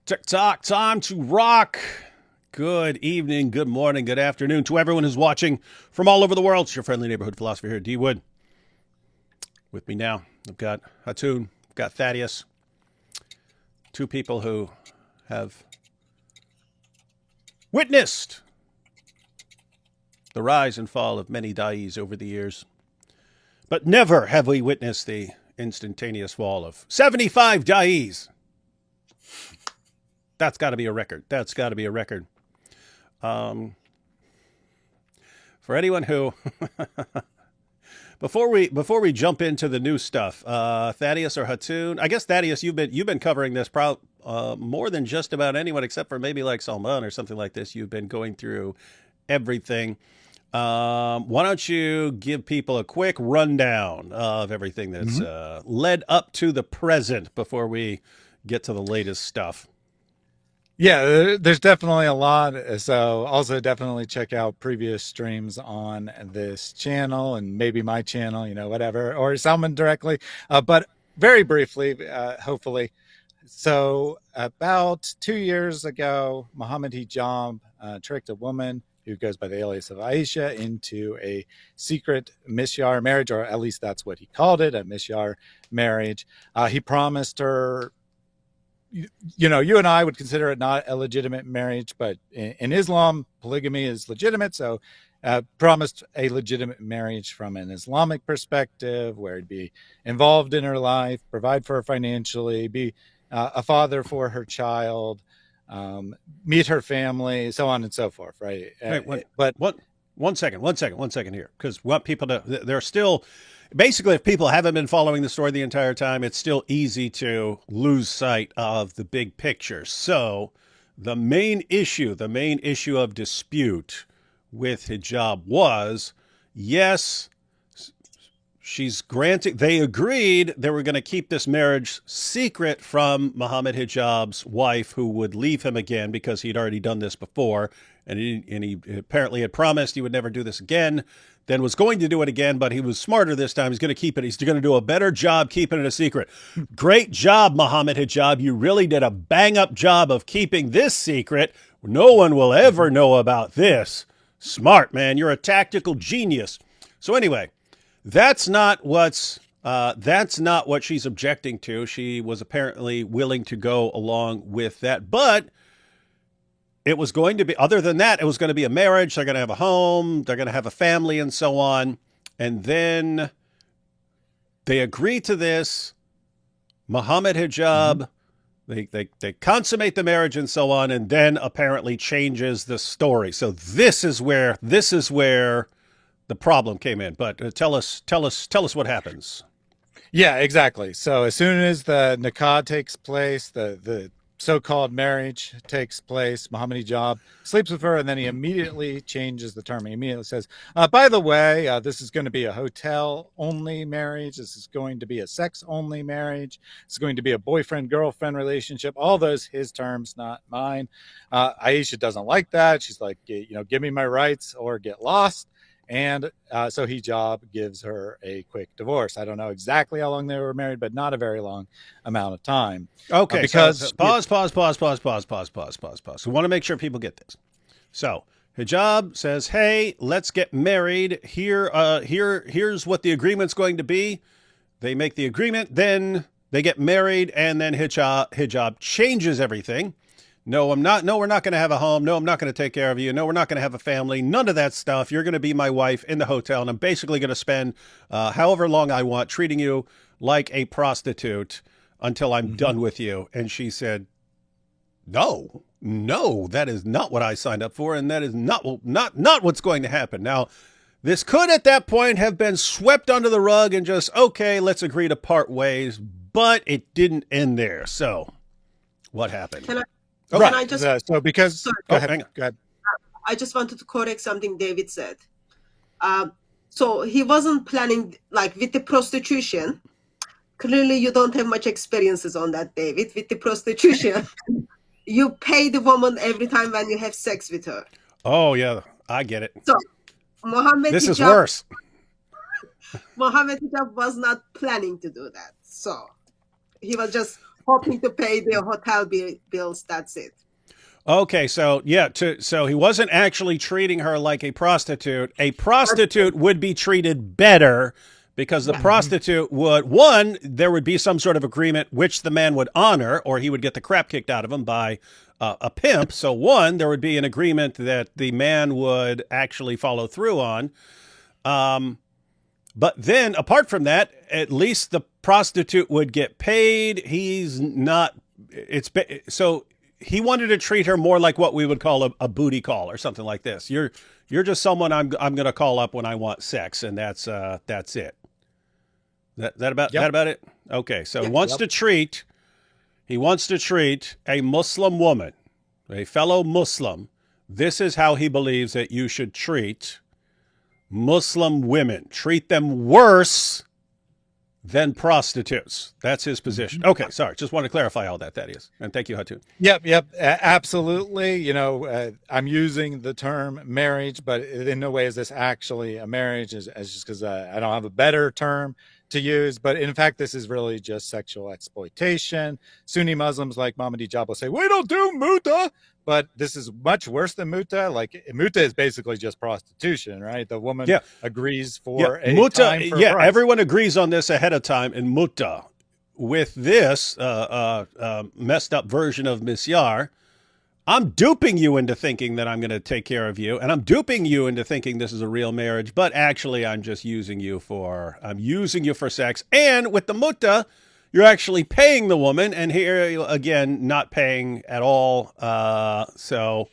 TikTok, time to rock. Good evening, good morning, good afternoon to everyone who's watching from all over the world. It's your friendly neighborhood philosopher here, D Wood. With me now, I've got Hatun, I've got Thaddeus. Two people who have witnessed the rise and fall of many dais over the years. But never have we witnessed the instantaneous fall of 75 dais. That's got to be a record. That's got to be a record. For anyone who, before we jump into the new stuff, Thaddeus or Hatun, I guess Thaddeus, you've been covering this more than just about anyone except for maybe like Salman or something like this. You've been going through everything. Why don't you give people a quick rundown of everything that's led up to the present before we get to the latest stuff? Yeah, there's definitely a lot. So also definitely check out previous streams on this channel and maybe my channel, whatever, or Salman directly. But very briefly, hopefully. So about 2 years ago, Mohammed Hijab tricked a woman who goes by the alias of Aisha into a secret mishyar marriage, or at least that's what he called it, a mishyar marriage. He promised her, you and I would consider it not a legitimate marriage, but in Islam, polygamy is legitimate. So promised a legitimate marriage from an Islamic perspective, where he'd be involved in her life, provide for her financially, be a father for her child, meet her family, so on and so forth. Right. One second here. Because what people to, they're still, basically, if people haven't been following the story the entire time, it's still easy to lose sight of the big picture. So the main issue of dispute with Hijab was, yes, she's granting, they agreed they were going to keep this marriage secret from Mohammed Hijab's wife, who would leave him again because he'd already done this before. And he apparently had promised he would never do this again, then was going to do it again, but he was smarter this time. He's going to keep it. He's going to do a better job keeping it a secret. Great job, Mohammed Hijab. You really did a bang-up job of keeping this secret. No one will ever know about this. Smart, man. You're a tactical genius. So anyway, that's not what she's objecting to. She was apparently willing to go along with that, but it was going to be, other than that, it was going to be a marriage. They're going to have a home. They're going to have a family and so on. And then they agree to this. Muhammad Hijab, they consummate the marriage and so on, and then apparently changes the story. So this is where the problem came in. But tell us what happens. Yeah, exactly. So as soon as the nikah takes place, the so-called marriage takes place, Mohammed Hijab sleeps with her, and then he immediately changes the term. He immediately says, by the way, this is going to be a hotel-only marriage. This is going to be a sex-only marriage. It's going to be a boyfriend-girlfriend relationship. All those his terms, not mine. Aisha doesn't like that. She's like, give me my rights or get lost. And so Hijab gives her a quick divorce. I don't know exactly how long they were married, but not a very long amount of time. Okay, because pause. We want to make sure people get this. So Hijab says, "Hey, let's get married. Here's what the agreement's going to be." They make the agreement, then they get married, and then Hijab changes everything. No, I'm not. No, we're not going to have a home. No, I'm not going to take care of you. No, we're not going to have a family. None of that stuff. You're going to be my wife in the hotel, and I'm basically going to spend however long I want treating you like a prostitute until I'm done with you. And she said, no, that is not what I signed up for, and that is not what's going to happen. Now, this could at that point have been swept under the rug and just, okay, let's agree to part ways, but it didn't end there. So what happened? Go ahead. Hang on. Go ahead. I just wanted to correct something David said. So he wasn't planning, like with the prostitution. Clearly, you don't have much experiences on that, David. With the prostitution, you pay the woman every time when you have sex with her. Oh, yeah, I get it. So Mohammed This is worse. Mohammed Hijab was not planning to do that. So he was just hoping to pay the hotel bills. That's it. Okay, so yeah, so he wasn't actually treating her like a prostitute. A prostitute would be treated better because the prostitute would, one, there would be some sort of agreement which the man would honor, or he would get the crap kicked out of him by a pimp. So one, there would be an agreement that the man would actually follow through on. But then apart from that, at least the prostitute would get paid. He's not, so he wanted to treat her more like what we would call a booty call or something like this. You're just someone I'm going to call up when I want sex, and that's it. That about it? Okay, so he wants to treat a Muslim woman, a fellow Muslim. This is how he believes that you should treat Muslim women. Treat them worse than prostitutes. That's his position. Okay, sorry. Just want to clarify all that, Thaddeus. And thank you, Hatun. Yep, absolutely. You know, I'm using the term marriage, but in no way is this actually a marriage, as just because I don't have a better term to use. But in fact, this is really just sexual exploitation. Sunni Muslims like Mohammed Hijab will say, we don't do muta. But this is much worse than muta. Like muta is basically just prostitution, right? The woman agrees for a muta, time for a price. Everyone agrees on this ahead of time in muta. With this messed up version of misyar, I'm duping you into thinking that I'm going to take care of you, and I'm duping you into thinking this is a real marriage, but actually I'm just using you for sex. And with the muta, you're actually paying the woman, and here again, not paying at all. So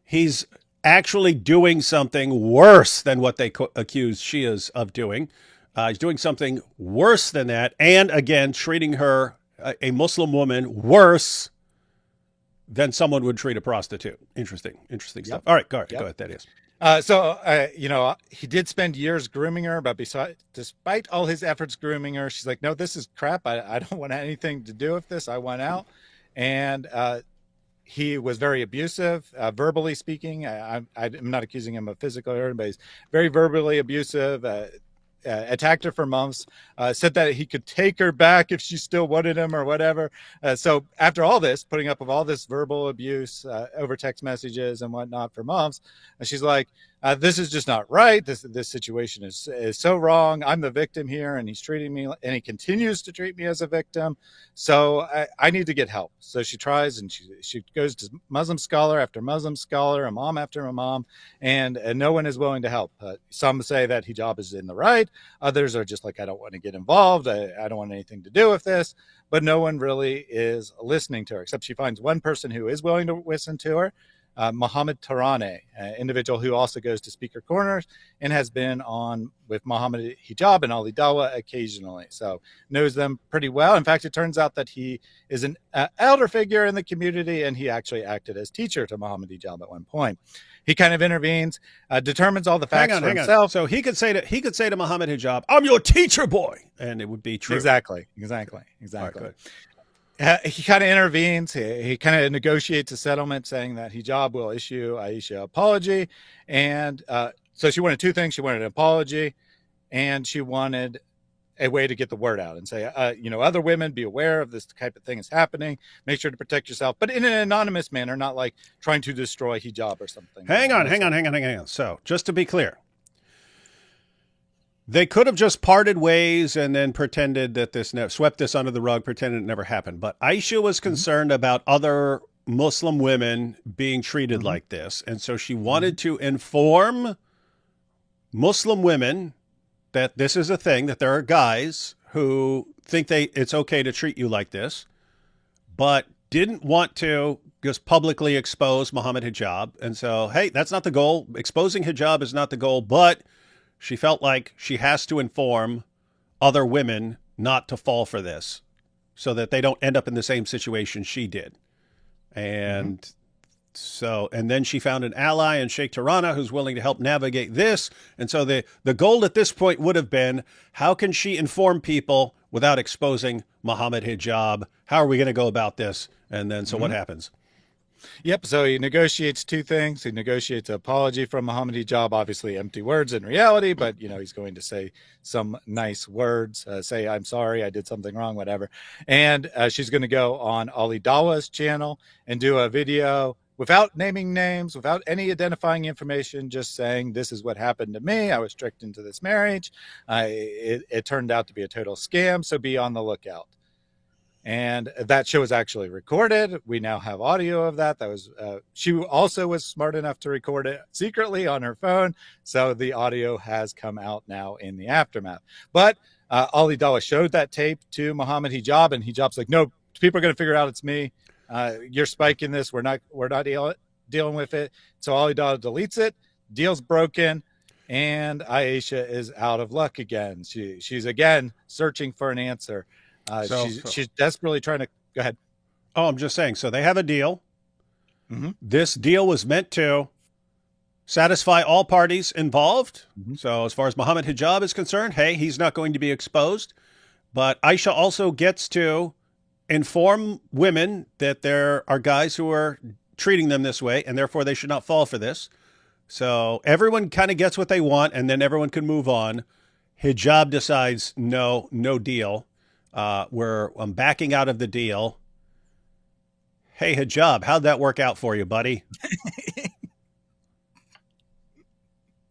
he's actually doing something worse than what they accuse Shias of doing. He's doing something worse than that, and again, treating her, a Muslim woman, worse than someone would treat a prostitute. Interesting stuff. All right, go ahead, that is. You know, he did spend years grooming her, but despite all his efforts grooming her, she's like, no, this is crap. I don't want anything to do with this. I want out. And he was very abusive, verbally speaking. I'm not accusing him of physical hurt, but he's very verbally abusive. Attacked her for months, said that he could take her back if she still wanted him or whatever. So after all this, putting up with all this verbal abuse over text messages and whatnot for months, she's like, this is just not right. This situation is so wrong. I'm the victim here, and he's treating me, and he continues to treat me as a victim. So I need to get help. So she tries, and she goes to Muslim scholar after Muslim scholar, imam after imam, and no one is willing to help. Some say that hijab is in the right. Others are just like, I don't want to get involved. I don't want anything to do with this. But no one really is listening to her, except she finds one person who is willing to listen to her. Mohammed Tarane, an individual who also goes to speaker corners and has been on with Mohammed Hijab and Ali Dawa occasionally. So knows them pretty well. In fact, it turns out that he is an elder figure in the community, and he actually acted as teacher to Mohammed Hijab at one point. He kind of intervenes, determines all the facts for himself. So he could say to Mohammed Hijab, I'm your teacher boy. And it would be true. Exactly. Right, he kind of intervenes. He kind of negotiates a settlement saying that Hijab will issue Aisha an apology. And so she wanted two things. She wanted an apology, and she wanted a way to get the word out and say, other women, be aware of this type of thing is happening. Make sure to protect yourself, but in an anonymous manner, not like trying to destroy Hijab or something. Hang on. So just to be clear, they could have just parted ways and then pretended that swept this under the rug, pretended it never happened. But Aisha was concerned about other Muslim women being treated like this. And so she wanted to inform Muslim women that this is a thing, that there are guys who think it's okay to treat you like this, but didn't want to just publicly expose Mohammed Hijab. And so, hey, that's not the goal. Exposing hijab is not the goal, but she felt like she has to inform other women not to fall for this so that they don't end up in the same situation she did. And and then she found an ally in Sheikh Tirana who's willing to help navigate this. And so the goal at this point would have been, how can she inform people without exposing Mohammed Hijab? How are we going to go about this? And then, so what happens? Yep. So he negotiates two things. He negotiates an apology from Mohammed Hijab, obviously empty words in reality, but he's going to say some nice words, say, I'm sorry, I did something wrong, whatever. And she's going to go on Ali Dawa's channel and do a video without naming names, without any identifying information, just saying, this is what happened to me. I was tricked into this marriage. It turned out to be a total scam. So be on the lookout. And that show is actually recorded. We now have audio of that. That was she also was smart enough to record it secretly on her phone. So the audio has come out now in the aftermath. But Ali Dawa showed that tape to Mohammed Hijab, and Hijab's like, no, people are going to figure out it's me. You're spiking this. We're not dealing with it. So Ali Dawa deletes it. Deal's broken. And Aisha is out of luck again. She's again searching for an answer. She's desperately trying to go ahead. Oh, I'm just saying. So they have a deal. Mm-hmm. This deal was meant to satisfy all parties involved. Mm-hmm. So as far as Mohammed Hijab is concerned, hey, he's not going to be exposed. But Aisha also gets to inform women that there are guys who are treating them this way, and therefore they should not fall for this. So everyone kind of gets what they want, and then everyone can move on. Hijab decides, no deal. I'm backing out of the deal. Hey, Hijab, how'd that work out for you, buddy?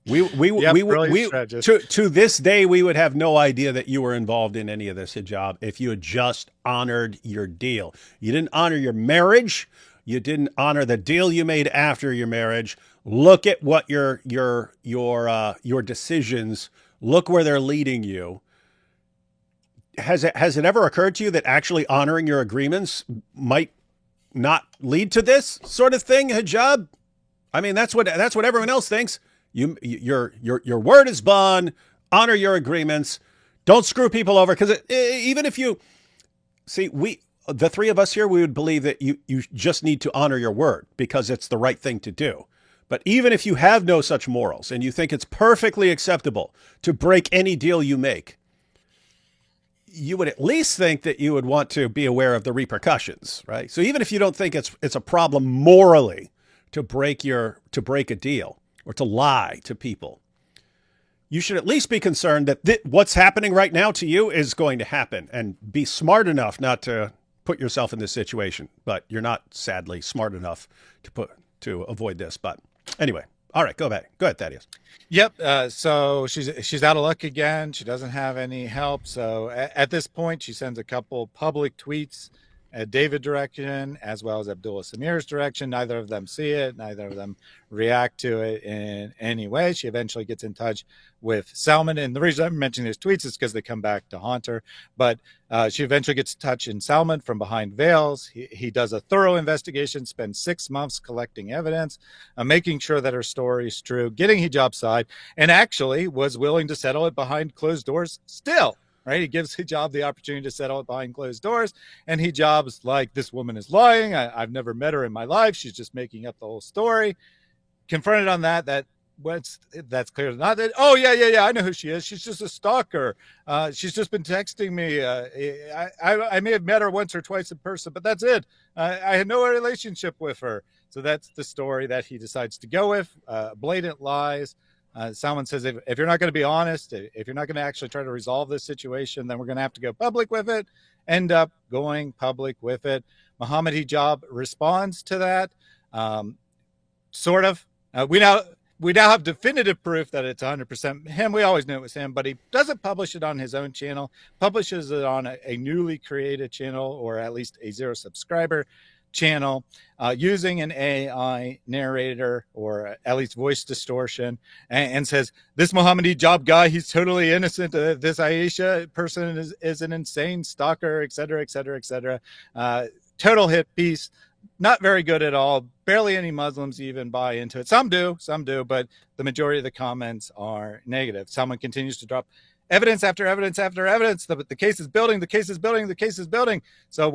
To this day, we would have no idea that you were involved in any of this, Hijab, if you had just honored your deal. You didn't honor your marriage. You didn't honor the deal you made after your marriage. Look at what your decisions. Look where they're leading you. Has it ever occurred to you that actually honoring your agreements might not lead to this sort of thing, Hijab? I mean, that's what everyone else thinks. Your word is bond. Honor your agreements. Don't screw people over, because even if you see, the three of us here, we would believe that you just need to honor your word because it's the right thing to do. But even if you have no such morals and you think it's perfectly acceptable to break any deal you make, you would at least think that you would want to be aware of the repercussions, right? So even if you don't think it's a problem morally to break a deal or to lie to people, you should at least be concerned that what's happening right now to you is going to happen, and be smart enough not to put yourself in this situation. But you're not, sadly, smart enough to avoid this. But anyway, all right, go ahead, Thaddeus. Yep. So she's out of luck again. She doesn't have any help. So at this point, she sends a couple public tweets at David's direction as well as Abdullah Samir's direction. Neither of them see it. Neither of them react to it in any way. She eventually gets in touch with Salman. And the reason I'm mentioning these tweets is because they come back to haunt her. But she eventually gets in touch in Salman from behind veils. He does a thorough investigation, spends 6 months collecting evidence, making sure that her story is true, getting Hijab's side, and actually was willing to settle it behind closed doors still. Right? He gives Hijab the opportunity to settle it behind closed doors. And Hijab's like, this woman is lying. I've never met her in my life. She's just making up the whole story. Confronted on that's clear. Not that, oh, yeah, I know who she is. She's just a stalker. She's just been texting me. I may have met her once or twice in person, but that's it. I had no relationship with her. So that's the story that he decides to go with. Blatant lies. Salman says, if you're not going to be honest, if you're not going to actually try to resolve this situation, then we're going to have to go public with it. End up going public with it. Mohammed Hijab responds to that. Sort of. We now have definitive proof that it's 100% him. We always knew it was him, but he doesn't publish it on his own channel, publishes it on a newly created channel, or at least a 0 subscriber channel, using an AI narrator, or at least voice distortion, and says, this Mohammed Hijab guy, he's totally innocent. This Aisha person is an insane stalker, et cetera, et cetera, et cetera. Total hit piece. Not very good at all. Barely any Muslims even buy into it. Some do, but the majority of the comments are negative. Someone continues to drop evidence after evidence after evidence. The case is building. The case is building. The case is building. So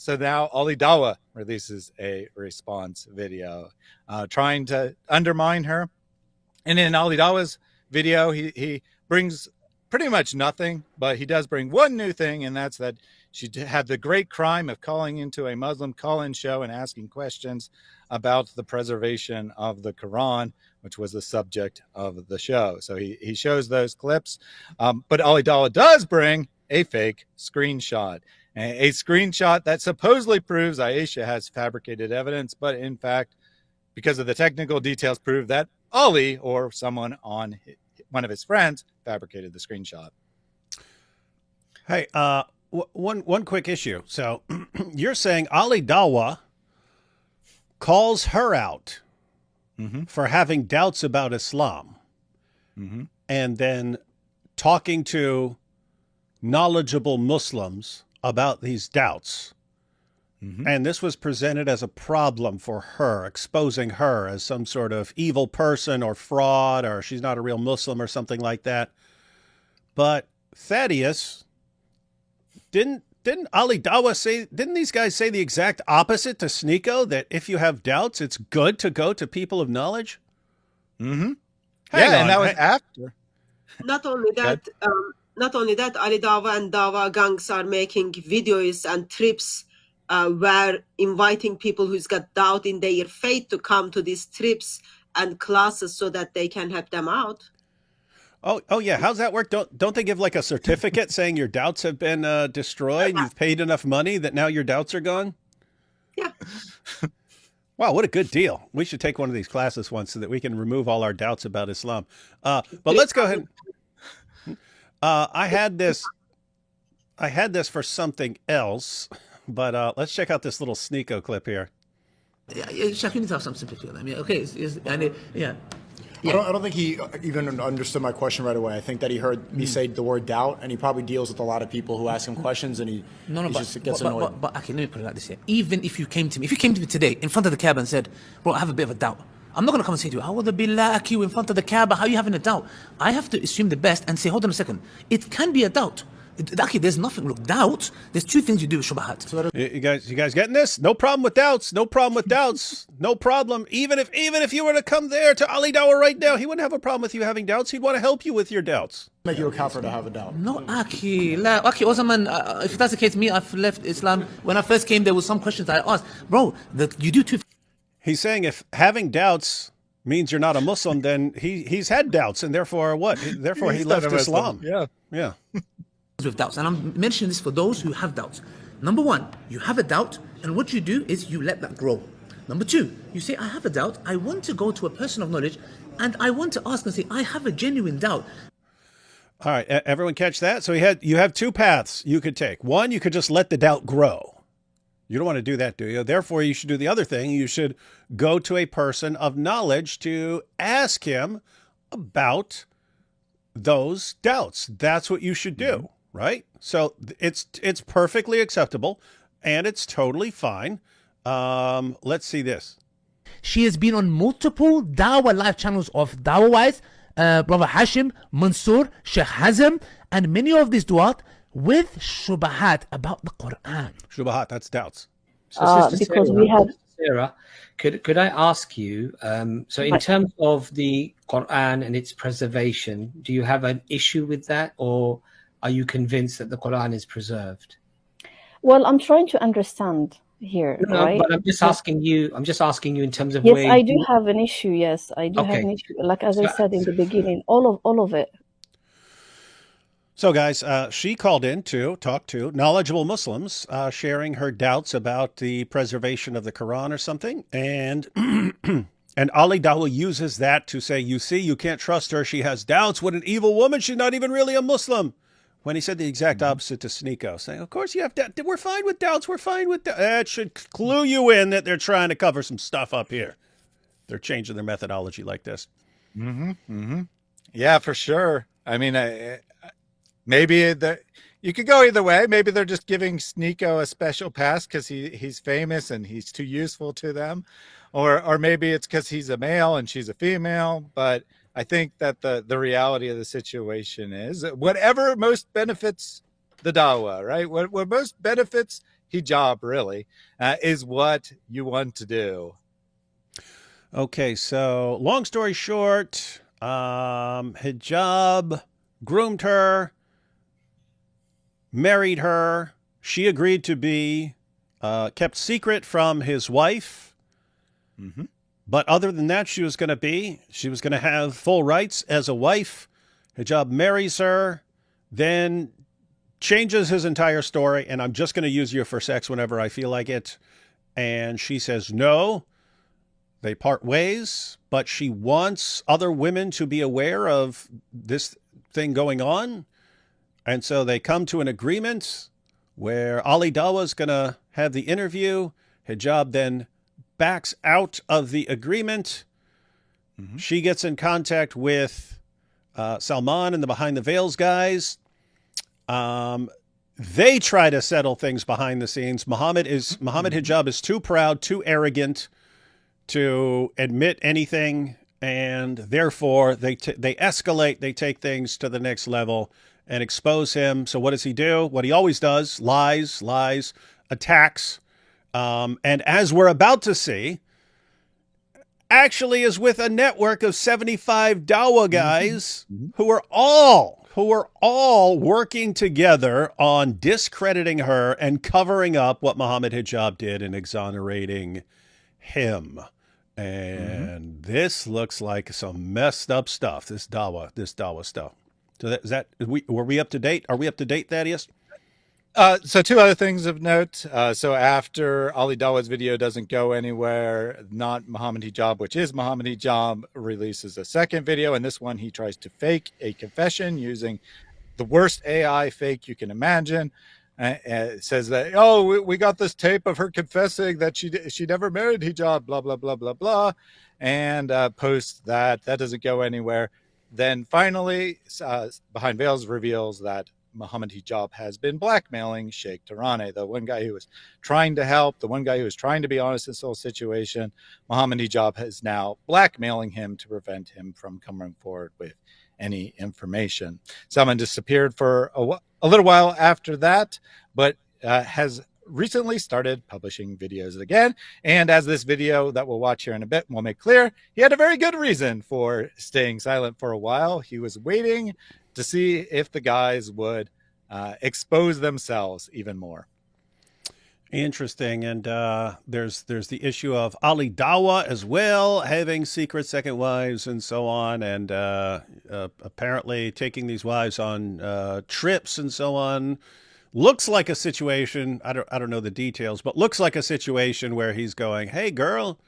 now Ali Dawa releases a response video, trying to undermine her. And in Ali Dawa's video, he brings pretty much nothing, but he does bring one new thing, and that's that She had the great crime of calling into a Muslim call-in show and asking questions about the preservation of the Quran, which was the subject of the show. So he shows those clips. But Ali Dawah does bring a fake screenshot, a screenshot that supposedly proves Aisha has fabricated evidence, but in fact, because of the technical details, prove that Ali or someone on one of his friends fabricated the screenshot. Hey, one quick issue. So you're saying Ali Dawah calls her out for having doubts about Islam, and then talking to knowledgeable Muslims about these doubts. And this was presented as a problem for her, exposing her as some sort of evil person or fraud, or she's not a real Muslim or something like that. But Thaddeus, didn't Ali Dawah say, didn't these guys say the exact opposite to Sneeko, that if you have doubts, it's good to go to people of knowledge? And that was after. Not only that, Ali Dawah and Dawah gangs are making videos and trips where inviting people who's got doubt in their faith to come to these trips and classes so that they can help them out. Oh yeah. How's that work? Don't they give like a certificate saying your doubts have been destroyed? You've paid enough money that now your doubts are gone? Yeah. Wow, what a good deal. We should take one of these classes once so that we can remove all our doubts about Islam. But let's go ahead. I had this for something else, but let's check out this little Sneeko clip here. Yeah, Shaq, you need to have some sympathy on that. I mean, okay, yeah. I don't think he even understood my question right away. I think that he heard me say the word doubt, and he probably deals with a lot of people who ask him questions, and he just gets annoyed. But okay, let me put it like this here. Even if you came to me today in front of the Kaaba and said, bro, I have a bit of a doubt, I'm not going to come and say to you, A'udhu billah, you in front of the Kaaba, how are you having a doubt? I have to assume the best and say, hold on a second, it can be a doubt. Actually, there's nothing. Look, doubt. There's two things you do with shubahat. You guys getting this? No problem with doubts. No problem with doubts. No problem. Even if you were to come there to Ali Dawah right now, he wouldn't have a problem with you having doubts. He'd want to help you with your doubts. Make you a kafir to have a doubt. No, Aki. Osman, if that's the case, me, I've left Islam. When I first came, there was some questions I asked. Bro, you do two. He's saying if having doubts means you're not a Muslim, then he's had doubts, and therefore what? Therefore he left Islam. Yeah. With doubts, and I'm mentioning this for those who have doubts. Number one, you have a doubt, and what you do is you let that grow. Number two, you say, I have a doubt, I want to go to a person of knowledge, and I want to ask and say, I have a genuine doubt. All right, everyone catch that? So you have two paths you could take. One, you could just let the doubt grow. You don't want to do that, do you? Therefore, you should do the other thing. You should go to a person of knowledge to ask him about those doubts. That's what you should do. Right? So it's perfectly acceptable and it's totally fine. Let's see this. She has been on multiple Dawah live channels of Dawah Wise, Brother Hashim, Mansour, Sheikh Hazm, and many of these duat with shubahat about the Quran. Shubahat, that's doubts. So because we have Sarah, could I ask you, so in terms of the Quran and its preservation, do you have an issue with that, or are you convinced that the Quran is preserved? Well, I'm trying to understand here, right? But I'm just asking you in terms of yes, where I do have an issue. Yes, I do have an issue. Like as I said in the beginning, all of it. So, guys, she called in to talk to knowledgeable Muslims, sharing her doubts about the preservation of the Quran or something, and and Ali Dawah uses that to say, "You see, you can't trust her. She has doubts. What an evil woman! She's not even really a Muslim." When he said the exact opposite to Sneeko, saying, of course you have doubts. We're fine with doubts. We're fine with doubts. That should clue you in that they're trying to cover some stuff up here. They're changing their methodology like this. Yeah, for sure. I mean, maybe you could go either way. Maybe they're just giving Sneeko a special pass because he's famous and he's too useful to them. Or maybe it's because he's a male and she's a female. But I think that the reality of the situation is whatever most benefits the Dawah, right? What most benefits hijab, really, is what you want to do. Okay, so long story short, hijab groomed her, married her, She agreed to be kept secret from his wife. Mm-hmm. But other than that, she was going to have full rights as a wife. Hijab marries her, then changes his entire story. And I'm just going to use you for sex whenever I feel like it. And she says no. They part ways, but she wants other women to be aware of this thing going on. And so they come to an agreement where Ali Dawa is going to have the interview. Hijab then backs out of the agreement. Mm-hmm. She gets in contact with Salman and the Behind the Veils guys. They try to settle things behind the scenes. Mohammed Hijab is too proud, too arrogant to admit anything, and therefore they escalate. They take things to the next level and expose him. So what does he do? What he always does: lies, attacks. And as we're about to see, actually is with a network of 75 Dawa guys who are all working together on discrediting her and covering up what Mohammed Hijab did and exonerating him. And this looks like some messed up stuff. This Dawa stuff. So were we up to date? Are we up to date, Thaddeus? So two other things of note. So after Ali Dawa's video doesn't go anywhere, not Mohammed Hijab, which is Mohammed Hijab, releases a second video. And this one, he tries to fake a confession using the worst AI fake you can imagine. It says that, oh, we got this tape of her confessing that she never married Hijab, blah, blah, blah, blah, blah. And posts that. That doesn't go anywhere. Then finally, Behind Veils reveals that Mohammed Hijab has been blackmailing Sheikh Tarane, the one guy who was trying to help, the one guy who was trying to be honest in this whole situation. Mohammed Hijab is now blackmailing him to prevent him from coming forward with any information. Salman disappeared for a little while after that, but has recently started publishing videos again. And as this video that we'll watch here in a bit will make clear, he had a very good reason for staying silent for a while. He was waiting to see if the guys would expose themselves even more. Interesting. And there's the issue of Ali Dawa as well, having secret second wives and so on, and apparently taking these wives on trips and so on. Looks like a situation, I don't know the details, but looks like a situation where he's going, hey, girl.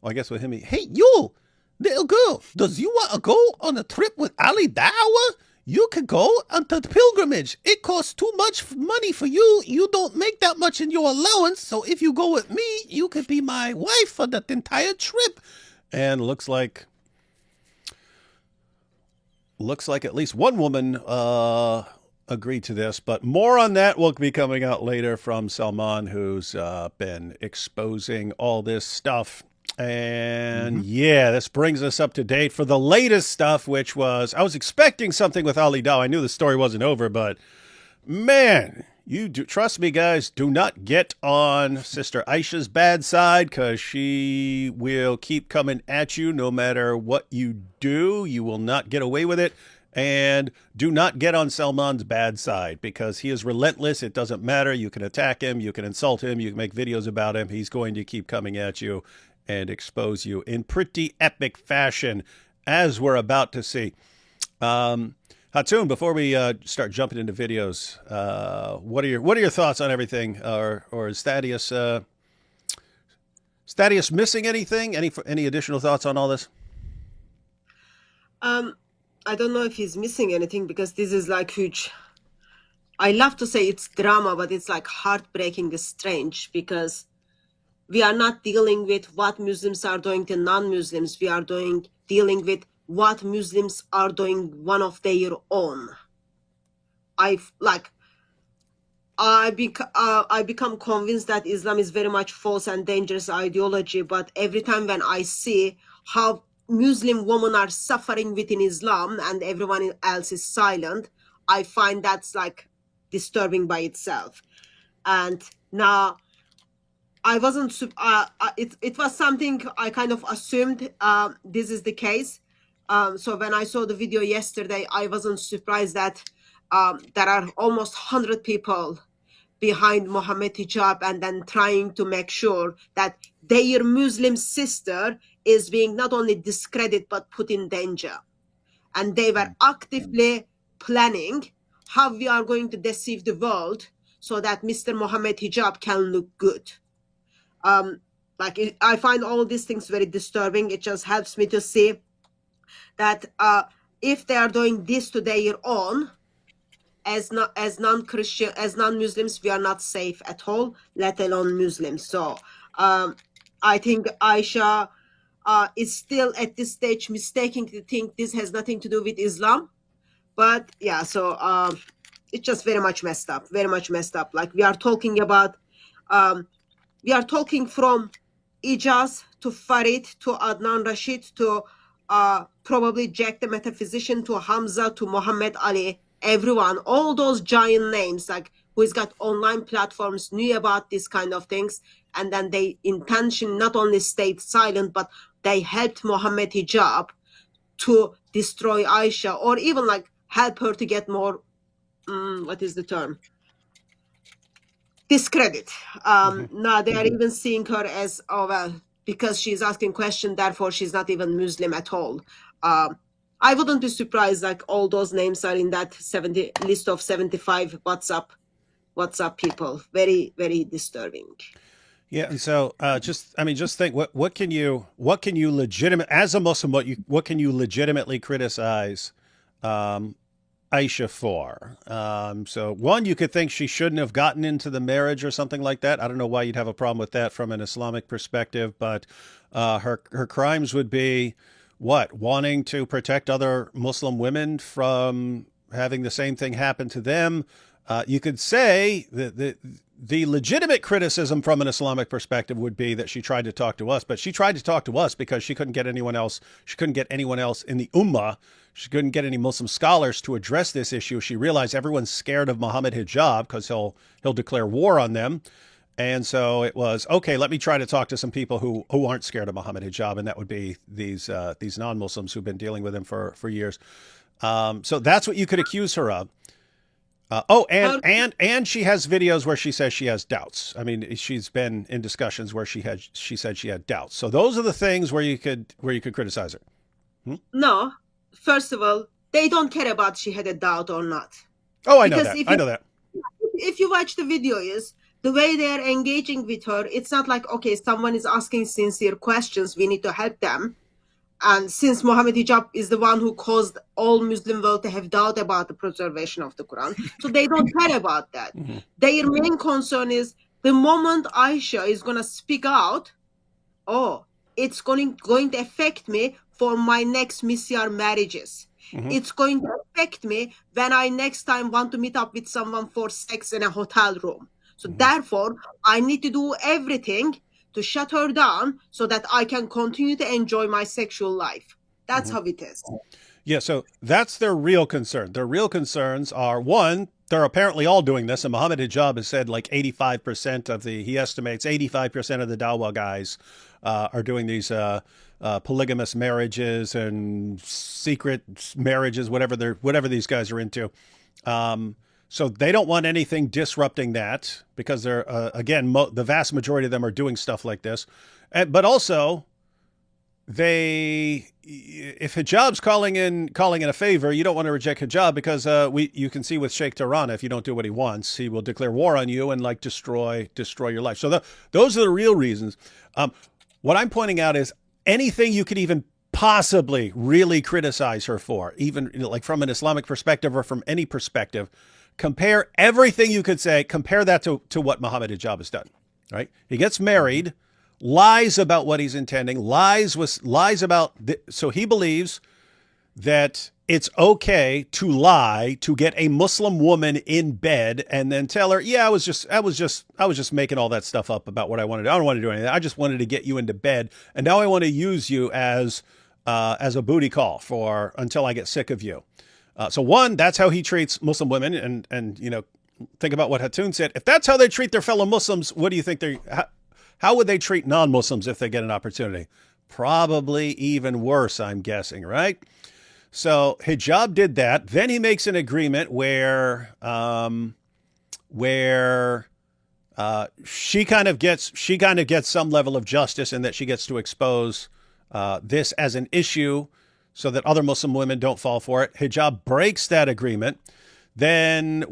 Well, I guess with him, hey, you, little girl, does you want to go on a trip with Ali Dawa? You can go on the pilgrimage. It costs too much money for you. You don't make that much in your allowance. So if you go with me, you could be my wife for the entire trip. And looks like at least one woman agreed to this. But more on that will be coming out later from Salman, who's been exposing all this stuff. And yeah, this brings us up to date for the latest stuff, which was, I was expecting something with Ali Dawa. I knew the story wasn't over, but man, trust me, guys, do not get on Sister Aisha's bad side, because she will keep coming at you no matter what you do. You will not get away with it. And do not get on Salman's bad side, because he is relentless. It doesn't matter. You can attack him. You can insult him. You can make videos about him. He's going to keep coming at you and expose you in pretty epic fashion, as we're about to see. Hatun, before we start jumping into videos, what are your thoughts on everything? Or is Thaddeus missing anything? Any additional thoughts on all this? I don't know if he's missing anything, because this is like huge. I love to say it's drama, but it's like heartbreaking, strange, because we are not dealing with what Muslims are doing to non-Muslims. We are dealing with what Muslims are doing one of their own. I become convinced that Islam is very much false and dangerous ideology. But every time when I see how Muslim women are suffering within Islam and everyone else is silent, I find that's like disturbing by itself. And now, I wasn't, it was something I kind of assumed this is the case. So when I saw the video yesterday, I wasn't surprised that there are almost 100 people behind Mohammed hijab and then trying to make sure that their Muslim sister is being not only discredited but put in danger. And they were actively planning how we are going to deceive the world so that Mr. Mohammed hijab can look good. I find all these things very disturbing. It just helps me to see that if they are doing this to their own, as non-Christian, as non-Muslims, we are not safe at all, let alone Muslims. So I think Aisha is still at this stage mistaking to think this has nothing to do with Islam. But yeah, so it's just very much messed up, very much messed up. Like we are talking about, we are talking from Ijaz to Farid to Adnan Rashid to probably Jack the Metaphysician to Hamza to Muhammad Ali, everyone, all those giant names, like who's got online platforms, knew about these kind of things, and then they intention not only stayed silent, but they helped Mohammed hijab to destroy Aisha, or even like help her to get more, what is the term? Discredit. Now they are even seeing her as, oh well, because she's asking question, therefore she's not even Muslim at all. I wouldn't be surprised like all those names are in that list of 75 WhatsApp people. Very, very disturbing. Yeah, and so just think what can you as a Muslim, what can you legitimately criticize Aisha for? So one, you could think she shouldn't have gotten into the marriage or something like that. I don't know why you'd have a problem with that from an Islamic perspective, but her crimes would be what? Wanting to protect other Muslim women from having the same thing happen to them. You could say that the legitimate criticism from an Islamic perspective would be that she tried to talk to us, but she tried to talk to us because she couldn't get anyone else. She couldn't get anyone else in the Ummah. She couldn't get any Muslim scholars to address this issue. She realized everyone's scared of Muhammad hijab because he'll declare war on them. And so it was, okay, let me try to talk to some people who aren't scared of Muhammad hijab. And that would be these non-Muslims who've been dealing with him for years. So that's what you could accuse her of. And she has videos where she says she has doubts. I mean, she's been in discussions where she said she had doubts. So those are the things where you could criticize her. No, first of all, they don't care about she had a doubt or not. Oh, I know that. I know that. If you watch the videos, the way they are engaging with her, it's not like, okay, someone is asking sincere questions, we need to help them. And since Mohammed hijab is the one who caused all Muslim world to have doubt about the preservation of the Quran, so they don't care about that. Their main concern is the moment Aisha is going to speak out, oh, it's going to affect me for my next misyar marriages. It's going to affect me when I next time want to meet up with someone for sex in a hotel room. So therefore, I need to do everything to shut her down so that I can continue to enjoy my sexual life. That's how it is. Yeah, so that's their real concern. Their real concerns are, one, they're apparently all doing this, and Mohammed hijab has said like 85% of he estimates 85% of the Dawah guys are doing these polygamous marriages and secret marriages, whatever these guys are into. So they don't want anything disrupting that because they're, again, the vast majority of them are doing stuff like this. But also, if hijab's calling in a favor, you don't want to reject hijab because you can see with Sheikh Tirana, if you don't do what he wants, he will declare war on you and like destroy your life. So those are the real reasons. What I'm pointing out is anything you could even possibly really criticize her for, even like from an Islamic perspective or from any perspective, compare everything you could say, compare that to what Mohammed hijab has done, right? He gets married, lies about what he's intending, lies about, so he believes that it's okay to lie to get a Muslim woman in bed and then tell her, yeah, I was just making all that stuff up about what I wanted to do. I don't want to do anything. I just wanted to get you into bed. And now I want to use you as a booty call until I get sick of you. So one, that's how he treats Muslim women. And think about what Hatun said. If that's how they treat their fellow Muslims, what do you think how would they treat non-Muslims if they get an opportunity? Probably even worse, I'm guessing, right? So hijab did that. Then he makes an agreement where where she kind of gets some level of justice in that she gets to expose this as an issue so that other Muslim women don't fall for it. Hijab breaks that agreement. Then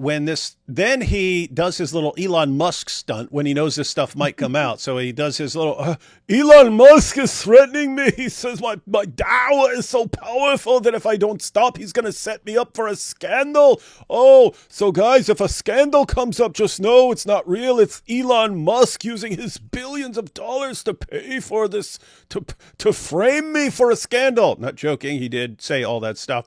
he does his little Elon Musk stunt when he knows this stuff might come out. So he does his little, Elon Musk is threatening me. He says my dawah is so powerful that if I don't stop, he's going to set me up for a scandal. Oh, so guys, if a scandal comes up, just know it's not real. It's Elon Musk using his billions of dollars to pay for this, to frame me for a scandal. Not joking. He did say all that stuff.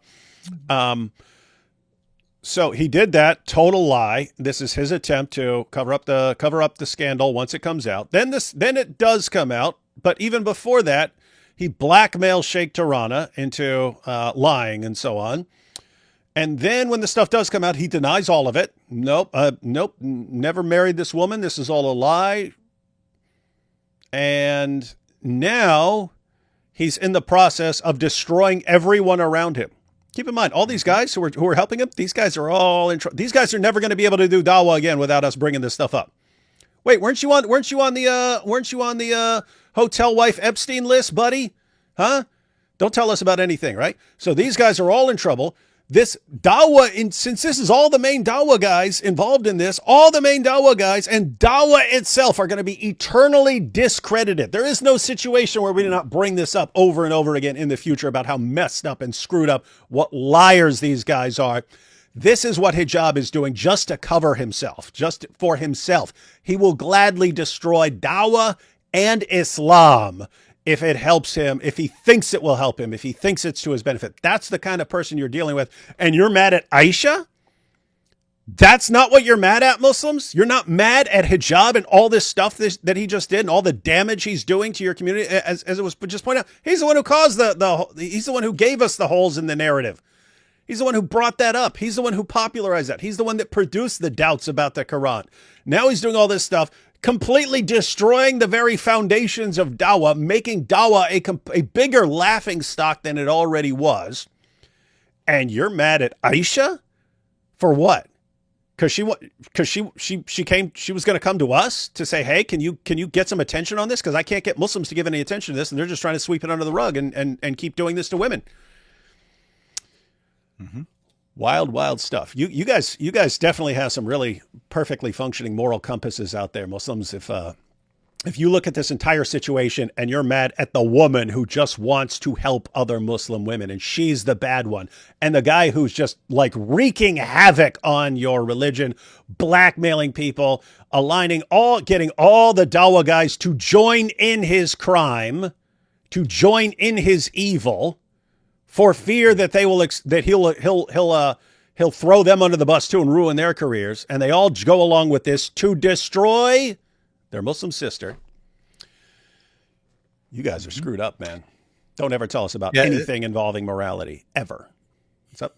So he did that, total lie. This is his attempt to cover up the scandal once it comes out. Then it does come out, but even before that, he blackmails Sheikh Tirana into lying and so on. And then when the stuff does come out, he denies all of it. Nope, never married this woman. This is all a lie. And now he's in the process of destroying everyone around him. Keep in mind, all these guys who are helping him, these guys are all in trouble. These guys are never going to be able to do dawah again without us bringing this stuff up. Wait, weren't you on the hotel wife Epstein list, buddy? Huh? Don't tell us about anything, right? So these guys are all in trouble. This dawah, since this is all the main dawah guys involved in this, all the main dawah guys and dawah itself are going to be eternally discredited. There is no situation where we do not bring this up over and over again in the future about how messed up and screwed up, what liars these guys are. This is what Hijab is doing just to cover himself, just for himself. He will gladly destroy dawah and Islam if it helps him, if he thinks it will help him, if he thinks it's to his benefit. That's the kind of person you're dealing with. And you're mad at Aisha? That's not what you're mad at, Muslims? You're not mad at Hijab and all this stuff that he just did and all the damage he's doing to your community? As it was just pointed out, he's the one who caused he's the one who gave us the holes in the narrative. He's the one who brought that up. He's the one who popularized that. He's the one that produced the doubts about the Quran. Now he's doing all this stuff, completely destroying the very foundations of dawah, making dawah a bigger laughing stock than it already was. And you're mad at Aisha for what? Because she was going to come to us to say, hey, can you get some attention on this? Because I can't get Muslims to give any attention to this, and they're just trying to sweep it under the rug and keep doing this to women. Mm-hmm. Wild stuff. You guys definitely have some really perfectly functioning moral compasses out there, Muslims. If you look at this entire situation and you're mad at the woman who just wants to help other Muslim women and she's the bad one, and the guy who's just like wreaking havoc on your religion, blackmailing people, getting all the dawah guys to join in his crime, to join in his evil, for fear that he'll throw them under the bus too and ruin their careers, and they all go along with this to destroy their Muslim sister. You guys are screwed up, man. Don't ever tell us about anything involving morality, ever. What's up?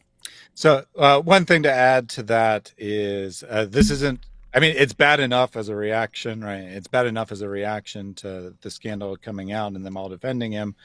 So one thing to add to that is this isn't, I mean, it's bad enough as a reaction, right? It's bad enough as a reaction to the scandal coming out and them all defending him,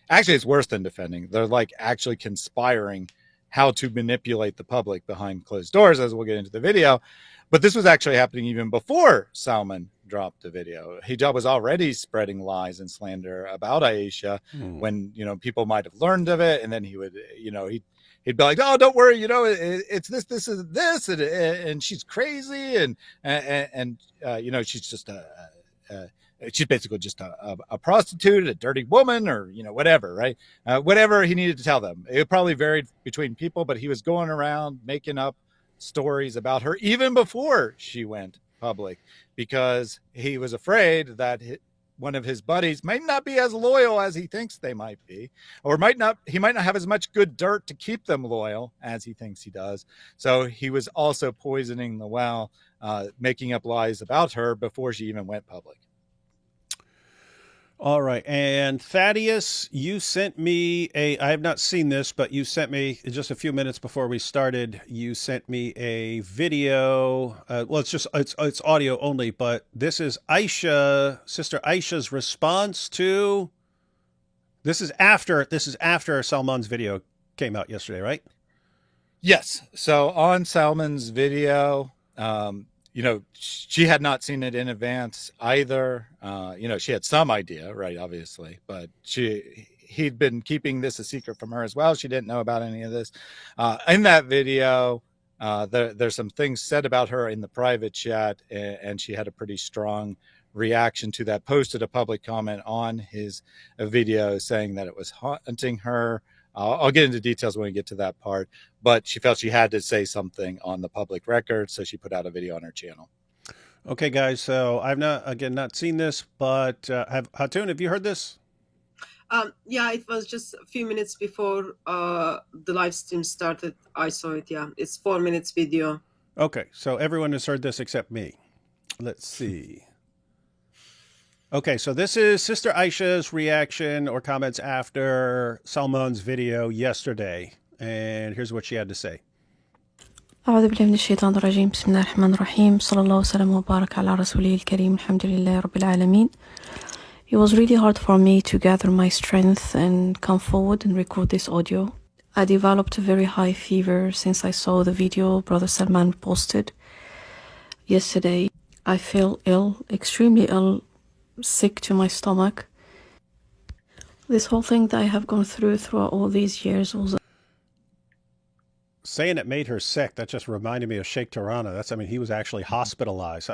actually it's worse than defending. They're like actually conspiring how to manipulate the public behind closed doors, as we'll get into the video. But this was actually happening even before Salman dropped the video. Hijab was already spreading lies and slander about Aisha when, people might have learned of it. And then he would, he'd be like, oh, don't worry, it's this is this, and she's crazy. And she's just she's basically just a prostitute, a dirty woman, or, whatever, right? Whatever he needed to tell them. It probably varied between people, but he was going around making up stories about her even before she went public, because he was afraid that one of his buddies might not be as loyal as he thinks they might be, or he might not have as much good dirt to keep them loyal as he thinks he does. So he was also poisoning the well, making up lies about her before she even went public. All right. And Thaddeus, you sent me I have not seen this, but you sent me just a few minutes before we started, you sent me a video. Well, it's audio only, but this is Sister Aisha's response to, this is after Salman's video came out yesterday, right? Yes. So on Salman's video, she had not seen it in advance either. She had some idea, right, obviously, but he'd been keeping this a secret from her as well. She didn't know about any of this. In that video, there's some things said about her in the private chat, and she had a pretty strong reaction to that, posted a public comment on his video saying that it was haunting her. I'll get into details when we get to that part, but she felt she had to say something on the public record, so she put out a video on her channel. Okay, guys, so I've not seen this, but Hatun, have you heard this? Yeah, it was just a few minutes before the live stream started. I saw it. Yeah, it's 4 minutes video. Okay, so everyone has heard this except me. Let's see. Okay, so this is Sister Aisha's reaction or comments after Salman's video yesterday. And here's what she had to say. أعوذ بالله من الشيطان الرجيم بسم الله الرحمن الرحيم صلى الله وسلم وبارك على رسوله الكريم الحمد لله رب العالمين. It was really hard for me to gather my strength and come forward and record this audio. I developed a very high fever since I saw the video Brother Salman posted yesterday. I feel ill, extremely ill, sick to my stomach. This whole thing that I have gone throughout all these years was... Saying it made her sick, that just reminded me of Sheikh Tirana. He was actually hospitalized.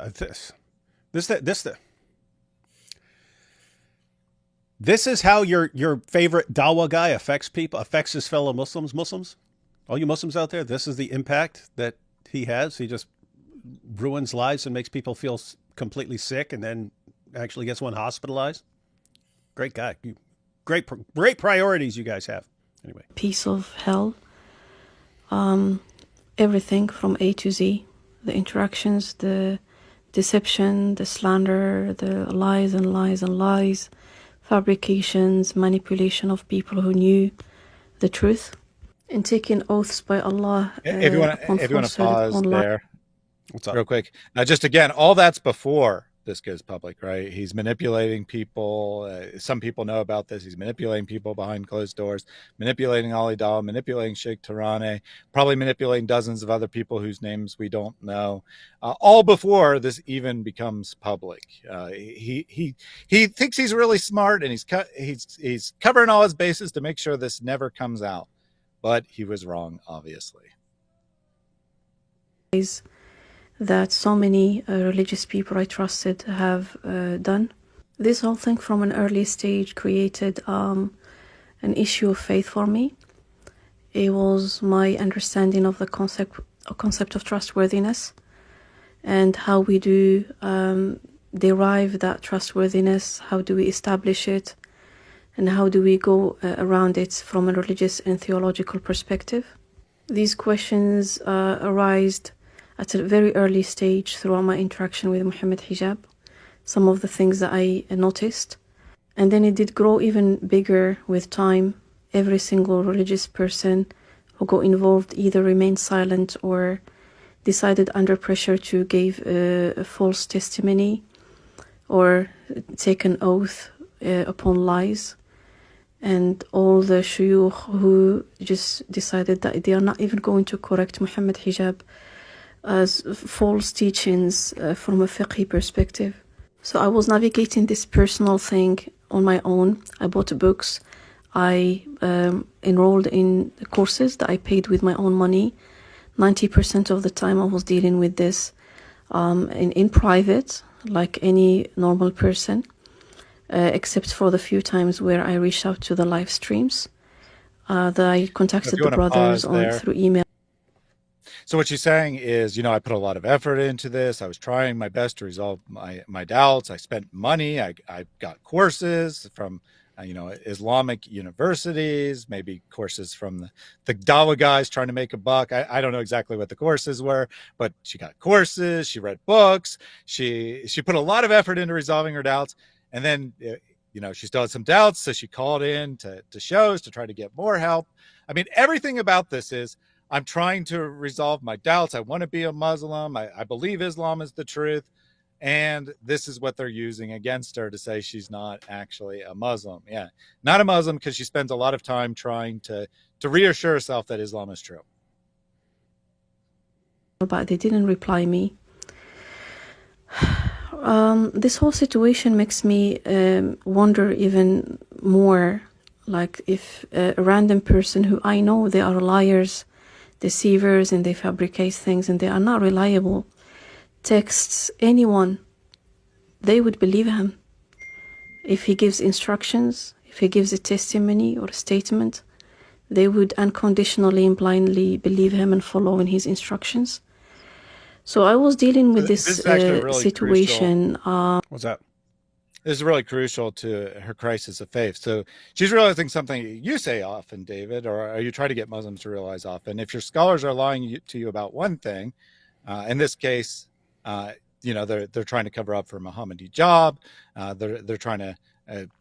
This is how your favorite dawah guy affects his fellow Muslims. All you Muslims out there, this is the impact that he has. He just ruins lives and makes people feel completely sick, and then actually gets one hospitalized. Great guy. Great priorities you guys have. Anyway. Piece of hell. Everything from A to Z. The interactions, the deception, the slander, the lies and lies and lies, fabrications, manipulation of people who knew the truth, and taking oaths by Allah. If you want to pause online. there, What's up? real quick. Now, just again, all that's before this goes public, right? He's manipulating people. Some people know about this. He's manipulating people behind closed doors, manipulating Ali Dawah, manipulating Sheikh Tirane, probably manipulating dozens of other people whose names we don't know, all before this even becomes public. He thinks he's really smart, and he's covering all his bases to make sure this never comes out. But he was wrong, obviously. That so many religious people I trusted have done. This whole thing from an early stage created an issue of faith for me. It was my understanding of the concept of trustworthiness and how we do derive that trustworthiness, how do we establish it, and how do we go around it from a religious and theological perspective. These questions arise at a very early stage throughout my interaction with Mohammed Hijab, some of the things that I noticed. And then it did grow even bigger with time. Every single religious person who got involved either remained silent or decided under pressure to give a false testimony or take an oath upon lies. And all the shuyukh who just decided that they are not even going to correct Mohammed Hijab as false teachings from a fiqhi perspective. So I was navigating this personal thing on my own. I bought books. I enrolled in courses that I paid with my own money. 90% of the time I was dealing with this in private, like any normal person, except for the few times where I reached out to the live streams. That I contacted the brothers through email. So what she's saying is, I put a lot of effort into this. I was trying my best to resolve my doubts. I spent money. I got courses from, Islamic universities, maybe courses from the Dawah guys trying to make a buck. I don't know exactly what the courses were, but she got courses. She read books. She put a lot of effort into resolving her doubts. And then, she still had some doubts. So she called in to shows to try to get more help. I mean, everything about this is, I'm trying to resolve my doubts. I want to be a Muslim. I believe Islam is the truth. And this is what they're using against her to say she's not actually a Muslim. Yeah, not a Muslim because she spends a lot of time trying to reassure herself that Islam is true. but they didn't reply me. This whole situation makes me wonder even more, like if a random person who I know they are liars, deceivers, and they fabricate things and they are not reliable, texts anyone, they would believe him. If he gives instructions, if he gives a testimony or a statement, they would unconditionally and blindly believe him and follow in his instructions. So I was dealing with this is actually really situation. What's that? This is really crucial to her crisis of faith. So she's realizing something you say often, David, or you try to get Muslims to realize often. If your scholars are lying to you about one thing, in this case, they're trying to cover up for Mohammed Hijab. They're trying to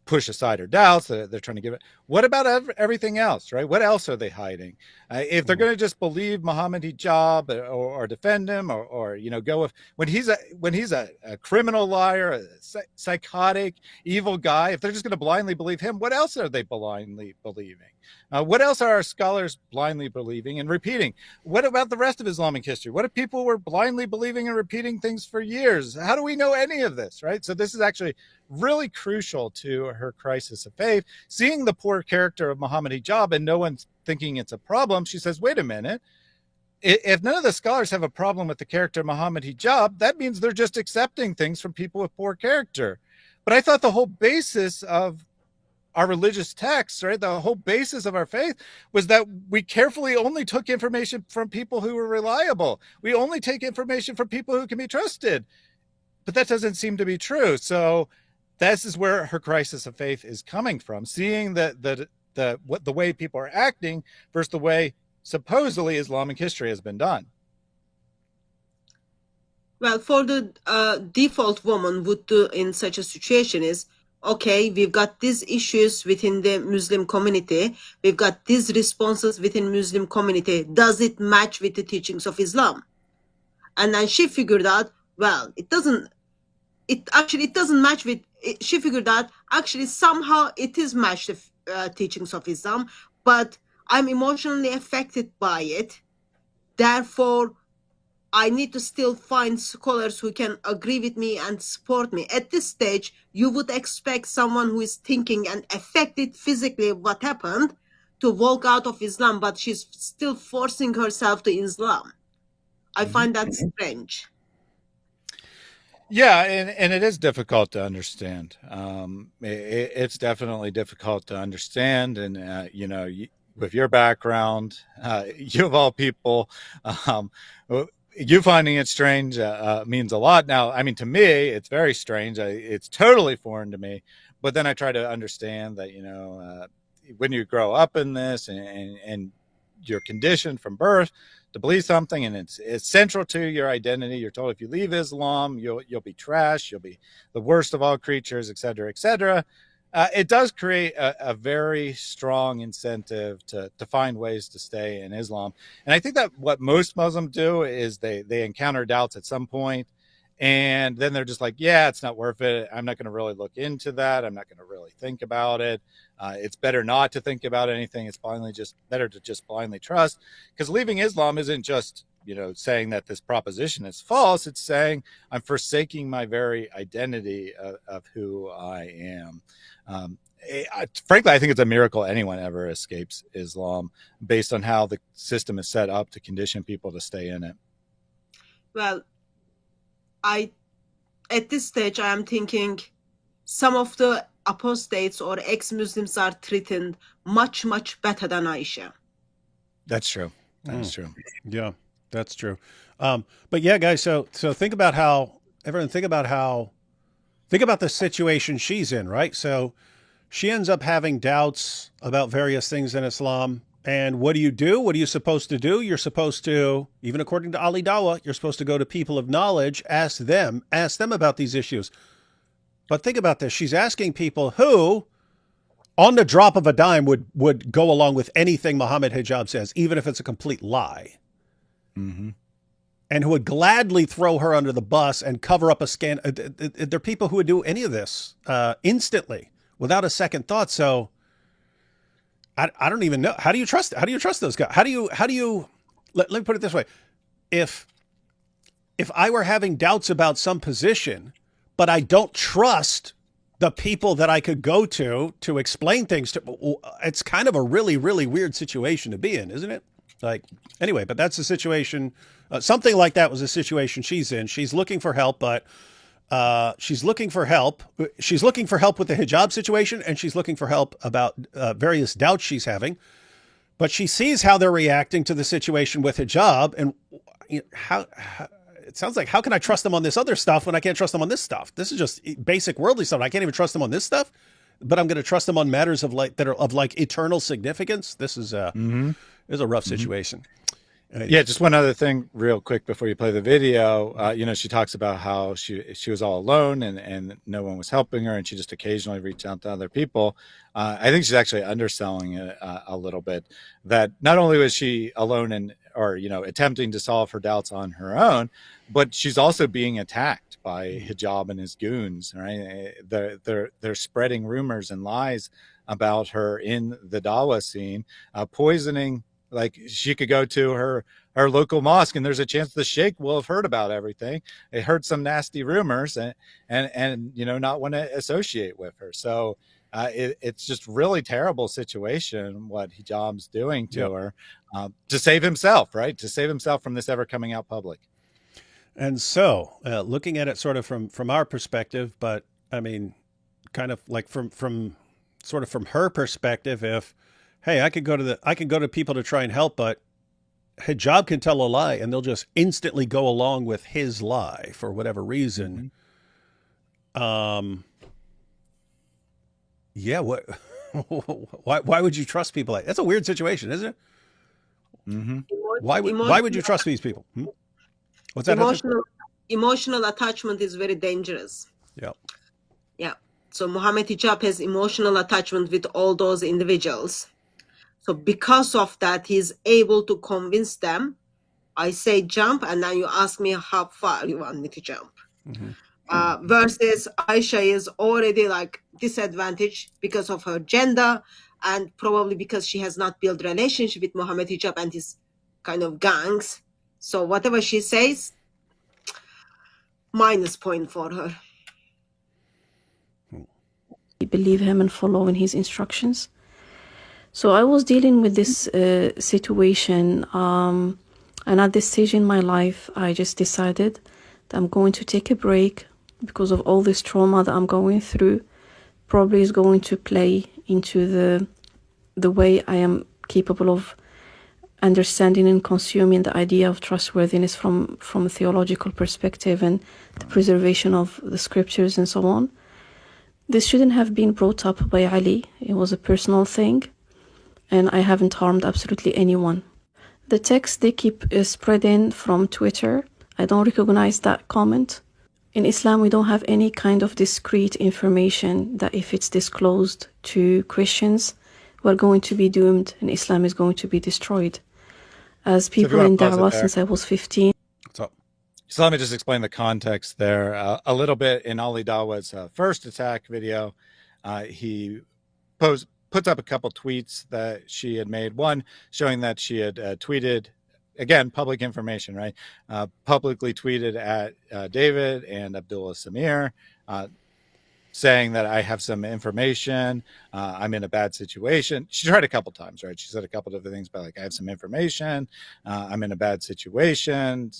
push aside her doubts. They're trying to give it. What about everything else, right? What else are they hiding? If they're going to just believe Mohammed Hijab or defend him or go with when he's a criminal liar, a psychotic, evil guy, if they're just going to blindly believe him, what else are they blindly believing? What else are our scholars blindly believing and repeating? What about the rest of Islamic history? What if people were blindly believing and repeating things for years? How do we know any of this, right? So this is actually really crucial to her crisis of faith. Seeing the poor character of Mohammed Hijab and no one's thinking it's a problem, she says, wait a minute. If none of the scholars have a problem with the character of Mohammed Hijab, that means they're just accepting things from people with poor character. But I thought the whole basis of our religious texts, right, the whole basis of our faith was that we carefully only took information from people who were reliable. We only take information from people who can be trusted. But that doesn't seem to be true. So this is where her crisis of faith is coming from, seeing the way people are acting versus the way supposedly Islamic history has been done. Well, for the default woman would do in such a situation is, okay, we've got these issues within the Muslim community. We've got these responses within Muslim community. Does it match with the teachings of Islam? And then she figured out, well, it doesn't match with, she figured out actually somehow it is matched the teachings of Islam, but I'm emotionally affected by it. Therefore, I need to still find scholars who can agree with me and support me. At this stage, you would expect someone who is thinking and affected physically what happened to walk out of Islam, but she's still forcing herself to Islam. I find that strange. Yeah, and it is difficult to understand. It's definitely difficult to understand. And, with your background, you of all people, you finding it strange means a lot. Now, I mean, to me, it's very strange. It's totally foreign to me. But then I try to understand that, when you grow up in this and you're conditioned from birth to believe something and it's central to your identity. You're told if you leave Islam, you'll be trash. You'll be the worst of all creatures, et cetera, et cetera. It does create a very strong incentive to find ways to stay in Islam. And I think that what most Muslims do is they encounter doubts at some point, and then they're just like, yeah, it's not worth it. I'm not going to really look into that. I'm not going to really think about it. It's better not to think about anything. It's better to just blindly trust, because leaving Islam isn't just, saying that this proposition is false. It's saying I'm forsaking my very identity of who I am. Frankly, I think it's a miracle anyone ever escapes Islam based on how the system is set up to condition people to stay in it. Well, at this stage, I am thinking some of the apostates or ex-Muslims are treated much, much better than Aisha. That's true. That's true. Yeah, that's true. But yeah, guys, so think about the situation she's in, right? So she ends up having doubts about various things in Islam. And what do you do? What are you supposed to do? You're supposed to, even according to Ali Dawah, you're supposed to go to people of knowledge, ask them about these issues. But think about this. She's asking people who, on the drop of a dime, would go along with anything Mohammed Hijab says, even if it's a complete lie. Mm-hmm. And who would gladly throw her under the bus and cover up a scandal. There are people who would do any of this instantly without a second thought. So I don't even know. How do you trust those guys? How do you let me put it this way. If if I were having doubts about some position, but I don't trust the people that I could go to explain things to, it's kind of a really, really weird situation to be in, isn't it? Like, anyway, but that's the situation. Something like that was a situation she's in. She's looking for help, but she's looking for help. She's looking for help with the hijab situation, and she's looking for help about various doubts she's having. But she sees how they're reacting to the situation with hijab, and how it sounds like, how can I trust them on this other stuff when I can't trust them on this stuff? This is just basic worldly stuff. I can't even trust them on this stuff, but I'm going to trust them on matters of like that are of like eternal significance. This is a rough situation. Yeah, just one other thing real quick before you play the video. She talks about how she was all alone and no one was helping her, and she just occasionally reached out to other people. I think she's actually underselling it a little bit, that not only was she alone or attempting to solve her doubts on her own, but she's also being attacked by Hijab and his goons, right? They're spreading rumors and lies about her in the Dawa scene, poisoning. Like, she could go to her local mosque and there's a chance the sheikh will have heard about everything. They heard some nasty rumors and not want to associate with her. So it's just really terrible situation what Hijab's doing to her to save himself, right? To save himself from this ever coming out public. And so looking at it sort of from our perspective, but I mean, kind of like from her perspective, if, hey, I can go to people to try and help, but Hijab can tell a lie and they'll just instantly go along with his lie for whatever reason. Yeah. What, why would you trust people like that? That's a weird situation, isn't it? Why would you trust these people? What's that? Emotional attachment is very dangerous. Yeah. Yeah. So Mohammed Hijab has emotional attachment with all those individuals. So because of that, he's able to convince them. I say jump, and then you ask me how far you want me to jump. Versus Aisha is already like disadvantaged because of her gender, and probably because she has not built relationship with Mohammed Hijab and his kind of gangs. So whatever she says, minus point for her. Believe him and follow in his instructions. So I was dealing with this situation, and at this stage in my life, I just decided that I'm going to take a break because of all this trauma that I'm going through. Probably is going to play into the way I am capable of understanding and consuming the idea of trustworthiness from a theological perspective and the preservation of the scriptures and so on. This shouldn't have been brought up by Ali. It was a personal thing, and I haven't harmed absolutely anyone. The text they keep spreading from Twitter, I don't recognize that comment. In Islam, we don't have any kind of discrete information that if it's disclosed to Christians, we're going to be doomed and Islam is going to be destroyed. As people in Dawah since I was 15. So let me just explain the context there a little bit. In Ali Dawah's first attack video, he puts up a couple tweets that she had made. One showing that she had tweeted, again, public information, right? Publicly tweeted at David and Abdullah Samir, saying that I have some information. I'm in a bad situation. She tried a couple times, right? She said a couple different things, but like, I have some information. I'm in a bad situation.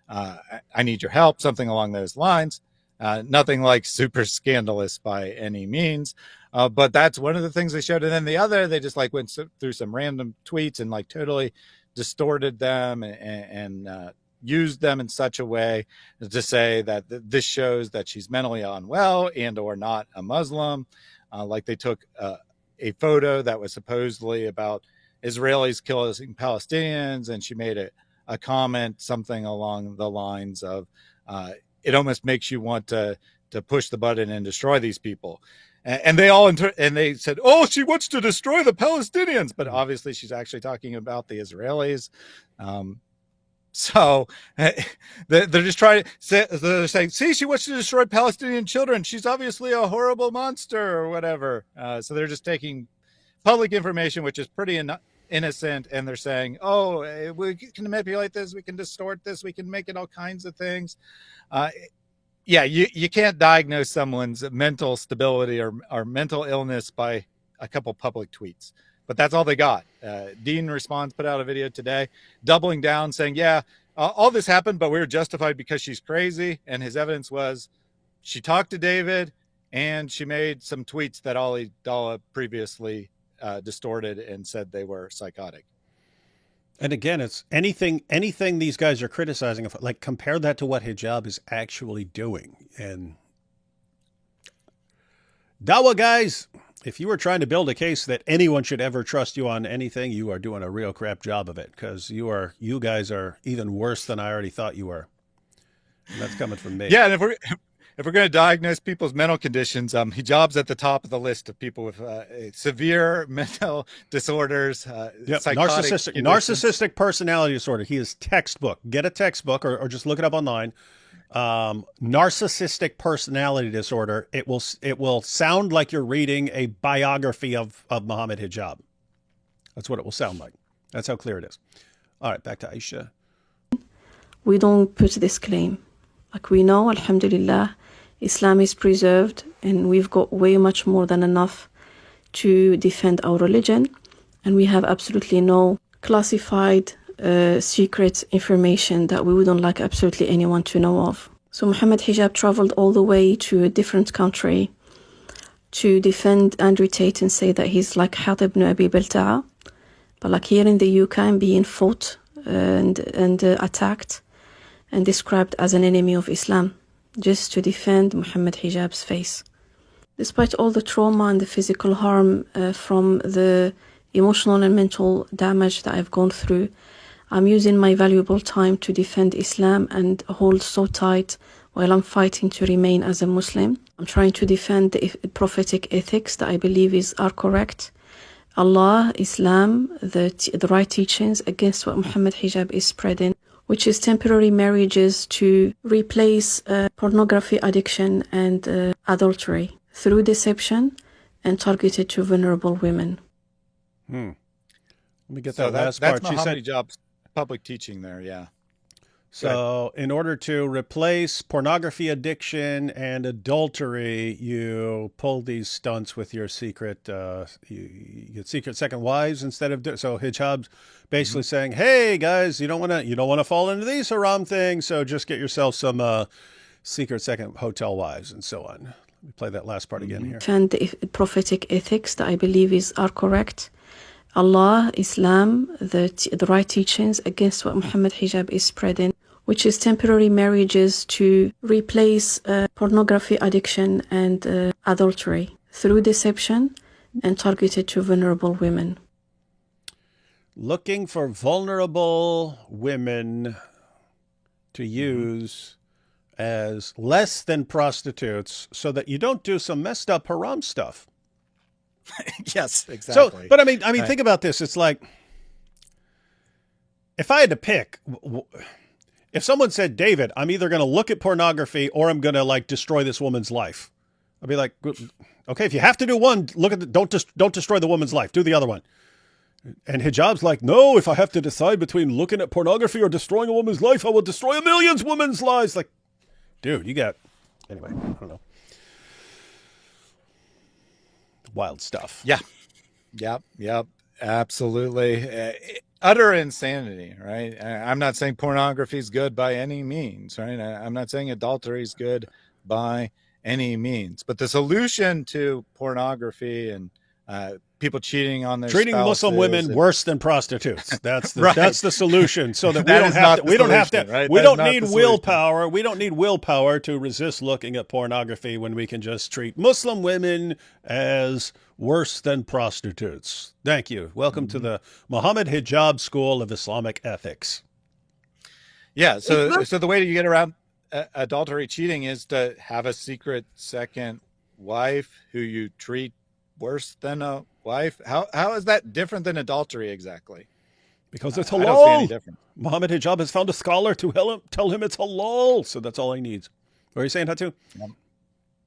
I need your help, something along those lines. Nothing like super scandalous by any means. But that's one of the things they showed. And then the other, they just like went through some random tweets and like totally distorted them and used them in such a way to say that this shows that she's mentally unwell and or not a Muslim. Like they took a photo that was supposedly about Israelis killing Palestinians, and she made a comment, something along the lines of, it almost makes you want to push the button and destroy these people. And they all, and they said, oh, she wants to destroy the Palestinians. But obviously she's actually talking about the Israelis. So they're just trying to say, they're saying, see, she wants to destroy Palestinian children. She's obviously a horrible monster or whatever. So they're just taking public information, which is pretty innocent, and they're saying, "Oh, we can manipulate this, we can distort this, we can make it all kinds of things." Yeah, you can't diagnose someone's mental stability or mental illness by a couple public tweets. But that's all they got. Dean Responds put out a video today, doubling down, saying, "Yeah, all this happened, but we were justified because she's crazy." And his evidence was she talked to David, and she made some tweets that Ali Dalla previously distorted and said they were psychotic. And again, it's anything these guys are criticizing, like compare that to what Hijab is actually doing. And Dawa guys, if you were trying to build a case that anyone should ever trust you on anything, you are doing a real crap job of it, because you guys are even worse than I already thought you were. And that's coming from me. Yeah, and if we're going to diagnose people's mental conditions, Hijab's at the top of the list of people with severe mental disorders, narcissistic personality disorder. He is textbook. Get a textbook or just look it up online. Narcissistic personality disorder. It will sound like you're reading a biography of Mohammed Hijab. That's what it will sound like. That's how clear it is. All right, back to Aisha. We don't put this claim. Like, we know, alhamdulillah, Islam is preserved, and we've got way much more than enough to defend our religion, and we have absolutely no classified secret information that we wouldn't like absolutely anyone to know of. So Mohammed Hijab traveled all the way to a different country to defend Andrew Tate and say that he's like Hatib ibn Abi Balta'a, but like here in the UK, I'm being fought and attacked and described as an enemy of Islam, just to defend Mohammed Hijab's face. Despite all the trauma and the physical harm from the emotional and mental damage that I've gone through, I'm using my valuable time to defend Islam and hold so tight while I'm fighting to remain as a Muslim. I'm trying to defend the prophetic ethics that I believe are correct. Allah, Islam, the right teachings against what Mohammed Hijab is spreading, which is temporary marriages to replace pornography addiction and adultery through deception and targeted to vulnerable women. Let me get that last part. That's Mohammed Hijab's public teaching there, yeah. So in order to replace pornography addiction and adultery, you pull these stunts with your secret, you get secret second wives instead of so Hijab's basically saying, "Hey guys, you don't want to fall into these haram things, so just get yourself some secret second hotel wives and so on." Let me play that last part again here. And the prophetic ethics that I believe are correct. Allah, Islam, the right teachings against what Mohammed Hijab is spreading, which is temporary marriages to replace pornography addiction and adultery through deception and targeted to vulnerable women. Looking for vulnerable women to use as less than prostitutes so that you don't do some messed up haram stuff. Yes, exactly. So, but I mean, think about this. It's like, if I had to pick, if someone said, "David, I'm either going to look at pornography or I'm going to like destroy this woman's life," I'd be like, "Okay, if you have to do one, don't destroy the woman's life. Do the other one." And Hijab's like, "No, if I have to decide between looking at pornography or destroying a woman's life, I will destroy a million women's lives." Like, dude, anyway, I don't know. Wild stuff. Yeah. Yep. Absolutely. Utter insanity, right? I'm not saying pornography is good by any means, right? I'm not saying adultery is good by any means, but the solution to pornography and people cheating on their treating spouses Muslim women worse than prostitutes. That's the right. That's the solution. So that Right? we don't need willpower. We don't need willpower to resist looking at pornography when we can just treat Muslim women as worse than prostitutes. Thank you. Welcome to the Mohammed Hijab School of Islamic Ethics. Yeah. So the way you get around adultery cheating is to have a secret second wife who you treat worse than a wife. How is that different than adultery exactly? Because it's halal. I don't see any difference. Mohammed Hijab has found a scholar to tell him it's halal. So that's all he needs. What are you saying, Hatu?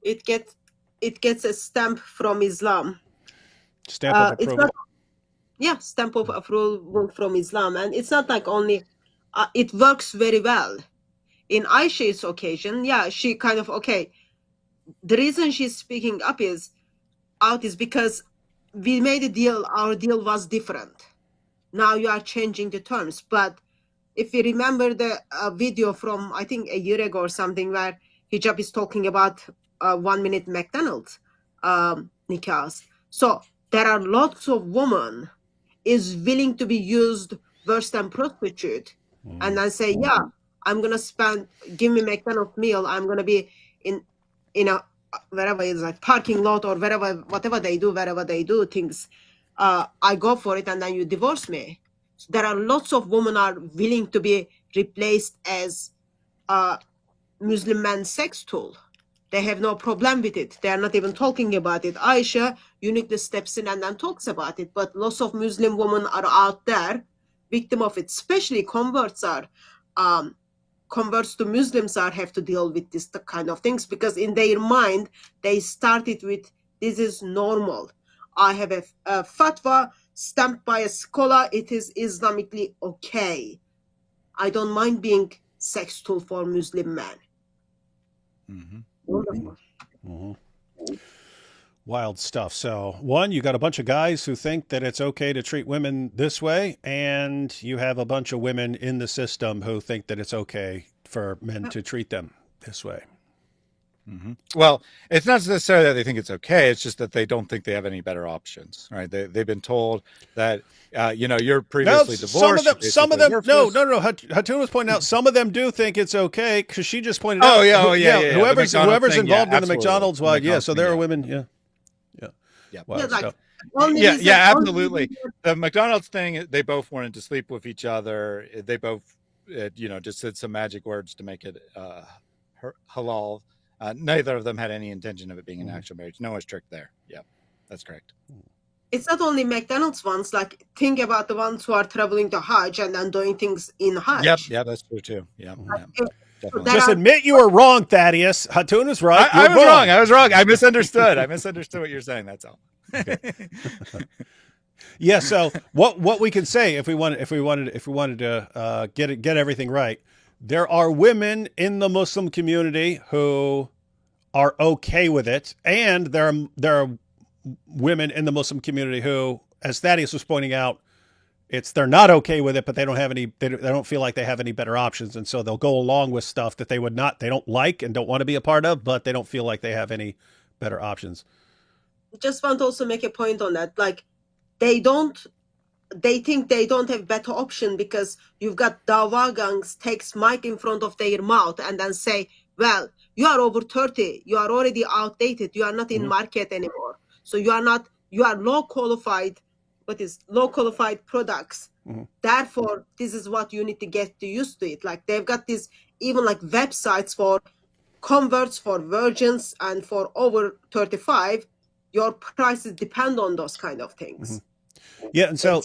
It gets a stamp from Islam. Stamp of approval. Yeah, stamp of approval from Islam. And it's not like only, it works very well. In Aisha's occasion, yeah, she kind of, okay, the reason she's speaking up is because we made a deal, our deal was different. Now you are changing the terms. But if you remember the video from, I think, a year ago or something, where Hijab is talking about 1 minute McDonald's nikahs. So there are lots of women is willing to be used worse than prostitute. And then say, yeah, I'm going to give me McDonald's meal. I'm going to be in a, wherever it's like parking lot or whatever they do things. I go for it and then you divorce me. So there are lots of women are willing to be replaced as a Muslim man's sex tool. They have no problem with it. They are not even talking about it. Aisha uniquely steps in and then talks about it. But lots of Muslim women are out there, victim of it. Especially converts to Muslims have to deal with this kind of things, because in their mind they started with, this is normal. I have a fatwa stamped by a scholar. It is Islamically okay. I don't mind being sex tool for Muslim men. Wonderful. Wild stuff. So, one, you got a bunch of guys who think that it's okay to treat women this way, and you have a bunch of women in the system who think that it's okay for men to treat them this way. Well, it's not necessarily that they think it's okay. It's just that they don't think they have any better options, right? They've been told that, you're previously divorced. Some of them, no. Hatun was pointing out some of them do think it's okay, because she just pointed out. Whoever's involved in the McDonald's one, so there are women, absolutely. The McDonald's thing, they both wanted to sleep with each other. They both, just said some magic words to make it halal. Neither of them had any intention of it being an actual marriage. No one's tricked there. Yeah, that's correct. It's not only McDonald's ones. Like, think about the ones who are traveling to Hajj and then doing things in Hajj. Yeah, that's true too. Yeah. Just admit you were wrong, Thaddeus. Hatun is right. I was wrong. I misunderstood. What you're saying. That's all. Okay. Yeah. So what we can say, if we wanted to get everything right, there are women in the Muslim community who are okay with it, and there are women in the Muslim community who, as Thaddeus was pointing out, they're not okay with it, but they don't feel like they have any better options, and so they'll go along with stuff that they don't like and don't want to be a part of, but they don't feel like they have any better options. Just want to also make a point on that. Like, they think they don't have better option because you've got Dawa gangs takes mic in front of their mouth and then say, well, you are over 30. You are already outdated. You are not in market anymore. So you are low qualified. What is low qualified products? Therefore, this is what you need to get used to it. Like, they've got these even like websites for converts, for virgins, and for over 35. Your prices depend on those kind of things. Yeah, and so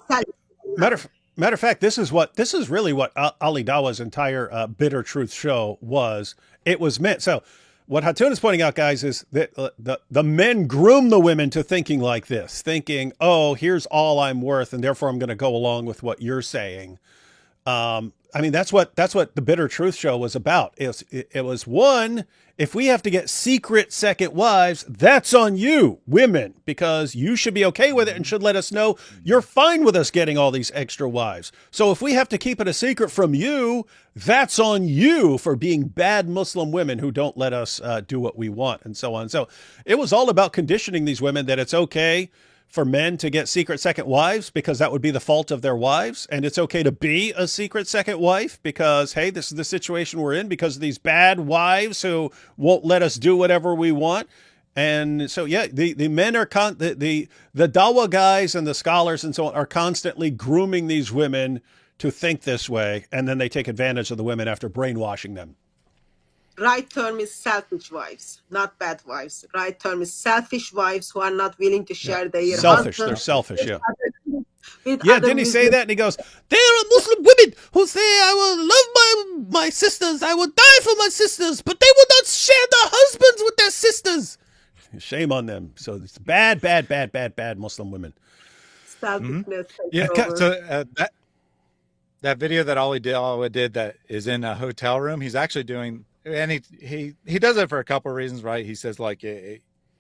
matter of fact, this is really what Ali Dawa's entire Bitter Truth show was. It was meant. So what Hatun is pointing out, guys, is that the men groom the women to thinking like this, thinking, oh, here's all I'm worth, and therefore I'm going to go along with what you're saying. I mean, that's what the Bitter Truth show was about. It was one, if we have to get secret second wives, that's on you, women, because you should be okay with it and should let us know you're fine with us getting all these extra wives. So if we have to keep it a secret from you, that's on you for being bad Muslim women who don't let us do what we want, and so on. So it was all about conditioning these women that it's okay for men to get secret second wives because that would be the fault of their wives. And it's okay to be a secret second wife because, hey, this is the situation we're in because of these bad wives who won't let us do whatever we want. And so, yeah, the men are the Dawa guys and the scholars and so on are constantly grooming these women to think this way. And then they take advantage of the women after brainwashing them. Right term is selfish wives, not bad wives. Right term is selfish wives who are not willing to share their selfish. husband. They're selfish, yeah. Yeah, didn't he say that? And he goes, there are Muslim women who say, I will love my sisters. I will die for my sisters, but they will not share their husbands with their sisters. Shame on them. So it's bad Muslim women. selfishness takes Yeah. over. So that video that Ali Dawah did that is in a hotel room. He's actually doing, and he does it for a couple of reasons, right? He says like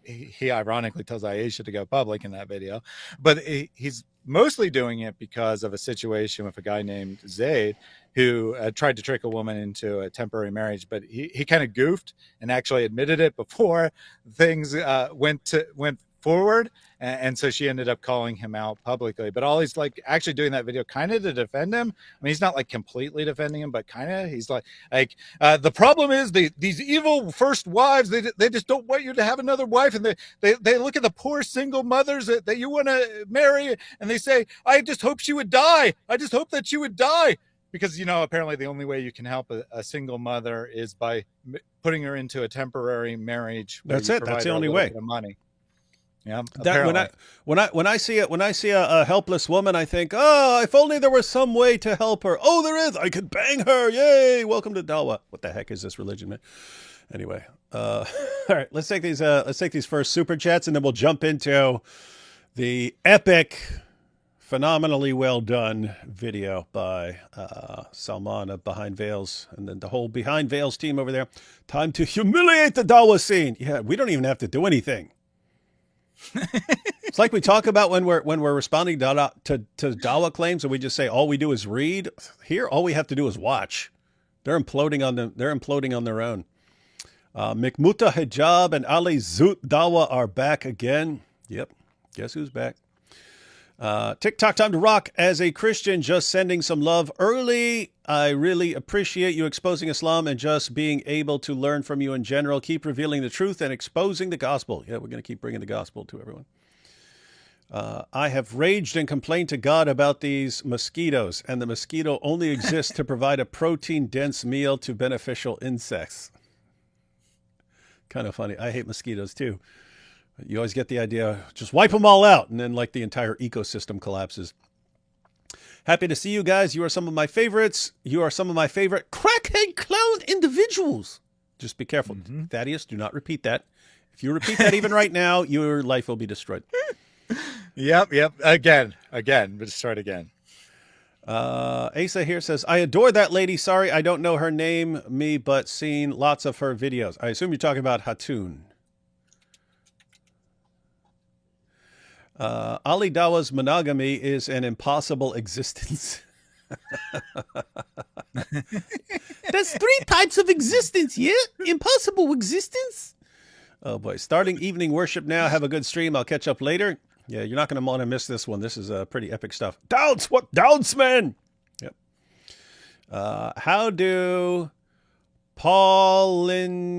he ironically tells Aisha to go public in that video, but he's mostly doing it because of a situation with a guy named Zaid who tried to trick a woman into a temporary marriage, but he kind of goofed and actually admitted it before things went forward, and so she ended up calling him out publicly. But all he's like actually doing that video kind of to defend him. I mean, he's not like completely defending him, but kind of. He's like the problem is these evil first wives, they just don't want you to have another wife, and they look at the poor single mothers that you want to marry, and they say, I just hope she would die. I just hope that she would die. Because, you know, apparently the only way you can help a single mother is by putting her into a temporary marriage. That's it. That's the only way. Money. Yeah. That when I see a helpless woman, I think, oh, if only there was some way to help her. Oh, there is. I could bang her. Yay! Welcome to Dawa. What the heck is this religion, man? Anyway, all right. Let's take these first super chats, and then we'll jump into the epic, phenomenally well done video by Salman of Behind Veils, and then the whole Behind Veils team over there. Time to humiliate the Dawa scene. Yeah, we don't even have to do anything. It's like we talk about when we're responding to Dawa claims, and we just say all we do is read. Here, all we have to do is watch. They're imploding on their own. Mikmuta Hijab and Ali Zut Dawa are back again. Yep, guess who's back? TikTok time to rock. As a Christian, just sending some love early. I really appreciate you exposing Islam and just being able to learn from you in general. Keep revealing the truth and exposing the gospel. Yeah, we're going to keep bringing the gospel to everyone. I have raged and complained to God about these mosquitoes, and the mosquito only exists to provide a protein-dense meal to beneficial insects. Kind of funny. I hate mosquitoes too. You always get the idea, just wipe them all out, and then like the entire ecosystem collapses. Happy to see you guys. You are some of my favorites. You are some of my favorite crackhead clown individuals. Just be careful. Mm-hmm. Thaddeus, do not repeat that. If you repeat that even right now, your life will be destroyed. Yep. Again, but destroyed again. Asa here says, I adore that lady. Sorry, I don't know her name, but seen lots of her videos. I assume you're talking about Hatun. Ali Dawa's monogamy is an impossible existence. There's 3 types of existence, yeah? Impossible existence? Oh boy. Starting evening worship now. Have a good stream. I'll catch up later. Yeah, you're not going to want to miss this one. This is pretty epic stuff. Doubts! What doubts, man? Yep. How do Paulinian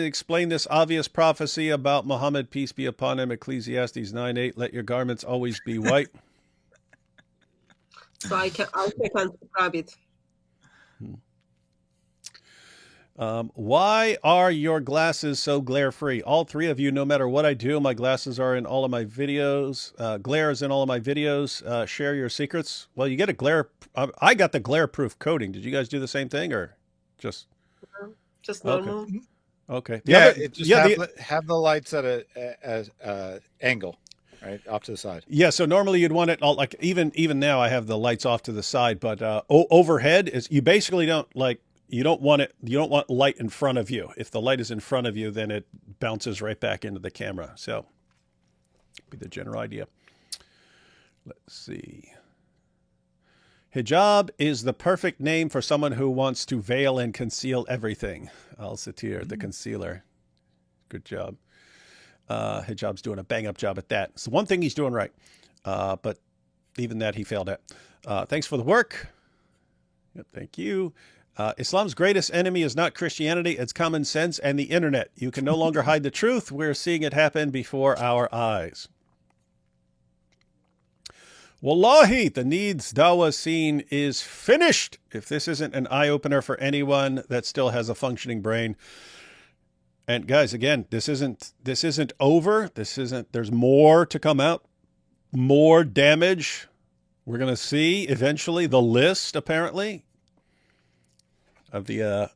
explain this obvious prophecy about Muhammad, peace be upon him, Ecclesiastes 9:8, let your garments always be white? So I can describe it. Why are your glasses so glare-free? All 3 of you, no matter what I do, my glasses are in all of my videos. Glare is in all of my videos. Share your secrets. Well, you get a glare. I got the glare-proof coating. Did you guys do the same thing, or just normal? Okay. Have the lights at a angle, right, off to the side. Yeah. So normally you'd want it all, like even now I have the lights off to the side, but overhead is, you basically don't want light in front of you. If the light is in front of you, then it bounces right back into the camera. So be the general idea. Let's see. Hijab is the perfect name for someone who wants to veil and conceal everything. Al-Satir, the concealer. Good job. Hijab's doing a bang-up job at that. It's the one thing he's doing right. But even that he failed at. Thanks for the work. Yep, thank you. Islam's greatest enemy is not Christianity, it's common sense and the internet. You can no longer hide the truth. We're seeing it happen before our eyes. Wallahi, the Needs Dawa scene is finished. If this isn't an eye-opener for anyone that still has a functioning brain. And guys, again, this isn't over. There's more to come out. More damage. We're going to see eventually the list, apparently, of the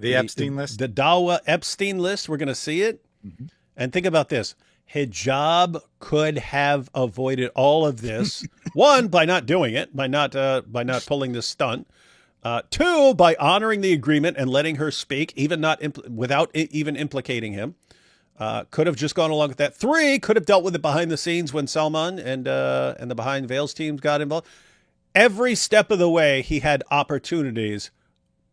Epstein list. The Dawa Epstein list. We're going to see it. Mm-hmm. And think about this. Hijab could have avoided all of this. One, by not doing it, by not pulling this stunt. Two, by honoring the agreement and letting her speak, even without even implicating him. Could have just gone along with that. Three, could have dealt with it behind the scenes when Salman and the Behind Veils teams got involved. Every step of the way, he had opportunities,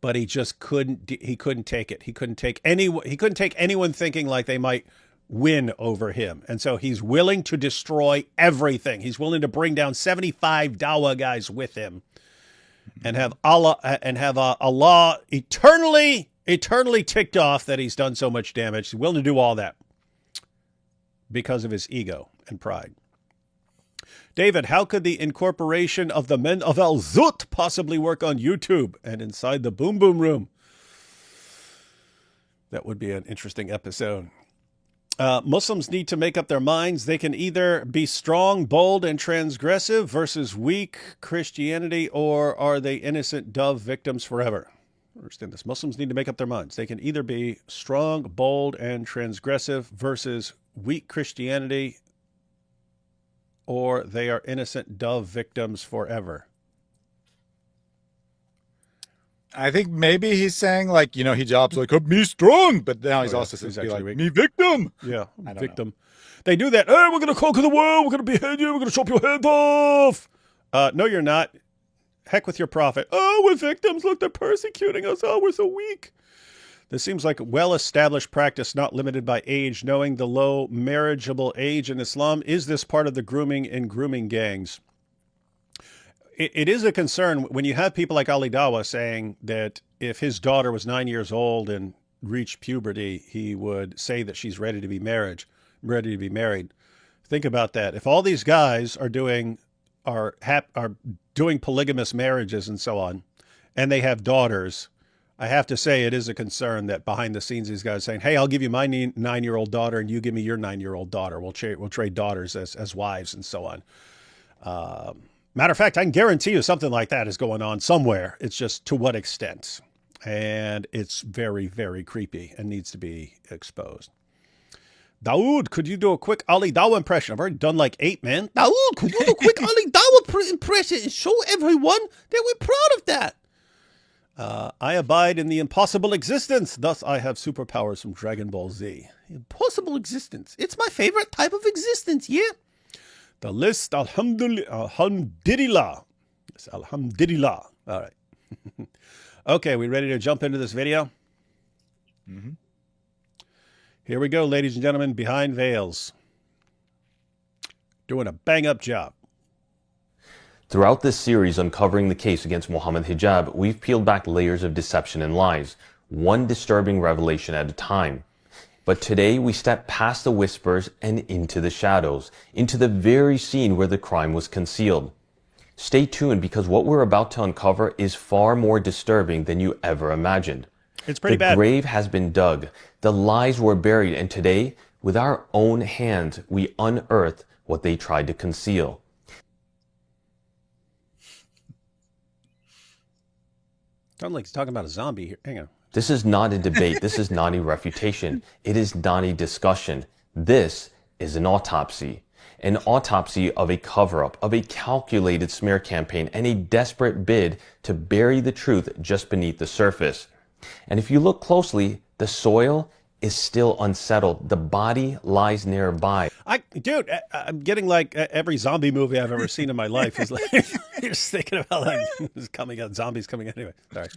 but he just couldn't. He couldn't take it. He couldn't take anyone thinking like they might win over him. And so he's willing to destroy everything. He's willing to bring down 75 Dawa guys with him and have Allah eternally ticked off that he's done so much damage. He's willing to do all that because of his ego and pride. David, how could the incorporation of the men of Al Zut possibly work on YouTube and inside the Boom Boom Room? That would be an interesting episode. Muslims need to make up their minds. They can either be strong, bold, and transgressive versus weak Christianity, or are they innocent dove victims forever? Understand this. Muslims need to make up their minds. They can either be strong, bold, and transgressive versus weak Christianity, or they are innocent dove victims forever. I think maybe he's saying like, hijab's like, me strong, but now he's also saying like, me victim. Yeah, victim. They do that. Hey, we're going to conquer the world. We're going to behead you. We're going to chop your head off. No, you're not. Heck with your prophet. Oh, we're victims. Look, they're persecuting us. Oh, we're so weak. This seems like a well-established practice, not limited by age. Knowing the low marriageable age in Islam, is this part of the grooming and grooming gangs? It is a concern when you have people like Ali Dawa saying that if his daughter was 9 years old and reached puberty, he would say that she's ready to be married. Think about that. If all these guys are doing polygamous marriages and so on, and they have daughters, I have to say it is a concern that behind the scenes these guys are saying, hey, I'll give you my 9-year-old daughter and you give me your 9-year-old daughter. We'll trade daughters as wives and so on. Matter of fact, I can guarantee you something like that is going on somewhere. It's just to what extent. And it's very, very creepy and needs to be exposed. Dawood, could you do a quick Ali Dawa impression? I've already done like 8, man. Dawood, could you do a quick Ali Dawa impression and show everyone that we're proud of that? I abide in the impossible existence. Thus, I have superpowers from Dragon Ball Z. Impossible existence. It's my favorite type of existence, yeah? The list, alhamdulillah. Yes, alhamdulillah. All right. Okay, we ready to jump into this video? Mm-hmm. Here we go, ladies and gentlemen, Behind Veils. Doing a bang-up job. Throughout this series uncovering the case against Mohammed Hijab, we've peeled back layers of deception and lies, one disturbing revelation at a time. But today we step past the whispers and into the shadows, into the very scene where the crime was concealed. Stay tuned because what we're about to uncover is far more disturbing than you ever imagined. It's pretty bad. The grave has been dug, the lies were buried, and today, with our own hands, we unearth what they tried to conceal. Sounds like he's talking about a zombie here. Hang on. This is not a debate. This is not a refutation. It is not a discussion. This is an autopsy. An autopsy of a cover-up, of a calculated smear campaign, and a desperate bid to bury the truth just beneath the surface. And if you look closely, the soil is still unsettled. The body lies nearby. Dude, I'm getting like every zombie movie I've ever seen in my life is like, you're just thinking about like, zombies coming out. Anyway, sorry.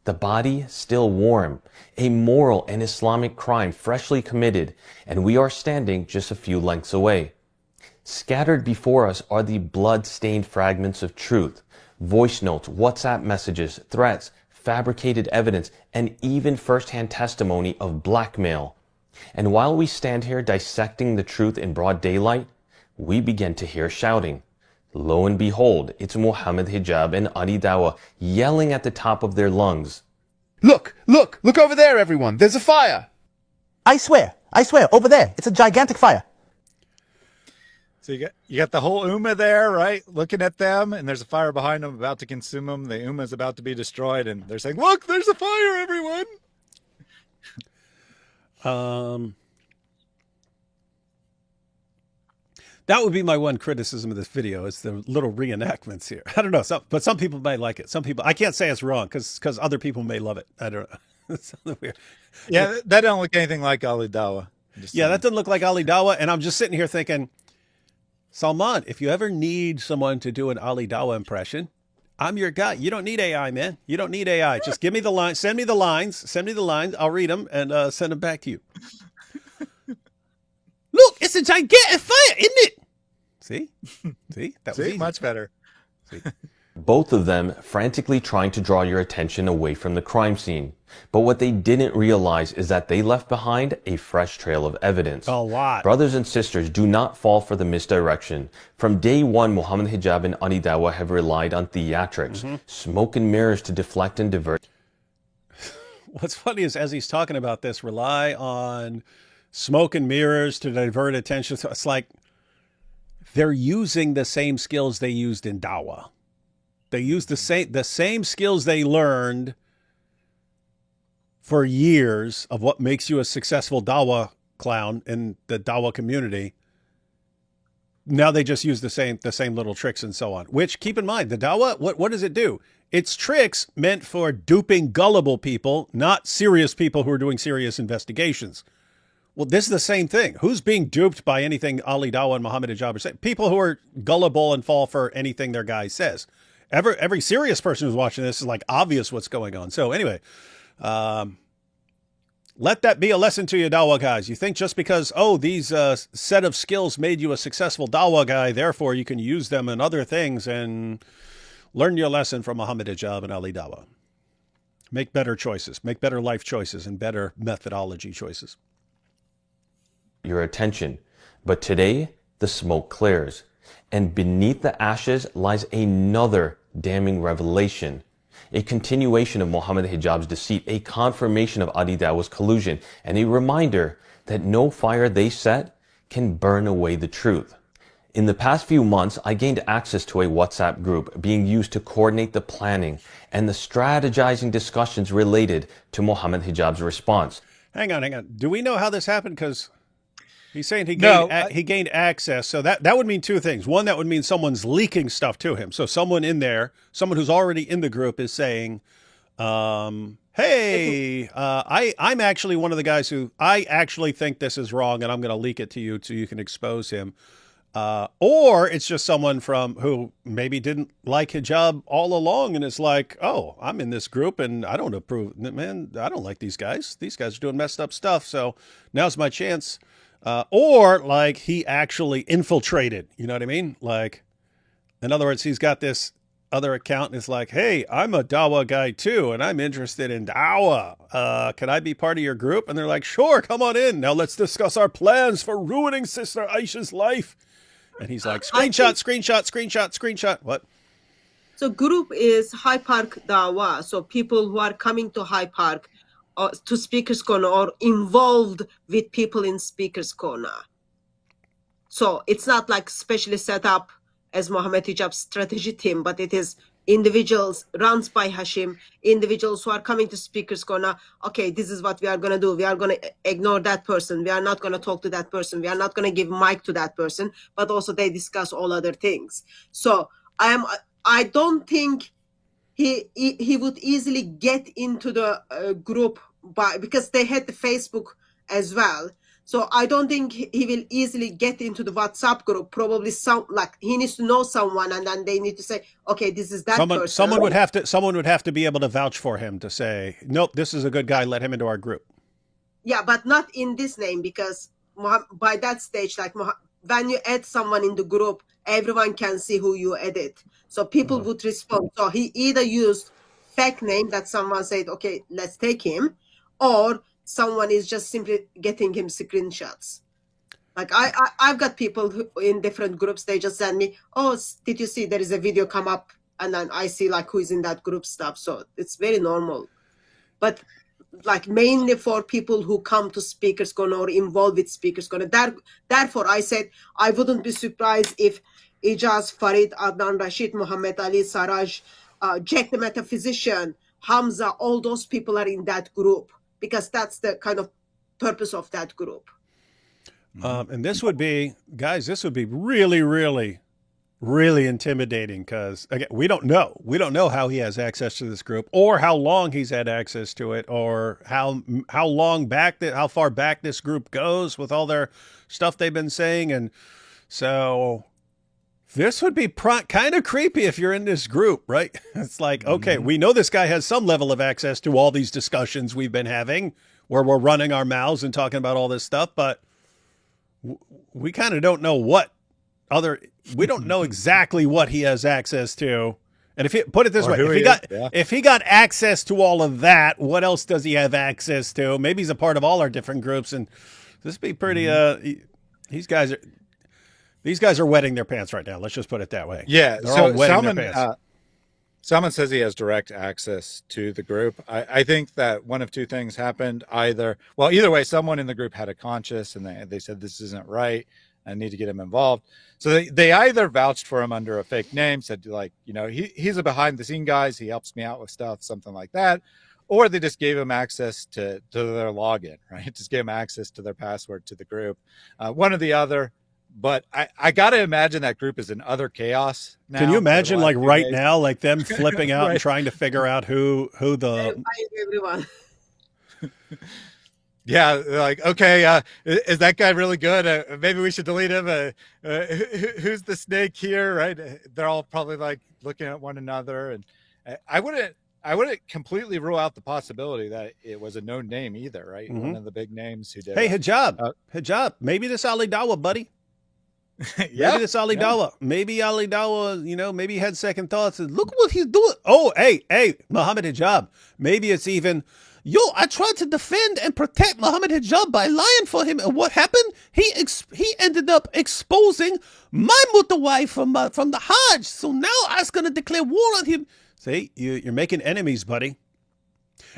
The body still warm, a moral and Islamic crime freshly committed, and we are standing just a few lengths away. Scattered before us are the blood-stained fragments of truth, voice notes, WhatsApp messages, threats, fabricated evidence, and even first-hand testimony of blackmail. And while we stand here dissecting the truth in broad daylight, we begin to hear shouting. Lo and behold, it's Mohammed Hijab and Ali Dawa yelling at the top of their lungs. Look over there, everyone. There's a fire. I swear, over there. It's a gigantic fire. So you got the whole Ummah there, right? Looking at them, and there's a fire behind them about to consume them. The Ummah is about to be destroyed, and they're saying, look, there's a fire, everyone. That would be my one criticism of this video is the little reenactments here. I don't know, but some people may like it. Some people, I can't say it's wrong because other people may love it. I don't know. It's something weird. Yeah, that don't look anything like Ali Dawa. Yeah, that doesn't look like Ali Dawa. And I'm just sitting here thinking, Salman, if you ever need someone to do an Ali Dawa impression, I'm your guy. You don't need AI, man. You don't need AI. Just give me the lines. Send me the lines. Send me the lines. I'll read them and send them back to you. Look, it's a gigantic fire, isn't it? See? That was easy. Much better. See? Both of them frantically trying to draw your attention away from the crime scene. But what they didn't realize is that they left behind a fresh trail of evidence. A lot. Brothers and sisters, do not fall for the misdirection. From day one, Mohammed Hijab and Ali Dawa have relied on theatrics, smoke and mirrors to deflect and divert. What's funny is as he's talking about this, rely on smoke and mirrors to divert attention. So it's like they're using the same skills they used in Dawa. They use the same skills they learned for years of what makes you a successful Dawa clown in the Dawa community. Now they just use the same little tricks and so on. Which, keep in mind, the Dawa, what does it do? It's tricks meant for duping gullible people, not serious people who are doing serious investigations. Well, this is the same thing. Who's being duped by anything Ali Dawa and Mohammed Hijab are saying? People who are gullible and fall for anything their guy says. Every serious person who's watching this is like obvious what's going on. So anyway, let that be a lesson to you, Dawa guys. You think just because, these set of skills made you a successful Dawa guy, therefore you can use them in other things, and learn your lesson from Mohammed Hijab and Ali Dawa. Make better choices, make better life choices, and better methodology choices. Your attention. But today, the smoke clears. And beneath the ashes lies another damning revelation. A continuation of Mohammed Hijab's deceit, a confirmation of Ali Dawa's collusion, and a reminder that no fire they set can burn away the truth. In the past few months, I gained access to a WhatsApp group being used to coordinate the planning and the strategizing discussions related to Mohammed Hijab's response. Hang on. Do we know how this happened? Because he's saying he gained access. So that would mean two things. One, that would mean someone's leaking stuff to him. So someone in there, someone who's already in the group is saying, hey, I'm actually one of the guys who I actually think this is wrong, and I'm going to leak it to you so you can expose him. Or it's just someone who maybe didn't like hijab all along and is like, oh, I'm in this group and I don't approve. Man, I don't like these guys. These guys are doing messed up stuff. So now's my chance. Or like he actually infiltrated, you know what I mean? Like, in other words, he's got this other account and it's like, hey, I'm a Dawa guy too, and I'm interested in Dawa. Can I be part of your group? And they're like, sure, come on in. Now let's discuss our plans for ruining Sister Aisha's life. And he's like, screenshot. What? So group is High Park Dawa. So people who are coming to High Park to Speaker's Corner or involved with people in Speaker's Corner. So it's not like specially set up as Mohammed Hijab's strategy team, but it is individuals runs by Hashim, individuals who are coming to Speaker's Corner. Okay, this is what we are going to do. We are going to ignore that person. We are not going to talk to that person. We are not going to give mic to that person, but also they discuss all other things. So I don't think he would easily get into the group because they had the Facebook as well. So I don't think he will easily get into the WhatsApp group. Probably he needs to know someone, and then they need to say, okay, this is that person. Someone would have to be able to vouch for him to say, nope, this is a good guy. Let him into our group. Yeah, but not in this name, because by that stage, when you add someone in the group, everyone can see who you added. So people would respond. So he either used fake name that someone said, okay, let's take him, or someone is just simply getting him screenshots. Like I've got people who, in different groups, they just send me, oh, did you see there is a video come up? And then I see like who is in that group stuff. So it's very normal. But like mainly for people who come to Speaker's Corner or involved with Speaker's Corner. Therefore, I said I wouldn't be surprised if Ijaz, Farid, Adnan, Rashid, Muhammad Ali, Saraj, Jack the Metaphysician, Hamza, all those people are in that group, because that's the kind of purpose of that group. And this would be, guys, this would be really, really, really intimidating because, again, we don't know. We don't know how he has access to this group or how long he's had access to it or how far back this group goes with all their stuff they've been saying. And so this would be kind of creepy if you're in this group, right? It's like, okay, we know this guy has some level of access to all these discussions we've been having where we're running our mouths and talking about all this stuff, but we kind of don't know we don't know exactly what he has access to. And if he put it this way, if he got access to all of that, what else does he have access to? Maybe he's a part of all our different groups, and this would be pretty, these guys are wetting their pants right now. Let's just put it that way. Yeah. They're all wetting their pants. Salman says he has direct access to the group. I think that one of two things happened. Either way, someone in the group had a conscience and they said, this isn't right. I need to get him involved. So they either vouched for him under a fake name, said like, he's a behind the scene guy. He helps me out with stuff, something like that. Or they just gave him access to their login, right? Just gave him access to their password to the group. One or the other. But I got to imagine that group is in utter chaos now. Can you imagine like right now, like them flipping out and trying to figure out who the... Everyone. Yeah, like, okay, is that guy really good? Maybe we should delete him. Who's the snake here, right? They're all probably like looking at one another. And I wouldn't completely rule out the possibility that it was a known name either, right? One of the big names who did. Hey, Hijab, maybe this Ali Dawa, buddy. Maybe this Ali Dawa. Maybe Ali Dawa, maybe he had second thoughts. And look what he's doing. Oh, hey, Mohammed Hijab. Maybe it's even, I tried to defend and protect Mohammed Hijab by lying for him. And what happened? He ended up exposing my wife from the Hajj. So now I was going to declare war on him. See, you're making enemies, buddy.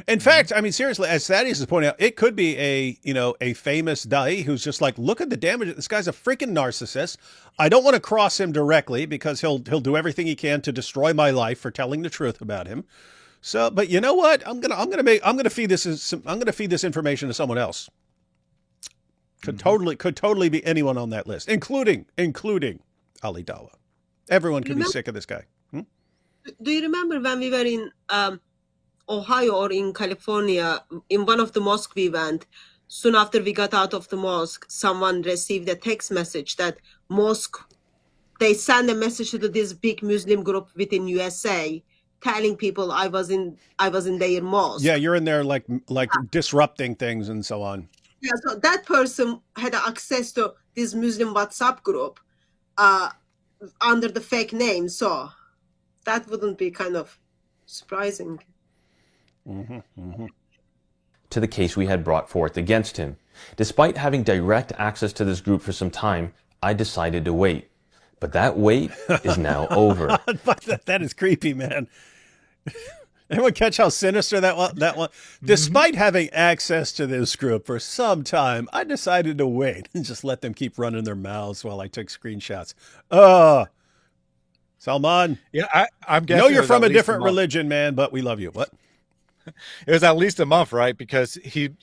In fact, I mean, seriously, as Thaddeus is pointing out, it could be a famous da'i who's just like, look at the damage. This guy's a freaking narcissist. I don't want to cross him directly because he'll do everything he can to destroy my life for telling the truth about him. So, but you know what? I'm gonna feed this information to someone else. Could totally be anyone on that list, including Ali Dawa. Everyone could be sick of this guy. Do you remember when we were in Ohio or in California, in one of the mosques we went, soon after we got out of the mosque, someone received a text message that they sent a message to this big Muslim group within USA telling people I was in their mosque. Yeah, you're in there like disrupting things and so on. Yeah, so that person had access to this Muslim WhatsApp group under the fake name. So that wouldn't be kind of surprising. To the case we had brought forth against him. Despite having direct access to this group for some time, I decided to wait. But that wait is now over. That is creepy, man. Anyone catch how sinister that one? Despite having access to this group for some time, I decided to wait and just let them keep running their mouths while I took screenshots. Salman. Yeah, I'm guessing. No, you're from a different religion, man, but we love you. What? It was at least a month, right? Because it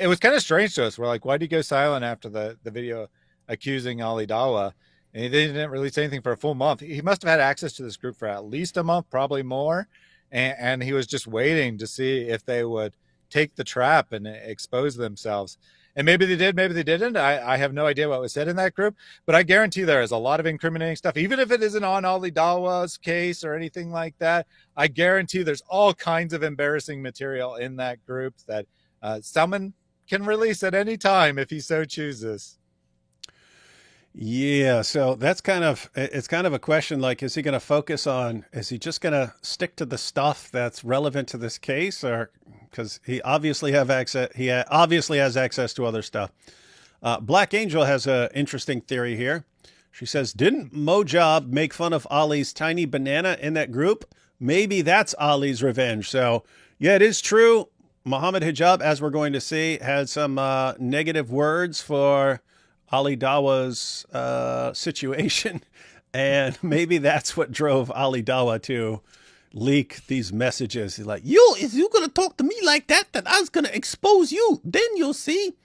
was kind of strange to us. We're like, why did he go silent after the video accusing Ali Dawa? And he didn't release anything for a full month. He must have had access to this group for at least a month, probably more. And he was just waiting to see if they would take the trap and expose themselves. And maybe they did, maybe they didn't. I have no idea what was said in that group, but I guarantee there is a lot of incriminating stuff. Even if it isn't on Ali Dawa's case or anything like that, I guarantee there's all kinds of embarrassing material in that group that someone can release at any time if he so chooses. Yeah, so it's kind of a question like, is he going to focus on, is he just going to stick to the stuff that's relevant to this case, or because he obviously has access to other stuff. Black Angel has an interesting theory here. She says, didn't Mojab make fun of Ali's tiny banana in that group? Maybe that's Ali's revenge. So yeah, it is true. Mohammed Hijab, as we're going to see, had some negative words for Ali Dawa's situation, and maybe that's what drove Ali Dawa to leak these messages. He's like, if you're gonna talk to me like that, then I was gonna expose you. Then you'll see.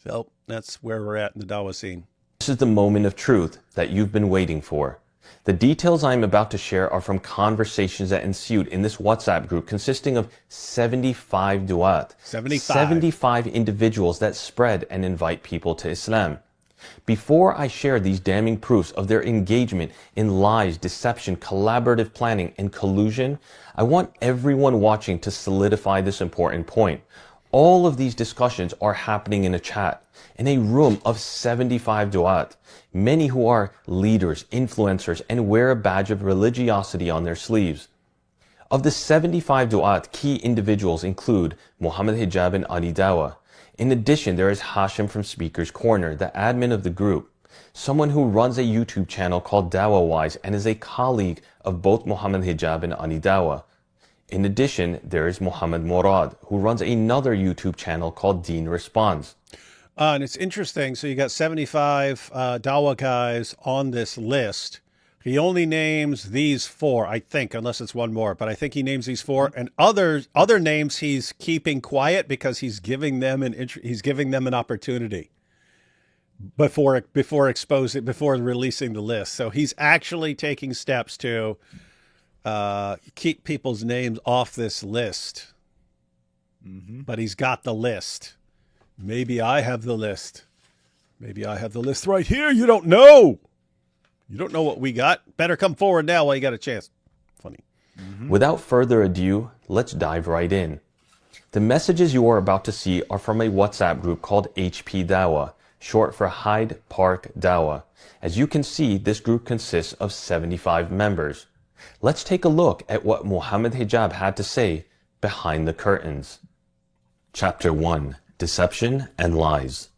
So that's where we're at in the Dawah scene. This is the moment of truth that you've been waiting for. The details I am about to share are from conversations that ensued in this WhatsApp group consisting of 75 du'at. 75 individuals that spread and invite people to Islam. Before I share these damning proofs of their engagement in lies, deception, collaborative planning, and collusion, I want everyone watching to solidify this important point. All of these discussions are happening in a chat, in a room of 75 du'at, many who are leaders, influencers, and wear a badge of religiosity on their sleeves. Of the 75 du'at, key individuals include Mohammed Hijab and Ali Dawah. In addition, there is Hashim from Speaker's Corner, the admin of the group, someone who runs a YouTube channel called Dawah Wise and is a colleague of both Mohammed Hijab and Ali Dawah. In addition, there is Mohammed Murad, who runs another YouTube channel called Deen Responds. And it's interesting. So you got 75 Dawah guys on this list. He only names these 4, I think, unless it's one more. But I think he names these 4, and other names he's keeping quiet because he's giving them an opportunity before releasing the list. So he's actually taking steps to keep people's names off this list. But he's got the list. Maybe I have the list. Maybe I have the list right here. You don't know. You don't know what we got. Better come forward now while you got a chance. Funny. Without further ado, let's dive right in. The messages you are about to see are from a WhatsApp group called HP Dawah, short for Hyde Park Dawah. As you can see, this group consists of 75 members. Let's take a look at what Mohammed Hijab had to say behind the curtains. Chapter 1. Deception and Lies.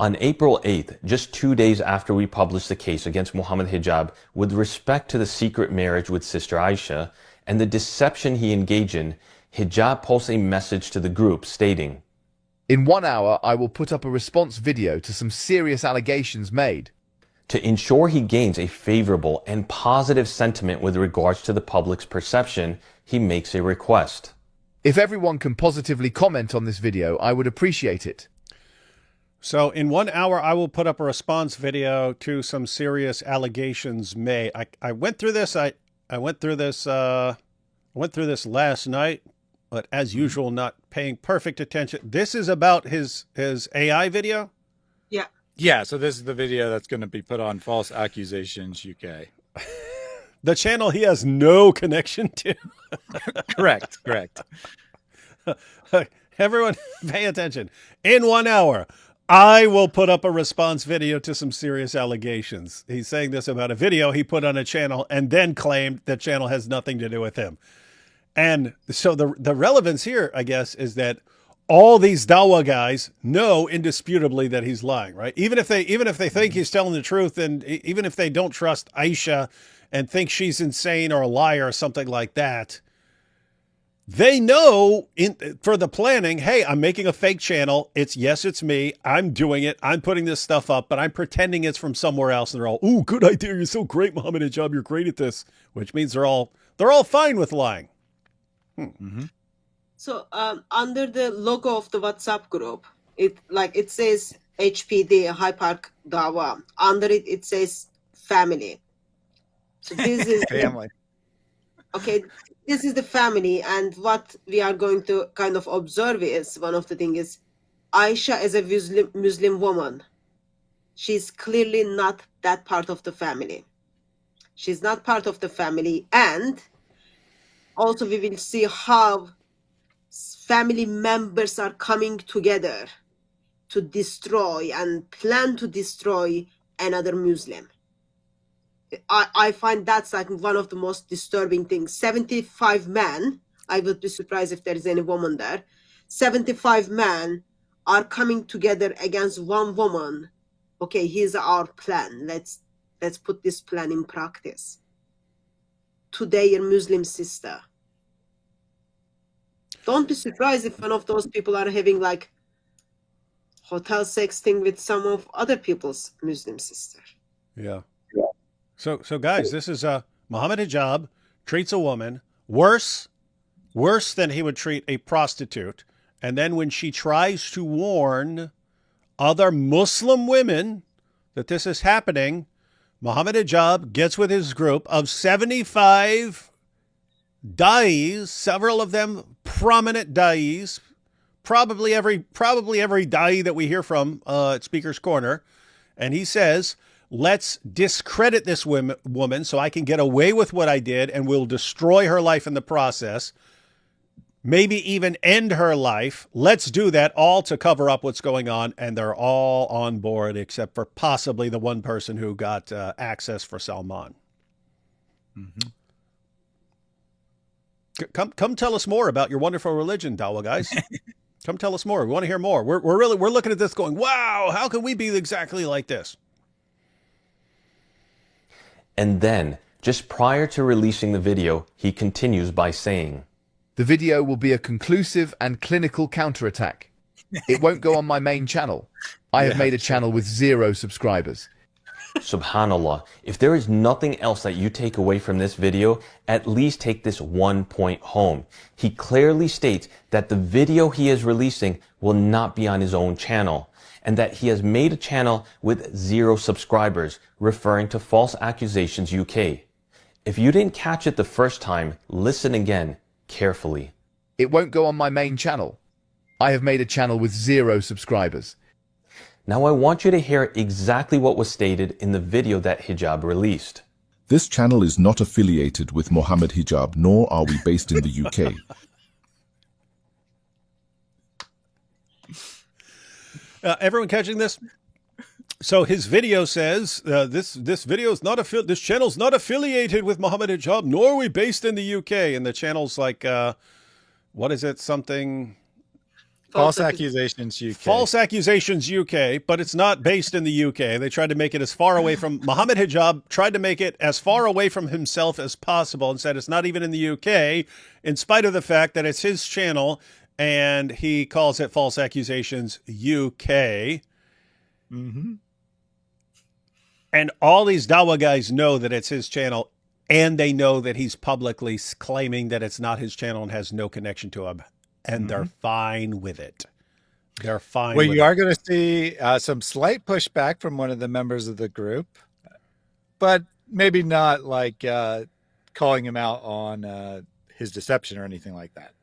On April 8th, just 2 days after we published the case against Mohammed Hijab with respect to the secret marriage with Sister Aisha and the deception he engaged in, Hijab posts a message to the group stating, "In 1 hour, I will put up a response video to some serious allegations made." To ensure he gains a favorable and positive sentiment with regards to the public's perception, he makes a request. If everyone can positively comment on this video, I would appreciate it. So in 1 hour, I will put up a response video to some serious allegations made. I went through this. I went through this last night, but as usual, not paying perfect attention. This is about his AI video. Yeah. Yeah, so this is the video that's going to be put on False Accusations UK. The channel he has no connection to. Correct. Everyone pay attention. In 1 hour, I will put up a response video to some serious allegations. He's saying this about a video he put on a channel and then claimed that channel has nothing to do with him. And so the relevance here, I guess, is that all these Dawah guys know indisputably that he's lying, right? Even if they think he's telling the truth, and even if they don't trust Aisha and think she's insane or a liar or something like that, they know for the planning, hey, I'm making a fake channel. It's me. I'm doing it. I'm putting this stuff up, but I'm pretending it's from somewhere else. And they're all, ooh, good idea. You're so great, Mohammed Hijab. You're great at this, which means they're all fine with lying. So under the logo of the WhatsApp group, it says HPD, High Park Dawah. Under it says family. So this is Family. Okay, this is the family, and what we are going to kind of observe is one of the things is Aisha is a Muslim woman. She's clearly not that part of the family. She's not part of the family, and also we will see how family members are coming together to destroy and plan to destroy another Muslim. I find that's like one of the most disturbing things. 75 men, I would be surprised if there is any woman there. 75 men are coming together against one woman. Okay, here's our plan. Let's put this plan in practice. Today, your Muslim sister. Don't be surprised if one of those people are having like hotel sex thing with some of other people's Muslim sister. Yeah. So guys, this is Mohammed Hijab treats a woman worse than he would treat a prostitute. And then when she tries to warn other Muslim women that this is happening, Mohammed Hijab gets with his group of 75 da'is, several of them prominent da'is, probably every da'i that we hear from at Speaker's Corner, and he says, let's discredit this woman so I can get away with what I did, and we'll destroy her life in the process, maybe even end her life. Let's do that, all to cover up what's going on, and they're all on board except for possibly the one person who got access for Salman. Mm-hmm. Come tell us more about your wonderful religion, Dawa guys. Come tell us more. We want to hear more. We're looking at this going, wow, how can we be exactly like this? And then, just prior to releasing the video, he continues by saying, The video will be a conclusive and clinical counterattack. It won't go on my main channel. I have made a channel with 0 subscribers. Subhanallah, if there is nothing else that you take away from this video, at least take this one point home. He clearly states that the video he is releasing will not be on his own channel, and that he has made a channel with 0 subscribers, referring to False Accusations UK. If you didn't catch it the first time, listen again carefully. It won't go on my main channel. I have made a channel with 0 subscribers. Now I want you to hear exactly what was stated in the video that Hijab released. This channel is not affiliated with Mohammed Hijab, nor are we based in the UK. Everyone catching this? So his video says this channel's not affiliated with Mohammed Hijab, nor are we based in the UK. And the channel's like, what is it? Something. False Accusations UK. False Accusations UK, but it's not based in the UK. They tried to make it as far away from Mohammed Hijab, tried to make it as far away from himself as possible, and said it's not even in the UK, in spite of the fact that it's his channel, and he calls it False Accusations UK. Mm-hmm. And all these Dawa guys know that it's his channel, and they know that he's publicly claiming that it's not his channel and has no connection to him. And they're fine with it. They're fine Well, with you it. are going to see some slight pushback from one of the members of the group, but maybe not like calling him out on his deception or anything like that.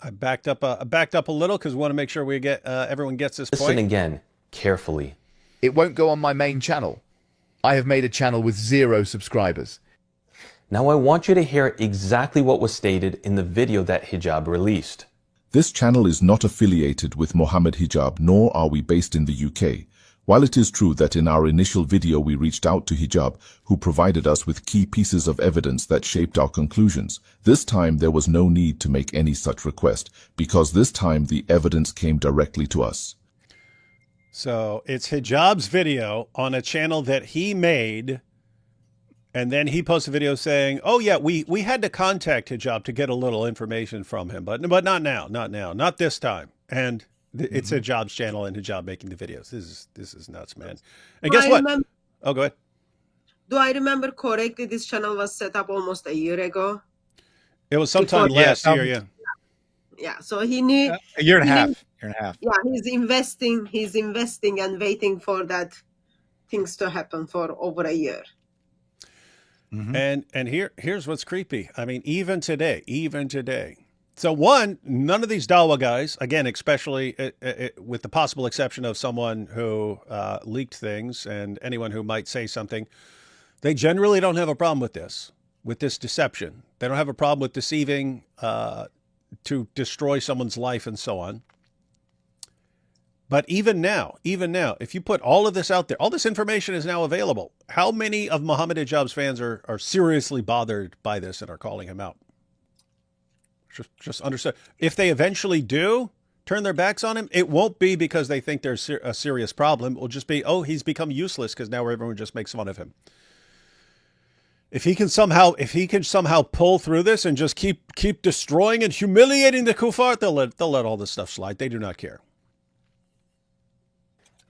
I backed up a little because we want to make sure we get everyone gets this Listen point. again carefully. It won't go on my main channel. I have made a channel with 0 subscribers. Now I want you to hear exactly what was stated in the video that Hijab released. This channel is not affiliated with Mohammed Hijab, nor are we based in the UK. While it is true that in our initial video we reached out to Hijab, who provided us with key pieces of evidence that shaped our conclusions, this time there was no need to make any such request, because this time the evidence came directly to us. So it's Hijab's video on a channel that he made, and then he posts a video saying, oh yeah, we had to contact Hijab to get a little information from him, but not now, not this time. And it's Hijab's channel and Hijab making the videos. This is nuts, man. And guess what? Oh, go ahead. Do I remember correctly? This channel was set up almost a year ago. It was sometime last year, yeah. Yeah, so he knew a year and a half. Yeah, he's investing and waiting for that things to happen for over a year. And here's what's creepy. I mean, even today. So one, none of these Dawa guys, again, especially with the possible exception of someone who leaked things and anyone who might say something, they generally don't have a problem with this deception. They don't have a problem with deceiving to destroy someone's life and so on. But even now, if you put all of this out there, all this information is now available. How many of Mohammed Hijab's fans are seriously bothered by this and are calling him out? Just understand. If they eventually do turn their backs on him, it won't be because they think there's a serious problem. It will just be, oh, he's become useless because now everyone just makes fun of him. If he can somehow pull through this and just keep destroying and humiliating the kuffar, they'll let all this stuff slide. They do not care.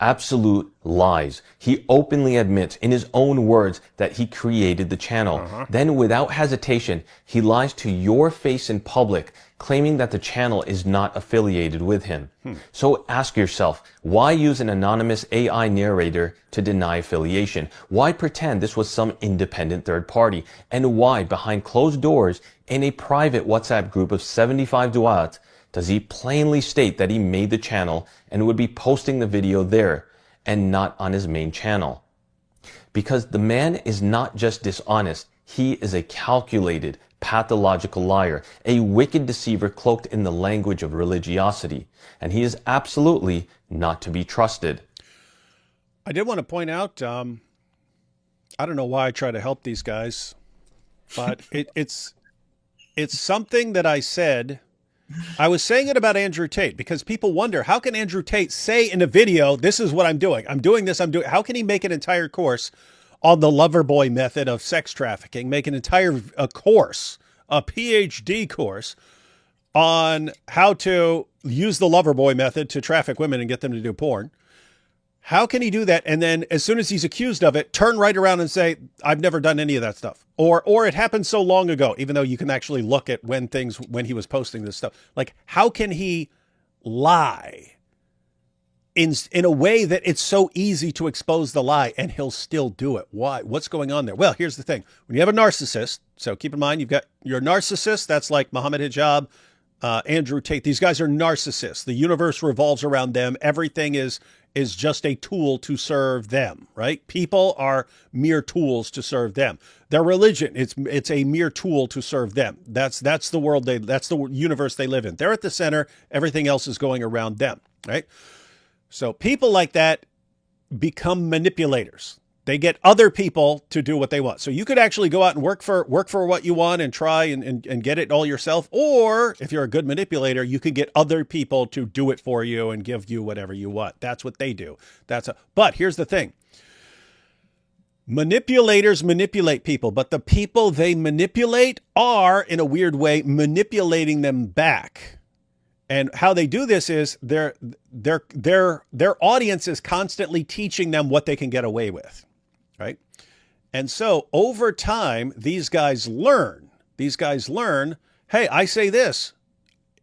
Absolute lies. He openly admits in his own words that he created the channel. Then, without hesitation, he lies to your face in public, claiming that the channel is not affiliated with him. So ask yourself, why use an anonymous AI narrator to deny affiliation? Why pretend this was some independent third party? And why, behind closed doors, in a private WhatsApp group of 75 du'at, does he plainly state that he made the channel and would be posting the video there and not on his main channel? Because the man is not just dishonest, he is a calculated, pathological liar, a wicked deceiver cloaked in the language of religiosity, and he is absolutely not to be trusted. I did want to point out, I don't know why I try to help these guys, but it's something that I said. I was saying it about Andrew Tate because people wonder, how can Andrew Tate say in a video, this is what I'm doing. I'm doing this. How can he make an entire course on the lover boy method of sex trafficking, make an entire course, a PhD course on how to use the lover boy method to traffic women and get them to do porn? How can he do that? And then as soon as he's accused of it, turn right around and say, I've never done any of that stuff. Or it happened so long ago, even though you can actually look at when he was posting this stuff. Like, how can he lie in a way that it's so easy to expose the lie and he'll still do it? Why? What's going on there? Well, here's the thing. When you have a narcissist, so keep in mind, you've got your narcissist, that's like Mohammed Hijab, Andrew Tate. These guys are narcissists. The universe revolves around them. Everything is just a tool to serve them, right? People are mere tools to serve them. Their religion, it's a mere tool to serve them. That's the world that's the universe they live in. They're at the center. Everything else is going around them, right? So people like that become manipulators. They get other people to do what they want. So you could actually go out and work for what you want and try and get it all yourself. Or if you're a good manipulator, you can get other people to do it for you and give you whatever you want. That's what they do. But here's the thing. Manipulators manipulate people, but the people they manipulate are, in a weird way, manipulating them back. And how they do this is their audience is constantly teaching them what they can get away with. Right. And so over time, these guys learn, hey, I say this.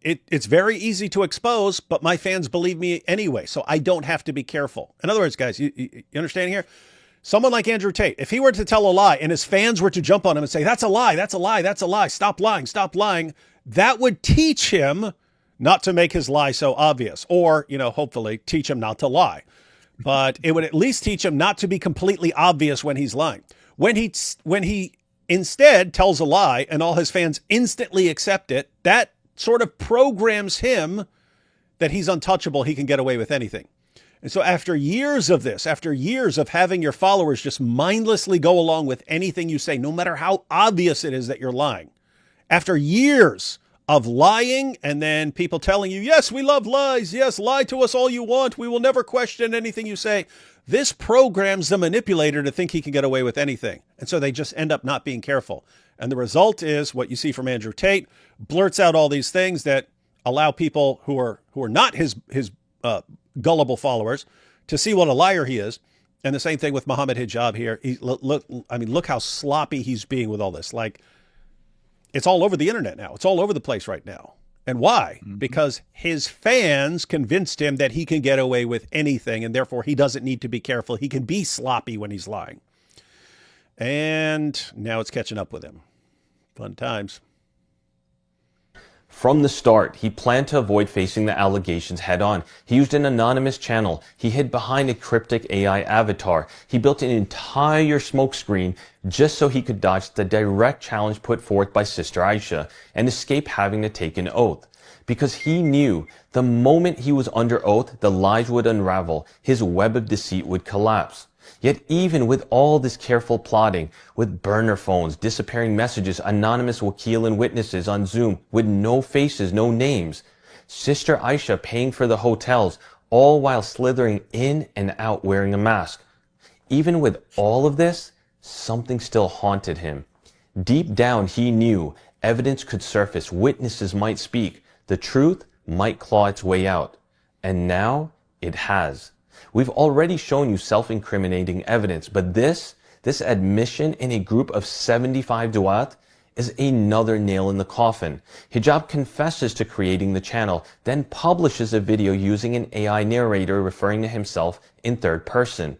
It's very easy to expose, but my fans believe me anyway. So I don't have to be careful. In other words, guys, you understand here? Someone like Andrew Tate, if he were to tell a lie and his fans were to jump on him and say, that's a lie, that's a lie, that's a lie, stop lying, that would teach him not to make his lie so obvious, or, hopefully teach him not to lie. But it would at least teach him not to be completely obvious when he's lying. When he instead tells a lie and all his fans instantly accept it, that sort of programs him that he's untouchable. He can get away with anything. And so after years of this, after years of having your followers just mindlessly go along with anything you say, no matter how obvious it is that you're lying, after years of lying and then people telling you, yes, we love lies. Yes, lie to us all you want. We will never question anything you say. This programs the manipulator to think he can get away with anything. And so they just end up not being careful. And the result is what you see from Andrew Tate, blurts out all these things that allow people who are not his gullible followers to see what a liar he is. And the same thing with Mohammed Hijab here. Look how sloppy he's being with all this. Like, it's all over the internet now. It's all over the place right now. And why? Because his fans convinced him that he can get away with anything, and therefore he doesn't need to be careful. He can be sloppy when he's lying. And now it's catching up with him. Fun times. From the start, he planned to avoid facing the allegations head on. He used an anonymous channel. He hid behind a cryptic AI avatar. He built an entire smokescreen just so he could dodge the direct challenge put forth by Sister Aisha and escape having to take an oath. Because he knew the moment he was under oath, the lies would unravel. His web of deceit would collapse. Yet even with all this careful plotting, with burner phones, disappearing messages, anonymous wakil and witnesses on Zoom with no faces, no names, Sister Aisha paying for the hotels, all while slithering in and out wearing a mask. Even with all of this, something still haunted him. Deep down, he knew evidence could surface, witnesses might speak, the truth might claw its way out. And now it has. We've already shown you self-incriminating evidence, but this admission in a group of 75 du'at is another nail in the coffin. Hijab confesses to creating the channel, then publishes a video using an AI narrator referring to himself in third person.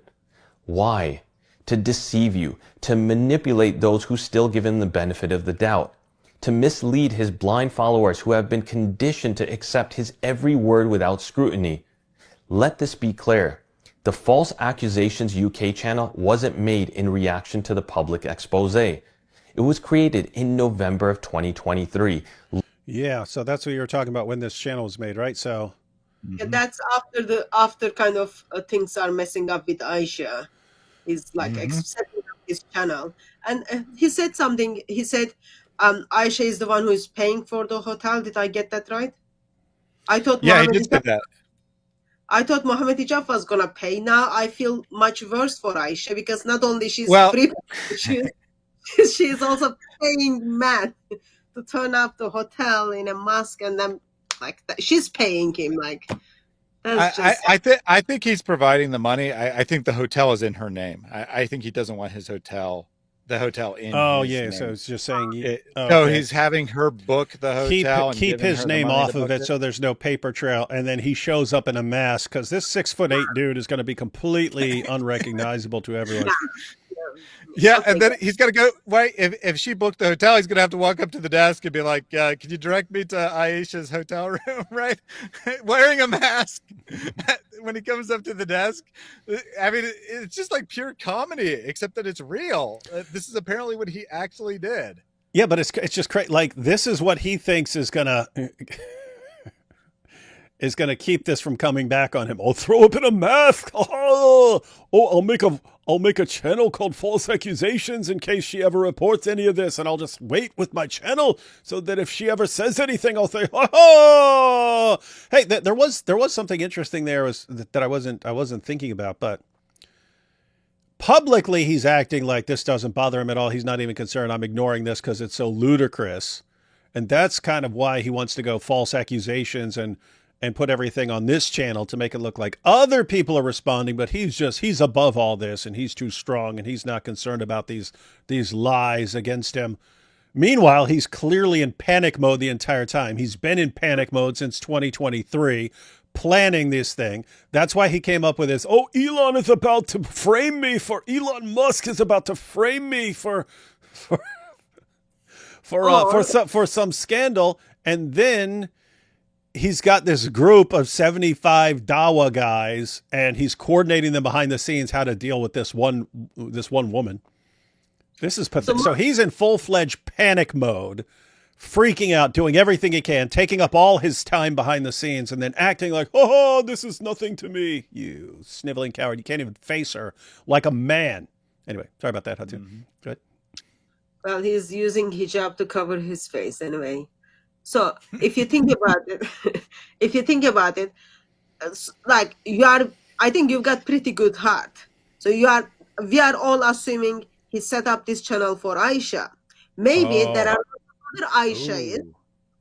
Why? To deceive you, to manipulate those who still give him the benefit of the doubt, to mislead his blind followers who have been conditioned to accept his every word without scrutiny. Let this be clear. The False Accusations UK channel wasn't made in reaction to the public expose. It was created in November of 2023. Yeah, so that's what you were talking about when this channel was made, right? So Yeah, that's after kind of things are messing up with Aisha. He's like setting up his channel, and he said something. He said, "Aisha is the one who is paying for the hotel." Did I get that right? I thought Yeah, he Mohammed did say Hijab, that. I thought Mohammed Hijab was gonna pay. Now I feel much worse for Aisha because not only she's Well, free, she's also paying man to turn up the hotel in a mask, and then like that, she's paying him. Like that's just I think he's providing the money. I think the hotel is in her name. I think he doesn't want the hotel in oh his yeah, name. so it's just saying So he's having her book the hotel and keep giving his her the name money off to of book it so there's no paper trail, and then he shows up in a mask because this 6'8" dude is going to be completely unrecognizable to everyone. Yeah, and then he's gonna go. Wait, if she booked the hotel, he's gonna have to walk up to the desk and be like, "Can you direct me to Aisha's hotel room?" Right, wearing a mask when he comes up to the desk. I mean, it's just like pure comedy, except that it's real. This is apparently what he actually did. Yeah, but it's just crazy. Like this is what he thinks is gonna keep this from coming back on him. I'll throw up in a mask. Oh, I'll make a channel called False Accusations in case she ever reports any of this, and I'll just wait with my channel so that if she ever says anything, I'll say, oh. Hey, there was something interesting there that I wasn't thinking about, but publicly he's acting like this doesn't bother him at all. He's not even concerned. I'm ignoring this because it's so ludicrous, and that's kind of why he wants to go false accusations and put everything on this channel to make it look like other people are responding, but he's above all this and he's too strong and he's not concerned about these lies against him. Meanwhile, he's clearly in panic mode the entire time. He's been in panic mode since 2023, planning this thing. That's why he came up with this, Elon is about to frame me Elon Musk is about to frame me for some scandal. And then he's got this group of 75 Dawa guys, and he's coordinating them behind the scenes how to deal with this one woman. This is pathetic. So he's in full-fledged panic mode, freaking out, doing everything he can, taking up all his time behind the scenes, and then acting like, oh, this is nothing to me. You sniveling coward. You can't even face her like a man. Anyway, sorry about that, Hatun. Go ahead. Well, he's using hijab to cover his face anyway. So if you think about it, like I think you've got pretty good heart. So we are all assuming he set up this channel for Aisha. Maybe there are other Aisha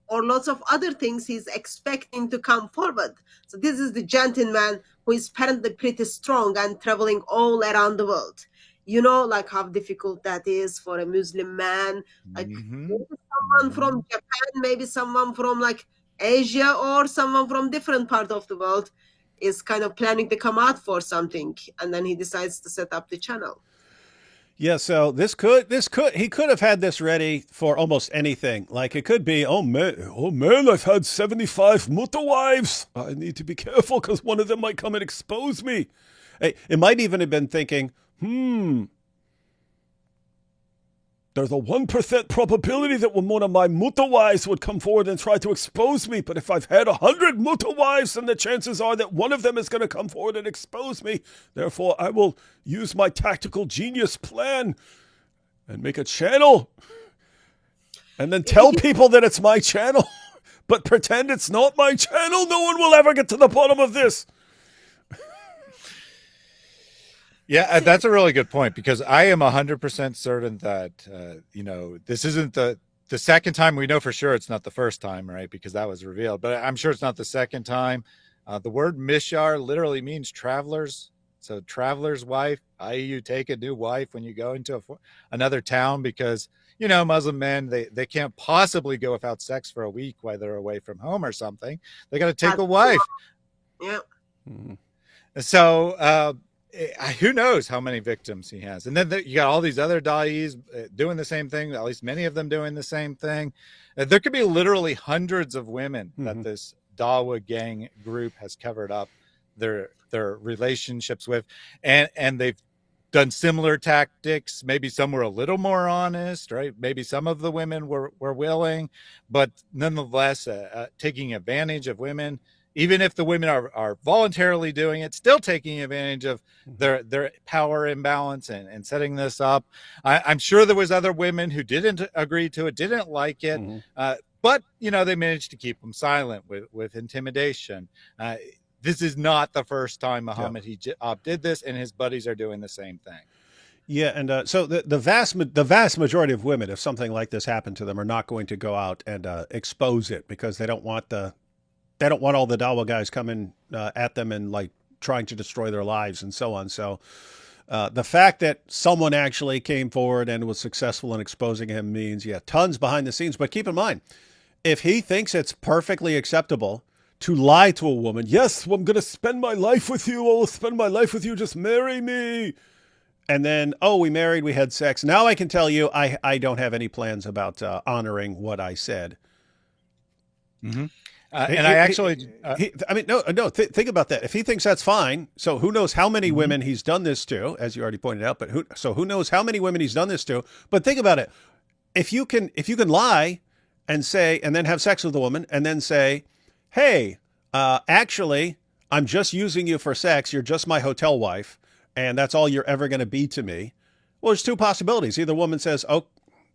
or lots of other things he's expecting to come forward. So this is the gentleman who is apparently pretty strong and traveling all around the world. You know, like how difficult that is for a Muslim man. Like maybe someone from Japan, maybe someone from like Asia or someone from different part of the world is kind of planning to come out for something, and then he decides to set up the channel. Yeah, so he could have had this ready for almost anything. Like it could be, oh man, I've had 75 wives. I need to be careful because one of them might come and expose me. Hey, it might even have been thinking, there's a 1% probability that one of my wives would come forward and try to expose me. But if I've had 100 wives, then the chances are that one of them is going to come forward and expose me. Therefore, I will use my tactical genius plan and make a channel and then tell people that it's my channel, but pretend it's not my channel. No one will ever get to the bottom of this. Yeah, that's a really good point, because I am 100% certain that, this isn't the second time. We know for sure it's not the first time, right? Because that was revealed, but I'm sure it's not the second time. The word mishar literally means travelers. So traveler's wife, i.e. you take a new wife when you go into another town, because, you know, Muslim men, they can't possibly go without sex for a week while they're away from home or something. They got to take a wife. Yeah. So who knows how many victims he has. And then you got all these other da'is doing the same thing, at least many of them doing the same thing. There could be literally hundreds of women that this Dawa gang group has covered up their relationships with, and they've done similar tactics. Maybe some were a little more honest, right? Maybe some of the women were willing, but nonetheless taking advantage of women. Even if the women are voluntarily doing it, still taking advantage of their power imbalance and setting this up. I'm sure there was other women who didn't agree to it, didn't like it, but, you know, they managed to keep them silent with intimidation. This is not the first time Mohammed Hijab did this, and his buddies are doing the same thing. Yeah, and so the vast majority of women, if something like this happened to them, are not going to go out and expose it, because they don't want all the Dawa guys coming at them and like trying to destroy their lives and so on. So the fact that someone actually came forward and was successful in exposing him means, tons behind the scenes. But keep in mind, if he thinks it's perfectly acceptable to lie to a woman, yes, well, I'm going to spend my life with you. I'll spend my life with you. Just marry me. And then, oh, we married, we had sex. Now I can tell you I don't have any plans about honoring what I said. And I actually, think about that. If he thinks that's fine, so who knows how many women he's done this to, as you already pointed out, but who knows how many women he's done this to. But think about it. If you can lie and say, and then have sex with a woman and then say, hey, actually, I'm just using you for sex. You're just my hotel wife, and that's all you're ever going to be to me. Well, there's two possibilities. Either woman says, oh,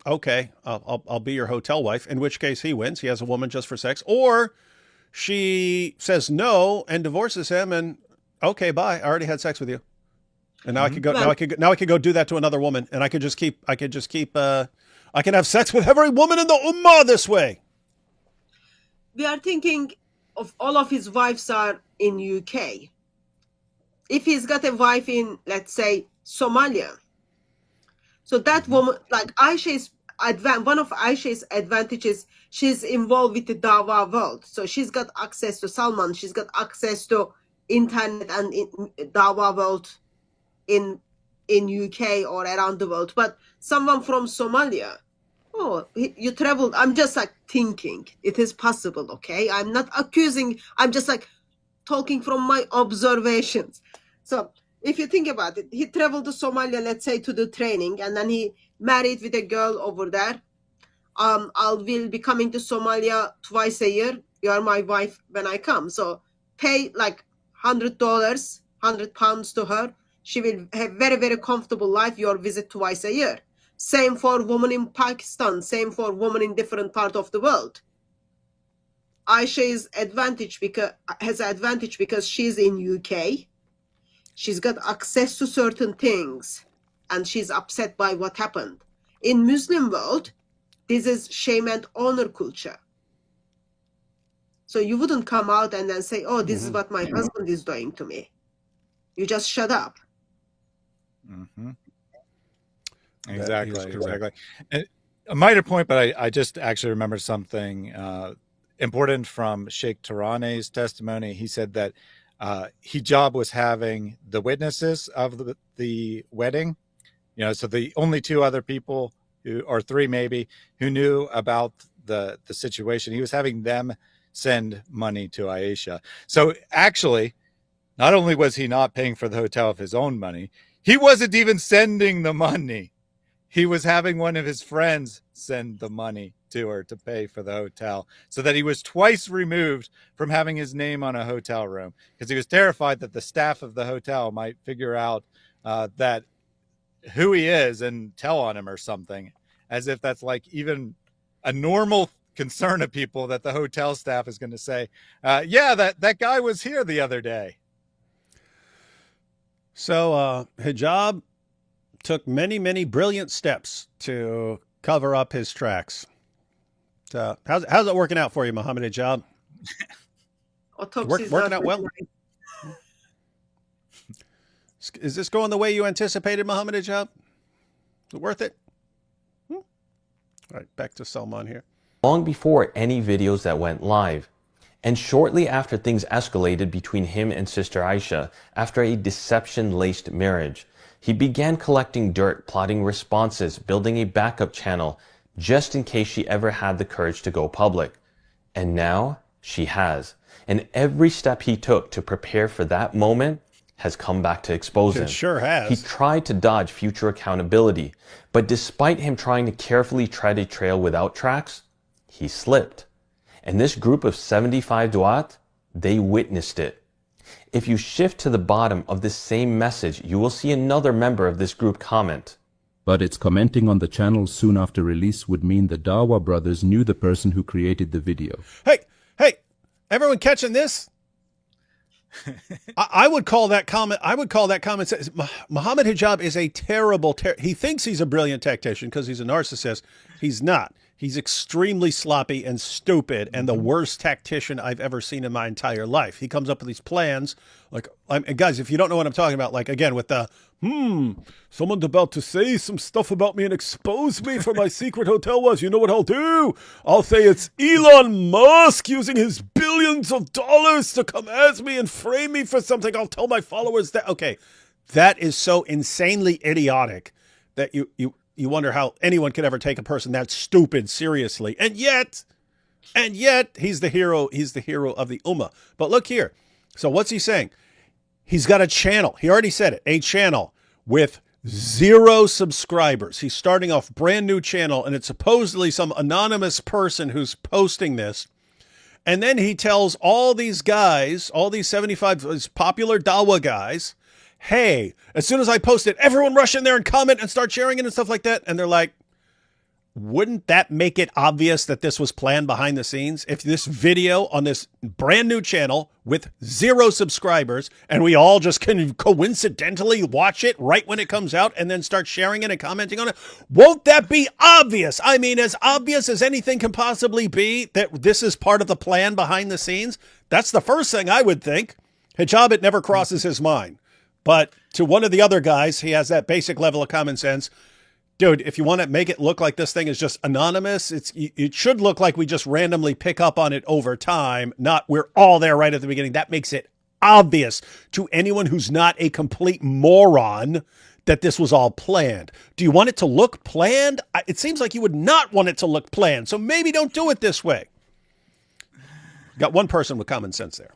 okay, I'll be your hotel wife, in which case he wins. He has a woman just for sex. Or she says no and divorces him, and okay, bye. I already had sex with you. And now I could go, now I could go do that to another woman, and I can have sex with every woman in the ummah this way. We are thinking of all of his wives are in UK. If he's got a wife in, let's say, Somalia, so that woman, like Aisha's one of Aisha's advantages, she's involved with the Dawa world. So she's got access to Salman. She's got access to internet and Dawa world in UK or around the world. But someone from Somalia, oh, you traveled. I'm just like thinking it is possible. Okay. I'm not accusing. I'm just like talking from my observations. So if you think about it, he traveled to Somalia, let's say, to do training, and then he married with a girl over there. Will be coming to Somalia twice a year. You are my wife when I come. So pay like $100, £100 to her. She will have very, very comfortable life. Your visit twice a year. Same for women in Pakistan. Same for women in different parts of the world. Aisha has advantage because she's in UK. She's got access to certain things, and she's upset by what happened. In Muslim world, this is shame and honor culture. So you wouldn't come out and then say, oh, this is what my husband is doing to me. You just shut up. Exactly. And a minor point, but I just actually remembered something important from Sheikh Tarane's testimony. He said that Hijab was having the witnesses of the wedding, so the only two other people or three maybe who knew about the situation, he was having them send money to Aisha. So actually, not only was he not paying for the hotel of his own money, he wasn't even sending the money. He was having one of his friends send the money to her to pay for the hotel, so that he was twice removed from having his name on a hotel room, because he was terrified that the staff of the hotel might figure out that who he is and tell on him or something, as if that's like even a normal concern of people, that the hotel staff is going to say, that guy was here the other day. So Hijab took many, many brilliant steps to cover up his tracks. So how's it working out for you, Mohammed Hijab? Autopsies Working are out well. Is this going the way you anticipated, Mohammed Hijab? Is it worth it? All right, back to Salman here. Long before any videos that went live, and shortly after things escalated between him and Sister Aisha after a deception-laced marriage, he began collecting dirt, plotting responses, building a backup channel, just in case she ever had the courage to go public. And now she has. And every step he took to prepare for that moment has come back to expose him. It sure has. He tried to dodge future accountability, but despite him trying to carefully tread a trail without tracks, he slipped. And this group of 75 du'at, they witnessed it. If you shift to the bottom of this same message, you will see another member of this group comment. But its commenting on the channel soon after release would mean the Dawa brothers knew the person who created the video. Hey, everyone catching this? I would call that comment. Mohammed Hijab is a terrible. He thinks he's a brilliant tactician because he's a narcissist. He's not. He's extremely sloppy and stupid and the worst tactician I've ever seen in my entire life. He comes up with these plans. Like, guys, if you don't know what I'm talking about, like, again, with the, someone's about to say some stuff about me and expose me for my secret hotel was, you know what I'll do? I'll say it's Elon Musk using his billions of dollars to come at me and frame me for something. I'll tell my followers that. Okay, that is so insanely idiotic that you wonder how anyone could ever take a person that stupid seriously. And yet he's the hero. He's the hero of the Ummah. But look here. So what's he saying? He's got a channel. He already said it. A channel with 0 subscribers. He's starting off brand new channel, and it's supposedly some anonymous person who's posting this. And then he tells all these guys, all these 75 these popular Dawa guys, hey, as soon as I post it, everyone rush in there and comment and start sharing it and stuff like that. And they're like, wouldn't that make it obvious that this was planned behind the scenes? If this video on this brand new channel with 0 subscribers and we all just can coincidentally watch it right when it comes out and then start sharing it and commenting on it, won't that be obvious? I mean, as obvious as anything can possibly be that this is part of the plan behind the scenes. That's the first thing I would think. Hijab, it never crosses his mind. But to one of the other guys, he has that basic level of common sense. Dude, if you want to make it look like this thing is just anonymous, it should look like we just randomly pick up on it over time, not we're all there right at the beginning. That makes it obvious to anyone who's not a complete moron that this was all planned. Do you want it to look planned? It seems like you would not want it to look planned, so maybe don't do it this way. Got one person with common sense there.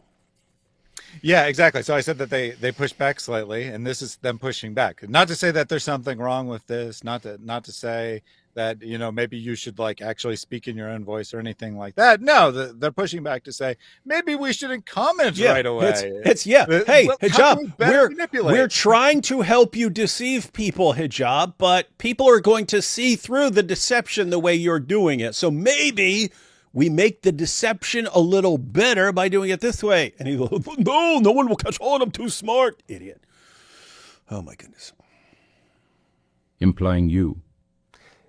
Yeah, exactly. So I said that they push back slightly, and this is them pushing back. Not to say that there's something wrong with this, not to say that, you know, maybe you should like actually speak in your own voice or anything like that. No, they're pushing back to say maybe we shouldn't comment right away. Hey, Hijab, we're trying to help you deceive people, Hijab, but people are going to see through the deception the way you're doing it. So maybe we make the deception a little better by doing it this way. And he goes, no one will catch on. I'm too smart. Idiot. Oh, my goodness. Implying you.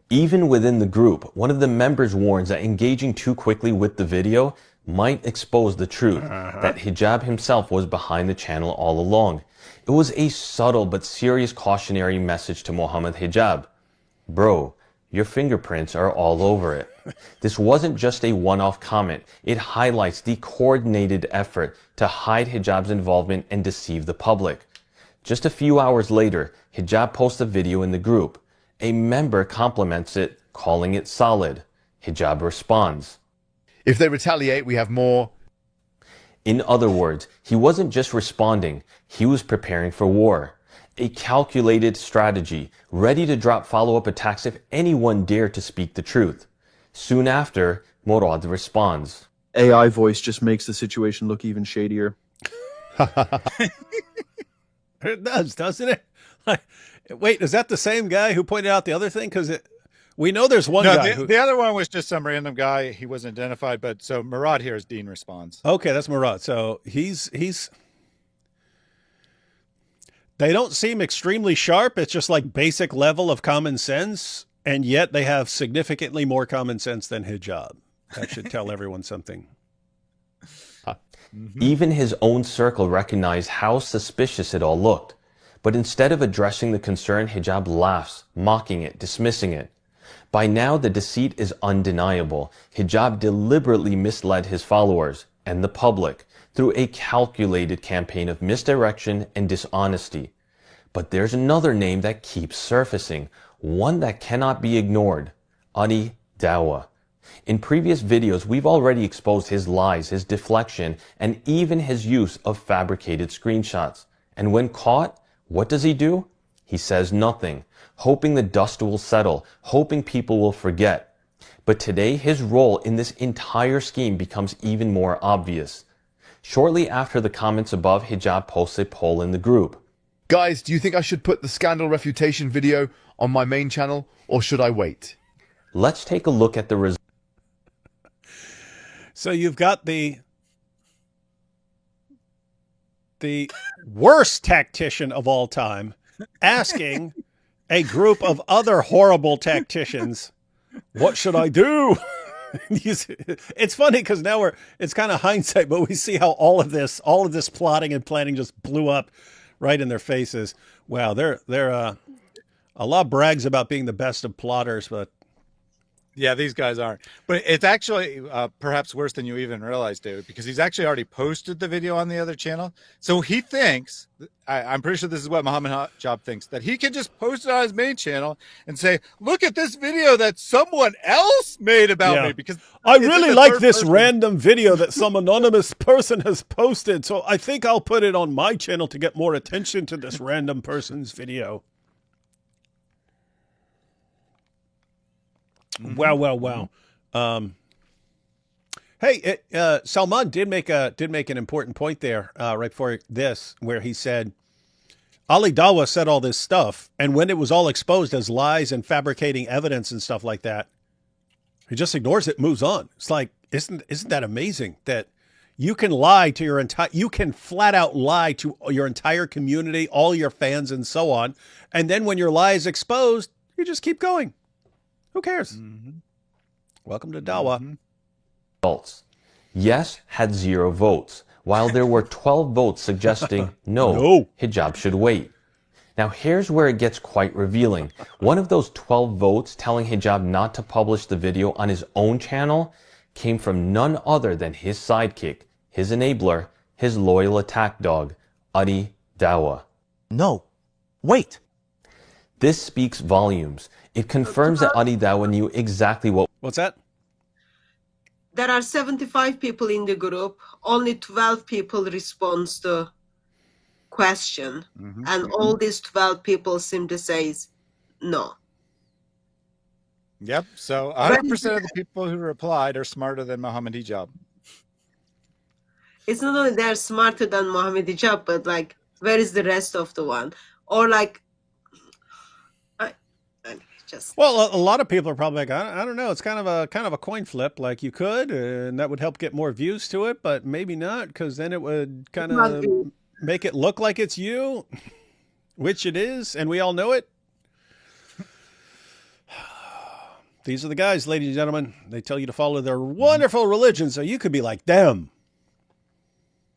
Even within the group, one of the members warns that engaging too quickly with the video might expose the truth, that Hijab himself was behind the channel all along. It was a subtle but serious cautionary message to Mohammed Hijab. Bro, your fingerprints are all over it. This wasn't just a one-off comment. It highlights the coordinated effort to hide Hijab's involvement and deceive the public. Just a few hours later, Hijab posts a video in the group. A member compliments it, calling it solid. Hijab responds, if they retaliate, we have more. In other words, he wasn't just responding, he was preparing for war. A calculated strategy, ready to drop follow-up attacks if anyone dared to speak the truth. Soon after, Murad responds, AI voice just makes the situation look even shadier. It does, doesn't it? Wait, is that the same guy who pointed out the other thing? Because we know there's one guy. The other one was just some random guy. He wasn't identified, but so Murad here is Dean responds. Okay, that's Murad. So he's they don't seem extremely sharp. It's just like basic level of common sense, and yet they have significantly more common sense than Hijab. That should tell everyone something. Even his own circle recognized how suspicious it all looked. But instead of addressing the concern, Hijab laughs, mocking it, dismissing it. By now, the deceit is undeniable. Hijab deliberately misled his followers and the public through a calculated campaign of misdirection and dishonesty. But there's another name that keeps surfacing, one that cannot be ignored: Ali Dawah. In previous videos, we've already exposed his lies, his deflection, and even his use of fabricated screenshots. And when caught, what does he do? He says nothing, hoping the dust will settle, hoping people will forget. But today, his role in this entire scheme becomes even more obvious. Shortly after the comments above, Hijab posts a poll in the group. Guys, do you think I should put the scandal refutation video on my main channel, or should I wait? Let's take a look at the results. So you've got the worst tactician of all time asking a group of other horrible tacticians, what should I do? It's funny because now it's kind of hindsight, but we see how all of this plotting and planning just blew up right in their faces. Wow, Allah brags about being the best of plotters, but yeah, these guys aren't. But it's actually perhaps worse than you even realize, David, because he's actually already posted the video on the other channel. So he thinks, I'm pretty sure this is what Mohammed Hijab thinks, that he can just post it on his main channel and say, look at this video that someone else made about me. Because I really like this random video that some anonymous person has posted. So I think I'll put it on my channel to get more attention to this random person's video. Wow. Hey, Salman did make an important point there right before this, where he said Ali Dawah said all this stuff, and when it was all exposed as lies and fabricating evidence and stuff like that, he just ignores it, moves on. It's like, isn't that amazing that you can lie to you can flat out lie to your entire community, all your fans, and so on, and then when your lie is exposed, you just keep going. Who cares? Welcome to Dawah. Results. Yes had 0 votes, while there were 12 votes suggesting no, Hijab should wait. Now here's where it gets quite revealing. One of those 12 votes telling Hijab not to publish the video on his own channel came from none other than his sidekick, his enabler, his loyal attack dog, Ali Dawah. No, wait. This speaks volumes. It confirms that Ali Dawah knew exactly what... What's that? There are 75 people in the group. Only 12 people respond to question. And all these 12 people seem to say no. Yep. So 100% of the people who replied are smarter than Mohammed Hijab. It's not only they're smarter than Mohammed Hijab, but like, where is the rest of the one? Or like, well, a lot of people are probably like, I don't know. It's kind of a coin flip. Like you could, and that would help get more views to it, but maybe not, because then it would kind of make it look like it's you, which it is, and we all know it. These are the guys, ladies and gentlemen. They tell you to follow their wonderful religion, so you could be like them.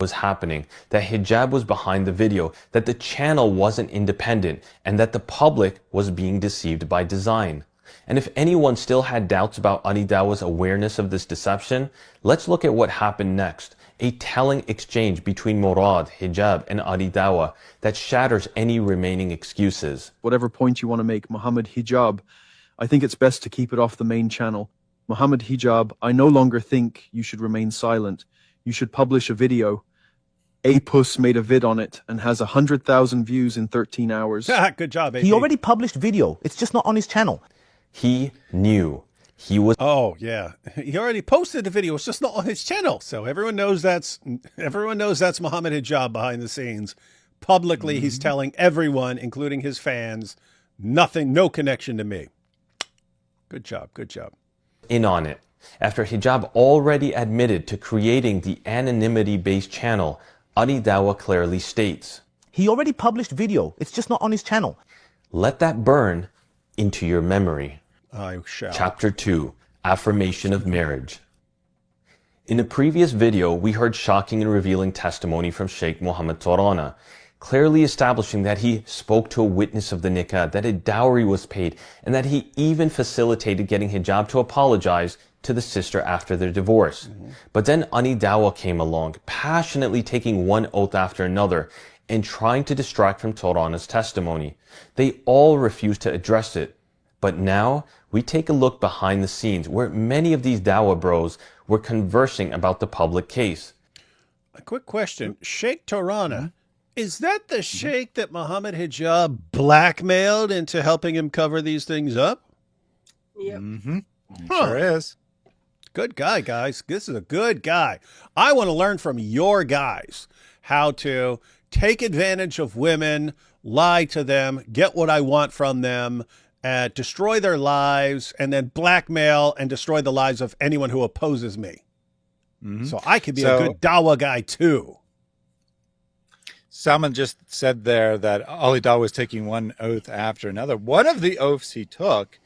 Was happening, that Hijab was behind the video, that the channel wasn't independent, and that the public was being deceived by design. And if anyone still had doubts about Ali Dawah's awareness of this deception, let's look at what happened next. A telling exchange between Murad, Hijab, and Ali Dawah that shatters any remaining excuses. Whatever point you want to make, Mohammed Hijab, I think it's best to keep it off the main channel. Mohammed Hijab, I no longer think you should remain silent. You should publish a video. Apus made a vid on it and has 100,000 views in 13 hours. Good job, AP. He already published video. It's just not on his channel. He knew. He was... Oh, yeah. He already posted the video. It's just not on his channel. So everyone knows that's Mohammed Hijab behind the scenes. Publicly, he's telling everyone, including his fans, nothing, no connection to me. Good job. Good job. In on it. After Hijab already admitted to creating the anonymity-based channel, Ali Dawah clearly states, he already published video. It's just not on his channel. Let that burn into your memory. I shall. Chapter 2, Affirmation of Marriage. In a previous video, we heard shocking and revealing testimony from Sheikh Mohammed Torana, clearly establishing that he spoke to a witness of the nikah, that a dowry was paid, and that he even facilitated getting Hijab to apologize to the sister after their divorce. But then Ani Dawa came along, passionately taking one oath after another and trying to distract from Torana's testimony. They all refused to address it. But now we take a look behind the scenes where many of these Dawa bros were conversing about the public case. A quick question. Sheikh Torana, is that the sheikh that Mohammed Hijab blackmailed into helping him cover these things up? Yep. Sure is. Good guy, guys. This is a good guy. I want to learn from your guys how to take advantage of women, lie to them, get what I want from them, destroy their lives, and then blackmail and destroy the lives of anyone who opposes me. So I could be a good Dawa guy too. Salman just said there that Ali Dawa was taking one oath after another. One of the oaths he took,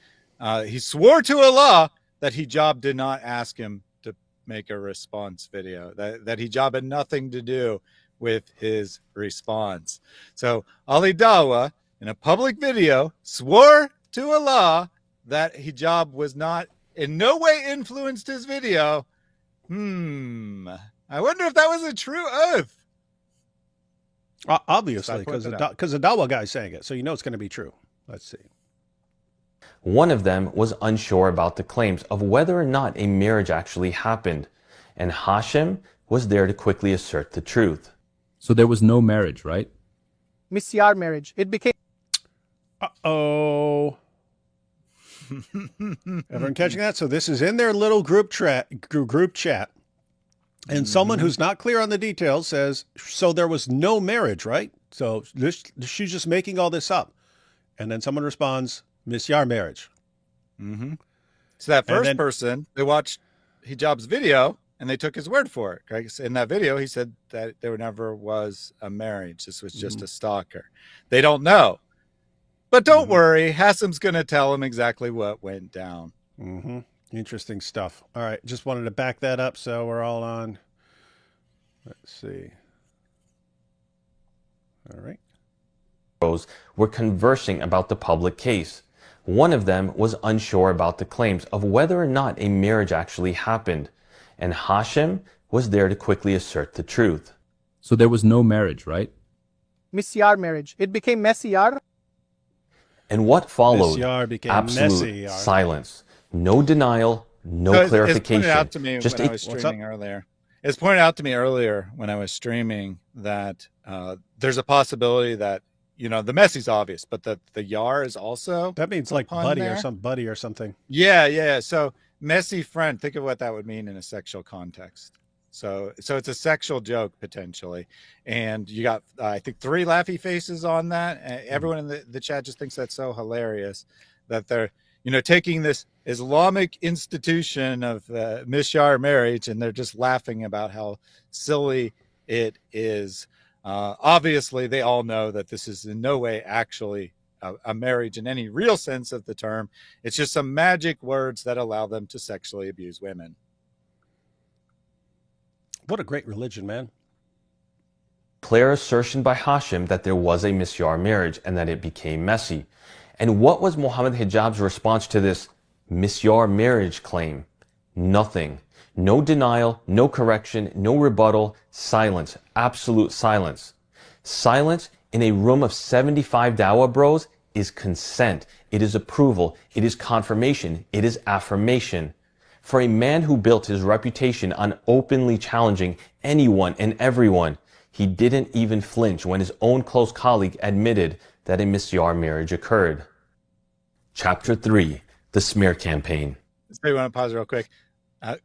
he swore to Allah that Hijab did not ask him to make a response video, that Hijab had nothing to do with his response. So Ali Dawa, in a public video, swore to Allah that Hijab was not in no way influenced his video. I wonder if that was a true oath. Obviously, because the Dawa guy's saying it, so you know it's going to be true. Let's see. One of them was unsure about the claims of whether or not a marriage actually happened, and Hashim was there to quickly assert the truth. So there was no marriage, right? Misyar marriage. It became... Uh-oh. Everyone catching that? So this is in their little group chat. And someone who's not clear on the details says, so there was no marriage, right? So she's just making all this up. And then someone responds, Misyar marriage. So that first person, they watched Hijab's video and they took his word for it. Right? In that video, he said that there never was a marriage. This was just a stalker. They don't know. But don't worry, Hassim's going to tell him exactly what went down. Interesting stuff. All right, just wanted to back that up so we're all on. Let's see. All right. Were conversing about the public case. One of them was unsure about the claims of whether or not a marriage actually happened, and Hashim was there to quickly assert the truth. So there was no marriage, right? Misyar marriage. It became Mesiyar. And what followed? Misyar became Absolute Mesiyar. silence. No denial, no clarification. It's pointed out to me just when I was streaming earlier. It's pointed out to me earlier when I was streaming that there's a possibility that, you know, the Messi's obvious, but the Yar is also. That means like buddy or something. Yeah. So Messi friend, think of what that would mean in a sexual context. So it's a sexual joke potentially, and you got I think 3 laughy faces on that. Everyone in the chat just thinks that's so hilarious that they're taking this Islamic institution of Misyar marriage and they're just laughing about how silly it is. Obviously, they all know that this is in no way actually a marriage in any real sense of the term. It's just some magic words that allow them to sexually abuse women. What a great religion, man. Clear assertion by Hashim that there was a Misyar marriage and that it became messy. And what was Mohammed Hijab's response to this Misyar marriage claim? Nothing. No denial, no correction, no rebuttal, silence, absolute silence. Silence in a room of 75 Dawah bros is consent. It is approval. It is confirmation. It is affirmation. For a man who built his reputation on openly challenging anyone and everyone, he didn't even flinch when his own close colleague admitted that a Misyar marriage occurred. Chapter 3, The Smear Campaign. I want to pause real quick.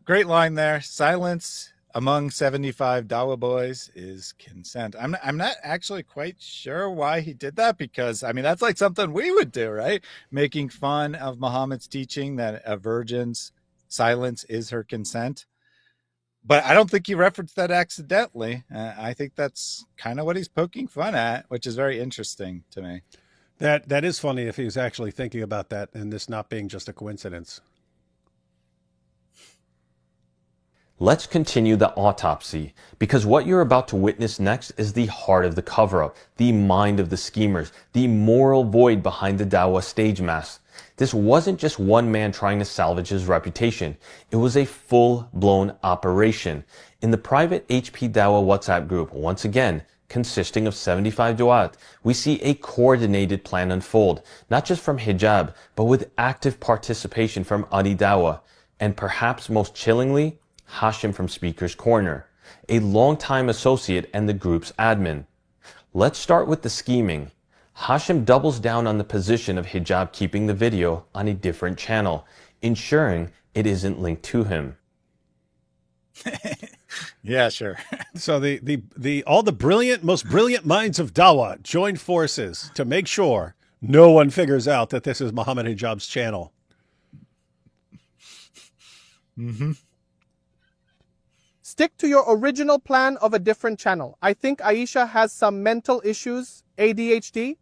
Great line there. Silence among 75 Dawa boys is consent. I'm not actually quite sure why he did that, because I mean that's like something we would do, right? Making fun of Muhammad's teaching that a virgin's silence is her consent. But I don't think he referenced that accidentally. I think that's kind of what he's poking fun at, which is very interesting to me. That is funny if he's actually thinking about that and this not being just a coincidence. Let's continue the autopsy, because what you're about to witness next is the heart of the cover-up, the mind of the schemers, the moral void behind the Dawah stage mask. This wasn't just one man trying to salvage his reputation. It was a full-blown operation. In the private HP Dawah WhatsApp group, once again, consisting of 75 du'at, we see a coordinated plan unfold, not just from Hijab, but with active participation from Adi Dawah, and perhaps most chillingly, Hashim from Speaker's Corner, a longtime associate and the group's admin. Let's start with the scheming. Hashim doubles down on the position of Hijab keeping the video on a different channel, ensuring it isn't linked to him. Yeah, sure. So all the most brilliant minds of Dawah joined forces to make sure no one figures out that this is Mohammed Hijab's channel. Mm-hmm. Stick to your original plan of a different channel. I think Aisha has some mental issues, ADHD.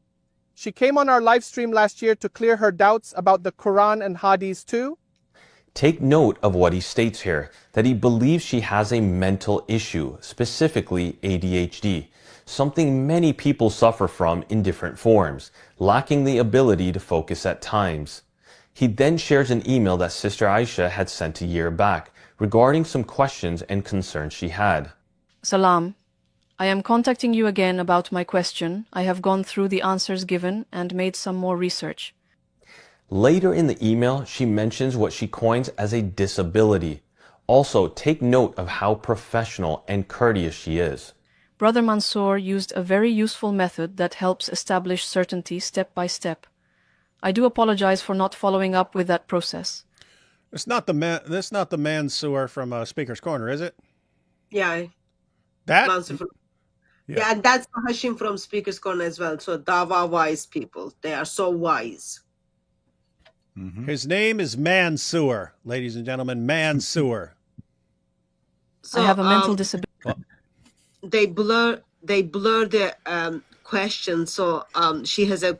She came on our live stream last year to clear her doubts about the Quran and Hadith too. Take note of what he states here, that he believes she has a mental issue, specifically ADHD, something many people suffer from in different forms, lacking the ability to focus at times. He then shares an email that Sister Aisha had sent a year back, regarding some questions and concerns she had. Salam. I am contacting you again about my question. I have gone through the answers given and made some more research. Later in the email, she mentions what she coins as a disability. Also, take note of how professional and courteous she is. Brother Mansour used a very useful method that helps establish certainty step by step. I do apologize for not following up with that process. That's not the Mansour from Speaker's Corner, is it? Yeah. That? Yeah, and that's Hashim from Speaker's Corner as well. So Dawah wise people. They are so wise. Mm-hmm. His name is Mansour, ladies and gentlemen, Mansour. So, I have a mental disability. They blur the question. So she has a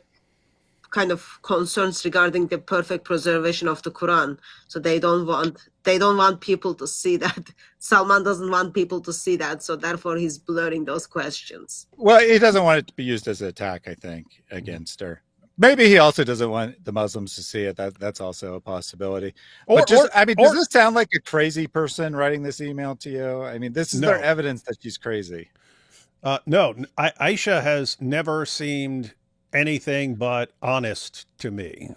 kind of concerns regarding the perfect preservation of the Quran. So they don't want people to see that. Salman doesn't want people to see that. So therefore he's blurring those questions. Well, he doesn't want it to be used as an attack, I think, against her. Maybe he also doesn't want the Muslims to see it. That's also a possibility. Does this sound like a crazy person writing this email to you? I mean, this is their evidence that she's crazy. No, Aisha has never seemed anything but honest to me.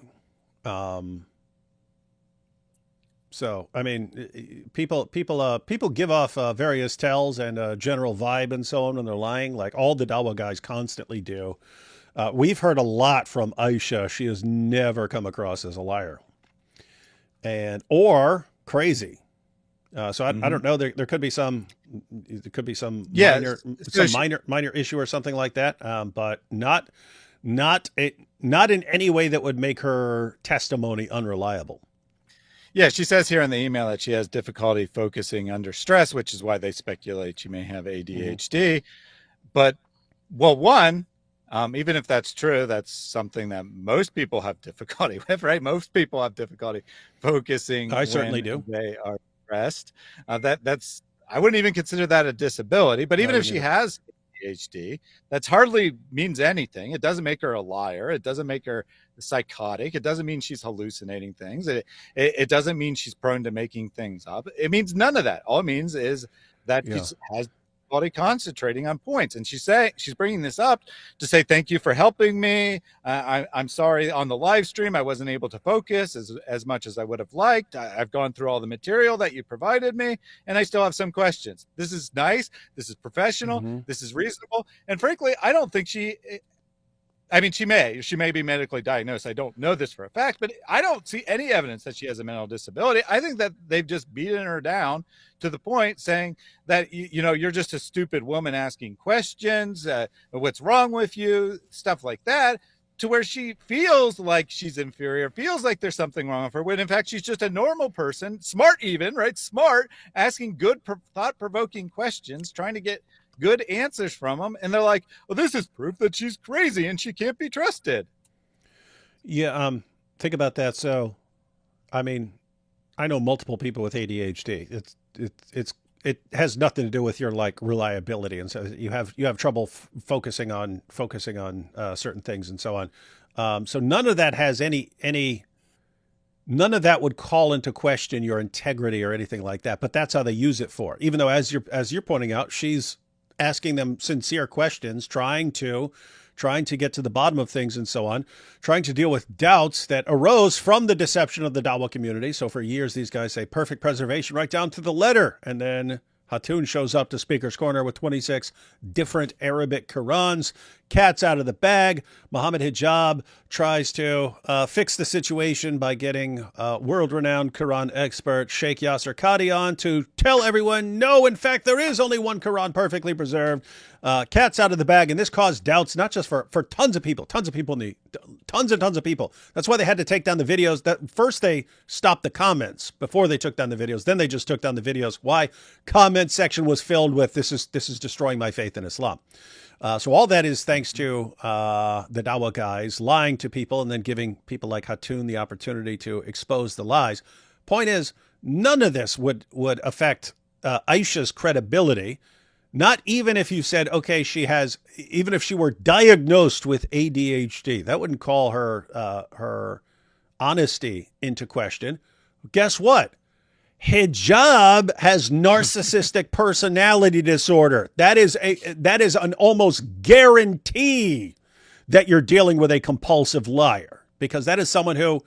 So, I mean, people give off various tells and general vibe and so on when they're lying, like all the Dawah guys constantly do. We've heard a lot from Aisha. She has never come across as a liar or crazy. So I don't know. There could be some minor issue or something like that. But not in any way that would make her testimony unreliable. Yeah, she says here in the email that she has difficulty focusing under stress, which is why they speculate she may have ADHD. But, well, one, even if that's true, that's something that most people have difficulty with, right? Most people have difficulty focusing. I certainly do. They are stressed. I wouldn't even consider that a disability. But even if she has ADHD, that's hardly means anything. It doesn't make her a liar. It doesn't make her psychotic. It doesn't mean she's hallucinating things. It doesn't mean she's prone to making things up. It means none of that. All it means is that she has difficulty concentrating on points. And she's bringing this up to say, thank you for helping me. I'm sorry on the live stream I wasn't able to focus as much as I would have liked. I've gone through all the material that you provided me, and I still have some questions. This is nice. This is professional. This is reasonable. And frankly, I don't think she may be medically diagnosed. I don't know this for a fact, but I don't see any evidence that she has a mental disability. I think that they've just beaten her down to the point saying that, you're just a stupid woman asking questions. What's wrong with you? Stuff like that, to where she feels like she's inferior, feels like there's something wrong with her, when in fact she's just a normal person, smart even, right? Smart, asking good, thought-provoking questions, trying to get good answers from them, and they're like, well, this is proof that she's crazy and she can't be trusted. Yeah, think about that. So, I mean, I know multiple people with ADHD. it has nothing to do with your like reliability, and so you have trouble focusing on certain things and so on. So none of that has none of that would call into question your integrity or anything like that. But that's how they use it for. Even though, as you're pointing out, she's asking them sincere questions, trying to get to the bottom of things and so on, trying to deal with doubts that arose from the deception of the Dawa community. So for years, these guys say perfect preservation right down to the letter. And then Hatun shows up to Speaker's Corner with 26 different Arabic Qurans. Cat's out of the bag. Mohammed Hijab tries to fix the situation by getting world-renowned Quran expert Sheikh Yasser Qadi on to tell everyone, no, in fact, there is only one Quran perfectly preserved. Cat's out of the bag, and this caused doubts not just for tons and tons of people. That's why they had to take down the videos. That first they stopped the comments before they took down the videos. Then they just took down the videos. Why? Comment section was filled with this is destroying my faith in Islam. So all that is thanks to the Dawa guys lying to people and then giving people like Hatun the opportunity to expose the lies. Point is, none of this would affect Aisha's credibility. Not even if you said, okay, even if she were diagnosed with ADHD, that wouldn't call her honesty into question. Guess what? Hijab has narcissistic personality disorder. That is an almost guarantee that you're dealing with a compulsive liar, because that is someone who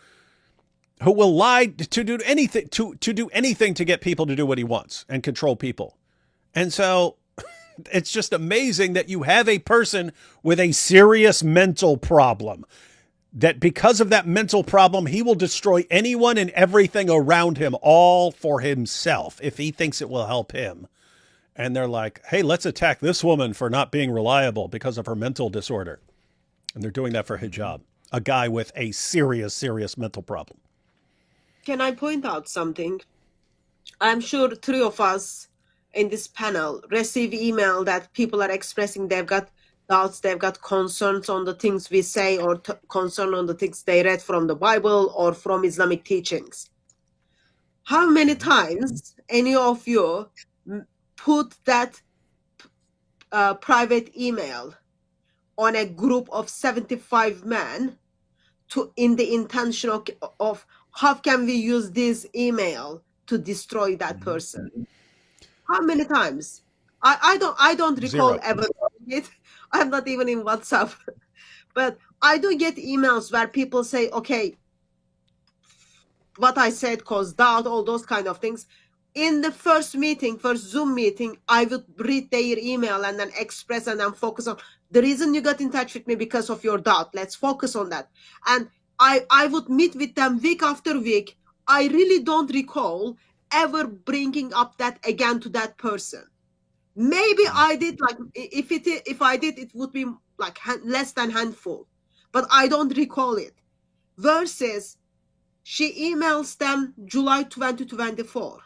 will lie to do anything to do anything to get people to do what he wants and control people. And so it's just amazing that you have a person with a serious mental problem, that because of that mental problem, he will destroy anyone and everything around him, all for himself, if he thinks it will help him. And they're like, hey, let's attack this woman for not being reliable because of her mental disorder. And they're doing that for Hijab, a guy with a serious mental problem. Can I point out something? I'm sure three of us in this panel receive email that people are expressing they've got doubts, they've got concerns on the things we say, or concern on the things they read from the Bible or from Islamic teachings. How many times any of you put that private email on a group of 75 men in the intention of how can we use this email to destroy that person? How many times? I don't recall Zero. ever doing it. I'm not even in WhatsApp. But I do get emails where people say, okay, what I said caused doubt, all those kind of things. In the first Zoom meeting, I would read their email and then express and then focus on the reason you got in touch with me because of your doubt. Let's focus on that. And I would meet with them week after week. I really don't recall ever bringing up that again to that person. Maybe I did, like if I did, it would be like less than handful, but I don't recall it. Versus she emails them July 2024.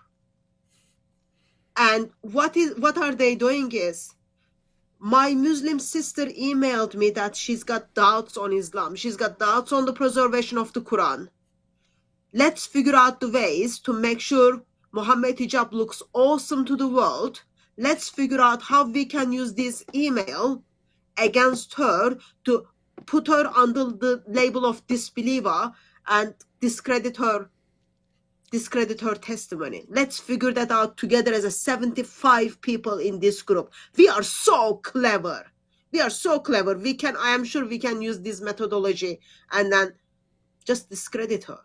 And what are they doing is, my Muslim sister emailed me that she's got doubts on Islam. She's got doubts on the preservation of the Quran. Let's figure out the ways to make sure Mohammed Hijab looks awesome to the world. Let's figure out how we can use this email against her to put her under the label of disbeliever and discredit her testimony. Let's figure that out together as a 75 people in this group. We are so clever. I am sure we can use this methodology and then just discredit her.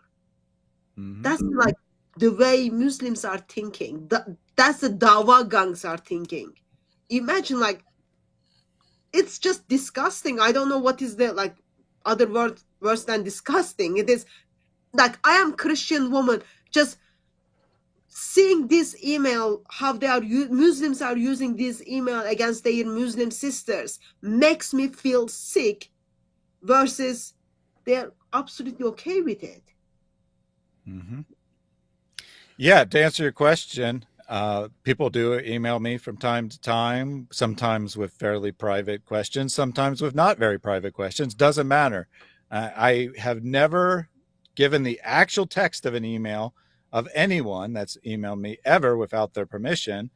That's like the way Muslims are thinking. That's the Dawa gangs are thinking. Imagine, like, it's just disgusting. I don't know what is the like other word worse than disgusting. It is like, I am Christian woman, just seeing this email, how Muslims are using this email against their Muslim sisters, makes me feel sick, versus they're absolutely okay with it. Yeah, to answer your question, people do email me from time to time, sometimes with fairly private questions, sometimes with not very private questions. Doesn't matter. I have never given the actual text of an email of anyone that's emailed me ever without their permission.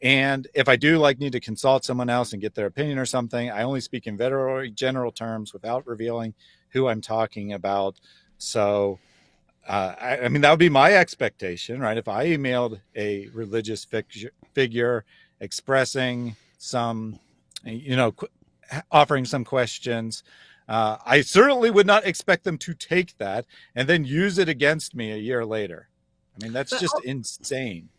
And if I do need to consult someone else and get their opinion or something, I only speak in very general terms without revealing who I'm talking about. So, I mean, that would be my expectation, right? If I emailed a religious figure expressing some, offering some questions, I certainly would not expect them to take that and then use it against me a year later. I mean, that's just insane.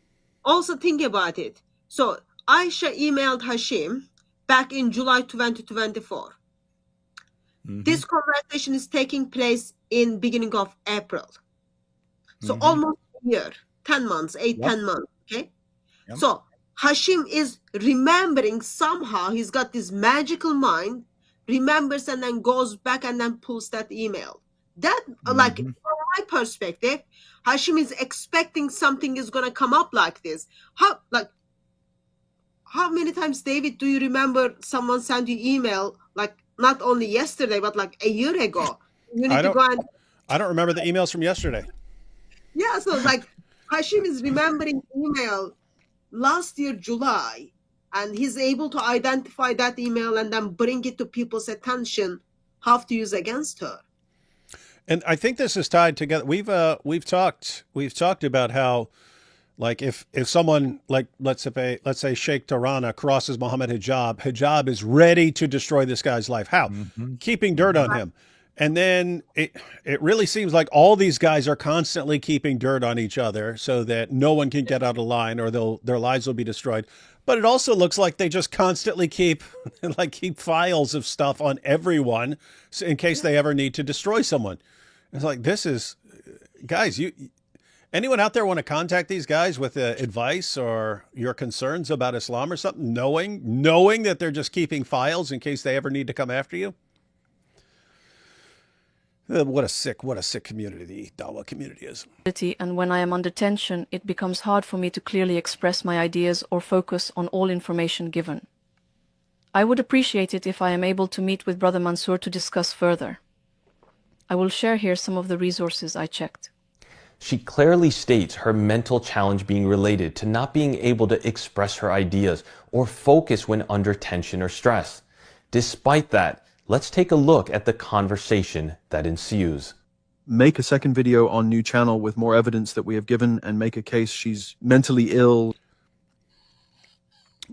Also think about it. So Aisha emailed Hashim back in July 2024. This conversation is taking place in beginning of April. So almost a year, 10 months, 10 months, okay? Yep. So Hashim is remembering somehow, he's got this magical mind, remembers and then goes back and then pulls that email. That, from my perspective, Hashim is expecting something is going to come up like this. How many times, David, do you remember someone sent you email, not only yesterday, but a year ago? You need to go and... I don't remember the emails from yesterday. Yeah, so Hashim is remembering email last year, July, and he's able to identify that email and then bring it to people's attention, how to use against her. And I think this is tied together. We've talked about how, if someone let's say Sheikh Tarana crosses Mohammed Hijab is ready to destroy this guy's life. How? Keeping dirt on him. And then it really seems like all these guys are constantly keeping dirt on each other so that no one can get out of line or their lives will be destroyed. But it also looks like they just constantly keep files of stuff on everyone in case they ever need to destroy someone. It's this is, guys, anyone out there want to contact these guys with advice or your concerns about Islam or something, knowing that they're just keeping files in case they ever need to come after you? What a sick community the Dawah community is. And when I am under tension, it becomes hard for me to clearly express my ideas or focus on all information given. I would appreciate it if I am able to meet with Brother Mansour to discuss further. I will share here some of the resources I checked. She clearly states her mental challenge being related to not being able to express her ideas or focus when under tension or stress. Despite that, let's take a look at the conversation that ensues. Make a second video on new channel with more evidence that we have given and make a case she's mentally ill.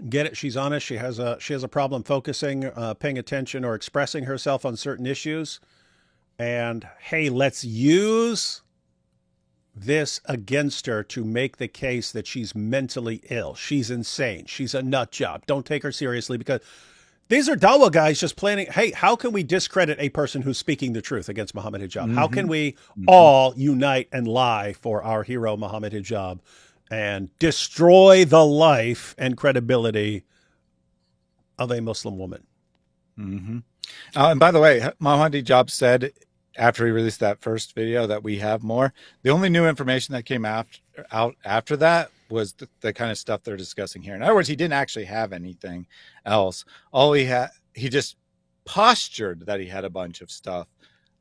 Get it? She's honest. She has a problem focusing, paying attention, or expressing herself on certain issues. And hey, let's use this against her to make the case that she's mentally ill. She's insane. She's a nut job. Don't take her seriously, because these are Dawah guys just planning, hey, how can we discredit a person who's speaking the truth against Mohammed Hijab? How can we all unite and lie for our hero Mohammed Hijab and destroy the life and credibility of a Muslim woman? And by the way, Mohammed Hijab said after he released that first video that we have more. The only new information that came out after that was the kind of stuff they're discussing here. In other words, he didn't actually have anything else. All he just postured that he had a bunch of stuff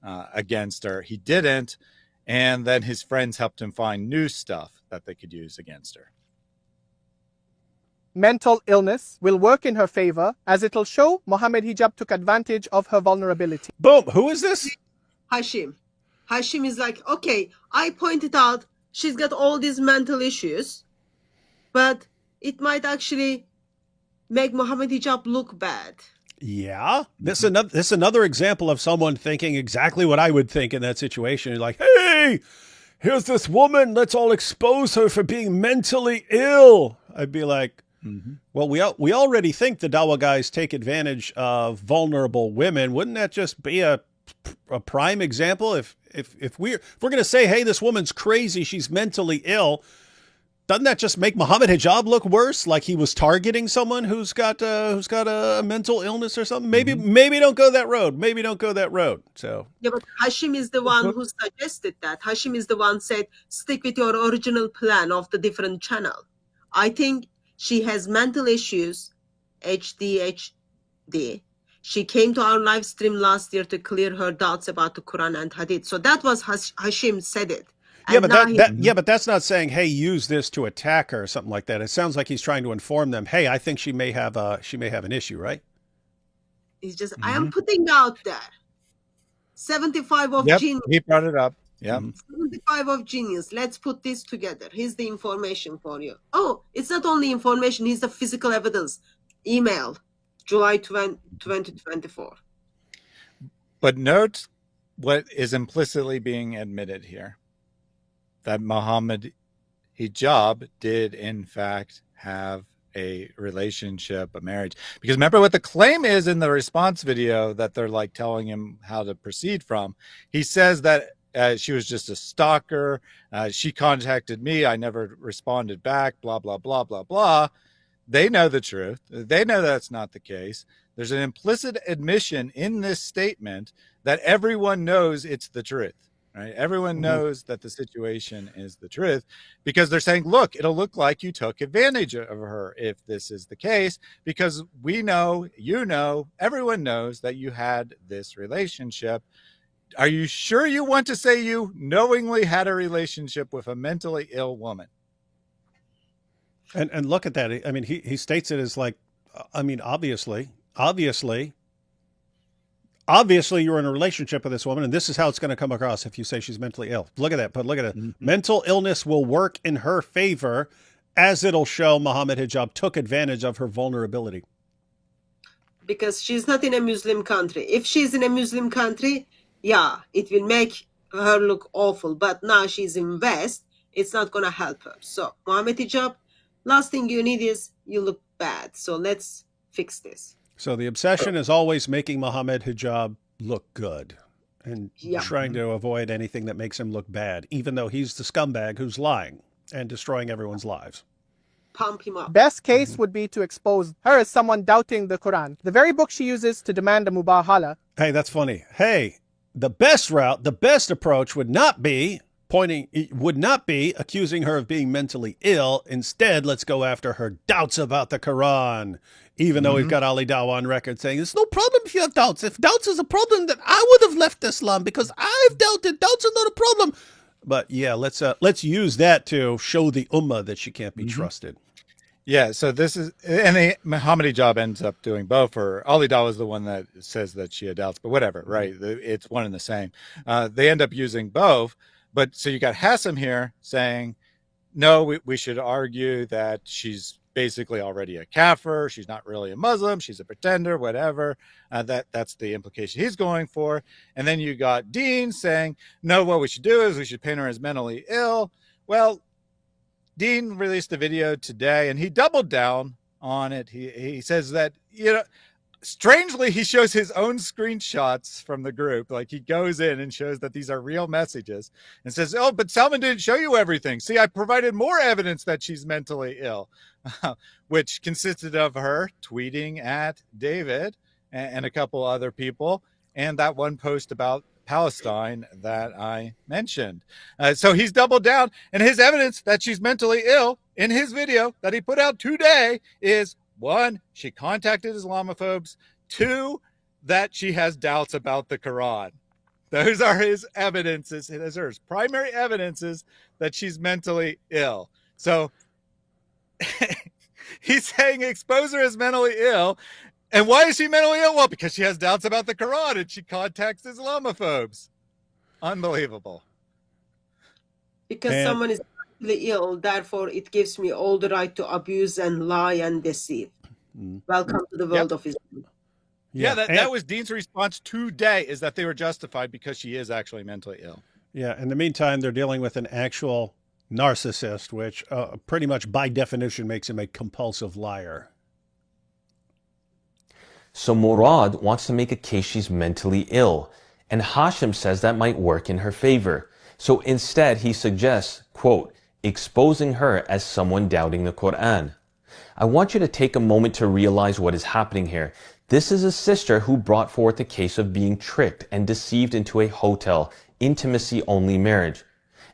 against her. He didn't. And then his friends helped him find new stuff that they could use against her. Mental illness will work in her favor, as it'll show Mohammed Hijab took advantage of her vulnerability. Boom. Who is this? Hashim. Hashim is okay, I pointed out she's got all these mental issues, but it might actually make Mohammed Hijab look bad. Yeah. This is another example of someone thinking exactly what I would think in that situation. You're like, hey, here's this woman. Let's all expose her for being mentally ill. I'd be like, well, we already think the Dawah guys take advantage of vulnerable women. Wouldn't that just be a prime example? If we're going to say, hey, this woman's crazy, she's mentally ill, doesn't that just make Mohammed Hijab look worse? Like he was targeting someone who's got a mental illness or something. Maybe don't go that road. Maybe don't go that road. So yeah, but Hashim is the one who suggested that. Hashim is the one said, stick with your original plan of the different channel. I think she has mental issues, ADHD. She came to our live stream last year to clear her doubts about the Quran and Hadith. So that was Hashim said it. Yeah, And but now he- but that's not saying, hey, use this to attack her or something like that. It sounds like he's trying to inform them, hey, I think she may have an issue, right? he's just, I am putting out there 75 of Yep, genius. he brought it up. Yep. 75 of genius. Let's put this together. Here's the information for you. Oh, it's not only information, here's the physical evidence. Email, July 2024. But note what is implicitly being admitted here. That Mohammed Hijab did in fact have a relationship, a marriage. Because remember what the claim is in the response video that they're like telling him how to proceed from. He says that she was just a stalker. She contacted me. I never responded back, blah, blah, blah, blah, blah. They know the truth. They know that's not the case. There's an implicit admission in this statement that everyone knows it's the truth. Right? Everyone knows that the situation is the truth because they're saying, look, it'll look like you took advantage of her if this is the case, because we know, you know, everyone knows that you had this relationship. Are you sure you want to say you knowingly had a relationship with a mentally ill woman? And look at that. I mean, he states it as like, I mean, obviously you're in a relationship with this woman, and this is how it's going to come across if you say she's mentally ill. Look at that. But look at it. Mental illness will work in her favor, as it'll show Mohammed Hijab took advantage of her vulnerability. Because she's not in a Muslim country. If she's in a Muslim country, yeah, it will make her look awful. But now she's in West, it's not going to help her. So, Mohammed Hijab, last thing you need is you look bad. So let's fix this. So the obsession is always making Mohammed Hijab look good and trying to avoid anything that makes him look bad, even though he's the scumbag who's lying and destroying everyone's lives. Pump him up. Best case would be to expose her as someone doubting the Quran, the very book she uses to demand a mubahala. Hey, that's funny. Hey, the best route, the best approach would not be accusing her of being mentally ill. Instead, let's go after her doubts about the Quran. Even though we've got Ali Dawah on record saying, it's no problem if you have doubts. If doubts is a problem, then I would have left Islam because I've doubted. Doubts are not a problem. But yeah, let's use that to show the ummah that she can't be trusted. Yeah, so this is, and Mohammed Hijab ends up doing both, or Ali Dawah is the one that says that she had doubts, but whatever, right? It's one and the same. They end up using both. But so you got Hassan here saying, no, we should argue that she's basically already a kafir. She's not really a Muslim. She's a pretender, whatever. That's the implication he's going for. And then you got Dean saying, no, what we should do is we should paint her as mentally ill. Well, Dean released a video today and he doubled down on it. He says that, you know, strangely, he shows his own screenshots from the group. Like he goes in and shows that these are real messages and says, oh, but Salman didn't show you everything. See, I provided more evidence that she's mentally ill, which consisted of her tweeting at David and a couple other people. And that one post about Palestine that I mentioned. So he's doubled down, and his evidence that she's mentally ill in his video that he put out today is 1, she contacted Islamophobes. 2, that she has doubts about the Quran. Those are his evidences. Those are his primary evidences that she's mentally ill. So he's saying expose her as mentally ill. And why is she mentally ill? Well, because she has doubts about the Quran and she contacts Islamophobes. Unbelievable. Because someone is mentally ill, therefore it gives me all the right to abuse and lie and deceive. Welcome to the world of Islam. Yeah, that was Dean's response today, is that they were justified because she is actually mentally ill. Yeah, in the meantime, they're dealing with an actual narcissist, which pretty much by definition makes him a compulsive liar. So Murad wants to make a case she's mentally ill, and Hashim says that might work in her favor. So instead, he suggests, quote, exposing her as someone doubting the Quran. I want you to take a moment to realize what is happening here. This is a sister who brought forth a case of being tricked and deceived into a hotel, intimacy-only marriage.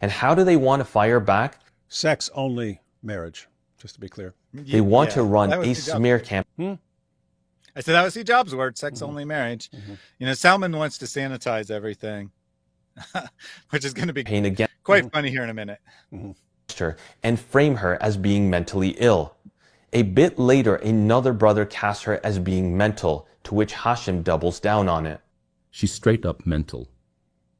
And how do they want to fire back? Sex-only marriage, just to be clear. They want to run a smear campaign. I said that was Hijab's word, sex-only marriage. You know, Salman wants to sanitize everything, which is going to be against quite funny here in a minute. Her and frame her as being mentally ill. A bit later, another brother casts her as being mental, to which Hashim doubles down on it. She's straight up mental.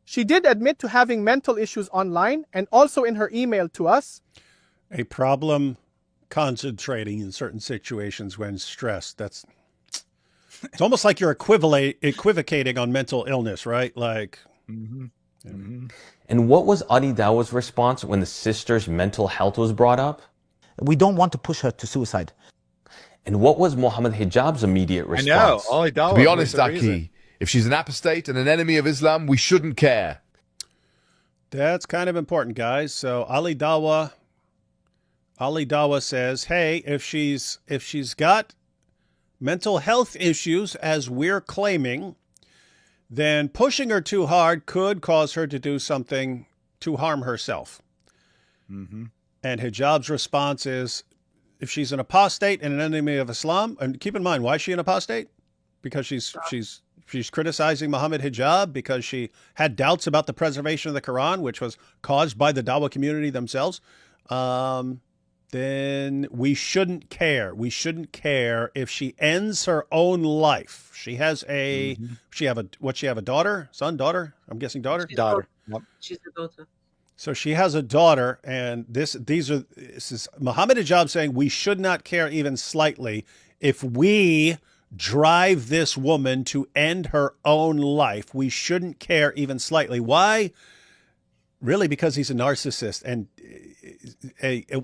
She did admit to having mental issues online and also in her email to us. A problem concentrating in certain situations when stressed. It's almost like you're equivocating on mental illness, right? Like. And what was Ali Dawa's response when the sister's mental health was brought up? We don't want to push her to suicide. And what was Mohammed Hijab's immediate response? I know, Ali Dawa. To be honest, Aki, if she's an apostate and an enemy of Islam, we shouldn't care. That's kind of important, guys. So Ali Dawa says, hey, if she's got mental health issues, as we're claiming, then pushing her too hard could cause her to do something to harm herself. And Hijab's response is, if she's an apostate and an enemy of Islam, and keep in mind, why is she an apostate? Because she's criticizing Muhammad Hijab because she had doubts about the preservation of the Quran, which was caused by the Dawah community themselves. Then we shouldn't care. We shouldn't care if she ends her own life. She has a, she have a daughter, son, daughter? I'm guessing daughter. Daughter. Yep. She's a daughter. So she has a daughter, and this is Muhammad Hijab saying we should not care even slightly if we drive this woman to end her own life. We shouldn't care even slightly. Why? Really, because he's a narcissist, and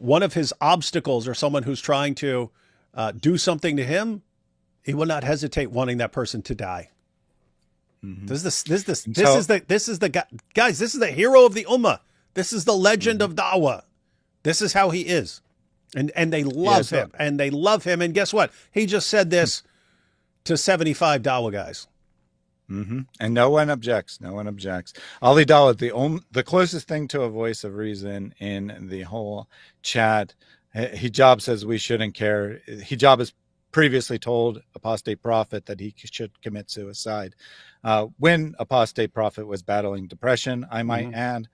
one of his obstacles or someone who's trying to do something to him, he will not hesitate wanting that person to die. This is the guys. This is the hero of the ummah. This is the legend of Dawah. This is how he is, and they love him, and they love him. And guess what? He just said this to 75 Dawah guys. And no one objects. No one objects. Ali Dawah, the closest thing to a voice of reason in the whole chat. Hijab says we shouldn't care. Hijab has previously told apostate prophet that he should commit suicide when apostate prophet was battling depression, I might add.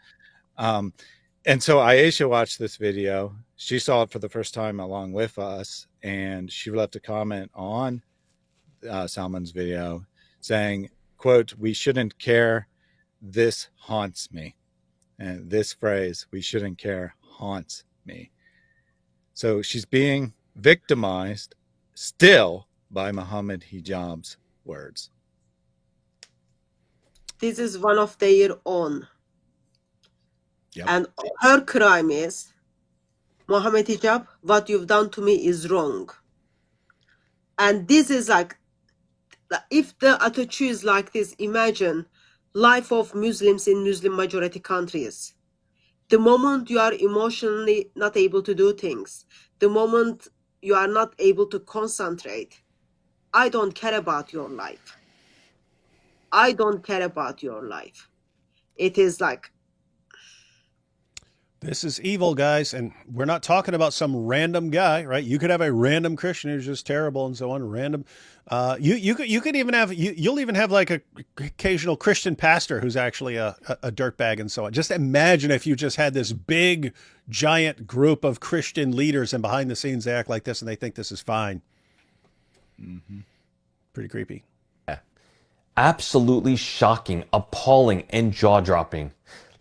And so Aisha watched this video. She saw it for the first time along with us, and she left a comment on Salman's video saying, quote, "We shouldn't care. This haunts me." And this phrase, "we shouldn't care," haunts me. So she's being victimized still by Muhammad Hijab's words. This is one of their own. Yep. And her crime is, Muhammad Hijab, what you've done to me is wrong. And this is like, if the attitude is like this, imagine life of Muslims in Muslim majority countries. The moment you are emotionally not able to do things, the moment you are not able to concentrate, I don't care about your life. I don't care about your life. It is like, this is evil, guys, and we're not talking about some random guy, right? You could have a random Christian who's just terrible and so on. Random, you could even have you'll even have like a occasional Christian pastor who's actually a dirtbag and so on. Just imagine if you just had this big, giant group of Christian leaders, and behind the scenes they act like this and they think this is fine. Pretty creepy. Absolutely shocking, appalling, and jaw-dropping.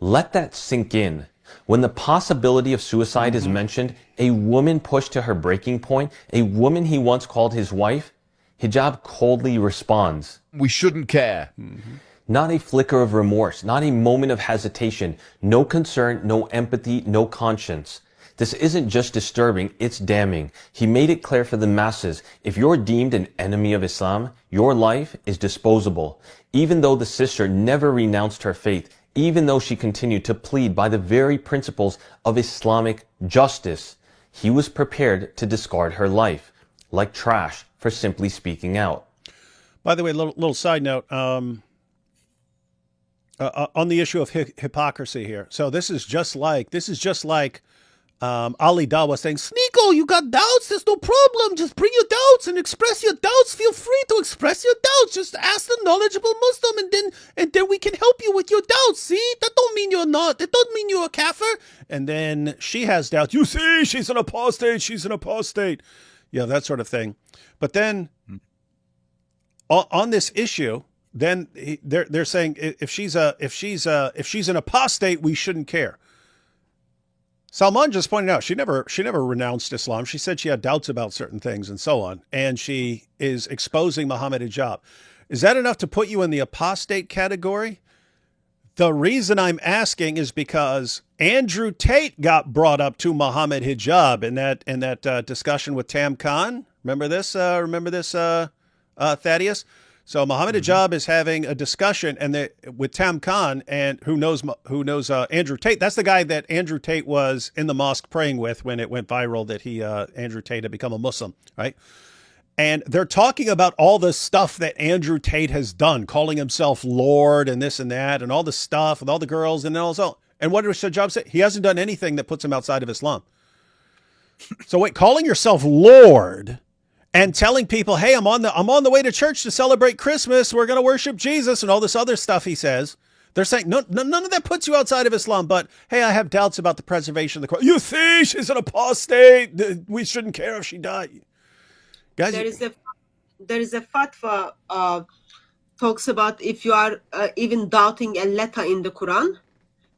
Let that sink in. When the possibility of suicide is mentioned, a woman pushed to her breaking point, a woman he once called his wife, Hijab coldly responds, "We shouldn't care." Not a flicker of remorse, not a moment of hesitation, no concern, no empathy, no conscience. This isn't just disturbing, it's damning. He made it clear for the masses, if you're deemed an enemy of Islam, your life is disposable. Even though the sister never renounced her faith, even though she continued to plead by the very principles of Islamic justice, he was prepared to discard her life, like trash, for simply speaking out. By the way, little side note, on the issue of hypocrisy here. So this is just like Ali Dawa saying, Sneeko, you got doubts? There's no problem. Just bring your doubts and express your doubts. Feel free to express your doubts. Just ask the knowledgeable Muslim, and then we can help you with your doubts. See, that don't mean you're not. That don't mean you're a kafir. And then she has doubts. You see, she's an apostate. She's an apostate. Yeah, that sort of thing. But then on this issue, then they're saying if she's an apostate, we shouldn't care. Salman just pointed out she never renounced Islam. She said she had doubts about certain things and so on, and she is exposing Mohammed Hijab. Is that enough to put you in the apostate category? The reason I'm asking is because Andrew Tate got brought up to Mohammed Hijab in that discussion with Tam Khan. Remember this? Thaddeus? So Mohammed Hijab is having a discussion with Tam Khan, and who knows Andrew Tate. That's the guy that Andrew Tate was in the mosque praying with when it went viral that Andrew Tate had become a Muslim, right? And they're talking about all the stuff that Andrew Tate has done, calling himself Lord and this and that, and all the stuff with all the girls and also. And what does Hijab say? He hasn't done anything that puts him outside of Islam. So wait, calling yourself Lord and telling people, hey, I'm on the way to church to celebrate Christmas. We're going to worship Jesus and all this other stuff he says. They're saying, no, none of that puts you outside of Islam. But, hey, I have doubts about the preservation of the Quran. You see, she's an apostate. We shouldn't care if she died. Guys, there is a fatwa talks about if you are even doubting a letter in the Quran,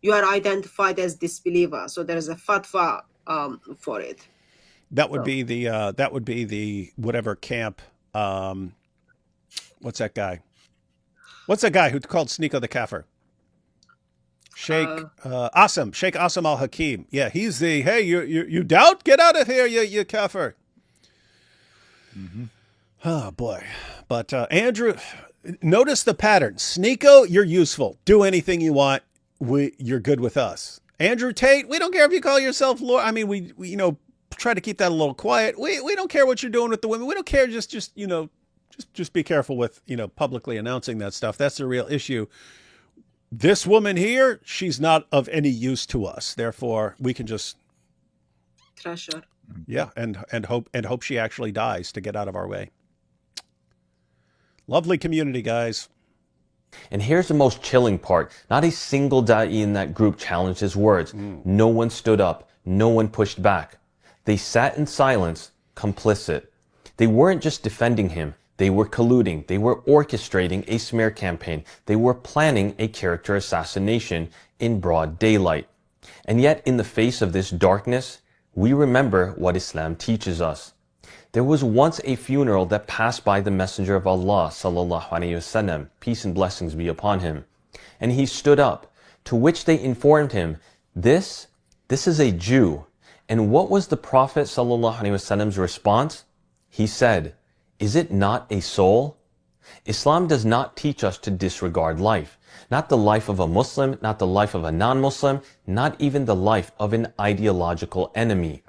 you are identified as disbeliever. So there is a fatwa for it. That would be the whatever camp. What's that guy? What's that guy who called Sneeko the kafir? Sheikh Asim al Hakim. Yeah, he's the hey, you doubt? Get out of here, you kafir. Mm-hmm. Oh boy, but Andrew, notice the pattern. Sneeko, you're useful. Do anything you want. You're good with us. Andrew Tate, we don't care if you call yourself Lord. I mean, we try to keep that a little quiet. We don't care what you're doing with the women. We don't care. Just be careful with, publicly announcing that stuff. That's the real issue. This woman here, she's not of any use to us. Therefore, we can just trash her. Yeah, and hope she actually dies to get out of our way. Lovely community, guys. And here's the most chilling part. Not a single da'i in that group challenged his words. No one stood up. No one pushed back. They sat in silence, complicit. They weren't just defending him. They were colluding. They were orchestrating a smear campaign. They were planning a character assassination in broad daylight. And yet, in the face of this darkness, we remember what Islam teaches us. There was once a funeral that passed by the Messenger of Allah, sallallahu alaihi wasallam, peace and blessings be upon him. And he stood up, to which they informed him, this is a Jew. And what was the Prophet sallallahu alaihi wasallam's response? He said, is it not a soul? Islam does not teach us to disregard life. Not the life of a Muslim, not the life of a non-Muslim, not even the life of an ideological enemy.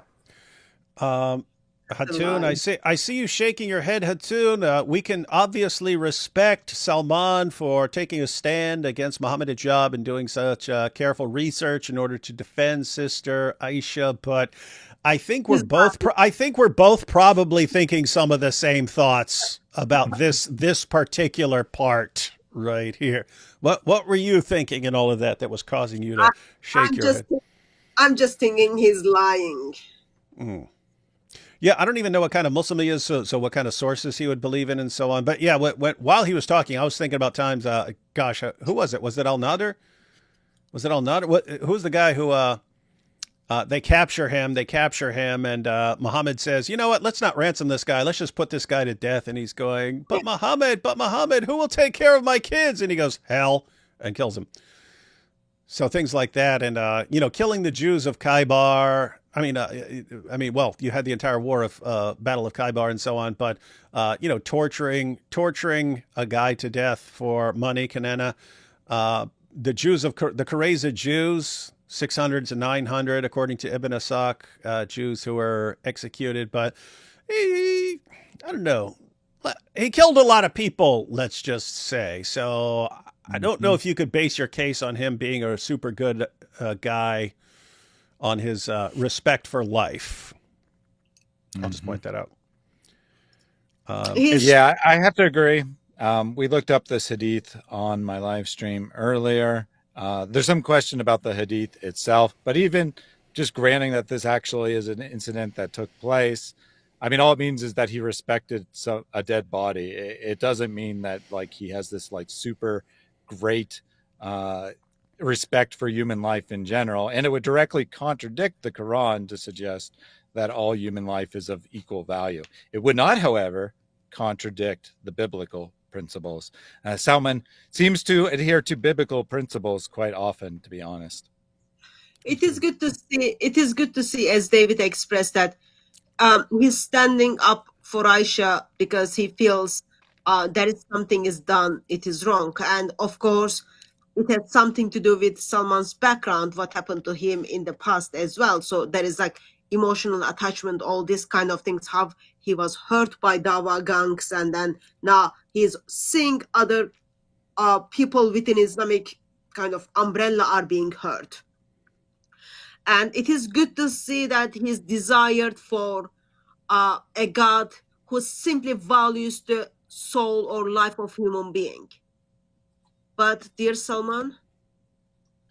Hatun, I see you shaking your head, Hatun. We can obviously respect Salman for taking a stand against Mohammed Hijab and doing such careful research in order to defend Sister Aisha, but I think we're both probably thinking some of the same thoughts about this particular part right here. What were you thinking in all of that was causing you to shake your head? I'm just thinking he's lying. Yeah, I don't even know what kind of Muslim he is, so what kind of sources he would believe in and so on. But yeah, while he was talking, I was thinking about times, who was it? Was it Al-Nadir? Was it Al-Nadir? Who's the guy who they capture him, and Muhammad says, you know what, let's not ransom this guy. Let's just put this guy to death. And he's going, but Muhammad, who will take care of my kids? And he goes, hell, and kills him. So things like that. And, killing the Jews of Khaybar. Well, you had the entire war of Battle of Khaybar and so on, but torturing a guy to death for money, Kanana. The Jews of the Qurayza Jews, 600s and 900, according to Ibn Asaq, Jews who were executed. But I don't know. He killed a lot of people, let's just say. So I don't know if you could base your case on him being a super good guy. on his respect for life. I'll just point that out. Yeah, I have to agree. We looked up this hadith on my live stream earlier. There's some question about the hadith itself, but even just granting that this actually is an incident that took place, I mean, all it means is that he respected a dead body. It doesn't mean that like he has this like super great respect for human life in general. And it would directly contradict the Quran to suggest that all human life is of equal value. It would not, however, contradict the biblical principles. Salman seems to adhere to biblical principles quite often, to be honest. It is good to see. It is good to see, as David expressed, that he's standing up for Aisha because he feels that if something is done, it is wrong. And of course, it has something to do with Salman's background, what happened to him in the past as well. So there is like emotional attachment, all these kind of things, how he was hurt by Dawa gangs, and then now he's seeing other people within Islamic kind of umbrella are being hurt. And it is good to see that he's desired for a God who simply values the soul or life of human being. But dear Salman,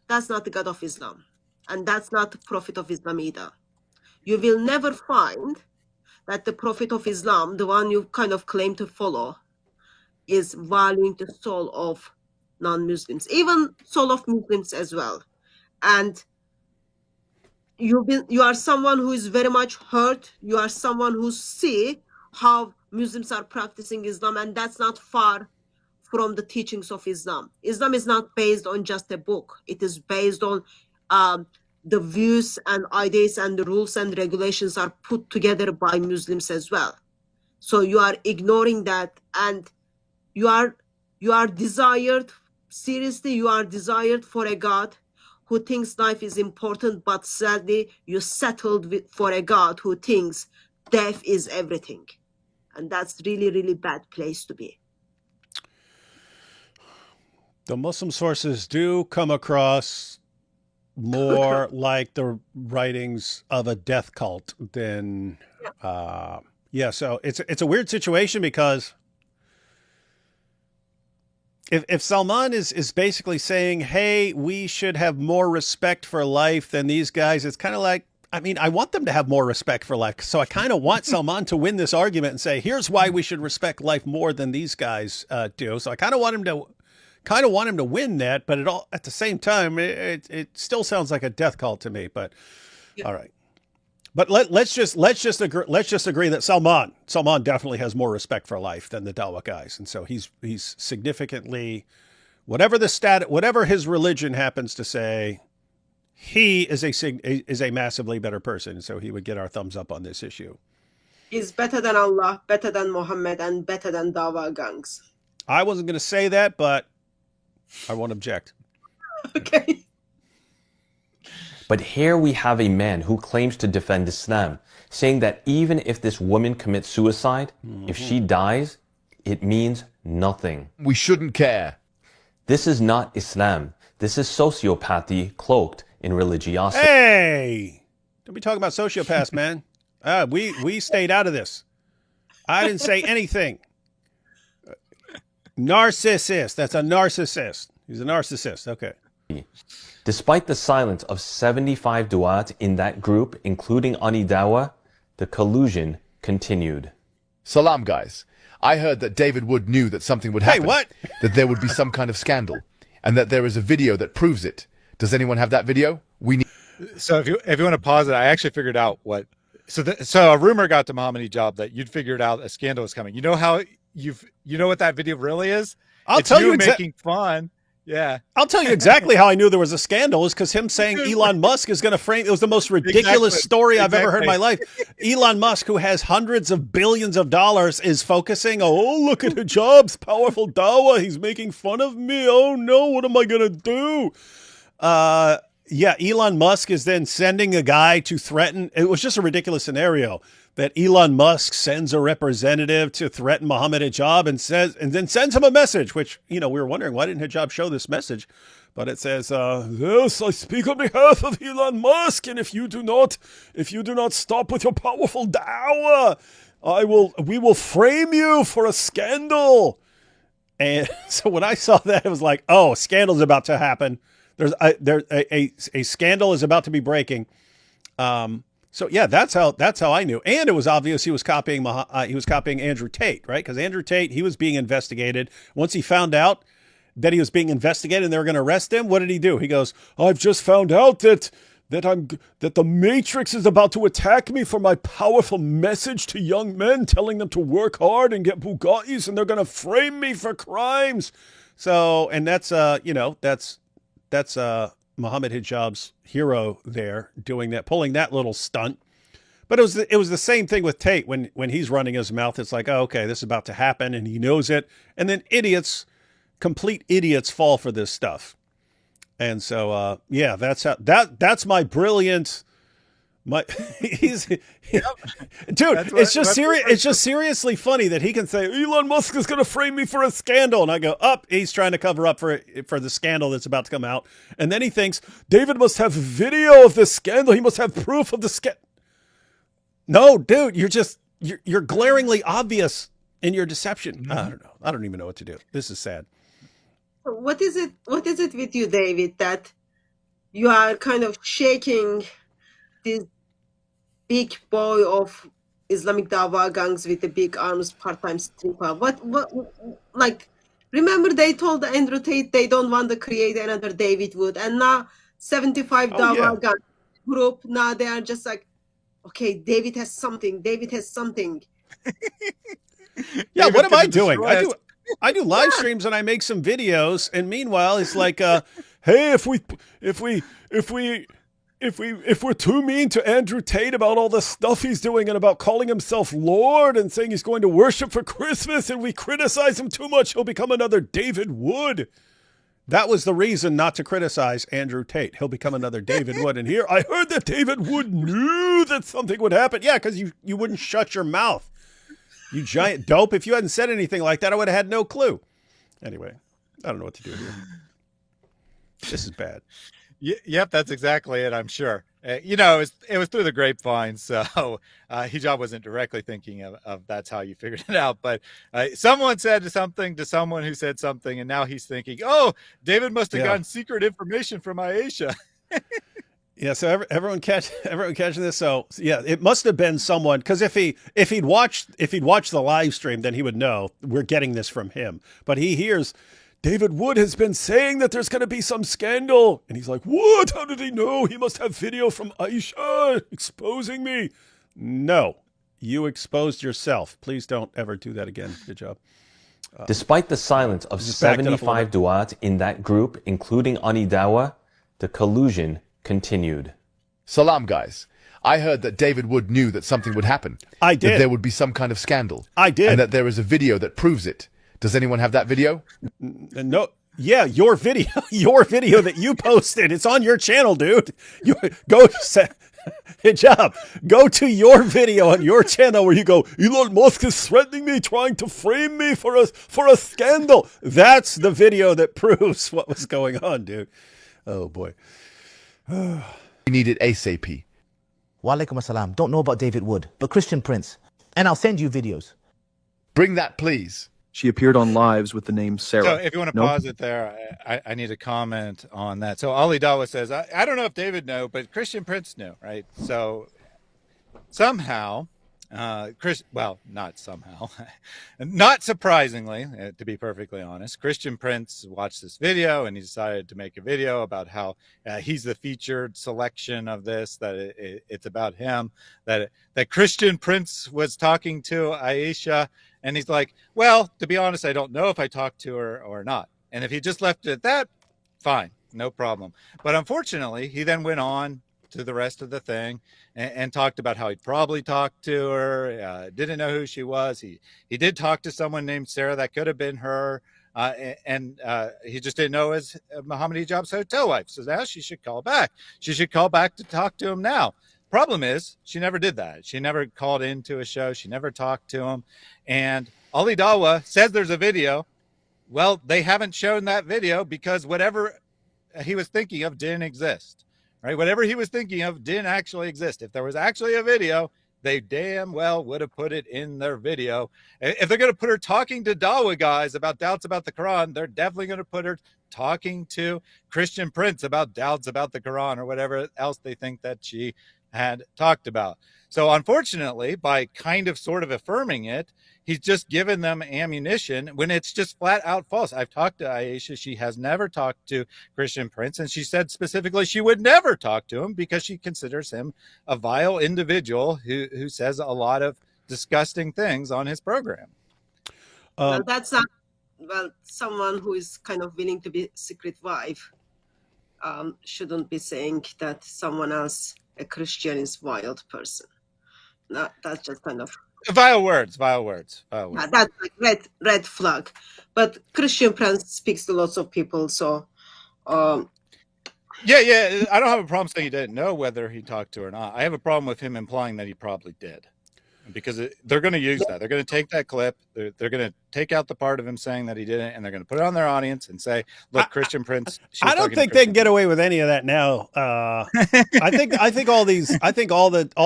that's not the God of Islam. And that's not the Prophet of Islam either. You will never find that the Prophet of Islam, the one you kind of claim to follow, is valuing the soul of non-Muslims, even soul of Muslims as well. And you are someone who is very much hurt. You are someone who see how Muslims are practicing Islam, and that's not far from the teachings of Islam. Islam is not based on just a book. It is based on the views and ideas, and the rules and regulations are put together by Muslims as well. So you are ignoring that, and you are desired, seriously, you are desired for a God who thinks life is important, but sadly you settled for a God who thinks death is everything. And that's really, really bad place to be. The Muslim sources do come across more like the writings of a death cult than, so it's a weird situation, because if Salman is basically saying, hey, we should have more respect for life than these guys, it's kind of like, I mean, I want them to have more respect for life. So I kind of want Salman to win this argument and say, here's why we should respect life more than these guys do. So I kind of want him to win that, but at the same time, it still sounds like a death cult to me. But all right. But let's just agree that Salman definitely has more respect for life than the Dawah guys, and so he's significantly, whatever his religion happens to say, he is a massively better person, and so he would get our thumbs up on this issue. He's better than Allah, better than Mohammed, and better than Dawah gangs. I wasn't going to say that, but I won't object. Okay. But here we have a man who claims to defend Islam, saying that even if this woman commits suicide, if she dies, it means nothing. We shouldn't care. This is not Islam. This is sociopathy cloaked in religiosity. Hey! Don't be talking about sociopaths, man. We stayed out of this. I didn't say anything. Narcissist. That's a narcissist. He's a narcissist. Okay. Despite the silence of 75 du'at in that group, including Ani Dawa, the collusion continued. Salam, guys. I heard that David Wood knew that something would happen. Hey, what? That there would be some kind of scandal, and that there is a video that proves it. Does anyone have that video? We need. So if you want to pause it, I actually figured out what. So a rumor got to Mohammed Hijab that you'd figured out a scandal was coming. You know how you know what that video really is? I'll tell you making fun. Yeah. I'll tell you exactly how I knew there was a scandal is because him saying Elon Musk is going to frame. It was the most ridiculous story I've ever heard in my life. Elon Musk, who has hundreds of billions of dollars, is focusing. Oh, look at Hijab's powerful dawah. He's making fun of me. Oh no, what am I going to do? Elon Musk is then sending a guy to threaten. It was just a ridiculous scenario. that Elon Musk sends a representative to threaten Mohammed Hijab and then sends him a message, which, we were wondering, why didn't Hijab show this message? But it says, yes, I speak on behalf of Elon Musk, and if you do not stop with your powerful da'wah, we will frame you for a scandal. And so when I saw that, it was like, oh, a scandal's about to happen. A scandal is about to be breaking. So yeah, that's how I knew. And it was obvious he was copying Andrew Tate, right? Because Andrew Tate, he was being investigated. Once he found out that he was being investigated and they were going to arrest him, what did he do? He goes, I've just found out that the Matrix is about to attack me for my powerful message to young men, telling them to work hard and get Bugattis, and they're going to frame me for crimes. So, and that's Mohammed Hijab's hero there doing that, pulling that little stunt. But it was the same thing with Tate when he's running his mouth. It's like, oh, okay, this is about to happen, and he knows it. And then complete idiots fall for this stuff. And so, yeah, that's my brilliant. Dude, it's just seriously funny that he can say Elon Musk is going to frame me for a scandal, and I go, he's trying to cover up for the scandal that's about to come out, and then he thinks David must have video of this scandal. He must have proof of the scandal. No, dude, you're glaringly obvious in your deception. Mm-hmm. I don't know. I don't even know what to do. This is sad. What is it with you, David, that you are kind of shaking this big boy of Islamic Dawah gangs with the big arms, part-time stripper? What, like, remember they told Andrew Tate they don't want to create another David Wood, and now 75 Dawah gang group, now they are just like, okay, David has something. Yeah, what am I doing? I do live streams and I make some videos, and meanwhile it's like, hey, if we're too mean to Andrew Tate about all the stuff he's doing and about calling himself Lord and saying he's going to worship for Christmas, and we criticize him too much, he'll become another David Wood. That was the reason not to criticize Andrew Tate. He'll become another David Wood. And here, I heard that David Wood knew that something would happen. Yeah, because you wouldn't shut your mouth. You giant dope. If you hadn't said anything like that, I would have had no clue. Anyway, I don't know what to do here. This is bad. Yep, that's exactly it, I'm sure. It was through the grapevine, so Hijab wasn't directly thinking of that's how you figured it out. But someone said something to someone who said something, and now he's thinking, oh, David must have gotten secret information from Aisha. Yeah, so everyone catching this. So yeah, it must have been someone, because if he'd watched the live stream, then he would know we're getting this from him. But he hears David Wood has been saying that there's going to be some scandal, and he's like, what? How did he know? He must have video from Aisha exposing me. No, you exposed yourself. Please don't ever do that again. Good job. Despite the silence of 75 du'at in that group, including Ani Dawa, the collusion continued. Salam, guys. I heard that David Wood knew that something would happen. I did. That there would be some kind of scandal. I did. And that there is a video that proves it. Does anyone have that video? No. Yeah, your video that you posted. It's on your channel, dude. Hijab. Go to your video on your channel where you go, Elon Musk is threatening me, trying to frame me for a scandal. That's the video that proves what was going on, dude. Oh boy. We need it ASAP. Walaikum assalam. Don't know about David Wood, but Christian Prince. And I'll send you videos. Bring that, please. She appeared on lives with the name Sarah. So if you want to pause it there, I need to comment on that. So Ali Dawa says, I don't know if David knew, but Christian Prince knew, right? So somehow, not somehow, not surprisingly, to be perfectly honest, Christian Prince watched this video and he decided to make a video about how he's the featured selection of this, that it's about him, that Christian Prince was talking to Aisha. And he's like, well, to be honest, I don't know if I talked to her or not. And if he just left it at that, fine, no problem. But unfortunately, he then went on to the rest of the thing and talked about how he'd probably talked to her, didn't know who she was. He did talk to someone named Sarah. That could have been her. And he just didn't know as Mohammed Hijab's hotel wife. So now she should call back. She should call back to talk to him now. problem is she never did that. She never called into a show. She never talked to him. And Ali Dawa says there's a video. Well, they haven't shown that video because whatever he was thinking of didn't exist, right? Whatever he was thinking of didn't actually exist. If there was actually a video, they damn well would have put it in their video. If they're going to put her talking to Dawa guys about doubts about the Quran, they're definitely going to put her talking to Christian Prince about doubts about the Quran or whatever else they think that she had talked about. So unfortunately, by kind of sort of affirming it, he's just given them ammunition when it's just flat out false. I've talked to Aisha. She has never talked to Christian Prince, and she said specifically she would never talk to him because she considers him a vile individual who says a lot of disgusting things on his program. Well, that's not, well, someone who is kind of willing to be secret wife shouldn't be saying that someone else, a Christian, is wild person. No, that's just kind of vile words. Yeah, that's like red flag. But Christian Prince speaks to lots of people, so yeah. I don't have a problem saying he didn't know whether he talked to her or not. I have a problem with him implying that he probably did. Because they're going to use that. They're going to take that clip. They're going to take out the part of him saying that he didn't, and they're going to put it on their audience and say, "Look, Christian Prince." I don't think they can get away with any of that now. I think all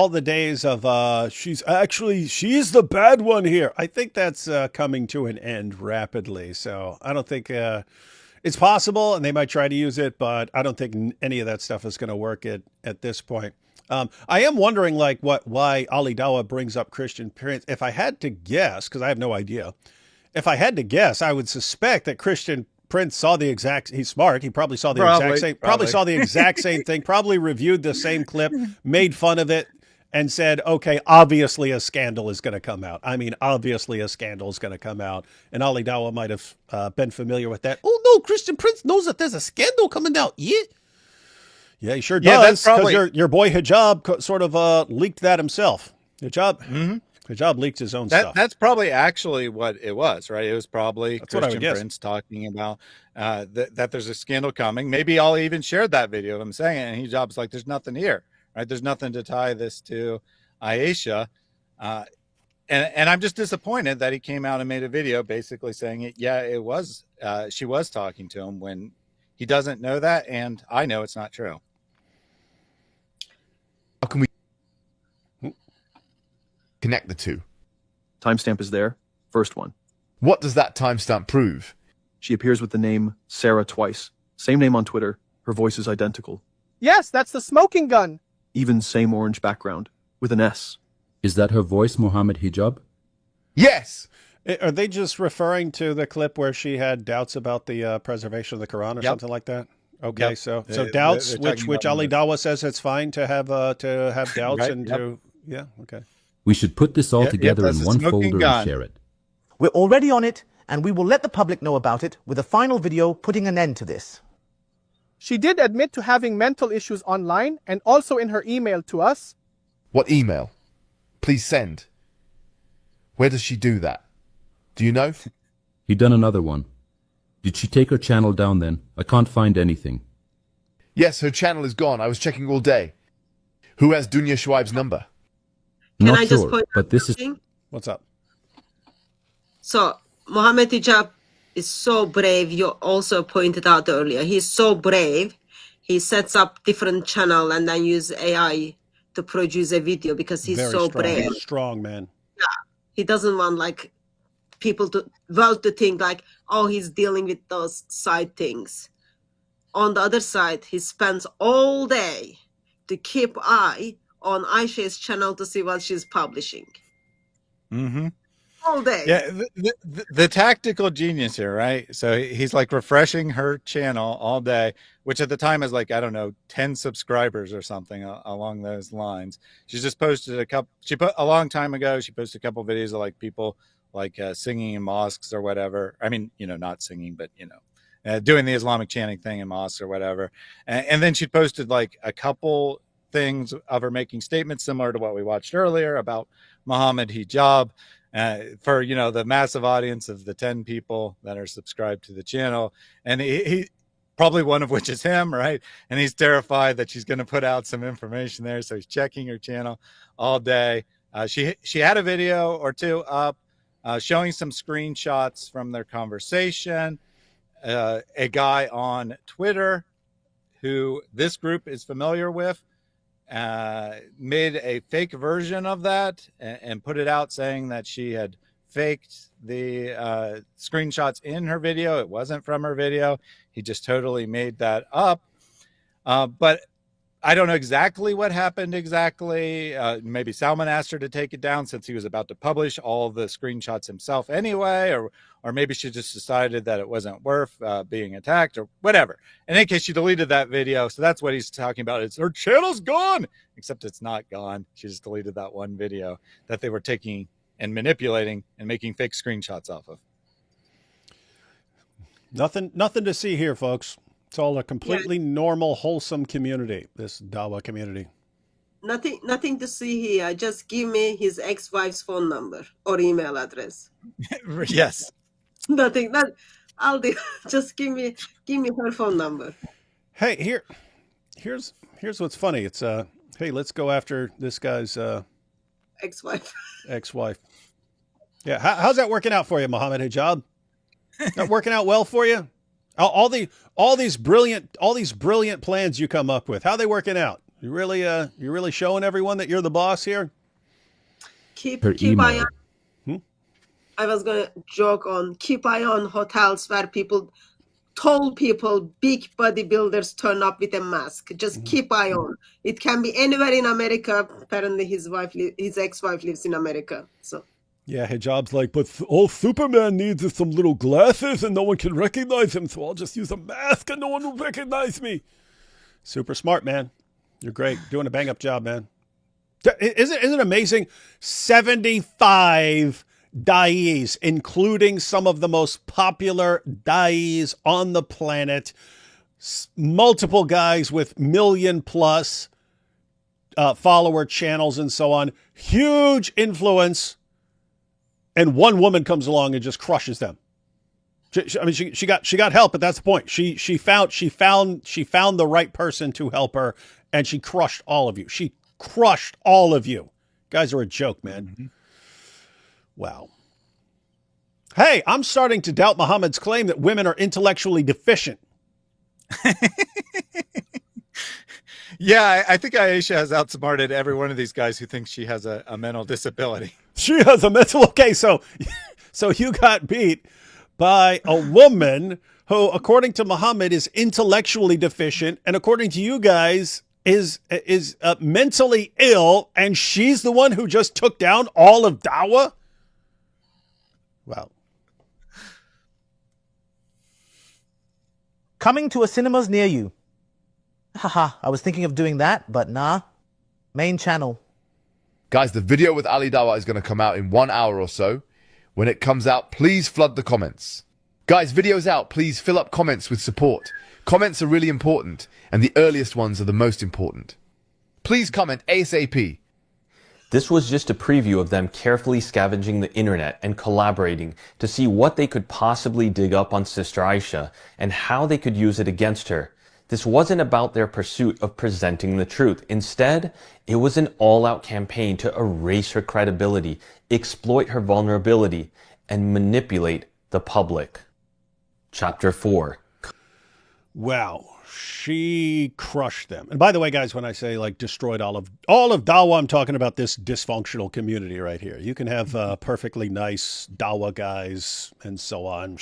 the days of she's the bad one here. I think that's coming to an end rapidly. So I don't think it's possible, and they might try to use it, but I don't think any of that stuff is going to work at this point. I am wondering, like, why Ali Dawa brings up Christian Prince. If I had to guess, because I have no idea, if I had to guess, I would suspect that Christian Prince saw the exact. He's smart. He probably saw the exact same. Probably saw the exact same thing. Probably reviewed the same clip, made fun of it, and said, "Okay, obviously a scandal is going to come out. I mean, obviously a scandal is going to come out." And Ali Dawa might have been familiar with that. Oh no, Christian Prince knows that there's a scandal coming out. Yeah, he sure does, because your boy Hijab sort of leaked that himself. Hijab leaked his own stuff. That's probably actually what it was, right? It was probably Christian Prince talking about that there's a scandal coming. Maybe I'll even shared that video of him saying it, and Hijab's like, there's nothing here, right? There's nothing to tie this to Aisha. And I'm just disappointed that he came out and made a video basically saying it. Yeah, it was, she was talking to him when he doesn't know that, and I know it's not true. How can we connect the two? Timestamp is there. First one. What does that timestamp prove? She appears with the name Sarah twice. Same name on Twitter. Her voice is identical. Yes, that's the smoking gun. Even same orange background with an S. Is that her voice, Mohammed Hijab? Yes. Are they just referring to the clip where she had doubts about the preservation of the Quran or something like that? Okay, so doubts, which Ali Dawa says it's fine to have doubts okay. We should put this all together in one folder and share it. We're already on it, and we will let the public know about it with a final video putting an end to this. She did admit to having mental issues online and also in her email to us. What email? Please send. Where does she do that? Do you know? He done another one. Did she take her channel down then? I can't find anything. Yes, her channel is gone. I was checking all day. Who has Dunya Shuaib's number? Can I just point but this is... What's up? So, Mohammed Hijab is so brave. You also pointed out earlier. He's so brave. He sets up different channel and then use AI to produce a video because he's Very so strong, brave. Strong man. Yeah. He doesn't want like people to think like, oh, he's dealing with those side things. On the other side, he spends all day to keep eye on Aisha's channel to see what she's publishing. Mm-hmm. All day. Yeah, the tactical genius here, right? So he's like refreshing her channel all day, which at the time is like, I don't know, 10 subscribers or something along those lines. She's just posted a long time ago, she posted a couple videos of like people like singing in mosques or whatever. I mean, not singing, but, doing the Islamic chanting thing in mosques or whatever. And then she posted like a couple things of her making statements similar to what we watched earlier about Mohammed Hijab. For the massive audience of the 10 people that are subscribed to the channel, and probably one of which is him, right? And he's terrified that she's going to put out some information there. So he's checking her channel all day. She had a video or two up showing some screenshots from their conversation. A guy on Twitter who this group is familiar with made a fake version of that and put it out saying that she had faked the screenshots in her video. It wasn't from her video. He just totally made that up. But I don't know exactly what happened exactly. Maybe Salman asked her to take it down since he was about to publish all the screenshots himself anyway, or maybe she just decided that it wasn't worth being attacked or whatever. In any case, she deleted that video. So that's what he's talking about. It's her channel's gone, except it's not gone. She just deleted that one video that they were taking and manipulating and making fake screenshots off of. Nothing to see here, folks. It's all a completely normal, wholesome community, this Dawa community. Nothing to see here. Just give me his ex-wife's phone number or email address. Yes. Nothing. I'll do. Just give me her phone number. Hey, here's what's funny. It's hey, let's go after this guy's Ex-wife. Ex-wife. Yeah, how's that working out for you, Mohammed Hijab? That working out well for you? All these brilliant plans you come up with. How are they working out? You really showing everyone that you're the boss here? Keep eye on. I was gonna joke on keep eye on hotels where tall people, big bodybuilders turn up with a mask. Just keep eye on. It can be anywhere in America. Apparently, his ex-wife lives in America. So. Yeah, Hijab's like, but all Superman needs is some little glasses and no one can recognize him, so I'll just use a mask and no one will recognize me. Super smart, man. You're great. Doing a bang-up job, man. Isn't it amazing? 75 da'is, including some of the most popular da'is on the planet. Multiple guys with million-plus follower channels and so on. Huge influence. And one woman comes along and just crushes them. She got help, but that's the point. She found the right person to help her, and she crushed all of you. She crushed all of you. Guys are a joke, man. Mm-hmm. Wow. Hey, I'm starting to doubt Muhammad's claim that women are intellectually deficient. Yeah, I think Aisha has outsmarted every one of these guys who thinks she has a mental disability. She has a mental... Okay, so you got beat by a woman who, according to Muhammad, is intellectually deficient, and according to you guys, is mentally ill, and she's the one who just took down all of Dawa? Wow. Coming to a cinemas near you. Haha, I was thinking of doing that, but nah. Main channel. Guys, the video with Ali Dawa is going to come out in 1 hour or so. When it comes out, please flood the comments. Guys, video's out. Please fill up comments with support. Comments are really important, and the earliest ones are the most important. Please comment ASAP. This was just a preview of them carefully scavenging the internet and collaborating to see what they could possibly dig up on Sister Aisha and how they could use it against her. This wasn't about their pursuit of presenting the truth. Instead, it was an all-out campaign to erase her credibility, exploit her vulnerability, and manipulate the public. Chapter 4. Wow. She crushed them. And by the way, guys, when I say like destroyed all of Dawa, I'm talking about this dysfunctional community right here. You can have perfectly nice Dawa guys and so on.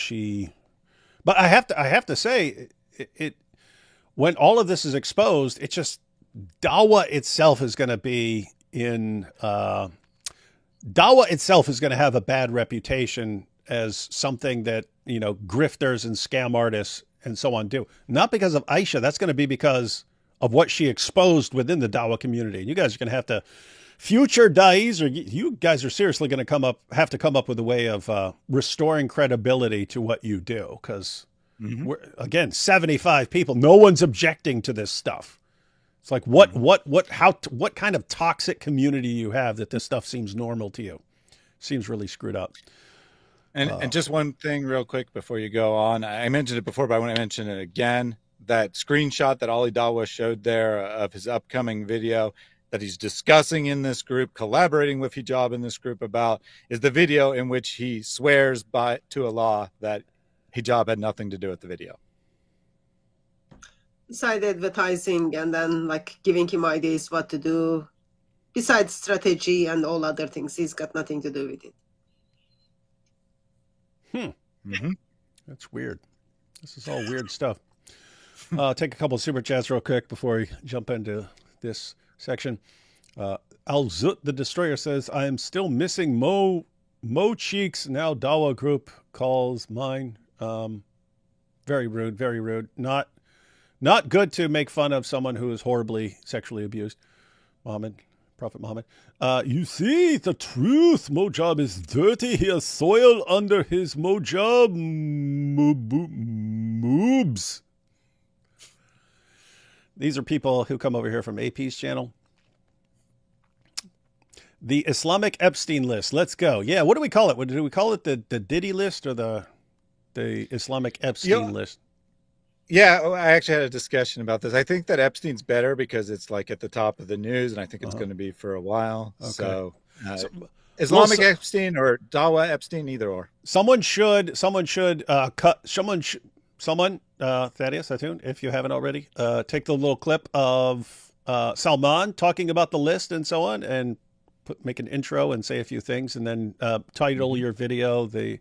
But I have to say it when all of this is exposed, it's just Dawa itself is going to be Dawa itself is going to have a bad reputation as something that, grifters and scam artists and so on do. Not because of Aisha. That's going to be because of what she exposed within the Dawa community. You guys are going to have to, future da'is, or you guys are seriously going to have to come up with a way of restoring credibility to what you do, because again, 75 people. No one's objecting to this stuff. It's like what kind of toxic community you have that this stuff seems normal to you? Seems really screwed up. And just one thing real quick before you go on. I mentioned it before, but I want to mention it again. That screenshot that Ali Dawa showed there of his upcoming video that he's discussing in this group, collaborating with Hijab in this group about, is the video in which he swears to Allah that Hijab had nothing to do with the video. Beside advertising and then like giving him ideas what to do, besides strategy and all other things, he's got nothing to do with it. That's weird. This is all weird stuff. Take a couple of super chats real quick before we jump into this section. Al Zut the Destroyer says, I am still missing Mo Cheeks. Now Dawa group calls mine. Very rude, very rude. Not good to make fun of someone who is horribly sexually abused. Prophet Muhammad. You see, the truth. Mojab is dirty. He has soil under his Mojab moobs. These are people who come over here from AP's channel. The Islamic Epstein list. Let's go. Yeah, what do we call it? What do we call it? The Diddy list or the Islamic Epstein list? Yeah, I actually had a discussion about this. I think that Epstein's better because it's like at the top of the news, and I think it's going to be for a while. Okay. So Islamic Epstein or Dawa Epstein, either or. Someone should Thaddeus Atun, if you haven't already, take the little clip of Salman talking about the list and so on, and make an intro and say a few things, and then title your video the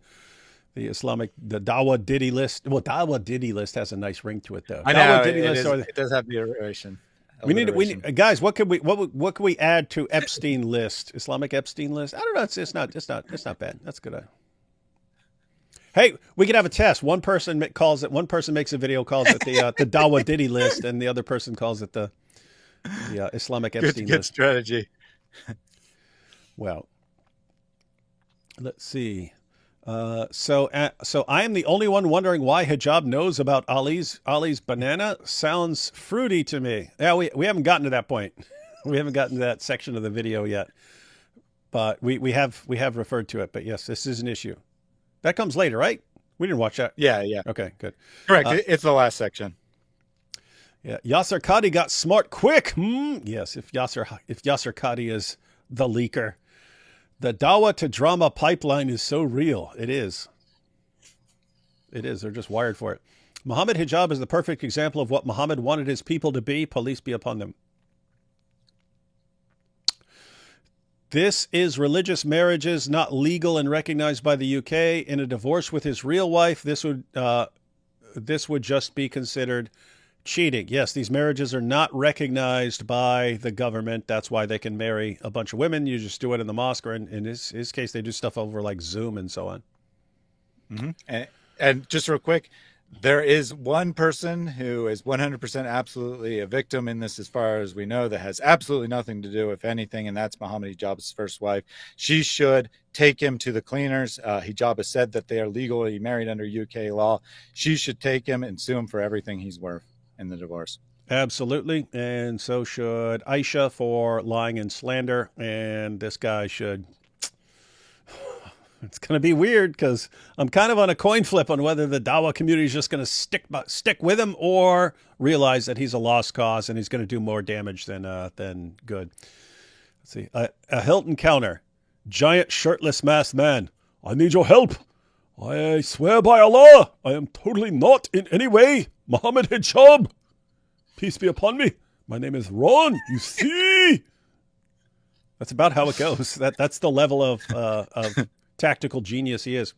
Dawa Diddy list. Well, Dawa Diddy list has a nice ring to it, though. I know it does have the alliteration. We need guys. What could we add to Epstein list? Islamic Epstein list. I don't know. It's not bad. That's good. Hey, we could have a test. One person calls it. One person makes a video, calls it the Dawa Diddy list, and the other person calls it the Islamic Epstein list. Good strategy. Well, let's see. So I am the only one wondering why Hijab knows about Ali's banana. Sounds fruity to me. Yeah, we haven't gotten to that point. We haven't gotten to that section of the video yet, but we have referred to it. But yes, this is an issue. That comes later, right? We didn't watch that. Yeah. Okay, good. Correct. It's the last section. Yeah, Yasser Qadi got smart quick. Yes, if Yasser Qadi is the leaker. The Dawa to drama pipeline is so real. It is. They're just wired for it. Mohammed Hijab is the perfect example of what Muhammad wanted his people to be. Police be upon them. This is religious marriages not legal and recognized by the UK. In a divorce with his real wife, this would just be considered cheating. Yes, these marriages are not recognized by the government. That's why they can marry a bunch of women. You just do it in the mosque, or in his case, they do stuff over like Zoom and so on. Mm-hmm. And just real quick, there is one person who is 100% absolutely a victim in this, as far as we know, that has absolutely nothing to do with anything, and that's Mohammed Hijab's first wife. She should take him to the cleaners. Hijab has said that they are legally married under UK law. She should take him and sue him for everything he's worth in the divorce. Absolutely. And so should Aisha for lying and slander. And this guy should. It's going to be weird because I'm kind of on a coin flip on whether the Dawa community is just going to stick with him or realize that he's a lost cause and he's going to do more damage than good. Let's see. A Hilton counter. Giant shirtless masked man. I need your help. I swear by Allah, I am totally not in any way Mohammed Hijab. Peace be upon me. My name is Ron. You see? That's about how it goes. That's the level of tactical genius he is.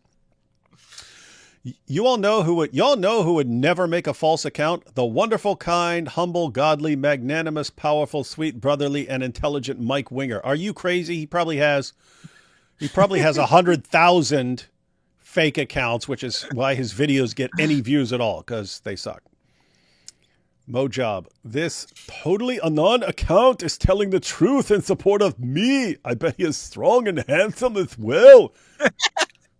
You all know who would never make a false account? The wonderful, kind, humble, godly, magnanimous, powerful, sweet, brotherly, and intelligent Mike Winger. Are you crazy? He probably has 100,000 fake accounts, which is why his videos get any views at all, because they suck. Mojab, this totally anon account is telling the truth in support of me. I bet he is strong and handsome as well.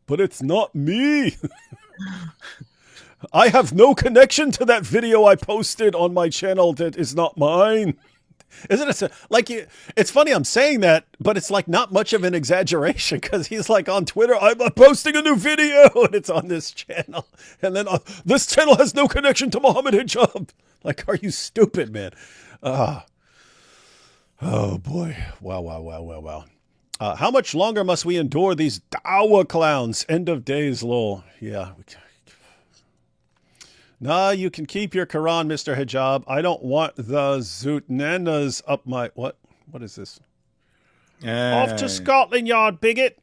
But it's not me. I have no connection to that video I posted on my channel that is not mine. Isn't it like you? It's funny I'm saying that, but it's like not much of an exaggeration because he's like on Twitter, I'm posting a new video and it's on this channel. And then this channel has no connection to Mohammed Hijab. Like, are you stupid, man? Oh boy. Wow. How much longer must we endure these dawah clowns? End of days, lol. Yeah. Nah, you can keep your Quran, Mr. Hijab. I don't want the zootnanas up my... What? What is this? Off to Scotland Yard, bigot.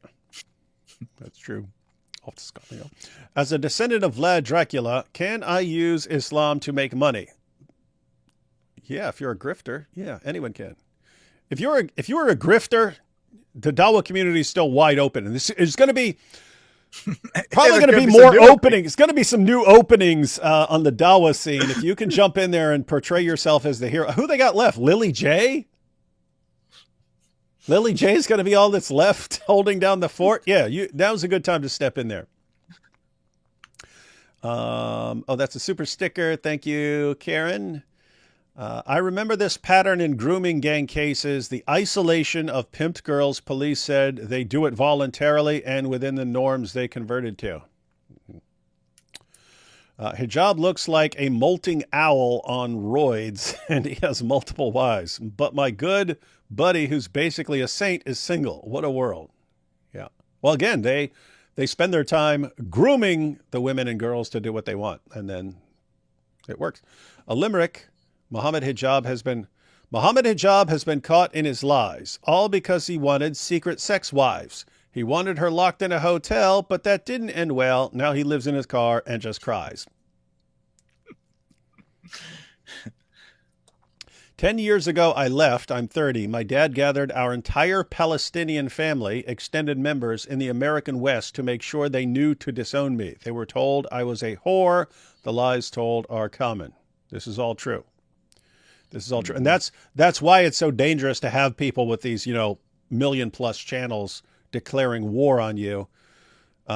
That's true. Off to Scotland Yard. As a descendant of Vlad Dracula, can I use Islam to make money? Yeah, if you're a grifter. Yeah, anyone can. If you're a grifter, the Dawah community is still wide open. And this is going to be... Probably going to be more openings. It's going to be some new openings on the Dawah scene. If you can jump in there and portray yourself as the hero. Who they got left? Lily J? Lily J is going to be all that's left holding down the fort? Yeah, now's a good time to step in there. Oh, that's a super sticker. Thank you, Karen. I remember this pattern in grooming gang cases. The isolation of pimped girls. Police said they do it voluntarily and within the norms they converted to. Hijab looks like a molting owl on roids, and he has multiple wives. But my good buddy, who's basically a saint, is single. What a world. Yeah. Well, again, they spend their time grooming the women and girls to do what they want, and then it works. A limerick. Mohammed Hijab has been caught in his lies, all because he wanted secret sex wives. He wanted her locked in a hotel, but that didn't end well. Now he lives in his car and just cries. 10 years ago, I left. I'm 30. My dad gathered our entire Palestinian family, extended members in the American West, to make sure they knew to disown me. They were told I was a whore. The lies told are common. This is all true. This is all true. And that's why it's so dangerous to have people with these, million-plus channels declaring war on you. They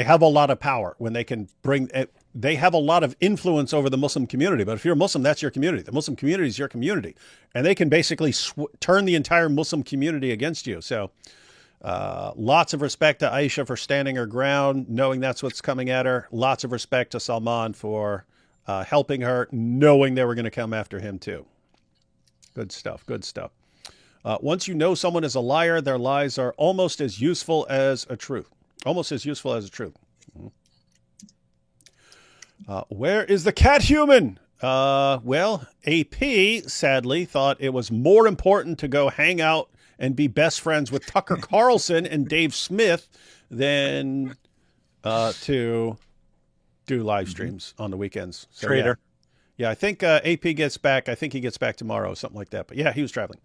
have a lot of power when they can they have a lot of influence over the Muslim community. But if you're a Muslim, that's your community. The Muslim community is your community. And they can basically turn the entire Muslim community against you. So lots of respect to Aisha for standing her ground, knowing that's what's coming at her. Lots of respect to Salman for helping her, knowing they were going to come after him too. Good stuff. Good stuff. Once you know someone is a liar, their lies are almost as useful as a truth. Almost as useful as a truth. Where is the cat human? Well, AP sadly thought it was more important to go hang out and be best friends with Tucker Carlson and Dave Smith than to do live streams on the weekends. So, Traitor. Yeah, I think AP gets back. I think he gets back tomorrow, something like that. But yeah, he was traveling.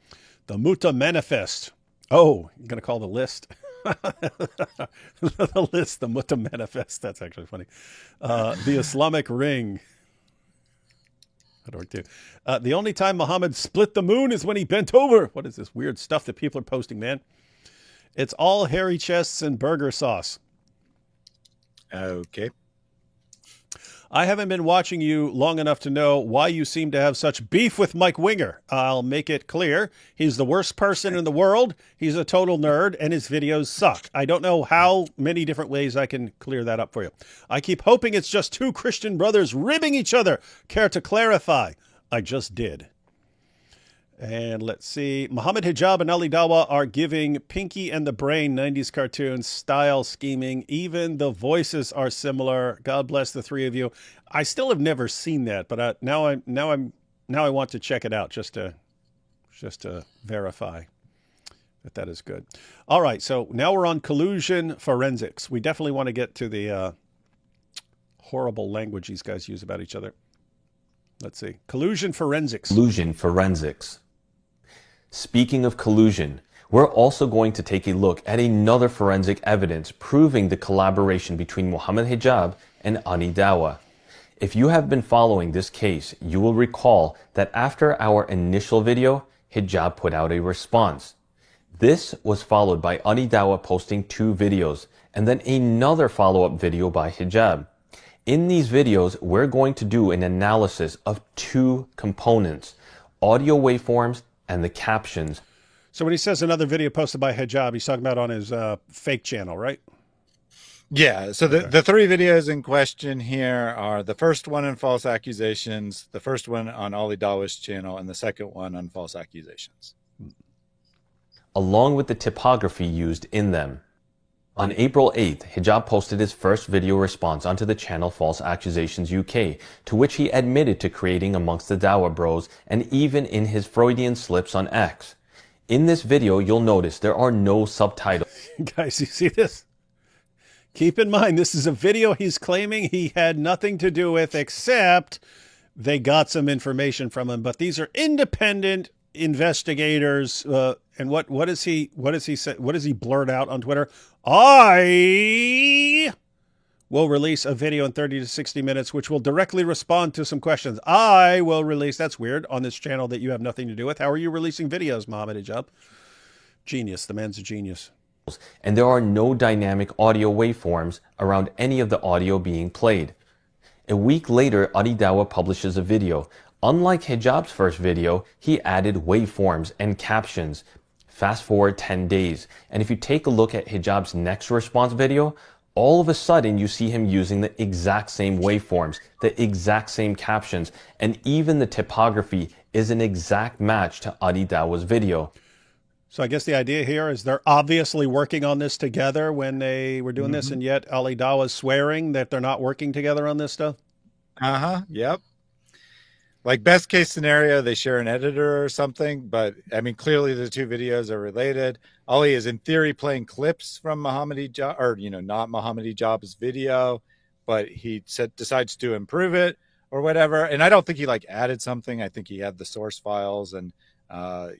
The Muta Manifest. Oh, you're going to call the list? The list, the Muta Manifest. That's actually funny. The Islamic Ring. That'd work too. The only time Muhammad split the moon is when he bent over. What is this weird stuff that people are posting, man? It's all hairy chests and burger sauce. Okay. I haven't been watching you long enough to know why you seem to have such beef with Mike Winger. I'll make it clear. He's the worst person in the world. He's a total nerd, and his videos suck. I don't know how many different ways I can clear that up for you. I keep hoping it's just two Christian brothers ribbing each other. Care to clarify? I just did. And let's see. Mohammed Hijab and Ali Dawah are giving Pinky and the Brain 90s cartoon style scheming. Even the voices are similar. God bless the three of you. I still have never seen that, but now I want to check it out just to verify that is good. All right, so now we're on collusion forensics. We definitely want to get to the horrible language these guys use about each other. Let's see. Collusion forensics. Collusion forensics. Speaking of collusion, we're also going to take a look at another forensic evidence proving the collaboration between Mohammed Hijab and Ali Dawah. If you have been following this case, you will recall that after our initial video, Hijab put out a response. This was followed by Ali Dawah posting 2 videos and then another follow-up video by Hijab. In these videos, we're going to do an analysis of two components, audio waveforms and the captions. So when he says another video posted by Hijab, he's talking about on his fake channel, right? Yeah, so the three videos in question here are the first one on false accusations, the first one on Ali Dawa's channel, and the second one on false accusations. Along with the typography used in them. On April 8th, Hijab posted his first video response onto the channel False Accusations UK, to which he admitted to creating amongst the Dawa Bros and even in his Freudian slips on X. In this video, you'll notice there are no subtitles. Guys, you see this? Keep in mind, this is a video he's claiming he had nothing to do with, except they got some information from him. But these are independent investigators. And what does he say? What does he blurt out on Twitter? I will release a video in 30 to 60 minutes, which will directly respond to some questions. I will release. That's weird on this channel that you have nothing to do with. How are you releasing videos, Mohammed Hijab? Genius. The man's a genius. And there are no dynamic audio waveforms around any of the audio being played. A week later, Ali Dawa publishes a video. Unlike Hijab's first video, he added waveforms and captions. Fast forward 10 days, and if you take a look at Hijab's next response video, all of a sudden you see him using the exact same waveforms, the exact same captions, and even the typography is an exact match to Ali Dawa's video. So I guess the idea here is they're obviously working on this together when they were doing this, and yet Ali Dawa's swearing that they're not working together on this stuff? Yep. Like best case scenario, they share an editor or something, but I mean, clearly the two videos are related. Ali is in theory playing clips from Mohammed Hijab, or, not Mohammed Hijab's video, but he decides to improve it or whatever. And I don't think he added something. I think he had the source files and, I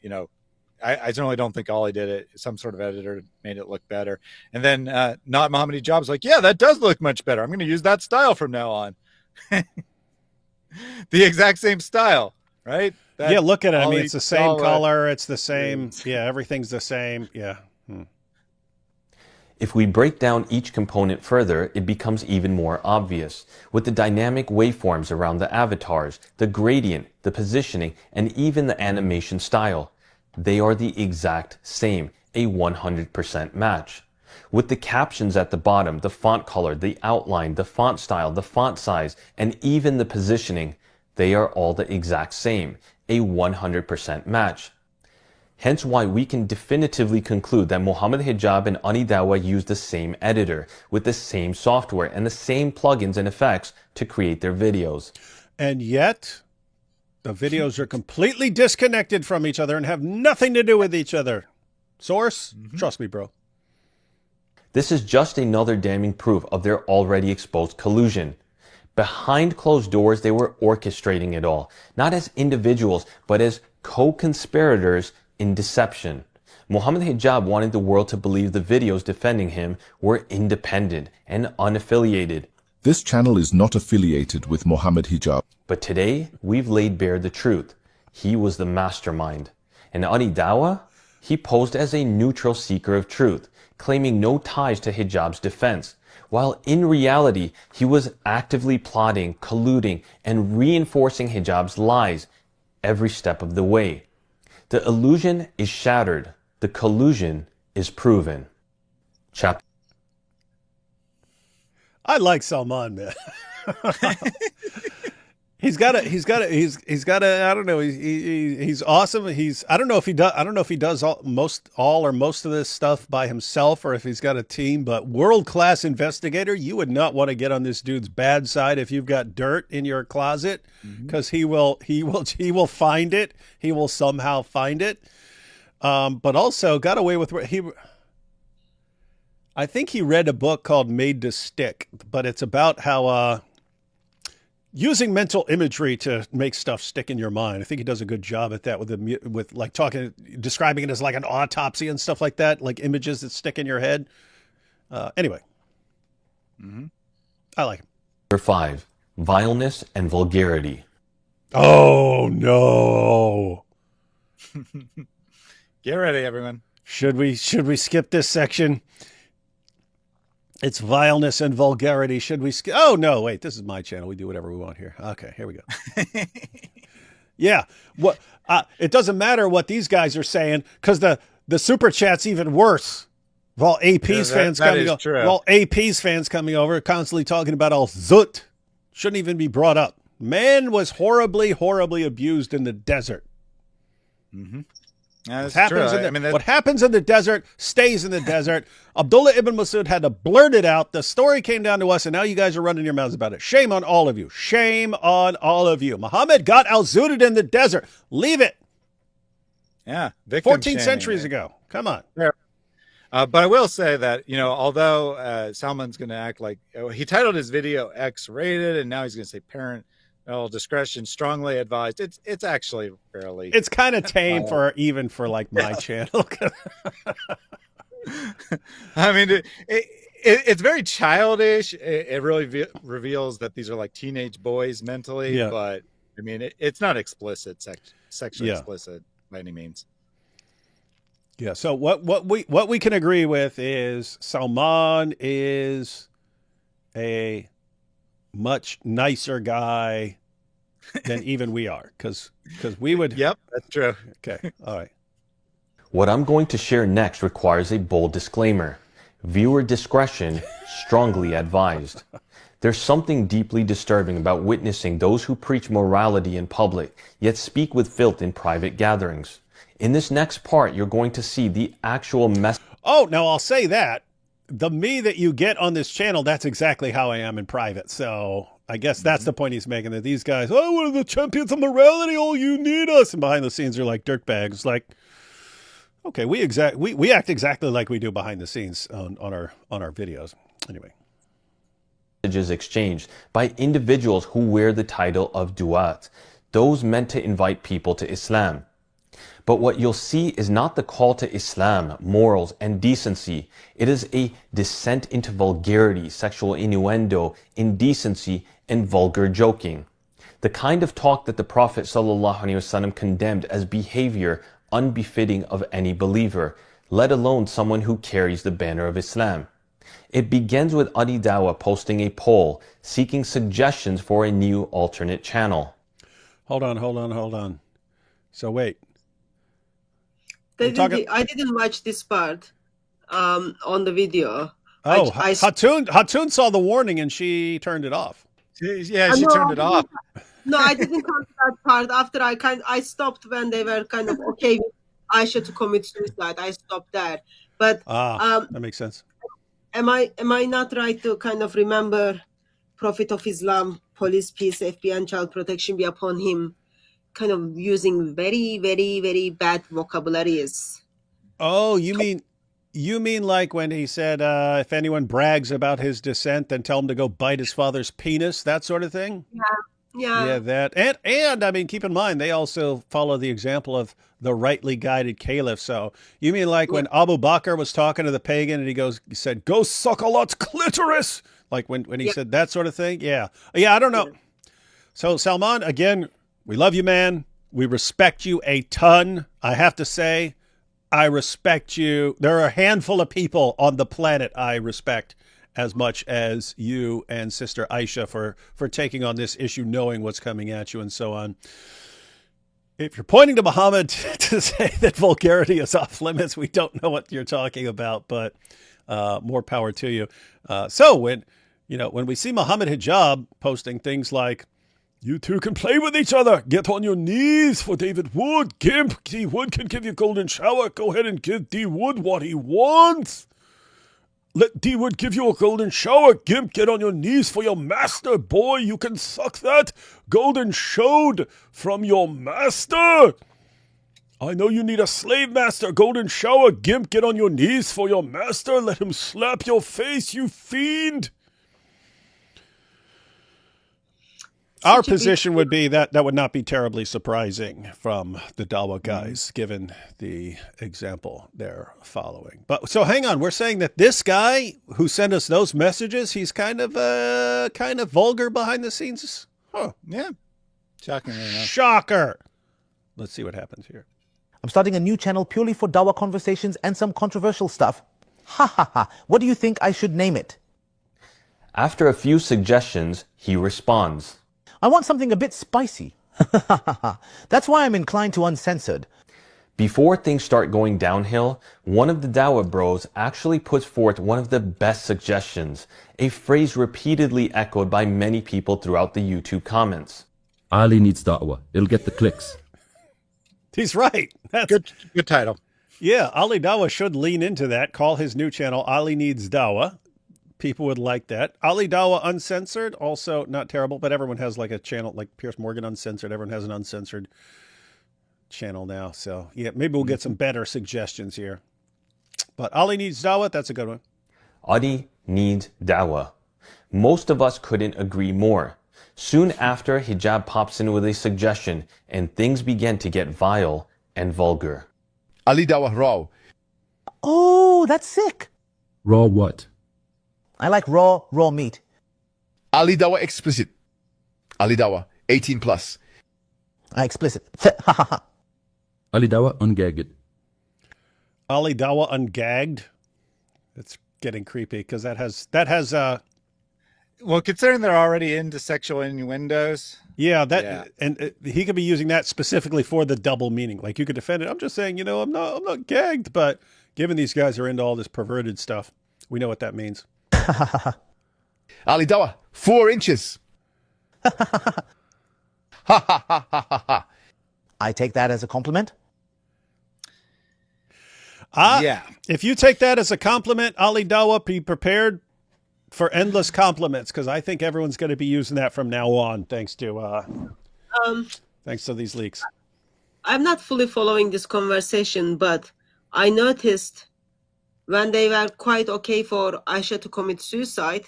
certainly don't think Ali did it. Some sort of editor made it look better. And then not Mohammed Hijab's like, yeah, that does look much better. I'm going to use that style from now on. The exact same style, right? Yeah, look at it. I mean, it's the same color. It's the same. Yeah, everything's the same. Yeah. If we break down each component further, it becomes even more obvious. With the dynamic waveforms around the avatars, the gradient, the positioning, and even the animation style. They are the exact same, a 100% match. With the captions at the bottom, the font color, the outline, the font style, the font size, and even the positioning, they are all the exact same, a 100% match. Hence why we can definitively conclude that Mohammed Hijab and Ali Dawa use the same editor, with the same software and the same plugins and effects to create their videos. And yet, the videos are completely disconnected from each other and have nothing to do with each other. Source? Trust me, bro. This is just another damning proof of their already exposed collusion. Behind closed doors, they were orchestrating it all, not as individuals, but as co-conspirators in deception. Mohammed Hijab wanted the world to believe the videos defending him were independent and unaffiliated. This channel is not affiliated with Mohammed Hijab. But today, we've laid bare the truth. He was the mastermind. And Ali Dawa? He posed as a neutral seeker of truth, claiming no ties to Hijab's defense, while in reality, he was actively plotting, colluding, and reinforcing Hijab's lies every step of the way. The illusion is shattered. The collusion is proven. Chapter. I like Salman, man. He's got a, I don't know. He's awesome. I don't know if he does most of this stuff by himself or if he's got a team, but world-class investigator. You would not want to get on this dude's bad side if you've got dirt in your closet, because he will find it. He will somehow find it. But also got away with I think he read a book called Made to Stick, but it's about how, using mental imagery to make stuff stick in your mind. I think he does a good job at that with describing it as like an autopsy and stuff like that, like images that stick in your head. Anyway, I like him. Number 5, vileness and vulgarity. Oh no! Get ready, everyone. Should we skip this section? It's vileness and vulgarity. Should we? Oh no! Wait, this is my channel. We do whatever we want here. Okay, here we go. Yeah. What? It doesn't matter what these guys are saying because the super chat's even worse. Well, AP's fans coming over. Well, AP's fans coming over, constantly talking about all zut. Shouldn't even be brought up. Man was horribly, horribly abused in the desert. Mm-hmm. What happens in the desert stays in the desert. Abdullah ibn Masud had to blurt it out. The story came down to us, and now you guys are running your mouths about it. Shame on all of you. Shame on all of you. Muhammad got al-zooted in the desert. Leave it. Yeah. 14 centuries ago. Come on. Yeah. But I will say that, although Salman's going to act like he titled his video X-rated, and now he's going to say parental discretion strongly advised. It's actually fairly. It's kind of tame for like my channel. I mean, it's very childish. It really reveals that these are like teenage boys mentally. Yeah. But I mean, it's not explicit, sexually explicit by any means. Yeah. So what we can agree with is Salman is a much nicer guy than even we are, because we would. Yep, that's true. Okay. All right. What I'm going to share next requires a bold disclaimer. Viewer discretion strongly advised. There's something deeply disturbing about witnessing those who preach morality in public, yet speak with filth in private gatherings. In this next part, you're going to see the actual mess. Oh, now I'll say that. The me that you get on this channel, that's exactly how I am in private. So I guess that's the point he's making, that these guys, we're the champions of morality, you need us. And behind the scenes, they're like dirtbags. Like, okay, we act exactly like we do behind the scenes on our videos. Anyway. Messages exchanged by individuals who wear the title of du'at, those meant to invite people to Islam. But what you'll see is not the call to Islam, morals, and decency. It is a descent into vulgarity, sexual innuendo, indecency, and vulgar joking. The kind of talk that the Prophet ﷺ condemned as behavior unbefitting of any believer, let alone someone who carries the banner of Islam. It begins with Ali Dawa posting a poll seeking suggestions for a new alternate channel. Hold on. So wait. I didn't watch this part on the video. Oh, Hatun saw the warning and she turned it off. She turned it off. No, I didn't come to that part. After I stopped when they were kind of okay with Aisha to commit suicide. I stopped there. But that makes sense. Am I not right to kind of remember Prophet of Islam, police, peace, FBI, and child protection be upon him, kind of using very, very, very bad vocabularies? Oh, you mean like when he said, if anyone brags about his descent, then tell him to go bite his father's penis, that sort of thing? Yeah, that. And I mean, keep in mind, they also follow the example of the rightly guided caliph. So you mean like when Abu Bakr was talking to the pagan and he said, go suck a lot's clitoris? Like when he said that sort of thing? Yeah, I don't know. So Salman, again, we love you, man. We respect you a ton. I have to say, I respect you. There are a handful of people on the planet I respect as much as you and Sister Aisha for taking on this issue, knowing what's coming at you and so on. If you're pointing to Muhammad to say that vulgarity is off limits, we don't know what you're talking about, but more power to you. So when we see Mohammed Hijab posting things like, you two can play with each other. Get on your knees for David Wood. Gimp, D Wood can give you a golden shower. Go ahead and give D Wood what he wants. Let D Wood give you a golden shower. Gimp, get on your knees for your master. Boy, you can suck that golden showed from your master. I know you need a slave master. Golden shower. Gimp, get on your knees for your master. Let him slap your face, you fiend. Our position would be that would not be terribly surprising from the Dawa guys, given the example they're following. But so hang on, we're saying that this guy who sent us those messages, he's kind of vulgar behind the scenes. Huh. Yeah. Shockingly enough. Shocker. Let's see what happens here. I'm starting a new channel purely for Dawa conversations and some controversial stuff. Ha ha ha. What do you think I should name it? After a few suggestions, he responds, I want something a bit spicy. That's why I'm inclined to uncensored. Before things start going downhill, one of the Dawah bros actually puts forth one of the best suggestions, a phrase repeatedly echoed by many people throughout the YouTube comments. Ali needs da'wah. It'll get the clicks. He's right. That's Good title. Yeah, Ali Dawah should lean into that. Call his new channel Ali Needs Dawah. People would like that. Ali Dawah Uncensored, also not terrible, but everyone has like a channel like Pierce Morgan Uncensored. Everyone has an uncensored channel now. So yeah, maybe we'll get some better suggestions here. But Ali Needs Dawah, that's a good one. Ali needs da'wah. Most of us couldn't agree more. Soon after, Hijab pops in with a suggestion, and things began to get vile and vulgar. Ali Dawah Raw. Oh, that's sick. Raw what? I like raw meat. Ali Dawah Explicit. Ali Dawah 18 plus. Explicit. Ali Dawah ungagged. Ali Dawah Ungagged. It's getting creepy because that has Well, considering they're already into sexual innuendos. And he could be using that specifically for the double meaning. Like you could defend it. I'm just saying, I'm not gagged, but given these guys are into all this perverted stuff, we know what that means. Ali Dawah 4 inches. I take that as a compliment. Yeah. If you take that as a compliment, Ali Dawah, be prepared for endless compliments because I think everyone's going to be using that from now on, thanks to these leaks. I'm not fully following this conversation, but I noticed when they were quite okay for Aisha to commit suicide,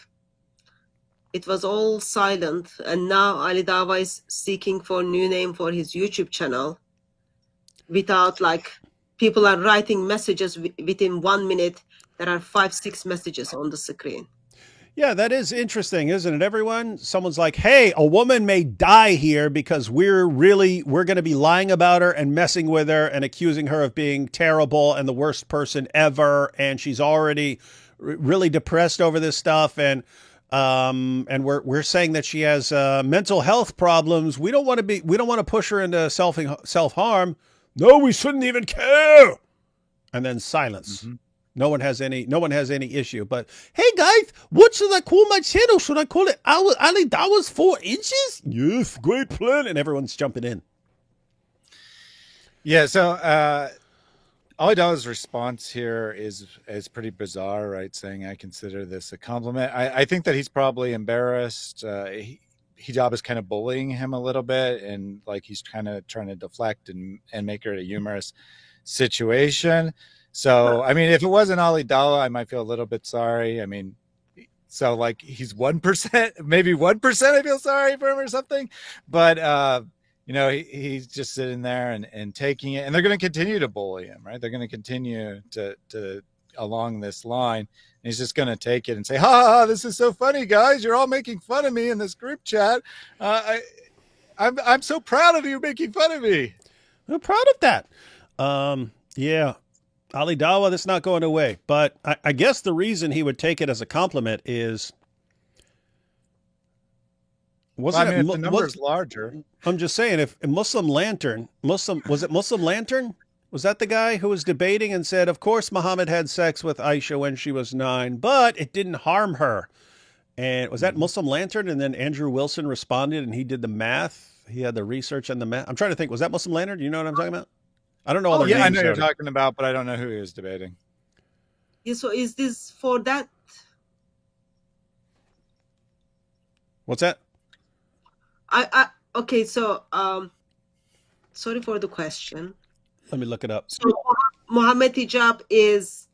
it was all silent, and now Ali Dawah is seeking for a new name for his YouTube channel without people are writing messages within 1 minute. There are 5-6 messages on the screen. Yeah, that is interesting, isn't it, everyone? Someone's like, hey, a woman may die here because we're going to be lying about her and messing with her and accusing her of being terrible and the worst person ever. And she's already really depressed over this stuff. And we're saying that she has mental health problems. We don't want to push her into self-harm. No, we shouldn't even care. And then silence. Mm-hmm. No one has any issue. But hey guys, what should I call my channel? Should I call it Ali Dawah's 4 inches? Yes, great plan. And everyone's jumping in. Yeah, so Ali Dawah's response here is pretty bizarre, right? Saying I consider this a compliment. I think that he's probably embarrassed. Hijab is kind of bullying him a little bit, and he's kind of trying to deflect and make it a humorous situation. So, I mean, if it wasn't Ali Dawah, I might feel a little bit sorry. I mean, so he's 1%, maybe 1% I feel sorry for him or something. But, he's just sitting there and taking it, and they're going to continue to bully him, right? They're going to continue to along this line. And he's just going to take it and say, ha, this is so funny, guys. You're all making fun of me in this group chat. I'm so proud of you making fun of me. I'm proud of that. Yeah. Ali Dawah, that's not going away. But I guess the reason he would take it as a compliment is... the number is larger. I'm just saying, if Muslim Lantern, was it Muslim Lantern? Was that the guy who was debating and said, of course, Muhammad had sex with Aisha when she was 9, but it didn't harm her. And was that Muslim Lantern? And then Andrew Wilson responded and he did the math. He had the research and the math. I'm trying to think, was that Muslim Lantern? Do you know what I'm talking about? I don't know all the names. I know you're talking about, but I don't know who he was debating. Yeah, so is this for that? What's that? Okay, so sorry for the question. Let me look it up. So Mohammed Hijab is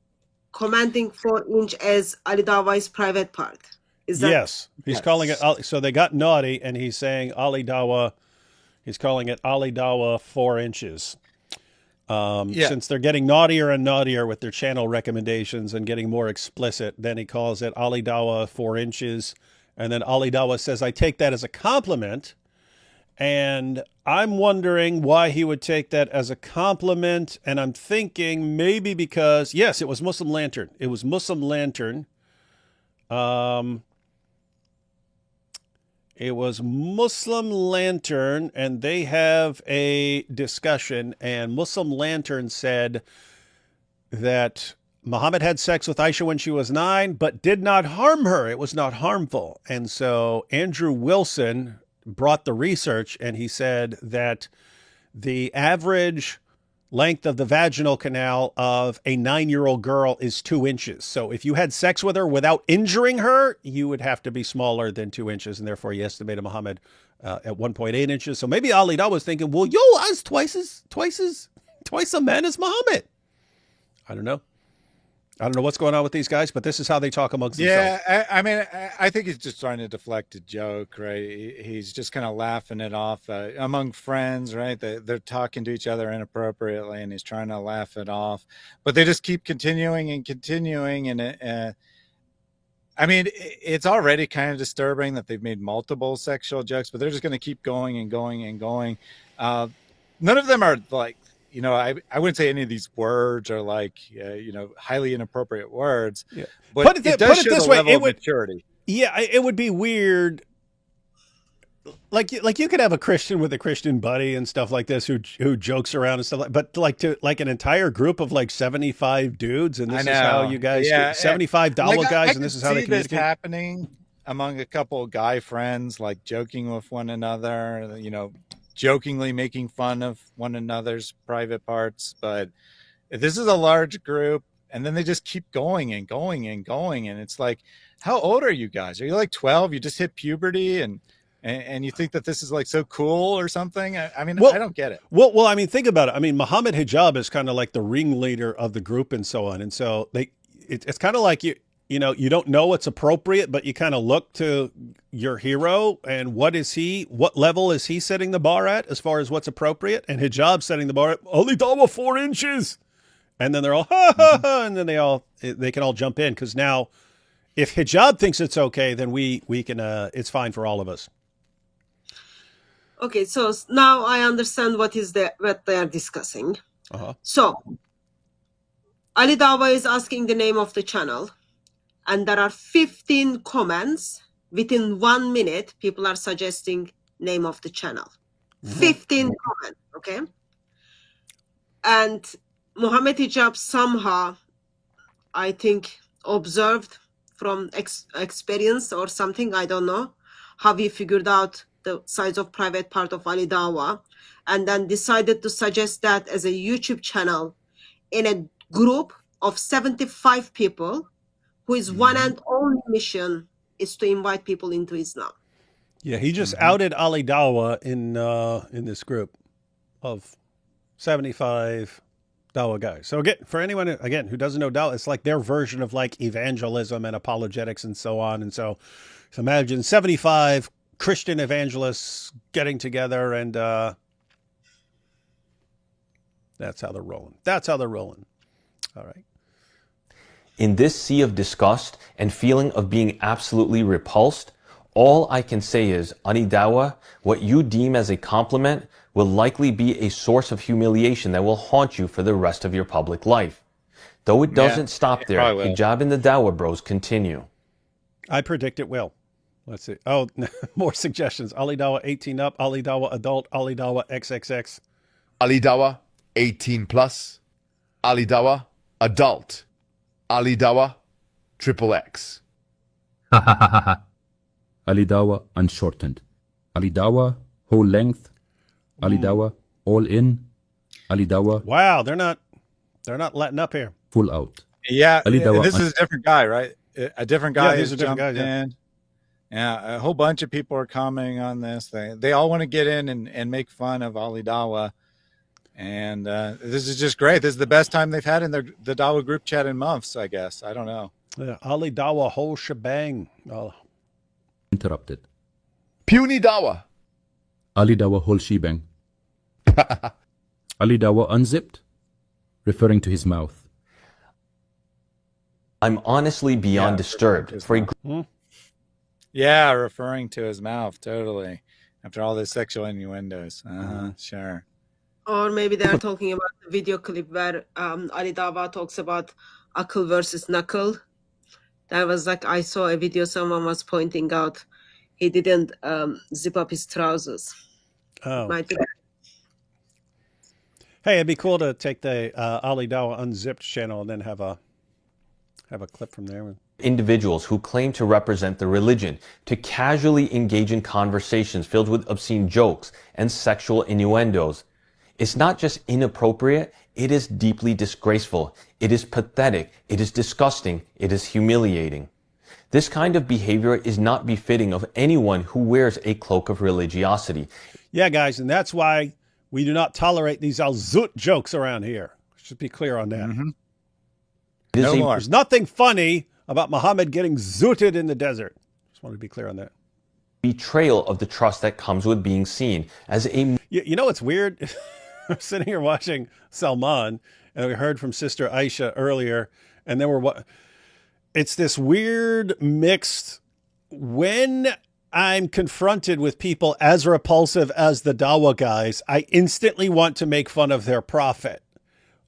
commenting 4 inch as Ali Dawah's private part. Is that? Yes, he's calling it. So they got naughty, and he's saying Ali Dawah. He's calling it Ali Dawah 4 inches. Since they're getting naughtier and naughtier with their channel recommendations and getting more explicit, then he calls it Ali Dawah 4 inches. And then Ali Dawah says, I take that as a compliment. And I'm wondering why he would take that as a compliment. And I'm thinking maybe because, yes, it was Muslim Lantern. It was Muslim Lantern. It was Muslim Lantern, and they have a discussion, and Muslim Lantern said that Muhammad had sex with Aisha when she was 9, but did not harm her. It was not harmful. And so Andrew Wilson brought the research, and he said that the average length of the vaginal canal of a 9-year-old girl is 2 inches. So if you had sex with her without injuring her, you would have to be smaller than 2 inches. And therefore, he estimated Muhammad at 1.8 inches. So maybe Ali Dawah was thinking, well, yo, I was twice a man as Muhammad. I don't know. I don't know what's going on with these guys, but this is how they talk amongst themselves. Yeah, I mean, I think he's just trying to deflect a joke, right? He's just kind of laughing it off among friends, right? They're talking to each other inappropriately, and he's trying to laugh it off. But they just keep continuing and continuing, and I mean, it's already kind of disturbing that they've made multiple sexual jokes, but they're just going to keep going and going and going. None of them are like, you know, I wouldn't say any of these words are like, you know, highly inappropriate words. Yeah. But Put it it does show this the way, level it of would- maturity. Yeah, it would be weird. Like you could have a Christian with a Christian buddy and stuff like this who jokes around and stuff but like an entire group of like 75 dudes, and this is how you guys 75 Dawah guys, and this is how they communicate. This happening among a couple of guy friends, like joking with one another, you know, jokingly making fun of one another's private parts. But this is a large group, and then they just keep going and going and going, and it's like, how old are you guys? Are you like 12? You just hit puberty, and you think that this is like so cool or something? I mean, I don't get it. Well, I mean, think about it. I mean, Muhammad Hijab is kind of like the ringleader of the group and so on, and so it's kind of like you know, you don't know what's appropriate, but you kind of look to your hero and what level is he setting the bar at as far as what's appropriate? And Hijab setting the bar at Ali Dawah 4 inches. And then they're all, ha, ha, ha, and then they can all jump in. Cause now if Hijab thinks it's okay, then we can, it's fine for all of us. Okay. So now I understand what they are discussing. So Ali Dawah is asking the name of the channel. And there are 15 comments. Within 1 minute, people are suggesting name of the channel. 15 comments, okay? And Mohammed Hijab somehow, I think, observed from experience or something, I don't know, how he figured out the size of private part of Ali Dawah, and then decided to suggest that as a YouTube channel in a group of 75 people, whose one and only mission is to invite people into Islam. Yeah, he just outed Ali Dawah in this group of 75 Dawah guys. So again, for anyone who doesn't know Dawah, it's like their version of like evangelism and apologetics and so on. And so imagine 75 Christian evangelists getting together, and that's how they're rolling. All right. In this sea of disgust and feeling of being absolutely repulsed, all I can say is, Ali Dawah, what you deem as a compliment will likely be a source of humiliation that will haunt you for the rest of your public life. Though it doesn't stop there, Hijab and the Dawah bros continue. I predict it will. Let's see. Oh, more suggestions. Ali Dawah 18 up, Ali Dawah adult, Ali Dawah XXX. Ali Dawah 18 plus, Ali Dawah adult. Ali Dawah, XXX. Ali Dawah unshortened. Ali Dawah whole length. Ali Dawah all in. Ali Dawah. Wow, they're not letting up here. Full out. Yeah, Ali Dawah this is a different guy, right? A different guy. Yeah, these are different guys. Yeah. Yeah, a whole bunch of people are commenting on this. They all want to get in and make fun of Ali Dawah. And this is just great. This is the best time they've had in the Dawah group chat in months, I guess. I don't know. Yeah, Ali Dawah whole shebang. Oh. Interrupted. Puny Dawah. Ali Dawah whole shebang. Ali Dawah unzipped, referring to his mouth. I'm honestly beyond disturbed. Yeah, referring to his mouth, totally. After all those sexual innuendos. Sure. Or maybe they're talking about the video clip where Ali Dawah talks about akıl versus knuckle. That was like, I saw a video, someone was pointing out he didn't zip up his trousers. Oh. Might be. Hey, it'd be cool to take the Ali Dawa Unzipped channel and then have a clip from there. Individuals who claim to represent the religion to casually engage in conversations filled with obscene jokes and sexual innuendos. It's not just inappropriate, it is deeply disgraceful. It is pathetic. It is disgusting. It is humiliating. This kind of behavior is not befitting of anyone who wears a cloak of religiosity. Yeah, guys, and that's why we do not tolerate these al-zut jokes around here. Should be clear on that. Mm-hmm. No more. There's nothing funny about Muhammad getting zooted in the desert. Just want to be clear on that. Betrayal of the trust that comes with being seen as a... You know what's weird? I'm sitting here watching Salman, and we heard from Sister Aisha earlier, and then it's this weird mixed, when I'm confronted with people as repulsive as the Dawa guys, I instantly want to make fun of their prophet.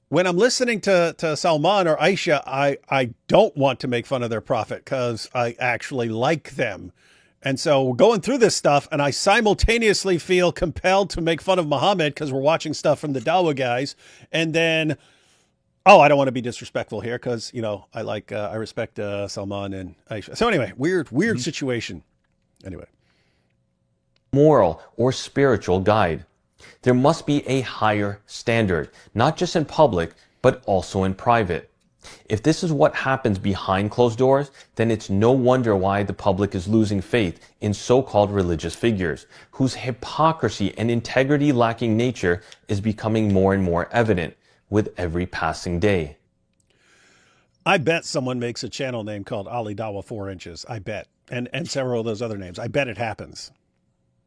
When I'm listening to Salman or Aisha, I don't want to make fun of their prophet because I actually like them. And so we're going through this stuff, and I simultaneously feel compelled to make fun of Muhammad because we're watching stuff from the Dawa guys. And then, I don't want to be disrespectful here because, I respect Salman and Aisha. So anyway, weird situation. Anyway. Moral or spiritual guide. There must be a higher standard, not just in public, but also in private. If this is what happens behind closed doors, then it's no wonder why the public is losing faith in so-called religious figures, whose hypocrisy and integrity lacking nature is becoming more and more evident with every passing day. I bet someone makes a channel name called Ali Dawa 4 Inches. I bet. And several of those other names. I bet it happens.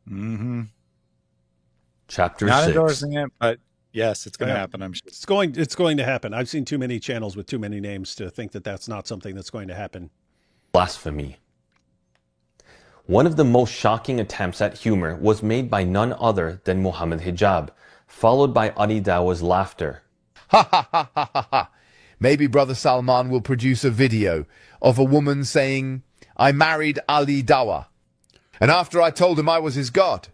Mm-hmm. Chapter Not 6. endorsing it, but yes, it's going to happen, I'm sure. It's going to happen. I've seen too many channels with too many names to think that that's not something that's going to happen. Blasphemy. One of the most shocking attempts at humor was made by none other than Mohammed Hijab, followed by Ali Dawa's laughter. Ha ha ha ha ha ha. Maybe Brother Salman will produce a video of a woman saying, "I married Ali Dawa, and after I told him I was his God."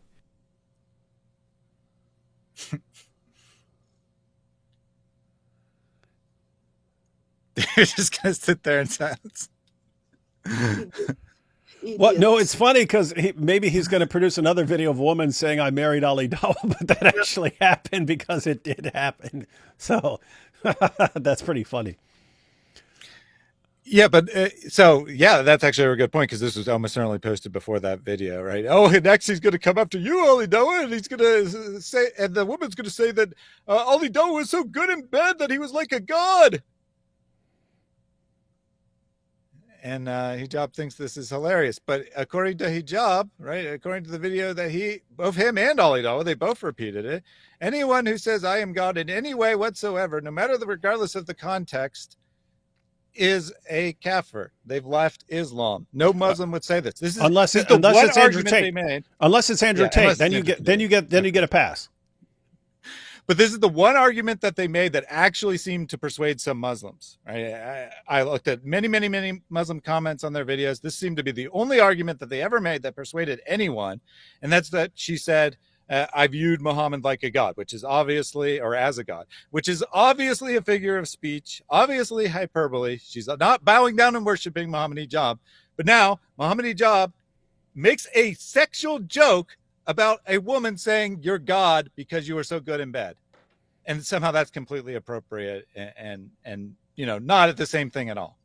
You're just going to sit there in silence. Well, no, it's funny because maybe he's going to produce another video of a woman saying, "I married Ali Dawa," but that actually happened because it did happen. So that's pretty funny. Yeah, but that's actually a good point because this was almost certainly posted before that video, right? Oh, and next he's going to come after you, Ali Dawa, and he's going to say, and the woman's going to say that Ali Dawa was so good in bed that he was like a god. And Hijab thinks this is hilarious, but according to Hijab, right, according to the video that both him and Ali Dawa, they both repeated it. Anyone who says I am God in any way whatsoever, no matter regardless of the context, is a kafir. They've left Islam. No Muslim would say this. This is unless it's Andrew Tate. Unless it's Andrew Tate, then you get a pass. But this is the one argument that they made that actually seemed to persuade some Muslims. Right? I looked at many Muslim comments on their videos. This seemed to be the only argument that they ever made that persuaded anyone, and that's that she said, I viewed Muhammad like a god, which is obviously, or as a god, which is obviously a figure of speech, obviously hyperbole. She's not bowing down and worshiping Mohammed Hijab. But now Mohammed Hijab makes a sexual joke about a woman saying you're God because you were so good in bed. And somehow that's completely appropriate and not at the same thing at all.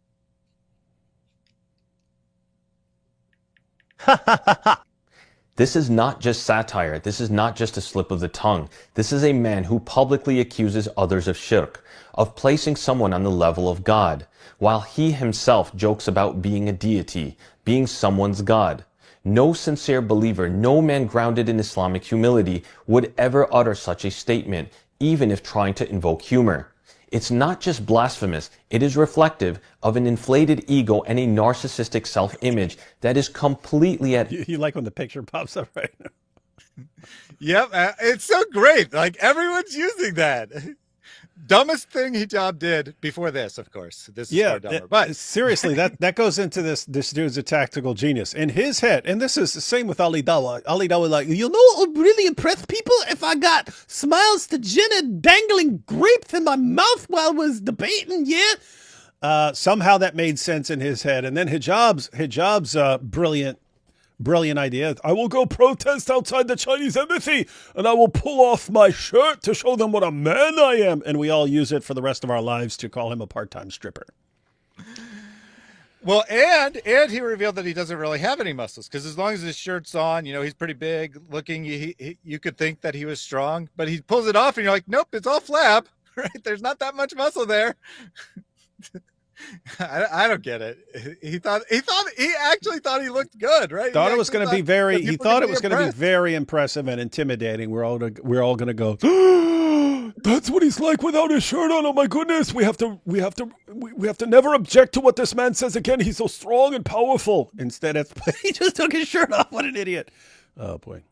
This is not just satire. This is not just a slip of the tongue. This is a man who publicly accuses others of shirk, of placing someone on the level of God, while he himself jokes about being a deity, being someone's God. No sincere believer, no man grounded in Islamic humility would ever utter such a statement, even if trying to invoke humor. It's not just blasphemous, it is reflective of an inflated ego and a narcissistic self-image that is completely at... You like when the picture pops up right now. Yep, it's so great. Like, everyone's using that. dumbest thing Hijab did before this, of course. This is far dumber. But seriously, that goes into this dude's a tactical genius. In his head, and this is the same with Ali Dawa. Ali Dawa, like, you know what would really impress people? If I got Smiles to Jinnah dangling grapes in my mouth while I was debating, somehow that made sense in his head. And then Hijab's brilliant idea. I will go protest outside the Chinese embassy and I will pull off my shirt to show them what a man I am. And we all use it for the rest of our lives to call him a part-time stripper. Well, and he revealed that he doesn't really have any muscles, because as long as his shirt's on, you know, he's pretty big looking. You could think that he was strong, but he pulls it off and you're like, nope, it's all flab, right? There's not that much muscle there. I don't get it. He actually thought he looked good, right? Thought it was going to be very. He thought it was going to be very impressive and intimidating. We're all going to go. That's what he's like without his shirt on. Oh my goodness! We have to never object to what this man says again. He's so strong and powerful. Instead, he just took his shirt off. What an idiot! Oh boy.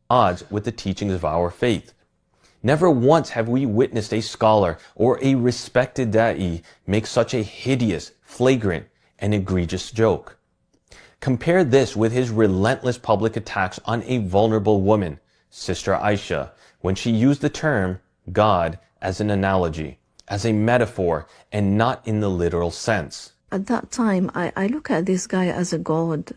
Odds with the teachings of our faith. Never once have we witnessed a scholar or a respected da'i make such a hideous, flagrant, and egregious joke. Compare this with his relentless public attacks on a vulnerable woman, Sister Aisha, when she used the term God as an analogy, as a metaphor, and not in the literal sense. At that time, I look at this guy as a god.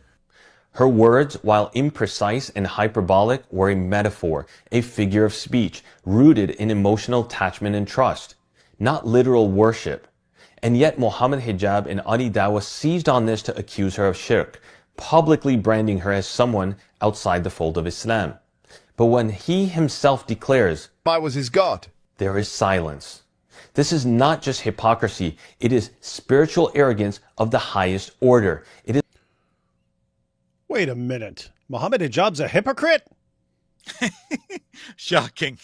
Her words, while imprecise and hyperbolic, were a metaphor, a figure of speech, rooted in emotional attachment and trust, not literal worship. And yet Mohammed Hijab and Ali Dawa seized on this to accuse her of shirk, publicly branding her as someone outside the fold of Islam. But when he himself declares, I was his God, there is silence. This is not just hypocrisy, it is spiritual arrogance of the highest order. It is. Wait a minute. Mohammed Hijab's a hypocrite? Shocking.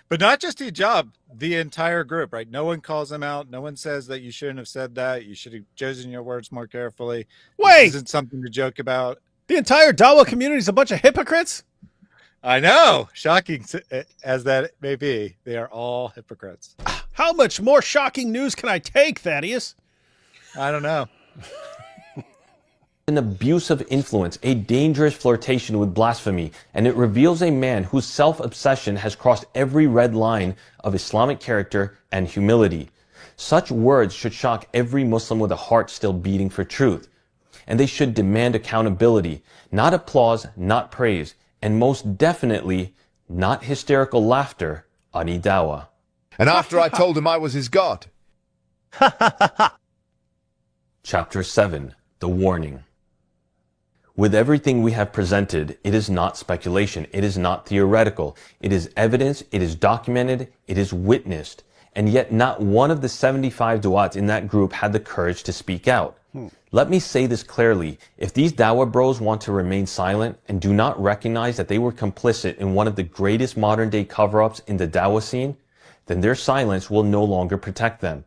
But not just Hijab, the entire group, right? No one calls him out. No one says that you shouldn't have said that. You should have chosen your words more carefully. Wait! This isn't something to joke about. The entire Dawa community is a bunch of hypocrites? I know. Shocking as that may be, they are all hypocrites. How much more shocking news can I take, Thaddeus? I don't know. An abuse of influence, a dangerous flirtation with blasphemy, and it reveals a man whose self-obsession has crossed every red line of Islamic character and humility. Such words should shock every Muslim with a heart still beating for truth. And they should demand accountability, not applause, not praise, and most definitely not hysterical laughter on Dawa. And after I told him I was his God. Chapter 7, The Warning. With everything we have presented, it is not speculation, it is not theoretical, it is evidence, it is documented, it is witnessed, and yet not one of the 75 du'ats in that group had the courage to speak out. Let me say this clearly, if these Dawah bros want to remain silent and do not recognize that they were complicit in one of the greatest modern day cover-ups in the Dawah scene, then their silence will no longer protect them.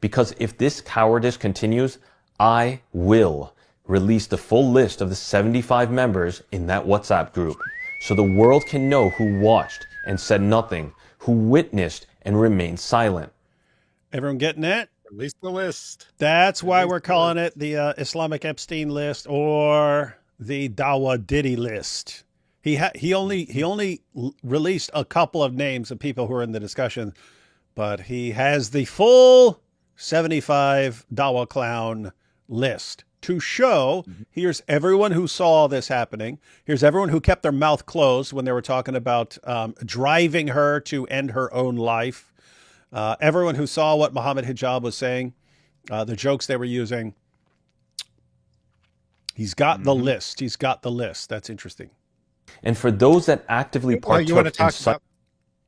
Because if this cowardice continues, I will release the full list of the 75 members in that WhatsApp group, so the world can know who watched and said nothing, who witnessed and remained silent. Everyone getting that? Release the list. That's why we're calling it the Islamic Epstein list or the Dawa Diddy list. He only released a couple of names of people who are in the discussion, but he has the full 75 Dawa clown list to show. Here's everyone who saw this happening. Here's everyone who kept their mouth closed when they were talking about driving her to end her own life. Everyone who saw what Mohammed Hijab was saying, the jokes they were using. He's got the list. He's got the list. That's interesting. And for those that actively partook you want to talk about,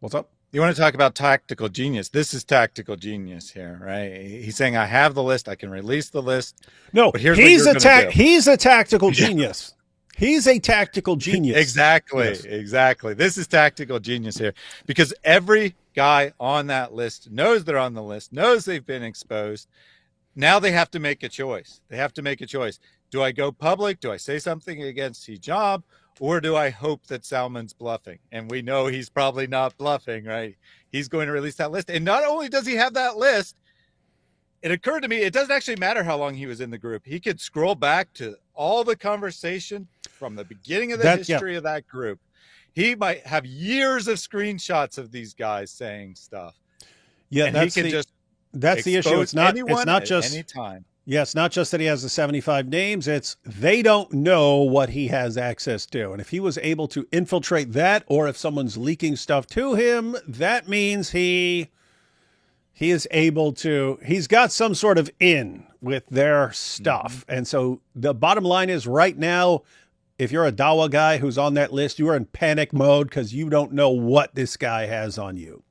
what's up? You want to talk about tactical genius. This is tactical genius here, right? He's saying, I have the list. I can release the list. No, but here's he's what you're he's a tactical genius. He's a tactical genius. Exactly. Yes. Exactly. This is tactical genius here, because every guy on that list knows they're on the list, knows they've been exposed. Now they have to make a choice. They have to make a choice. Do I go public? Do I say something against Hijab? or do I hope that Salman's bluffing? And we know he's probably not bluffing, right? He's going to release that list. And not only does he have that list, it occurred to me, it doesn't actually matter how long he was in the group. He could scroll back to all the conversation from the beginning of the history of that group. He might have years of screenshots of these guys saying stuff. Yeah, and that's he can the, just that's the issue. It's not just any time. Yeah, it's not just that he has the 75 names. It's they don't know what he has access to. And if he was able to infiltrate that, or if someone's leaking stuff to him, that means he is able to, he's got some sort of in with their stuff. And so the bottom line is right now, if you're a Dawa guy who's on that list, you are in panic mode because you don't know what this guy has on you.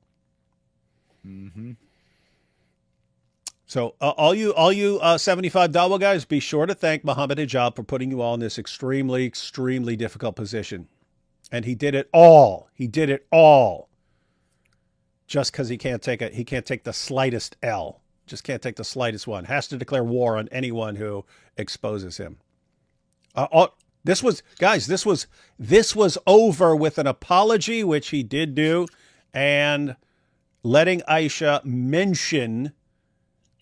So all you 75 Dawa guys, be sure to thank Mohammed Hijab for putting you all in this extremely, extremely difficult position. And he did it all. He did it all. Just because he can't take the slightest L. Just can't take the slightest one. Has to declare war on anyone who exposes him. This was over with an apology, which he did do, and letting Aisha mention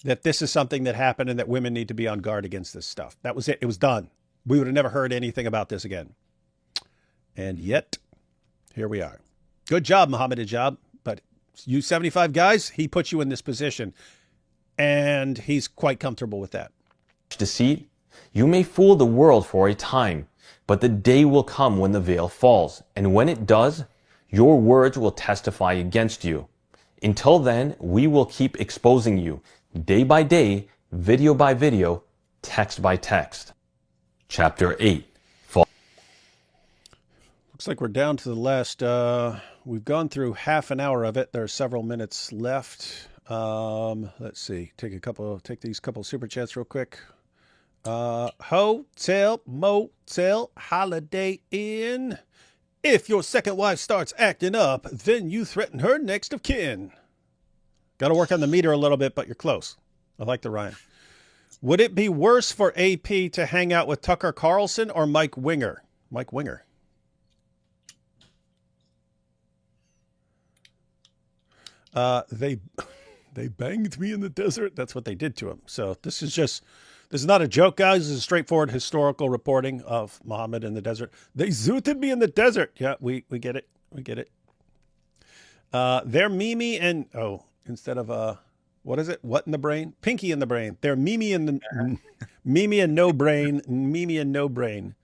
that this is something that happened and that women need to be on guard against this stuff. That was it. It was done. We would have never heard anything about this again. And yet, here we are. Good job, Mohammed Hijab. But you 75 guys, he put you in this position. And he's quite comfortable with that. Deceit, you may fool the world for a time, but the day will come when the veil falls. And when it does, your words will testify against you. Until then, we will keep exposing you. Day by day, video by video, text by text. Chapter 8. Looks like we're down to the last, we've gone through half an hour of it. There are several minutes left. Let's see, take these couple super chats real quick. Hotel, motel, Holiday Inn. If your second wife starts acting up, then you threaten her next of kin. Got to work on the meter a little bit, but you're close. I like the rhyme. Would it be worse for AP to hang out with Tucker Carlson or Mike Winger? Mike Winger. They banged me in the desert. That's what they did to him. So this is not a joke, guys. This is straightforward historical reporting of Muhammad in the desert. They zooted me in the desert. Yeah, we get it. We get it. They're Mimi and, instead of, what is it? What in the brain? Pinky in the brain. They're Mimi and Mimi and no brain. Mimi and no brain.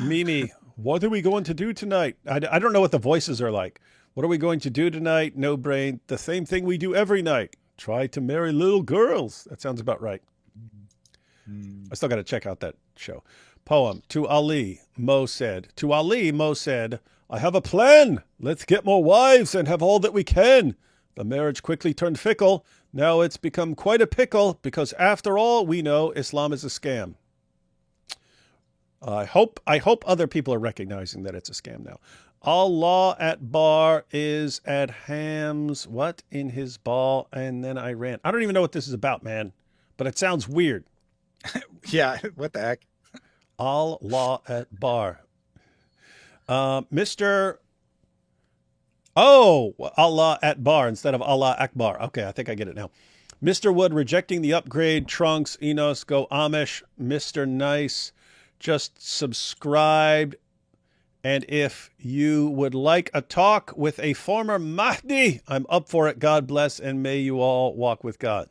Mimi, what are we going to do tonight? I don't know what the voices are like. What are we going to do tonight? No brain. The same thing we do every night. Try to marry little girls. That sounds about right. I still got to check out that show. Poem. To Ali, Mo said. To Ali, Mo said, I have a plan. Let's get more wives and have all that we can. The marriage quickly turned fickle. Now it's become quite a pickle because after all, we know Islam is a scam. I hope other people are recognizing that it's a scam now. Allah at bar is at Ham's, what? In his ball, and then I ran. I don't even know what this is about, man, but it sounds weird. Yeah, what the heck? Allah at bar. Mr. Oh, Allah at bar instead of Allah Akbar. Okay, I think I get it now. Mr. Wood rejecting the upgrade. Trunks, Enos, go Amish. Mr. Nice just subscribed. And if you would like a talk with a former Mahdi, I'm up for it. God bless, and may you all walk with God.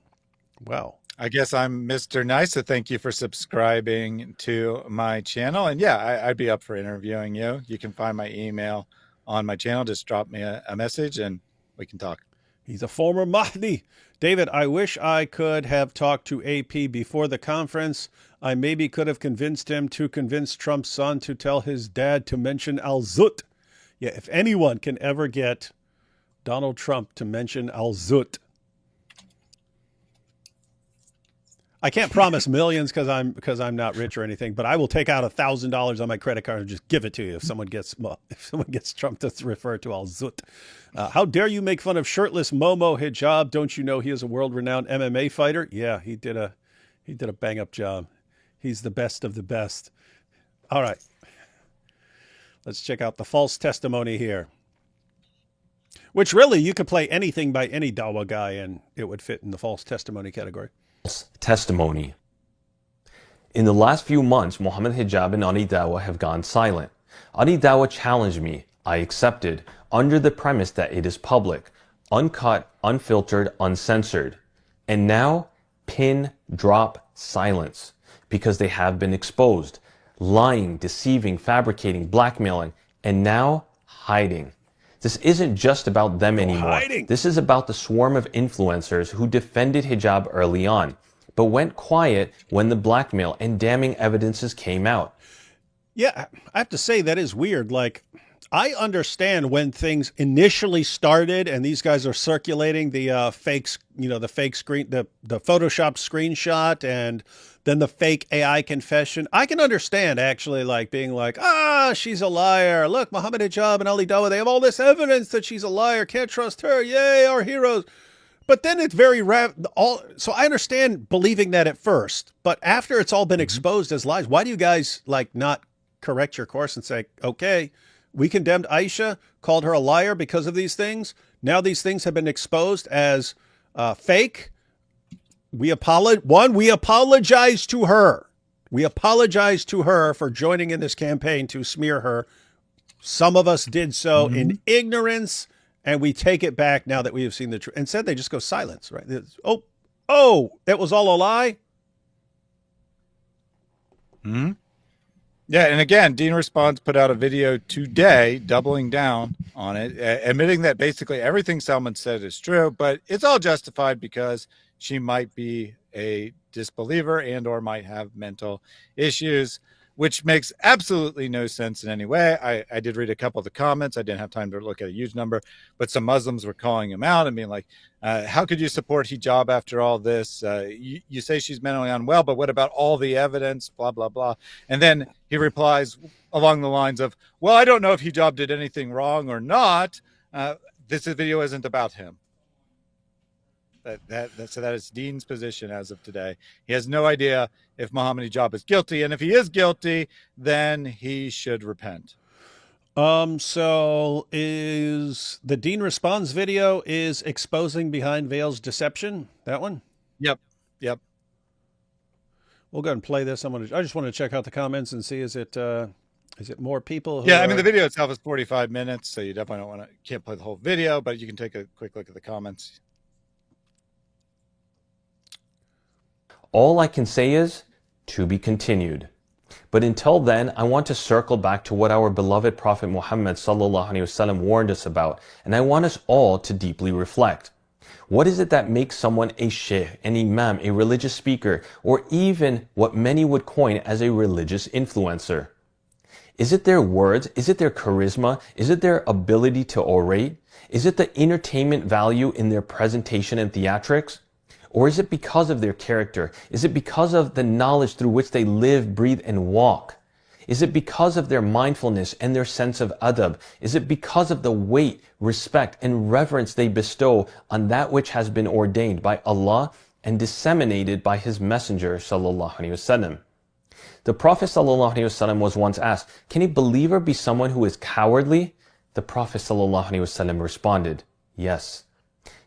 Wow. I guess I'm Mr. Nice, so thank you for subscribing to my channel. And yeah, I'd be up for interviewing you. You can find my email on my channel. Just drop me a message and we can talk. He's a former Mahdi. David, I wish I could have talked to AP before the conference. I maybe could have convinced him to convince Trump's son to tell his dad to mention Al-Zut. Yeah, if anyone can ever get Donald Trump to mention Al-Zut. I can't promise millions because I'm not rich or anything, but I will take out $1,000 on my credit card and just give it to you if someone gets Trump to refer to Al-Zut. How dare you make fun of shirtless Momo Hijab? Don't you know he is a world-renowned MMA fighter? Yeah, he did a bang-up job. He's the best of the best. All right. Let's check out the false testimony here. Which really, you could play anything by any Dawa guy and it would fit in the false testimony category. Testimony. In the last few months, Mohammed Hijab and Ali Dawa have gone silent. Ali Dawa challenged me. I accepted, under the premise that it is public, uncut, unfiltered, uncensored. And now, pin, drop, silence. Because they have been exposed. Lying, deceiving, fabricating, blackmailing, and now hiding. This isn't just about them anymore. Hiding. This is about the swarm of influencers who defended hijab early on, but went quiet when the blackmail and damning evidences came out. Yeah, I have to say that is weird. Like, I understand when things initially started and these guys are circulating the fakes, the fake screen, the Photoshop screenshot and then the fake AI confession. I can understand actually like being like, she's a liar. Look, Mohammed Hijab and Ali Dawa, they have all this evidence that she's a liar. Can't trust her. Yay, our heroes. But then it's very so I understand believing that at first, but after it's all been exposed as lies, why do you guys like not correct your course and say, okay, we condemned Aisha, called her a liar because of these things. Now these things have been exposed as fake. We apologize to her. We apologize to her for joining in this campaign to smear her. Some of us did so in ignorance, and we take it back now that we have seen the truth. Instead, they just go silence, right? That was all a lie? Hmm. Yeah, and again, Dean Responds put out a video today doubling down on it, admitting that basically everything Salman said is true, but it's all justified because she might be a disbeliever and or might have mental issues, which makes absolutely no sense in any way. I did read a couple of the comments. I didn't have time to look at a huge number, but some Muslims were calling him out and being like, how could you support hijab after all this? You say she's mentally unwell, but what about all the evidence, blah, blah, blah. And then he replies along the lines of, well, I don't know if hijab did anything wrong or not. This video isn't about him. So that is Dean's position as of today. He has no idea if Mohammed Hijab is guilty, and if he is guilty, then he should repent. So is the Dean Responds video is exposing behind veils deception? That one? Yep. We'll go ahead and play this. I just want to check out the comments and see is it more people? Yeah, I mean the video itself is 45 minutes, so you definitely can't play the whole video, but you can take a quick look at the comments. All I can say is, to be continued. But until then, I want to circle back to what our beloved Prophet Muhammad ﷺ warned us about, and I want us all to deeply reflect. What is it that makes someone a sheikh, an imam, a religious speaker, or even what many would coin as a religious influencer? Is it their words? Is it their charisma? Is it their ability to orate? Is it the entertainment value in their presentation and theatrics? Or is it because of their character? Is it because of the knowledge through which they live, breathe, and walk? Is it because of their mindfulness and their sense of adab? Is it because of the weight, respect, and reverence they bestow on that which has been ordained by Allah and disseminated by His Messenger sallallahu alaihi wasallam? The Prophet sallallahu alaihi wasallam was once asked, can a believer be someone who is cowardly? The Prophet sallallahu alaihi wasallam responded, yes.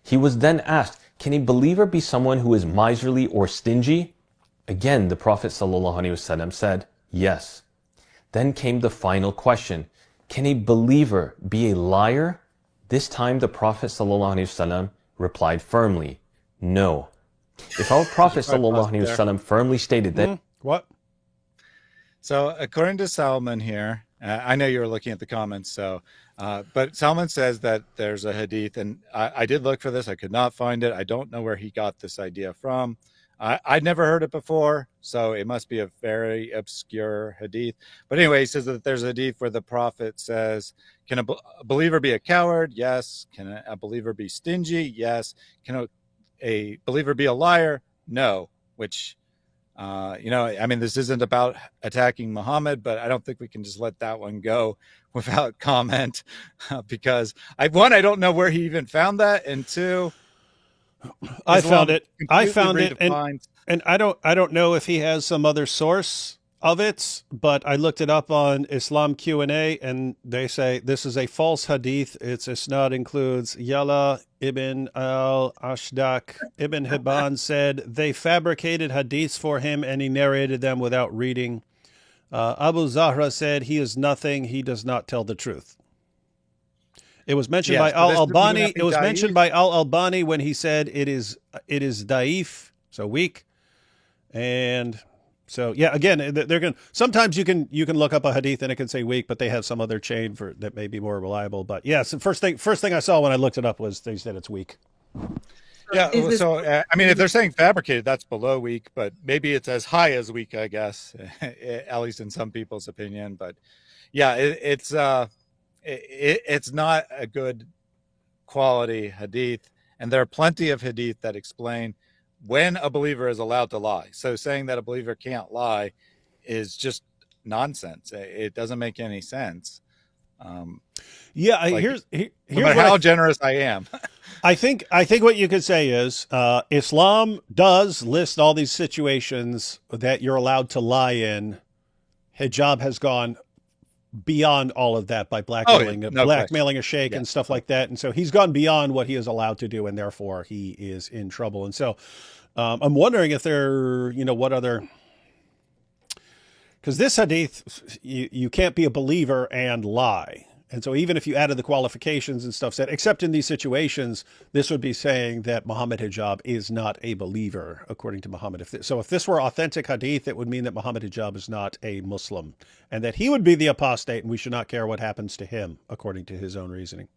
He was then asked, can a believer be someone who is miserly or stingy? Again, the Prophet ﷺ said, yes. Then came the final question. Can a believer be a liar? This time the Prophet ﷺ replied firmly, no. If our Prophet ﷺ firmly stated that... What? So according to Salman here, I know you were looking at the comments, but Salman says that there's a hadith, and I did look for this. I could not find it. I don't know where he got this idea from. I'd never heard it before, so it must be a very obscure hadith. But anyway, he says that there's a hadith where the Prophet says, can a believer be a coward? Yes. Can a believer be stingy? Yes. Can a believer be a liar? No. Which... I mean, this isn't about attacking Muhammad, but I don't think we can just let that one go without comment because I don't know where he even found that. And two, I found it and I don't know if he has some other source. of it, but I looked it up on Islam Q&A, and they say this is a false hadith. Its isnad includes Yala ibn al-Ashdaq. Ibn Hibban said they fabricated hadiths for him, and he narrated them without reading. Abu Zahra said he is nothing. He does not tell the truth. It was mentioned by Al-Albani. It was mentioned by Al-Albani when he said it is daif, so weak. And so, yeah, again, they're going to, sometimes you can look up a hadith and it can say weak, but they have some other chain for that may be more reliable. But yes, the first thing I saw when I looked it up was they said it's weak. Yeah. So, I mean, if they're saying fabricated, that's below weak, but maybe it's as high as weak, I guess, at least in some people's opinion. But yeah, it's not a good quality hadith. And there are plenty of hadith that explain when a believer is allowed to lie. So saying that a believer can't lie is just nonsense. It doesn't make any sense. Yeah, like, here's no matter how generous I am. I think what you could say is Islam does list all these situations that you're allowed to lie in. Hijab has gone beyond all of that by blackmailing a sheikh and stuff like that. And so he's gone beyond what he is allowed to do, and therefore he is in trouble. And so I'm wondering if there, what other, because this hadith, you can't be a believer and lie. And so even if you added the qualifications and stuff said, except in these situations, this would be saying that Muhammad Hijab is not a believer, according to Muhammad. So if this were authentic hadith, it would mean that Muhammad Hijab is not a Muslim and that he would be the apostate and we should not care what happens to him, according to his own reasoning.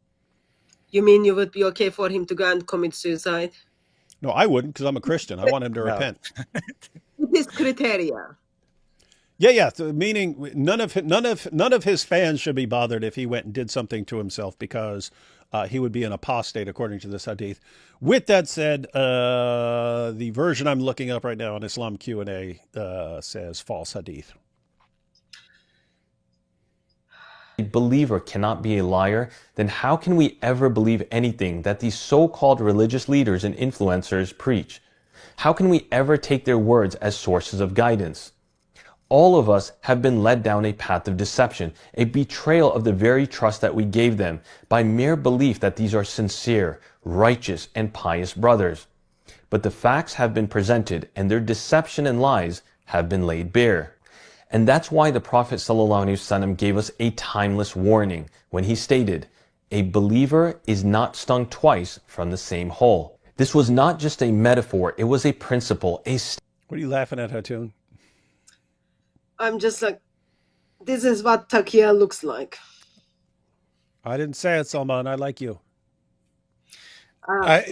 You mean you would be okay for him to go and commit suicide? No, I wouldn't, because I'm a Christian. I want him to repent. With this criteria. Yeah. Meaning none of his fans should be bothered if he went and did something to himself, because he would be an apostate according to this hadith. With that said, the version I'm looking up right now on Islam Q&A says false hadith. A believer cannot be a liar, then how can we ever believe anything that these so-called religious leaders and influencers preach? How can we ever take their words as sources of guidance? All of us have been led down a path of deception, a betrayal of the very trust that we gave them by mere belief that these are sincere, righteous, and pious brothers. But the facts have been presented and their deception and lies have been laid bare. And that's why the Prophet ﷺ gave us a timeless warning when he stated, "A believer is not stung twice from the same hole." This was not just a metaphor, it was a principle, What are you laughing at, Hatun? I'm just like, this is what Taqiyya looks like. I didn't say it, Salman. I like you. I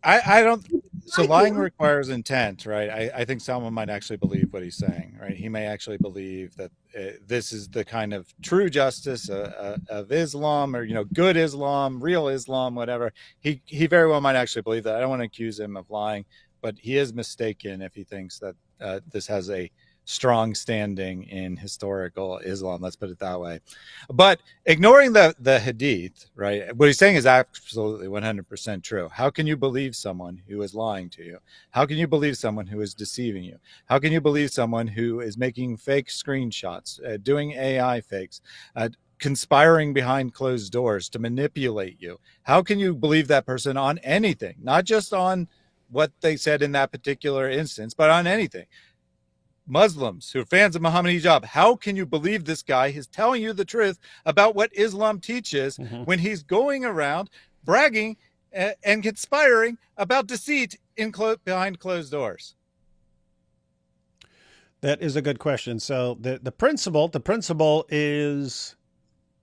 don't. So lying requires intent, right? I think someone might actually believe what he's saying, right? He may actually believe that this is the kind of true justice of Islam, or good Islam, real Islam, whatever. He very well might actually believe that. I don't want to accuse him of lying, but he is mistaken if he thinks that this has a strong standing in historical Islam, let's put it that way. But ignoring the hadith, right, what he's saying is absolutely 100% true. How can you believe someone who is lying to you? How can you believe someone who is deceiving you? How can you believe someone who is making fake screenshots, doing AI fakes, conspiring behind closed doors to manipulate you? How can you believe that person on anything, not just on what they said in that particular instance, but on anything? Muslims who are fans of Muhammad Hijab, how can you believe this guy is telling you the truth about what Islam teaches when he's going around bragging and conspiring about deceit behind closed doors? That is a good question. So the principle is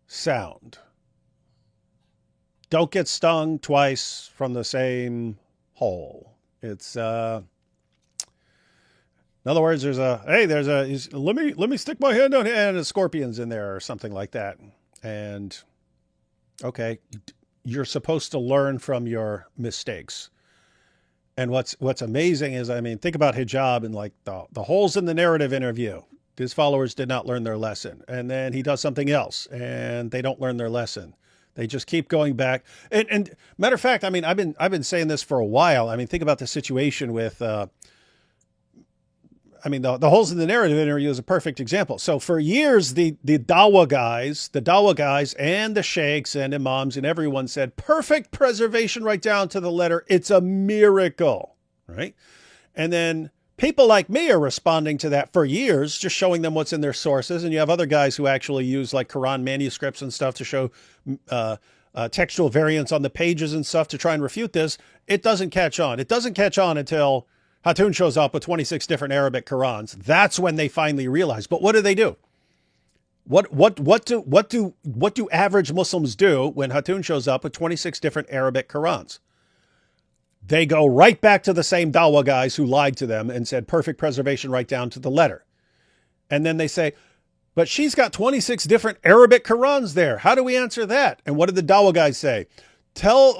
sound. Don't get stung twice from the same hole. It's in other words, let me stick my hand on here and a scorpion's in there or something like that. And okay, you're supposed to learn from your mistakes. And what's amazing is, think about hijab and like the holes in the narrative interview. His followers did not learn their lesson. And then he does something else and they don't learn their lesson. They just keep going back. And matter of fact, I've been saying this for a while. Think about the situation with I mean, the holes in the narrative interview is a perfect example. So for years, the Dawah guys and the sheikhs and imams and everyone said, perfect preservation right down to the letter. It's a miracle, right? And then people like me are responding to that for years, just showing them what's in their sources. And you have other guys who actually use like Quran manuscripts and stuff to show textual variants on the pages and stuff to try and refute this. It doesn't catch on. It doesn't catch on until Hatun shows up with 26 different Arabic Qurans. That's when they finally realize. But what do? What do average Muslims do when Hatun shows up with 26 different Arabic Qurans? They go right back to the same Dawah guys who lied to them and said perfect preservation right down to the letter. And then they say, but she's got 26 different Arabic Qurans there. How do we answer that? And what did the Dawah guys say? Tell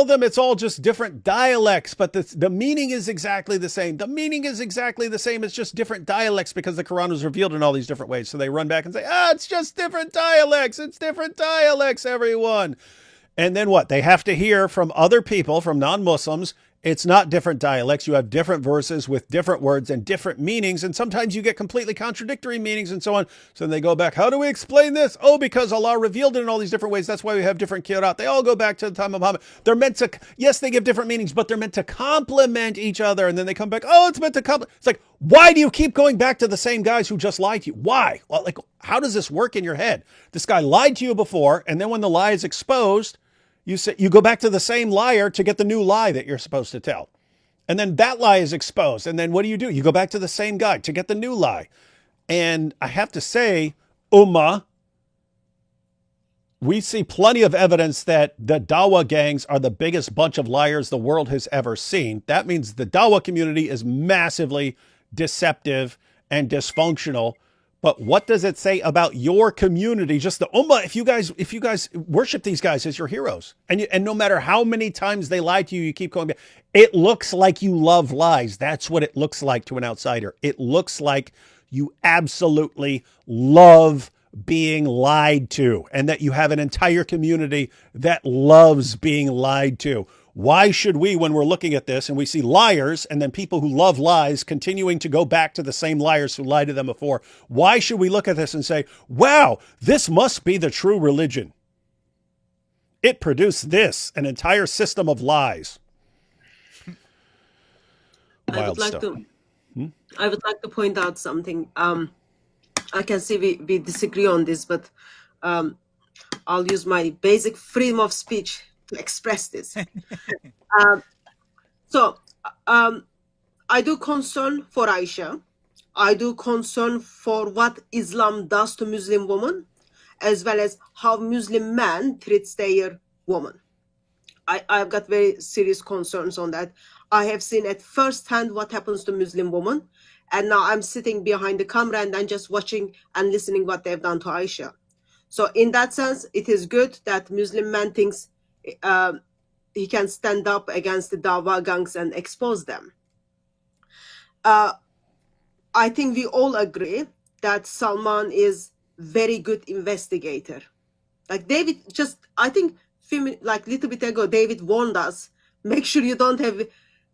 them it's all just different dialects, but the meaning is exactly the same. The meaning is exactly the same. It's just different dialects because the Quran was revealed in all these different ways. So they run back and say, it's just different dialects. It's different dialects, everyone. And then what? They have to hear from other people, from non-Muslims, it's not different dialects. You have different verses with different words and different meanings. And sometimes you get completely contradictory meanings and so on. So then they go back. How do we explain this? Oh, because Allah revealed it in all these different ways. That's why we have different qira'at. They all go back to the time of Muhammad. They're meant to, yes, they give different meanings, but they're meant to complement each other. And then they come back. Oh, it's meant to complement. It's like, why do you keep going back to the same guys who just lied to you? Why? Well, like, how does this work in your head? This guy lied to you before. And then when the lie is exposed, you go back to the same liar to get the new lie that you're supposed to tell. And then that lie is exposed. And then what do? You go back to the same guy to get the new lie. And I have to say, Ummah, we see plenty of evidence that the Dawah gangs are the biggest bunch of liars the world has ever seen. That means the Dawah community is massively deceptive and dysfunctional. But what does it say about your community? Just the Ummah, if you guys worship these guys as your heroes, and no matter how many times they lie to you, you keep going back. It looks like you love lies. That's what it looks like to an outsider. It looks like you absolutely love being lied to, and that you have an entire community that loves being lied to. Why should we, when we're looking at this and we see liars and then people who love lies continuing to go back to the same liars who lied to them before, why should we look at this and say, wow, this must be the true religion? It produced this, an entire system of lies. I would like to point out something. I can see we disagree on this, but I'll use my basic freedom of speech to express this. I do concern for Aisha. I do concern for what Islam does to Muslim women, as well as how Muslim men treats their woman. I've got very serious concerns on that. I have seen at first hand what happens to Muslim women, and now I'm sitting behind the camera and I'm just watching and listening what they've done to Aisha. So in that sense, it is good that Muslim man thinks he can stand up against the Dawah gangs and expose them. I think we all agree that Salman is very good investigator. Like David, I think like little bit ago, David warned us, make sure you don't have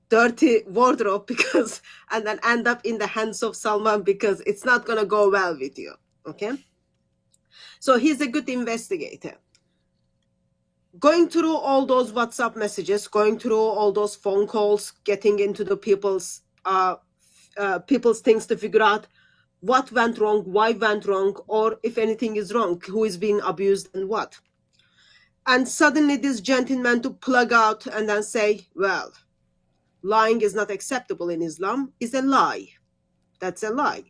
dirty wardrobe and then end up in the hands of Salman, because it's not going to go well with you. Okay. So he's a good investigator. Going through all those WhatsApp messages, going through all those phone calls, getting into the people's things to figure out what went wrong, why went wrong, or if anything is wrong, who is being abused and what. And suddenly this gentleman to plug out and then say, well, lying is not acceptable in Islam is a lie. That's a lie.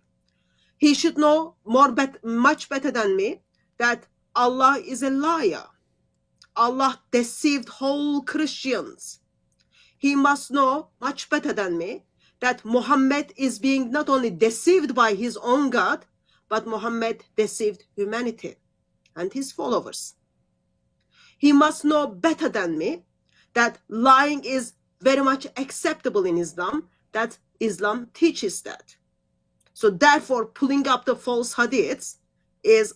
He should know much better than me that Allah is a liar. Allah deceived whole Christians. He must know much better than me that Mohammed is being not only deceived by his own God, but Mohammed deceived humanity and his followers. He must know better than me that lying is very much acceptable in Islam, that Islam teaches that. So therefore, pulling up the false hadiths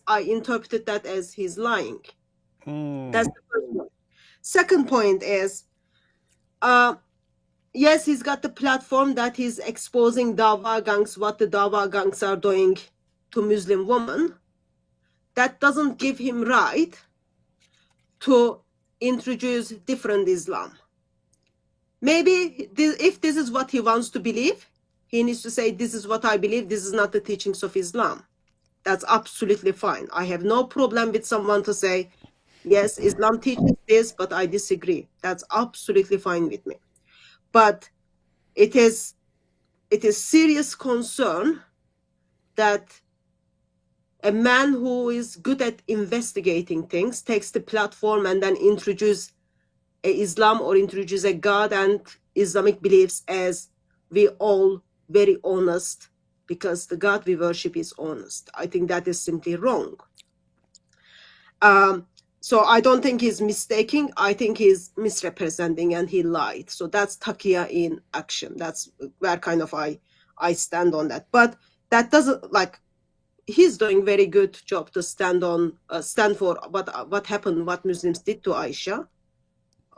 I interpreted that as he's lying. That's the first point. Second point is, yes, he's got the platform that he's exposing Dawa gangs, what the Dawa gangs are doing to Muslim women. That doesn't give him right to introduce different Islam. Maybe if this is what he wants to believe, he needs to say, this is what I believe, this is not the teachings of Islam. That's absolutely fine. I have no problem with someone to say, yes, Islam teaches this, but I disagree. That's absolutely fine with me. But it is serious concern that a man who is good at investigating things takes the platform and then introduce a Islam or introduce a God and Islamic beliefs as we all very honest, because the God we worship is honest. I think that is simply wrong. So I don't think he's mistaking. I think he's misrepresenting and he lied. So that's taqiyya in action. That's where kind of I stand on that. But that doesn't, like, he's doing very good job to stand for what happened, what Muslims did to Aisha.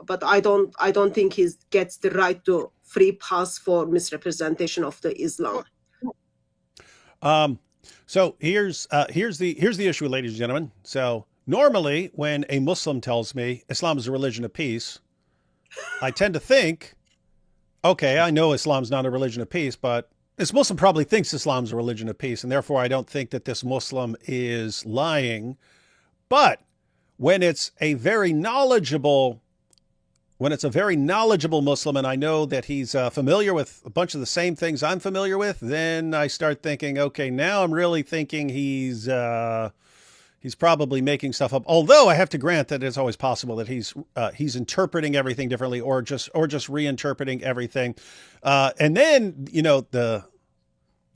But I don't think he gets the right to free pass for misrepresentation of the Islam. So here's the issue, ladies and gentlemen. So normally when a Muslim tells me Islam is a religion of peace, I tend to think, okay, I know Islam's not a religion of peace, but this Muslim probably thinks Islam's a religion of peace, and therefore I don't think that this Muslim is lying. But when it's a very knowledgeable Muslim, and I know that he's familiar with a bunch of the same things I'm familiar with, then I start thinking, okay, now I'm really thinking he's probably making stuff up. Although I have to grant that it's always possible that he's interpreting everything differently, or just reinterpreting everything. And then, you know, the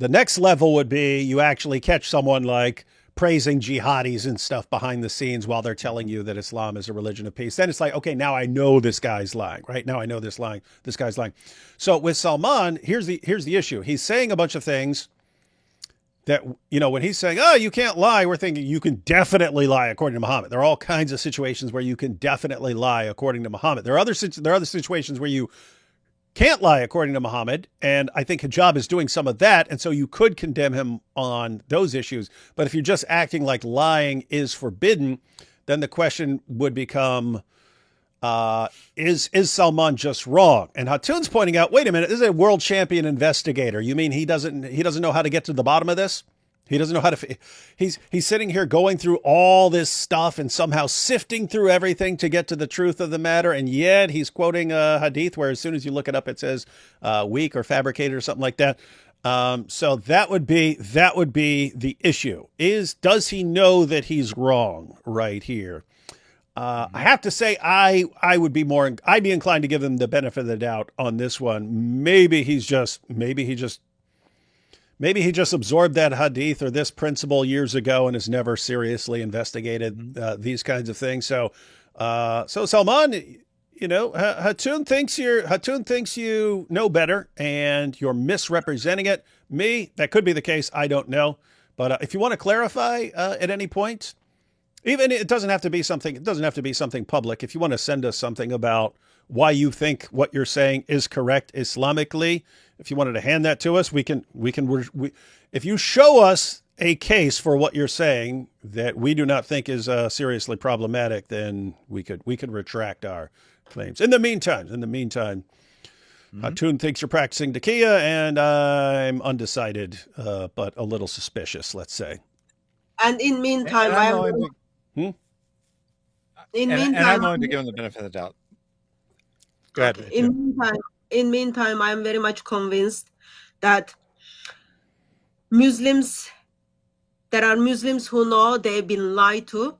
next level would be you actually catch someone like praising jihadis and stuff behind the scenes while they're telling you that Islam is a religion of peace. Then it's like, okay, now I know this guy's lying, right? Now I know this guy's lying. So with Salman, here's the issue. He's saying a bunch of things that, you know, when he's saying, oh, you can't lie, we're thinking you can definitely lie according to Muhammad. There are all kinds of situations where you can definitely lie according to Muhammad. There are other situations where you can't lie according to Muhammad, and I think hijab is doing some of that, and so you could condemn him on those issues. But if you're just acting like lying is forbidden, then the question would become, is Salman just wrong? And Hatun's pointing out, wait a minute, this is a world champion investigator. You mean he doesn't know how to get to the bottom of this? He doesn't know how to, he's sitting here going through all this stuff and somehow sifting through everything to get to the truth of the matter. And yet he's quoting a hadith where as soon as you look it up, it says weak or fabricated or something like that. So that would be the issue. Does he know that he's wrong right here? I have to say, I'd be inclined to give him the benefit of the doubt on this one. Maybe he just absorbed that hadith or this principle years ago and has never seriously investigated these kinds of things. So Salman, you know, Hatun thinks you know better and you're misrepresenting it. Me, that could be the case. I don't know. But if you want to clarify at any point, even it doesn't have to be something public. If you want to send us something about why you think what you're saying is correct Islamically, if you wanted to hand that to us, we can if you show us a case for what you're saying that we do not think is seriously problematic, then we could retract our claims. In the meantime, Hatun thinks you're practicing taqiyya, and I'm undecided, but a little suspicious, let's say. And in meantime, I'm willing to give him the benefit of the doubt. Go ahead. In meantime, I'm very much convinced that there are Muslims who know they've been lied to,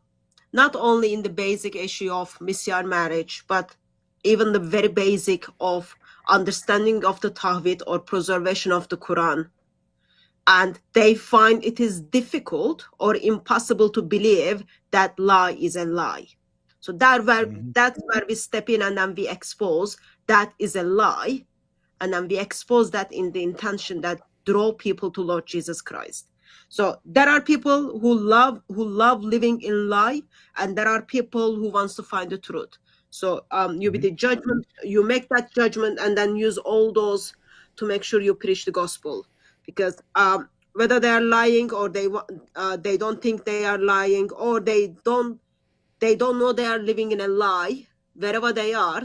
not only in the basic issue of misyar marriage, but even the very basic of understanding of the Tawhid or preservation of the Quran. And they find it is difficult or impossible to believe that lie is a lie. So that's where we step in, and then we expose that is a lie, and then we expose that in the intention that draw people to Lord Jesus Christ. So there are people who love living in lie, and there are people who wants to find the truth. So you be the judgment, you make that judgment, and then use all those to make sure you preach the gospel. Because whether they are lying or they don't think they are lying, or they don't know they are living in a lie, wherever they are,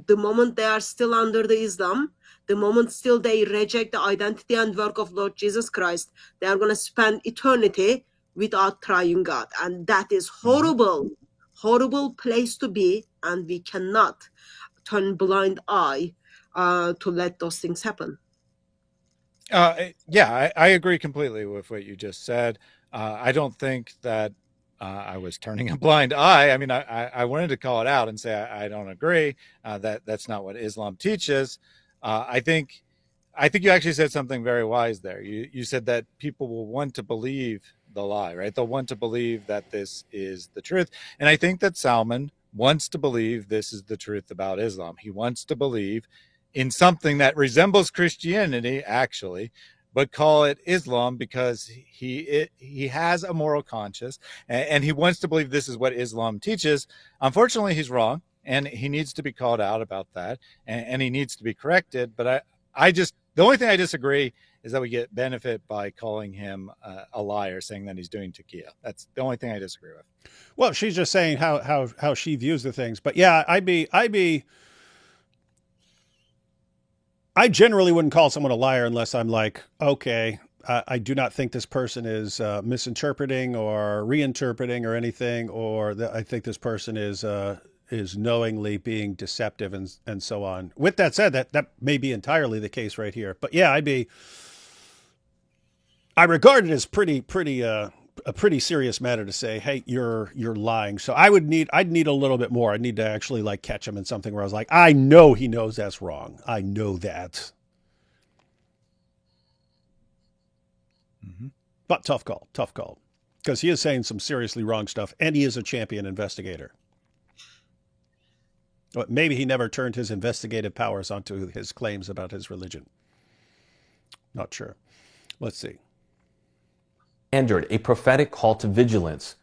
the moment they are still under the Islam, the moment still they reject the identity and work of Lord Jesus Christ, they are going to spend eternity without triune God. And that is horrible, horrible place to be. And we cannot turn blind eye to let those things happen. Yeah, I agree completely with what you just said. I don't think that I was turning a blind eye. I mean, I wanted to call it out and say I don't agree. That's not what Islam teaches. I think you actually said something very wise there. You said that people will want to believe the lie, right? They'll want to believe that this is the truth. And I think that Salman wants to believe this is the truth about Islam. He wants to believe in something that resembles Christianity, actually, but call it Islam because he has a moral conscience and he wants to believe this is what Islam teaches. Unfortunately, he's wrong, and he needs to be called out about that, and he needs to be corrected. But the only thing I disagree is that we get benefit by calling him a liar, saying that he's doing taqiyya. That's the only thing I disagree with. Well, she's just saying how she views the things. But yeah, I generally wouldn't call someone a liar unless I'm like, okay, I do not think this person is misinterpreting or reinterpreting or anything, or I think this person is knowingly being deceptive and so on. With that said, that may be entirely the case right here. But yeah, I regard it as a pretty serious matter to say, hey, you're lying. So I'd need a little bit more. I'd need to actually like catch him in something where I was like, I know he knows that's wrong. I know that. But tough call. Because he is saying some seriously wrong stuff, and he is a champion investigator. But maybe he never turned his investigative powers onto his claims about his religion. Not sure. Let's see. Standard, a prophetic call to vigilance.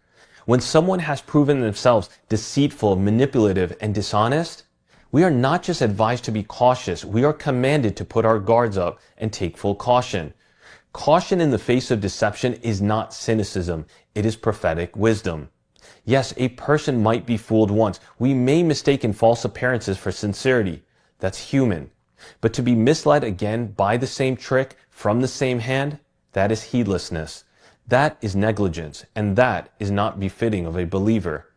When someone has proven themselves deceitful, manipulative, and dishonest, we are not just advised to be cautious, we are commanded to put our guards up and take full caution. Caution in the face of deception is not cynicism, it is prophetic wisdom. Yes, a person might be fooled once. We may mistake false appearances for sincerity. That's human. But to be misled again by the same trick from the same hand, that is heedlessness. That is negligence, and that is not befitting of a believer.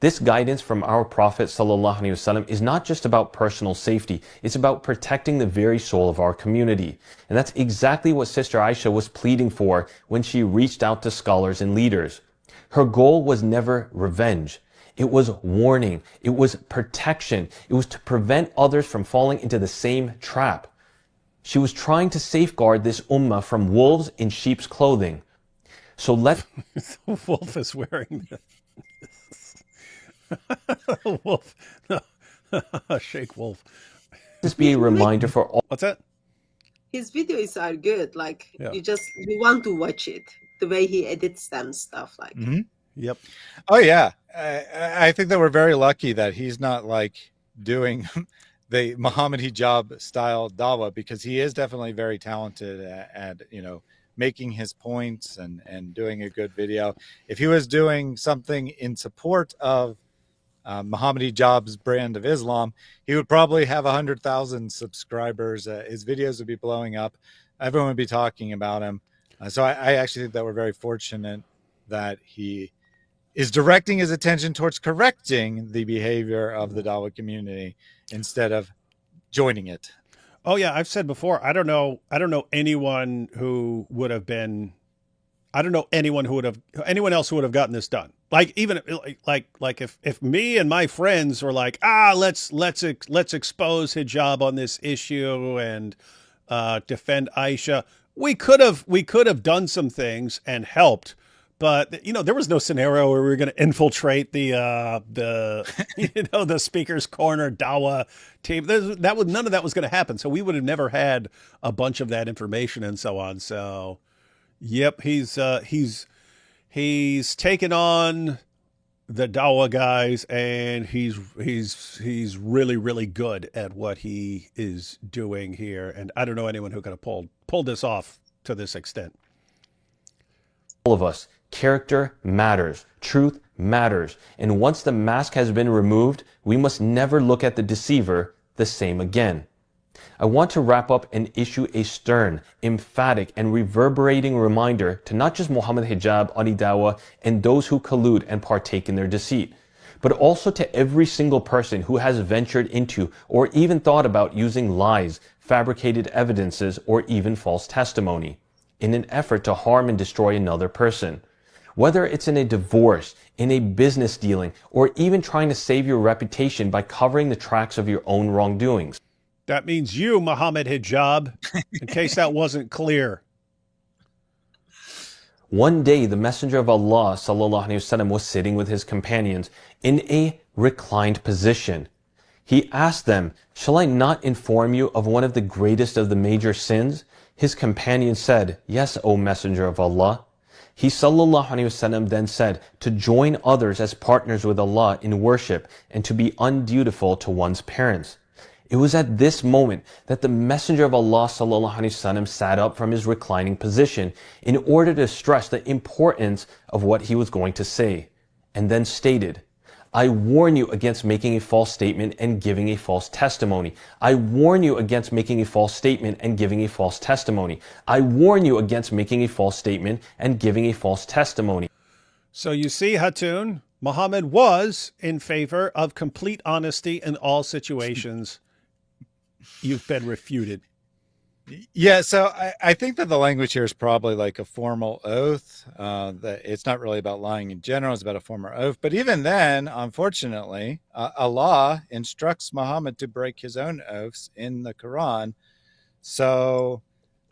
This guidance from our Prophet ﷺ is not just about personal safety, it's about protecting the very soul of our community. And that's exactly what Sister Aisha was pleading for when she reached out to scholars and leaders. Her goal was never revenge. It was warning. It was protection. It was to prevent others from falling into the same trap. She was trying to safeguard this ummah from wolves in sheep's clothing. So let the wolf is wearing this. Wolf. No. Shake wolf. This be a reminder for all. What's that? His videos are good. Like Yeah. you want to watch it. The way he edits them, stuff like. Yep. Oh yeah, I think that we're very lucky that he's not like doing the Mohammed Hijab style dawah, because he is definitely very talented at making his points and doing a good video. If he was doing something in support of Mohammed Hijab's brand of Islam, he would probably have 100,000 subscribers. His videos would be blowing up. Everyone would be talking about him. So I actually think that we're very fortunate that he is directing his attention towards correcting the behavior of the Dawah community instead of joining it. Oh yeah, I've said before, I don't know anyone who would have been, anyone else who would have gotten this done. Like even like if me and my friends were like, let's expose hijab on this issue and defend Aisha, we could have done some things and helped. But there was no scenario where we were going to infiltrate the the speaker's corner Dawah team. None of that was going to happen. So we would have never had a bunch of that information and so on. So, yep, he's taken on the Dawa guys, and he's really, really good at what he is doing here. And I don't know anyone who could have pulled this off to this extent. All of us, character matters, truth matters, and once the mask has been removed, we must never look at the deceiver the same again. I want to wrap up and issue a stern, emphatic, and reverberating reminder to not just Mohammed Hijab, Ali Dawa, and those who collude and partake in their deceit, but also to every single person who has ventured into or even thought about using lies, fabricated evidences, or even false testimony in an effort to harm and destroy another person. Whether it's in a divorce, in a business dealing, or even trying to save your reputation by covering the tracks of your own wrongdoings. That means you, Mohammed Hijab, in case that wasn't clear. One day, the Messenger of Allah ﷺ was sitting with his companions in a reclined position. He asked them, "Shall I not inform you of one of the greatest of the major sins?" His companions said, "Yes, O Messenger of Allah." He ﷺ then said, "To join others as partners with Allah in worship and to be undutiful to one's parents." It was at this moment that the Messenger of Allah ﷺ sat up from his reclining position in order to stress the importance of what he was going to say, and then stated, "I warn you against making a false statement and giving a false testimony. I warn you against making a false statement and giving a false testimony. I warn you against making a false statement and giving a false testimony." So you see, Hatun, Muhammad was in favor of complete honesty in all situations. You've been refuted. Yeah, so I think that the language here is probably like a formal oath. That it's not really about lying in general; it's about a formal oath. But even then, unfortunately, Allah instructs Muhammad to break his own oaths in the Quran. So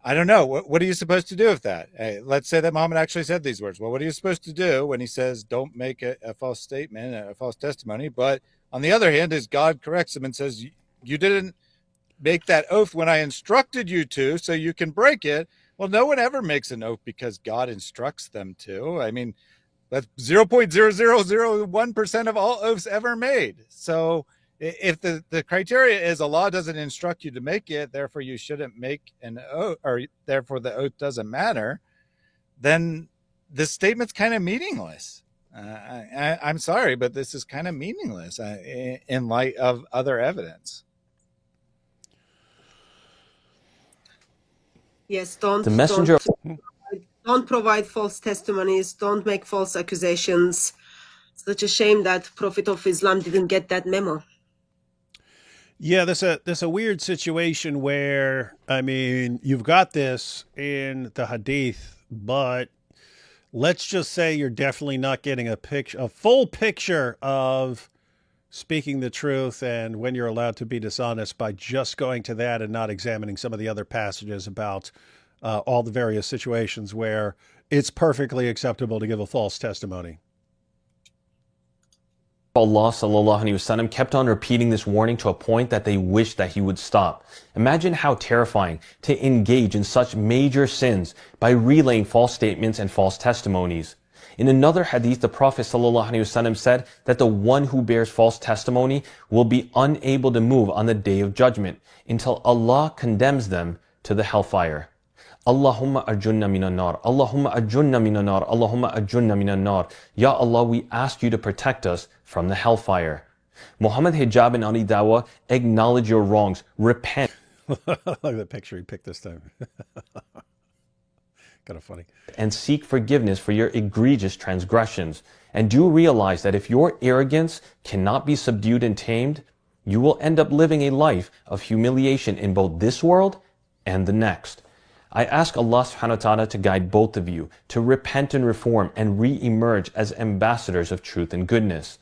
I don't know. What are you supposed to do with that? Hey, let's say that Muhammad actually said these words. Well, what are you supposed to do when he says, "Don't make a false statement, a false testimony"? But on the other hand, is God corrects him and says, "You didn't make that oath when I instructed you to, so you can break it." Well, no one ever makes an oath because God instructs them to. I mean, that's 0.0001% of all oaths ever made. So if the criteria is Allah doesn't instruct you to make it, therefore you shouldn't make an oath, or therefore the oath doesn't matter, then this statement's kind of meaningless. I'm sorry, but this is kind of meaningless in light of other evidence. Yes, The messenger don't provide false testimonies. Don't make false accusations. Such a shame that Prophet of Islam didn't get that memo. Yeah, there's a weird situation where, I mean, you've got this in the Hadith, but let's just say you're definitely not getting a full picture of speaking the truth and when you're allowed to be dishonest by just going to that and not examining some of the other passages about all the various situations where it's perfectly acceptable to give a false testimony. Allah ﷺ kept on repeating this warning to a point that they wished that he would stop. Imagine how terrifying to engage in such major sins by relaying false statements and false testimonies. In another hadith, the Prophet ﷺ said that the one who bears false testimony will be unable to move on the day of judgment until Allah condemns them to the hellfire. Allahumma ajunna minan nar. Allahumma ajunna minan nar. Allahumma ajunna minan nar. Ya Allah, we ask you to protect us from the hellfire. Mohammed Hijab and Ali Dawa, acknowledge your wrongs. Repent. Look at the picture he picked this time. Kind of funny. And seek forgiveness for your egregious transgressions. And do realize that if your arrogance cannot be subdued and tamed, you will end up living a life of humiliation in both this world and the next. I ask Allah subhanahu wa ta'ala to guide both of you to repent and reform and re-emerge as ambassadors of truth and goodness.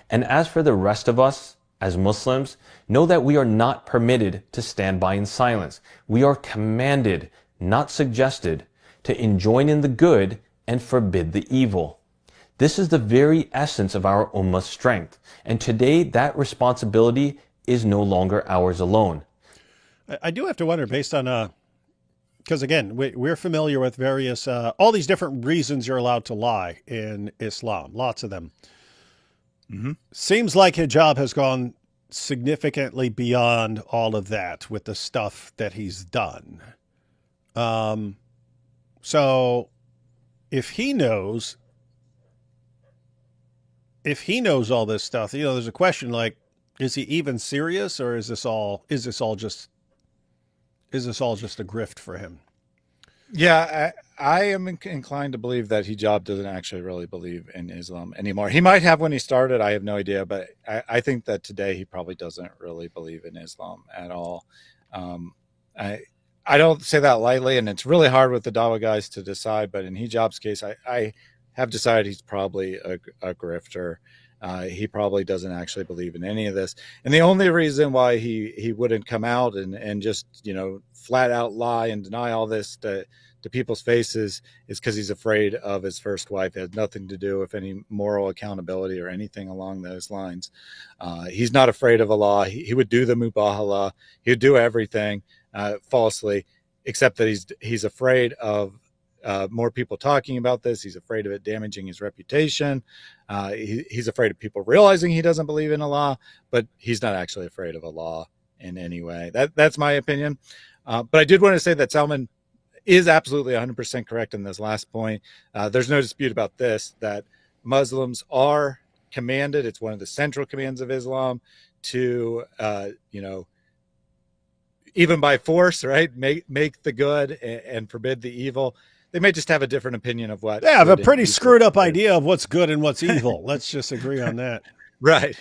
And as for the rest of us, as Muslims, know that we are not permitted to stand by in silence. We are commanded, not suggested, to enjoin in the good and forbid the evil. This is the very essence of our ummah's strength. And today, that responsibility is no longer ours alone. I do have to wonder, based on because again, we're familiar with various, all these different reasons you're allowed to lie in Islam, lots of them. Seems like hijab has gone significantly beyond all of that with the stuff that he's done. So if he knows all this stuff, there's a question like, is he even serious, or is this all just a grift for him? Yeah, I am inclined to believe that Hijab doesn't actually really believe in Islam anymore. He might have when he started, I have no idea, but I think that today he probably doesn't really believe in Islam at all. I don't say that lightly, and it's really hard with the Dawa guys to decide, but in Hijab's case, I have decided he's probably a grifter. He probably doesn't actually believe in any of this. And the only reason why he wouldn't come out and just, flat out lie and deny all this to people's faces is because he's afraid of his first wife. It has nothing to do with any moral accountability or anything along those lines. He's not afraid of Allah. He would do the mubahala. He would do everything falsely, except that he's afraid of more people talking about this. He's afraid of it damaging his reputation. He's afraid of people realizing he doesn't believe in Allah, but he's not actually afraid of Allah in any way. That's my opinion. But I did want to say that Salman is absolutely 100% correct in this last point. There's no dispute about this, that Muslims are commanded, it's one of the central commands of Islam, to, even by force, right, make the good and forbid the evil. They may just have a different opinion of what. They have a pretty screwed up idea of what's good and what's evil. Let's just agree on that. Right.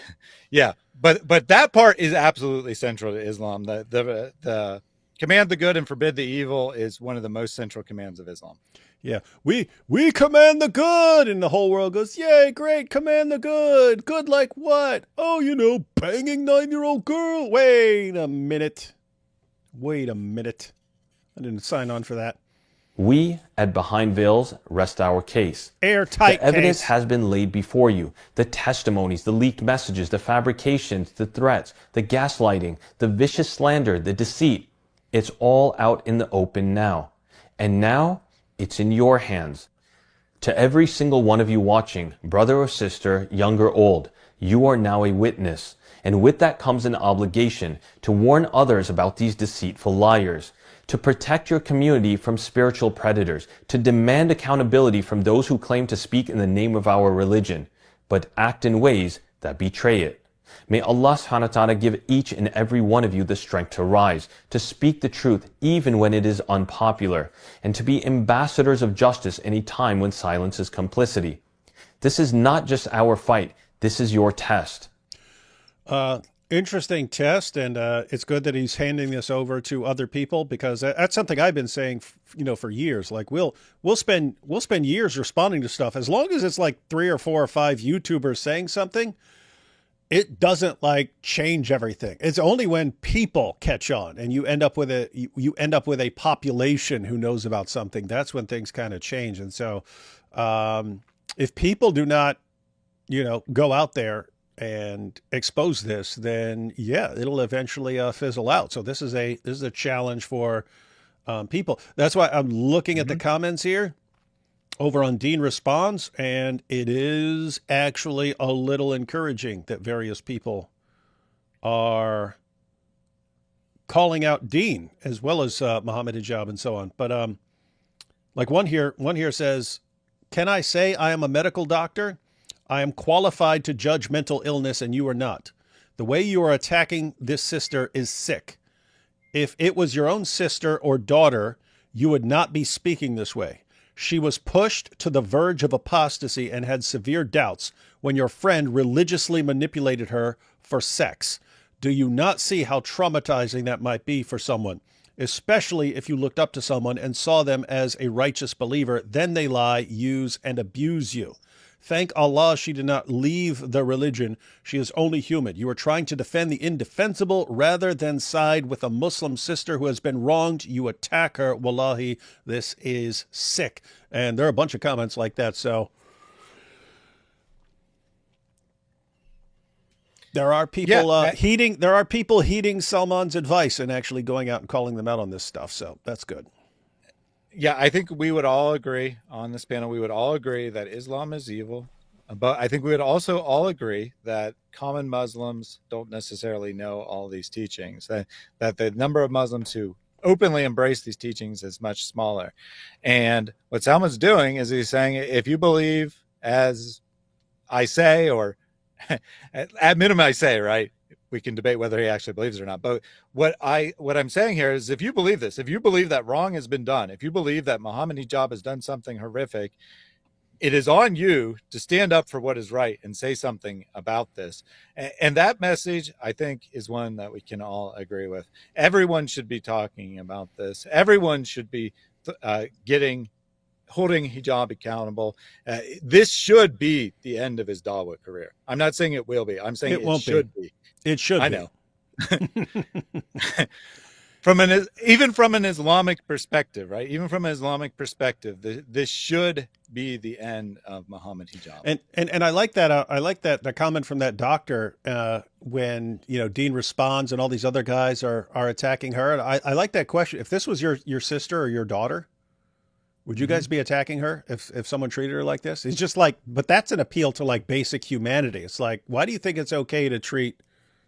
Yeah. But that part is absolutely central to Islam. The command the good and forbid the evil is one of the most central commands of Islam. Yeah. We command the good, and the whole world goes, yay, great, command the good. Good like what? Oh, banging 9-year-old girl. Wait a minute. I didn't sign on for that. We at Behind Veils rest our case. Airtight The evidence case. has been laid before you. The testimonies, the leaked messages, the fabrications, the threats, the gaslighting, the vicious slander, the deceit. It's all out in the open now. And now it's in your hands. To every single one of you watching, brother or sister, young or old, you are now a witness. And with that comes an obligation to warn others about these deceitful liars, to protect your community from spiritual predators, to demand accountability from those who claim to speak in the name of our religion, but act in ways that betray it. May Allah subhanahu wa ta'ala give each and every one of you the strength to rise, to speak the truth even when it is unpopular, and to be ambassadors of justice in a time when silence is complicity. This is not just our fight, this is your test. Interesting test, and it's good that he's handing this over to other people, because that's something I've been saying, for years. Like we'll spend years responding to stuff, as long as it's like 3 or 4 or 5 YouTubers saying something. It doesn't change everything. It's only when people catch on and you end up with a population who knows about something. That's when things kind of change. And so, if people do not, go out there and expose this, then yeah, it'll eventually fizzle out. So this is a challenge for people. That's why I'm looking at the comments here over on Dean Responds, and it is actually a little encouraging that various people are calling out Dean as well as Mohammed Hijab and so on. But one here says, "Can I say I am a medical doctor? I am qualified to judge mental illness, and you are not. The way you are attacking this sister is sick. If it was your own sister or daughter, you would not be speaking this way. She was pushed to the verge of apostasy and had severe doubts when your friend religiously manipulated her for sex. Do you not see how traumatizing that might be for someone, especially if you looked up to someone and saw them as a righteous believer, then they lie, use, and abuse you? Thank Allah she did not leave the religion. She is only human. You are trying to defend the indefensible rather than side with a Muslim sister who has been wronged. You attack her. Wallahi, this is sick." And there are a bunch of comments like that. So there are people heeding Salman's advice and actually going out and calling them out on this stuff. So that's good. Yeah, I think we would all agree on this panel. We would all agree that Islam is evil. But I think we would also all agree that common Muslims don't necessarily know all these teachings, that the number of Muslims who openly embrace these teachings is much smaller. And what Salman's doing is he's saying, if you believe as I say, or at minimum I say, right? We can debate whether he actually believes it or not. But what I'm saying here is, if you believe this, if you believe that wrong has been done, if you believe that Mohammed Hijab has done something horrific, it is on you to stand up for what is right and say something about this. And that message, I think, is one that we can all agree with. Everyone should be talking about this. Everyone should be holding hijab accountable. This should be the end of his dawah career. I'm not saying it will be. I'm saying it should be. It should be. I know. Even from an Islamic perspective, right? Even from an Islamic perspective, this should be the end of Mohammed Hijab. And I like that. I like that the comment from that doctor when Dean responds and all these other guys are attacking her. And I like that question. If this was your sister or your daughter, would you guys be attacking her if someone treated her like this? It's just like, but that's an appeal to like basic humanity. It's like, why do you think it's okay to treat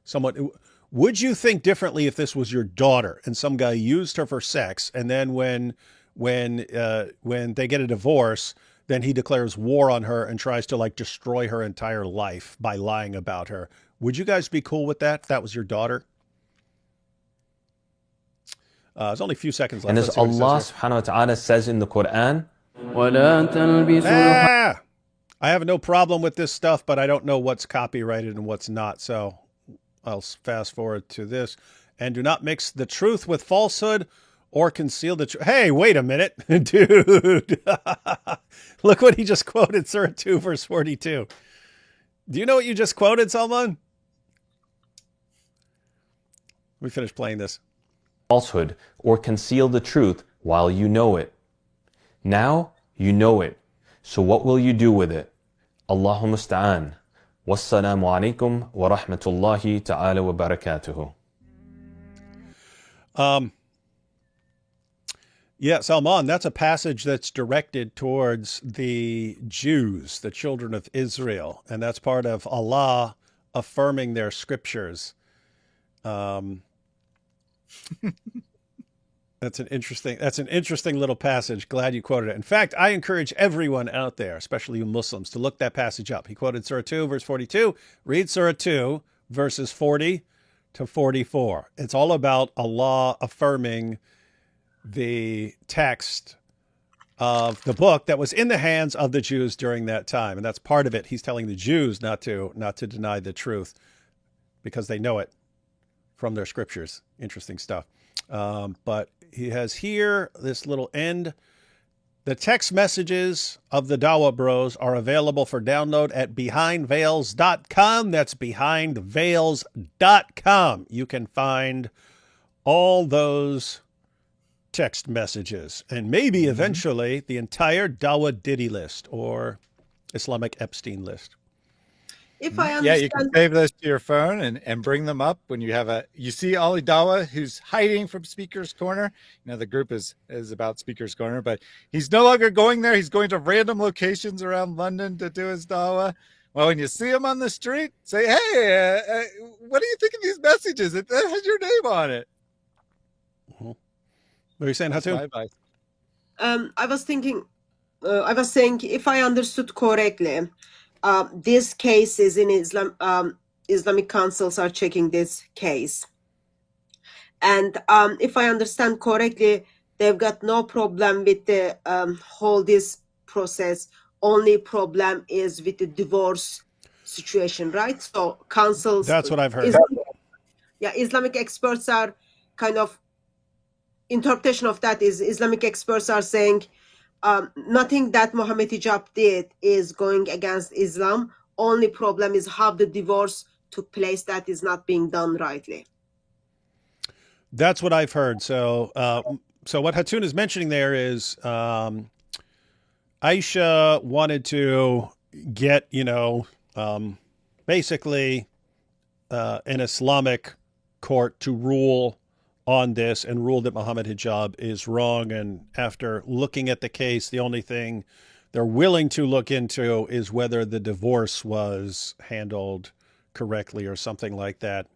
someone? Would you think differently if this was your daughter and some guy used her for sex, and then when they get a divorce, then he declares war on her and tries to like destroy her entire life by lying about her? Would you guys be cool with that if that was your daughter? There's only a few seconds left. And as Allah subhanahu wa ta'ala says in the Quran, I have no problem with this stuff, but I don't know what's copyrighted and what's not. So I'll fast forward to this. And do not mix the truth with falsehood or conceal the truth. Hey, wait a minute, dude. Look what he just quoted, Surah 2, verse 42. Do you know what you just quoted, Salman? Let me finish playing this. Falsehood or conceal the truth while you know it. Now you know it. So what will you do with it? Allahu musta'an. Wassalamu alaikum wa rahmatullahi ta'ala wa barakatuhu. Yeah, Salman, that's a passage that's directed towards the Jews, the children of Israel, and that's part of Allah affirming their scriptures. That's an interesting little passage. Glad you quoted it. In fact, I encourage everyone out there, especially you Muslims, to look that passage up. He quoted Surah 2, verse 42. Read Surah 2, verses 40 to 44. It's all about Allah affirming the text of the book that was in the hands of the Jews during that time. And that's part of it. He's telling the Jews not to deny the truth because they know it from their scriptures. Interesting stuff. But he has here this little end. The text messages of the Dawah Bros are available for download at behindveils.com. That's behindveils.com. You can find all those text messages and maybe eventually the entire Dawah Diddy list or Islamic Epstein list. If I understand, yeah, you can save those to your phone and bring them up when you see Ali Dawah, who's hiding from Speaker's Corner. The group is about Speaker's Corner, but he's no longer going there. He's going to random locations around London to do his Dawah. Well, when you see him on the street, say, hey, what do you think of these messages? It has your name on it. What are you saying, Hatu? I was saying, if I understood correctly, these cases in Islamic councils are checking this case. And if I understand correctly, they've got no problem with the whole this process. Only problem is with the divorce situation, right? So councils... That's what I've heard. Islamic experts are kind of... Interpretation of that is Islamic experts are saying nothing that Mohammed Hijab did is going against Islam. Only problem is how the divorce took place. That is not being done rightly. That's what I've heard. So what Hatun is mentioning there is Aisha wanted to get, basically an Islamic court to rule on this and ruled that Mohammed Hijab is wrong. And after looking at the case, the only thing they're willing to look into is whether the divorce was handled correctly or something like that.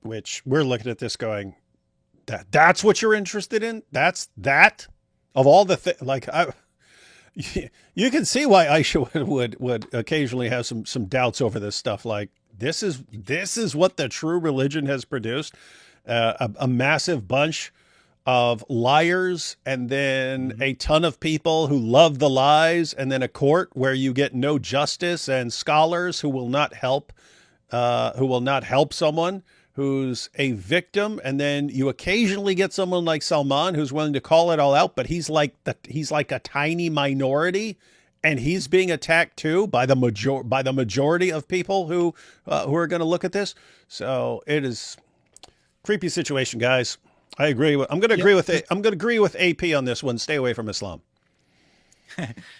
Which we're looking at this going, that's what you're interested in? That's that? Of all the like, you can see why Aisha would occasionally have some doubts over this stuff. Like, this is what the true religion has produced, a massive bunch of liars, and then a ton of people who love the lies, and then a court where you get no justice, and scholars who will not help someone who's a victim, and then you occasionally get someone like Salman who's willing to call it all out, but he's like a tiny minority, and he's being attacked too by the majority of people who are going to look at this. So it is creepy situation, guys. I agree with. I'm going to agree with AP on this one. Stay away from Islam.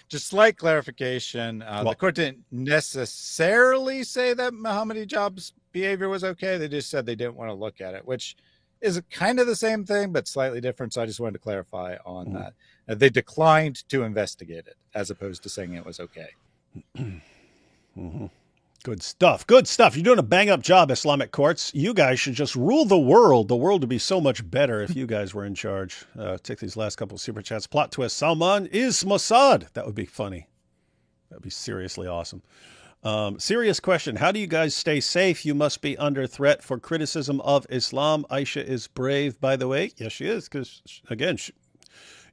Just slight clarification. The court didn't necessarily say that Mohammed Hijab's behavior was okay. They just said they didn't want to look at it, which is kind of the same thing, but slightly different. So I just wanted to clarify on that. They declined to investigate it as opposed to saying it was okay. Good stuff. Good stuff. You're doing a bang up job, Islamic courts. You guys should just rule the world. The world would be so much better if you guys were in charge. Take these last couple of super chats. Plot twist. Salman is Mossad. That would be funny. That would be seriously awesome. Serious question. How do you guys stay safe? You must be under threat for criticism of Islam. Aisha is brave, by the way. Yes, she is. Because, again,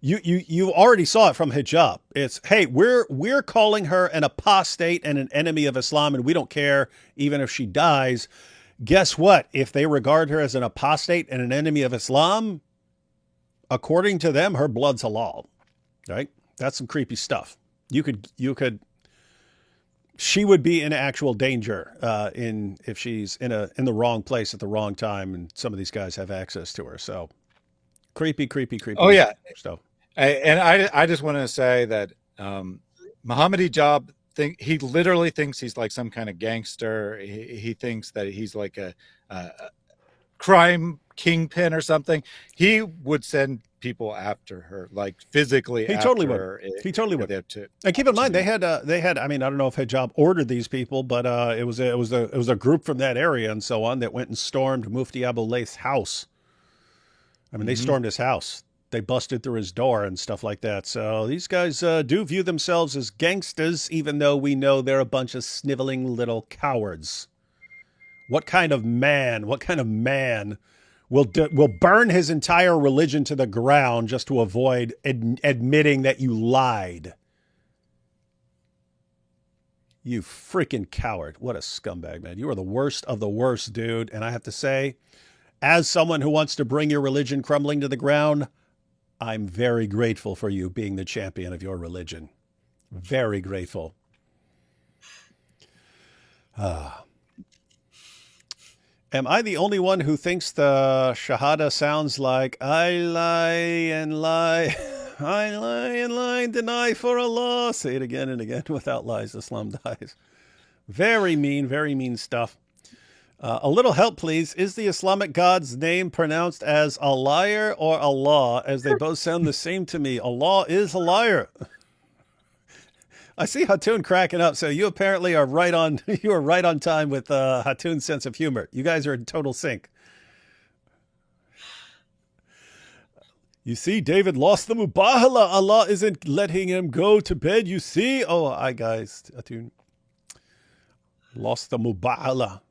you already saw it from Hijab. It's, hey, we're calling her an apostate and an enemy of Islam, and we don't care even if she dies. Guess what? If they regard her as an apostate and an enemy of Islam, according to them, her blood's halal. Right? That's some creepy stuff. She would be in actual danger if she's in the wrong place at the wrong time, and some of these guys have access to her. So creepy. Oh yeah. Stuff. I just want to say that Mohammed Hijab he literally thinks he's like some kind of gangster. He thinks that he's like a crime kingpin or something. He would send people after her, like physically. He totally would. He totally would. And keep in mind, they had. I mean, I don't know if Hijab ordered these people, but it was a group from that area and so on that went and stormed Mufti Abu Layth's house. I mean, they stormed his house. They busted through his door and stuff like that. So these guys do view themselves as gangsters, even though we know they're a bunch of sniveling little cowards. What kind of man will burn his entire religion to the ground just to avoid admitting that you lied? You freaking coward. What a scumbag, man. You are the worst of the worst, dude. And I have to say, as someone who wants to bring your religion crumbling to the ground, I'm very grateful for you being the champion of your religion. Very grateful. Am I the only one who thinks the Shahada sounds like I lie and lie, I lie and lie and deny for Allah? Say it again and again. Without lies, Islam dies. Very mean stuff. A little help, please. Is the Islamic God's name pronounced as a liar or Allah, as they both sound the same to me? Allah is a liar. I see Hatun cracking up, so you apparently are right on. You are right on time with Hatun's sense of humor. You guys are in total sync. You see, David lost the mubahala. Allah isn't letting him go to bed. You see? Oh, guys, Hatun lost the mubahala.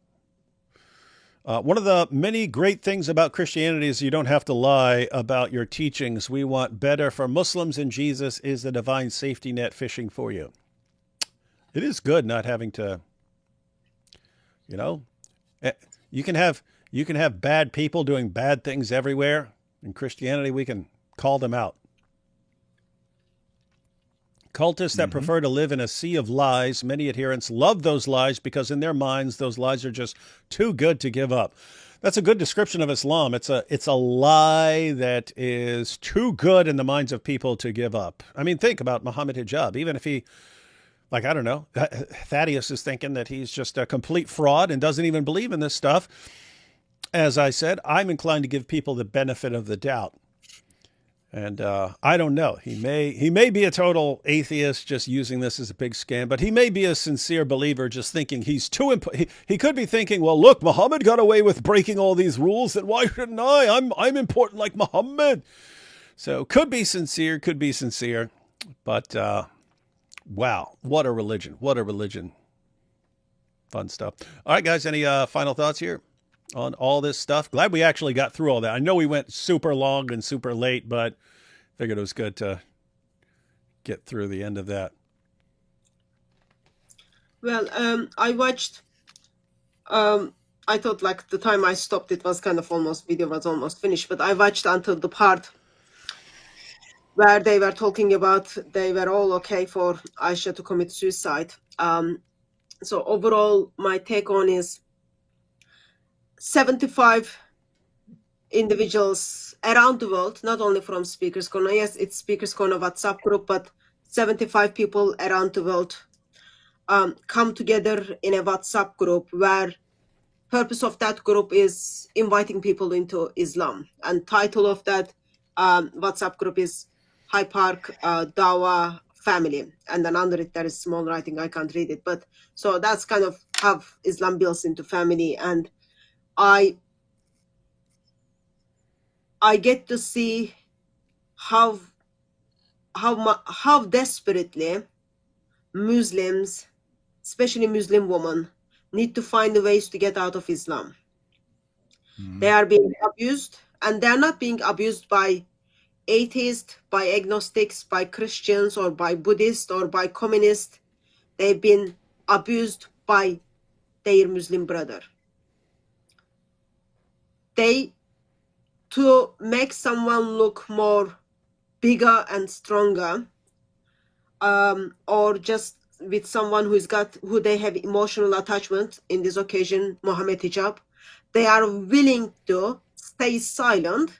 One of the many great things about Christianity is you don't have to lie about your teachings. We want better for Muslims, and Jesus is the divine safety net fishing for you. It is good not having to, you can have bad people doing bad things everywhere. In Christianity, we can call them out. Cultists that prefer to live in a sea of lies, many adherents love those lies because in their minds, those lies are just too good to give up. That's a good description of Islam. It's a lie that is too good in the minds of people to give up. I mean, think about Mohammed Hijab. Even if he, I don't know, Thaddeus is thinking that he's just a complete fraud and doesn't even believe in this stuff. As I said, I'm inclined to give people the benefit of the doubt. And I don't know. He may be a total atheist, just using this as a big scam, but he may be a sincere believer, just thinking he's too important. He could be thinking, well, look, Muhammad got away with breaking all these rules, then why shouldn't I? I'm important like Muhammad. So could be sincere, but wow, what a religion! What a religion! Fun stuff. All right, guys, any final thoughts here on all this stuff? Glad we actually got through all that. I know we went super long and super late, but figured it was good to get through the end of that. Well, I watched. I thought like the time I stopped, it was kind of video was almost finished, but I watched until the part where they were talking about they were all okay for Aisha to commit suicide. So overall, my take on is 75 individuals around the world, not only from Speaker's Corner. Yes, it's Speaker's Corner WhatsApp group, but 75 people around the world come together in a WhatsApp group where purpose of that group is inviting people into Islam. And title of that WhatsApp group is High Park Dawa Family. And then under it, there is small writing. I can't read it. But so that's kind of how Islam builds into family. And I get to see how desperately Muslims, especially Muslim women, need to find ways to get out of Islam. They are being abused, and they are not being abused by atheists, by agnostics, by Christians, or by Buddhists, or by communists. They've been abused by their Muslim brother. To make someone look more bigger and stronger, or just with someone who they have emotional attachment, in this occasion Mohammed Hijab, they are willing to stay silent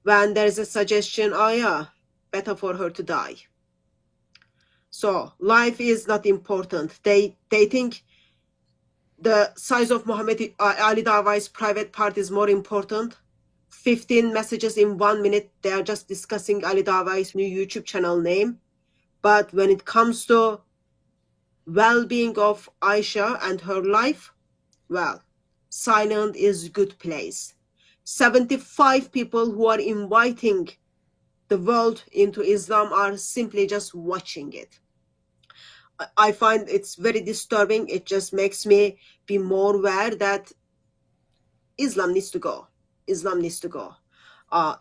when there is a suggestion, oh yeah, better for her to die. So life is not important. They think the size of Muhammad Ali Dawai's private part is more important. 15 messages in 1 minute, they are just discussing Ali Dawai's new YouTube channel name. But when it comes to well-being of Aisha and her life, well, silent is a good place. 75 people who are inviting the world into Islam are simply just watching it. I find it's very disturbing. It just makes me be more aware that Islam needs to go. Islam needs to go.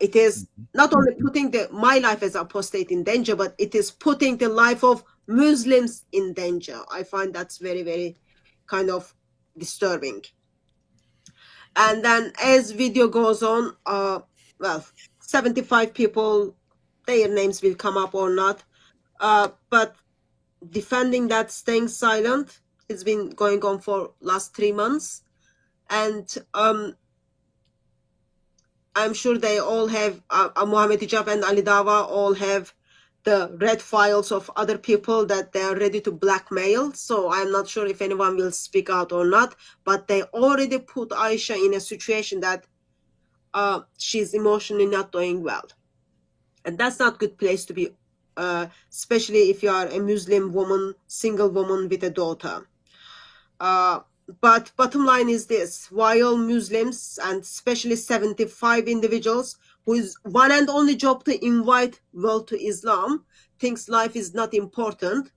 It is not only putting my life as apostate in danger, but it is putting the life of Muslims in danger. I find that's very, very kind of disturbing. And then as video goes on, well, 75 people, their names will come up or not. But defending that, staying silent, it's been going on for last 3 months. And I'm sure they all have, Mohammed Hijab and Ali Dawa all have the red files of other people that they are ready to blackmail. So I'm not sure if anyone will speak out or not, but they already put Aisha in a situation that she's emotionally not doing well. And that's not a good place to be, especially if you are a Muslim woman, single woman with a daughter. But bottom line is this: while Muslims, and especially 75 individuals whose one and only job to invite world to Islam, thinks life is not important,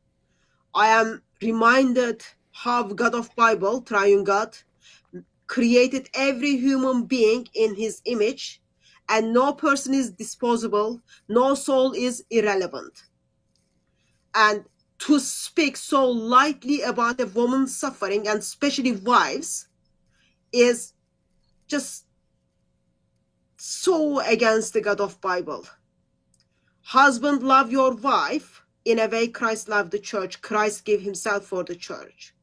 I am reminded how God of Bible, Triune God, created every human being in his image, and no person is disposable, no soul is irrelevant. And to speak so lightly about a woman's suffering, and especially wives, is just so against the God of Bible. Husband, love your wife in a way Christ loved the church. Christ gave himself for the church.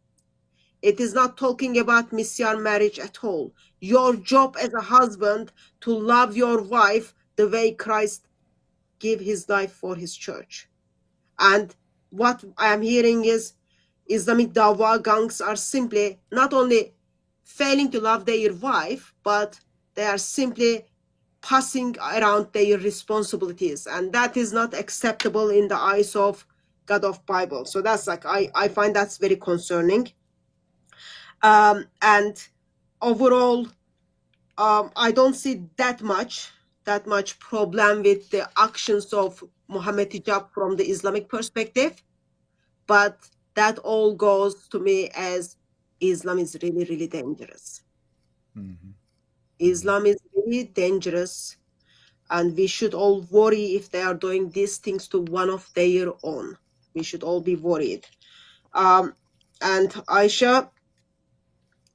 It is not talking about Messian marriage at all. Your job as a husband to love your wife the way Christ gave his life for his church. And what I am hearing is Islamic Dawah gangs are simply not only failing to love their wife, but they are simply passing around their responsibilities, and that is not acceptable in the eyes of God of Bible. So that's like I find that's very concerning. And overall, I don't see that much problem with the actions of Mohammed Hijab from the Islamic perspective, but that all goes to me as Islam is really, really dangerous. Islam is really dangerous, and we should all worry if they are doing these things to one of their own. We should all be worried. And Aisha,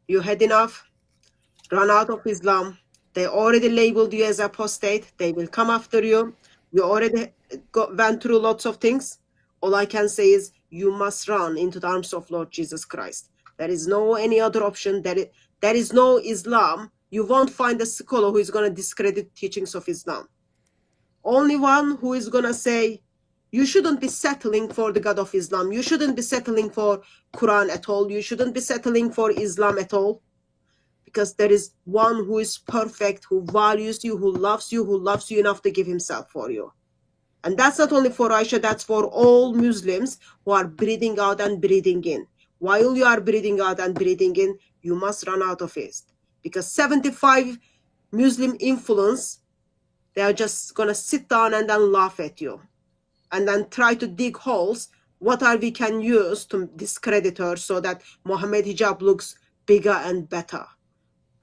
you had enough. Run out of Islam. They already labeled you as apostate. They will come after you. You already went through lots of things. All I can say is you must run into the arms of Lord Jesus Christ. There is no any other option. There is no Islam. You won't find a scholar who is going to discredit teachings of Islam. Only one who is going to say, you shouldn't be settling for the God of Islam. You shouldn't be settling for Quran at all. You shouldn't be settling for Islam at all. Because there is one who is perfect, who values you, who loves you enough to give himself for you. And that's not only for Aisha, that's for all Muslims who are breathing out and breathing in. While you are breathing out and breathing in, you must run out of it. Because 75 Muslim influence, they are just going to sit down and then laugh at you. And then try to dig holes. What are we can use to discredit her so that Mohammed Hijab looks bigger and better?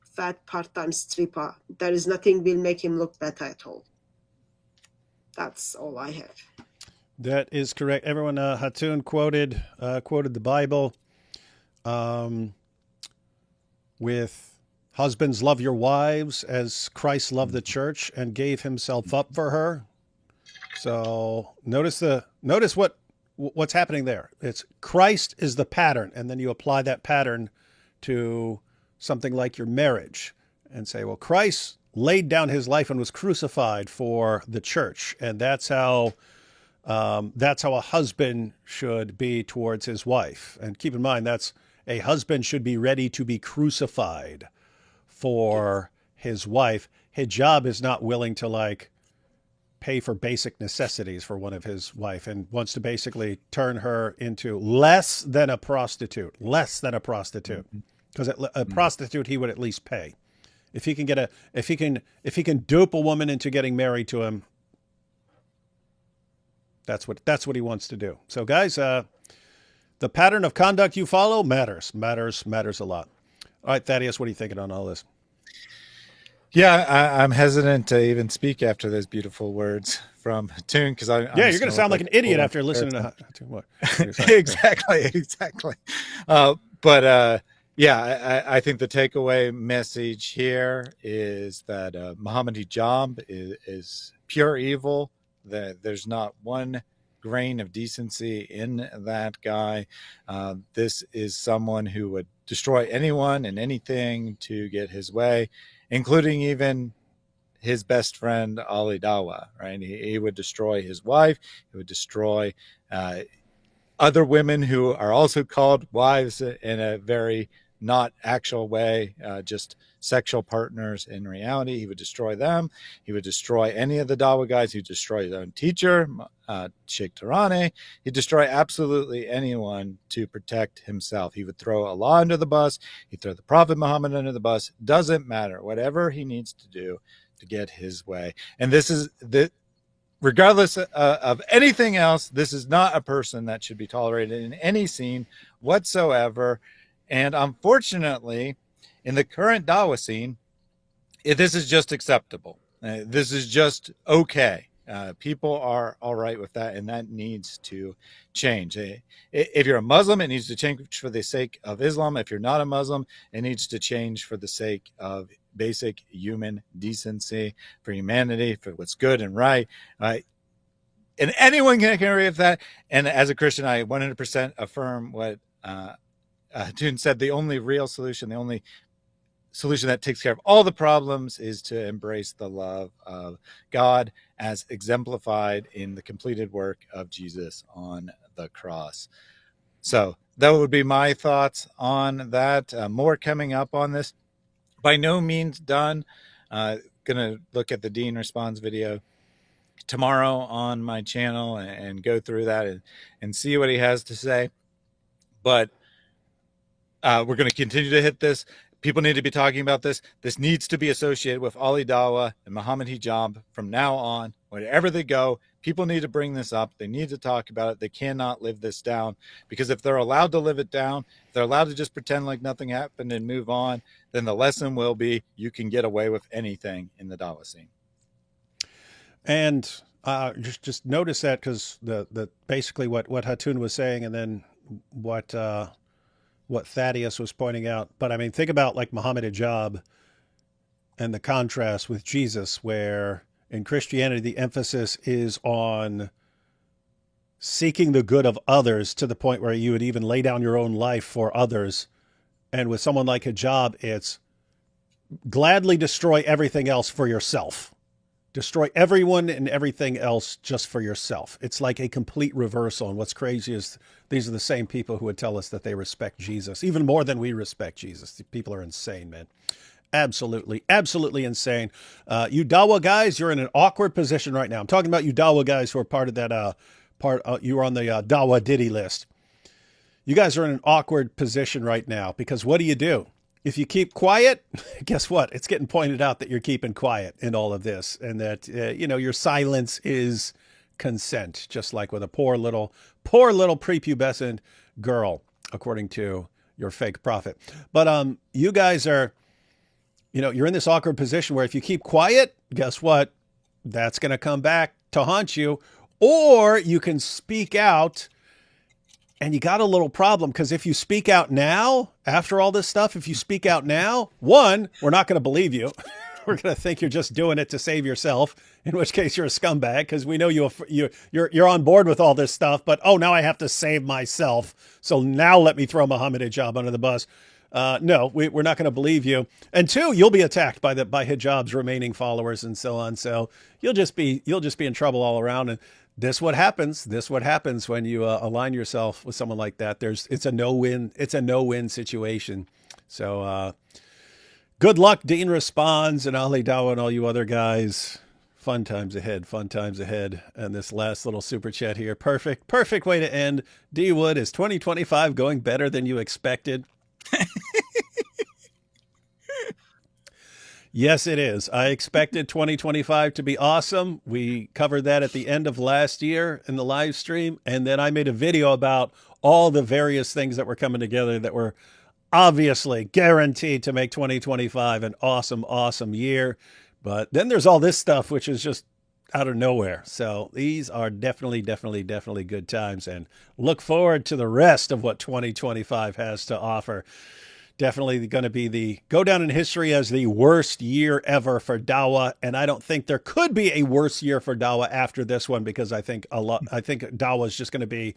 Fat part-time stripper. There is nothing will make him look better at all. That's all I have. That is correct. Everyone, Hatun quoted the Bible with husbands love your wives as Christ loved the church and gave himself up for her. So notice what's happening there. It's Christ is the pattern, and then you apply that pattern to something like your marriage and say, well, Christ laid down his life and was crucified for the church. And that's how a husband should be towards his wife. And keep in mind, that's a husband should be ready to be crucified for his wife. Hijab is not willing to pay for basic necessities for one of his wife and wants to basically turn her into less than a prostitute. Because a prostitute he would at least pay. If he can dupe a woman into getting married to him, that's what he wants to do. So guys, the pattern of conduct you follow matters a lot. All right, Thaddeus, what are you thinking on all this? Yeah, I'm hesitant to even speak after those beautiful words from Hatun because you're going to sound like an idiot after listening to Hatun. What? Exactly. Yeah, I think the takeaway message here is that Mohammed Hijab is pure evil. That there's not one grain of decency in that guy. This is someone who would destroy anyone and anything to get his way, including even his best friend Ali Dawa. Right? He would destroy his wife. He would destroy other women who are also called wives in a very not actual way, just sexual partners in reality. He would destroy them. He would destroy any of the Dawa guys. He'd destroy his own teacher, Sheikh Tarani. He'd destroy absolutely anyone to protect himself. He would throw Allah under the bus. He'd throw the Prophet Muhammad under the bus. Doesn't matter. Whatever he needs to do to get his way. And this is regardless of anything else, this is not a person that should be tolerated in any scene whatsoever. And unfortunately, in the current Dawa scene, this is just acceptable. This is just okay. People are all right with that, and that needs to change. If you're a Muslim, it needs to change for the sake of Islam. If you're not a Muslim, it needs to change for the sake of basic human decency, for humanity, for what's good and right. And anyone can agree with that. And as a Christian, I 100% affirm what Hatun said. The only real solution, the only solution that takes care of all the problems is to embrace the love of God as exemplified in the completed work of Jesus on the cross. So that would be my thoughts on that. More coming up on this. By no means done. gonna look at the Dean Responds video tomorrow on my channel and go through that and see what he has to say. But we're going to continue to hit this. People need to be talking about this. This needs to be associated with Ali Dawah and Mohammed Hijab from now on. Wherever they go, people need to bring this up. They need to talk about it. They cannot live this down, because if they're allowed to live it down, if they're allowed to just pretend like nothing happened and move on, then the lesson will be you can get away with anything in the Dawah scene. And just notice that, because the basically what Hatun was saying, and then what Thaddeus was pointing out. But I mean, think about like Mohammed Hijab and the contrast with Jesus, where in Christianity the emphasis is on seeking the good of others to the point where you would even lay down your own life for others. And with someone like Hijab, it's gladly destroy everything else for yourself. Destroy everyone and everything else just for yourself. It's like a complete reversal. And what's crazy is these are the same people who would tell us that they respect Jesus, even more than we respect Jesus. The people are insane, man. Absolutely, absolutely insane. You Dawah guys, you're in an awkward position right now. I'm talking about you Dawah guys who are part of that, you were on the Dawah Diddy list. You guys are in an awkward position right now, because what do? If you keep quiet, guess what? It's getting pointed out that you're keeping quiet in all of this, and that, your silence is consent, just like with a poor little prepubescent girl, according to your fake prophet. But you guys are, you're in this awkward position where if you keep quiet, guess what? That's going to come back to haunt you. Or you can speak out. And you got a little problem, because if you speak out now, after all this stuff, if you speak out now, one, we're not going to believe you. We're going to think you're just doing it to save yourself, in which case you're a scumbag, because we know you're on board with all this stuff. But, oh, now I have to save myself. So now let me throw Mohammed Hijab under the bus. No, we're not going to believe you. And two, you'll be attacked by Hijab's remaining followers and so on. So you'll just be in trouble all around. And this what happens when you align yourself with someone like that. It's a no-win situation. So good luck, Dean Responds and Ali Dawah and all you other guys. Fun times ahead. And this last little super chat here, perfect way to end. D Wood, is 2025 going better than you expected? Yes, it is. I expected 2025 to be awesome. We covered that at the end of last year in the live stream. And then I made a video about all the various things that were coming together that were obviously guaranteed to make 2025 an awesome, awesome year. But then there's all this stuff, which is just out of nowhere. So these are definitely good times, and look forward to the rest of what 2025 has to offer. Definitely going to go down in history as the worst year ever for Dawah. And I don't think there could be a worse year for Dawah after this one, because I think Dawah is just going to be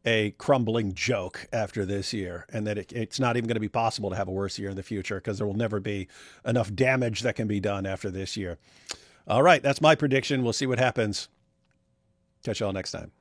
a crumbling joke after this year, and that it's not even going to be possible to have a worse year in the future, because there will never be enough damage that can be done after this year. All right, that's my prediction. We'll see what happens. Catch y'all next time.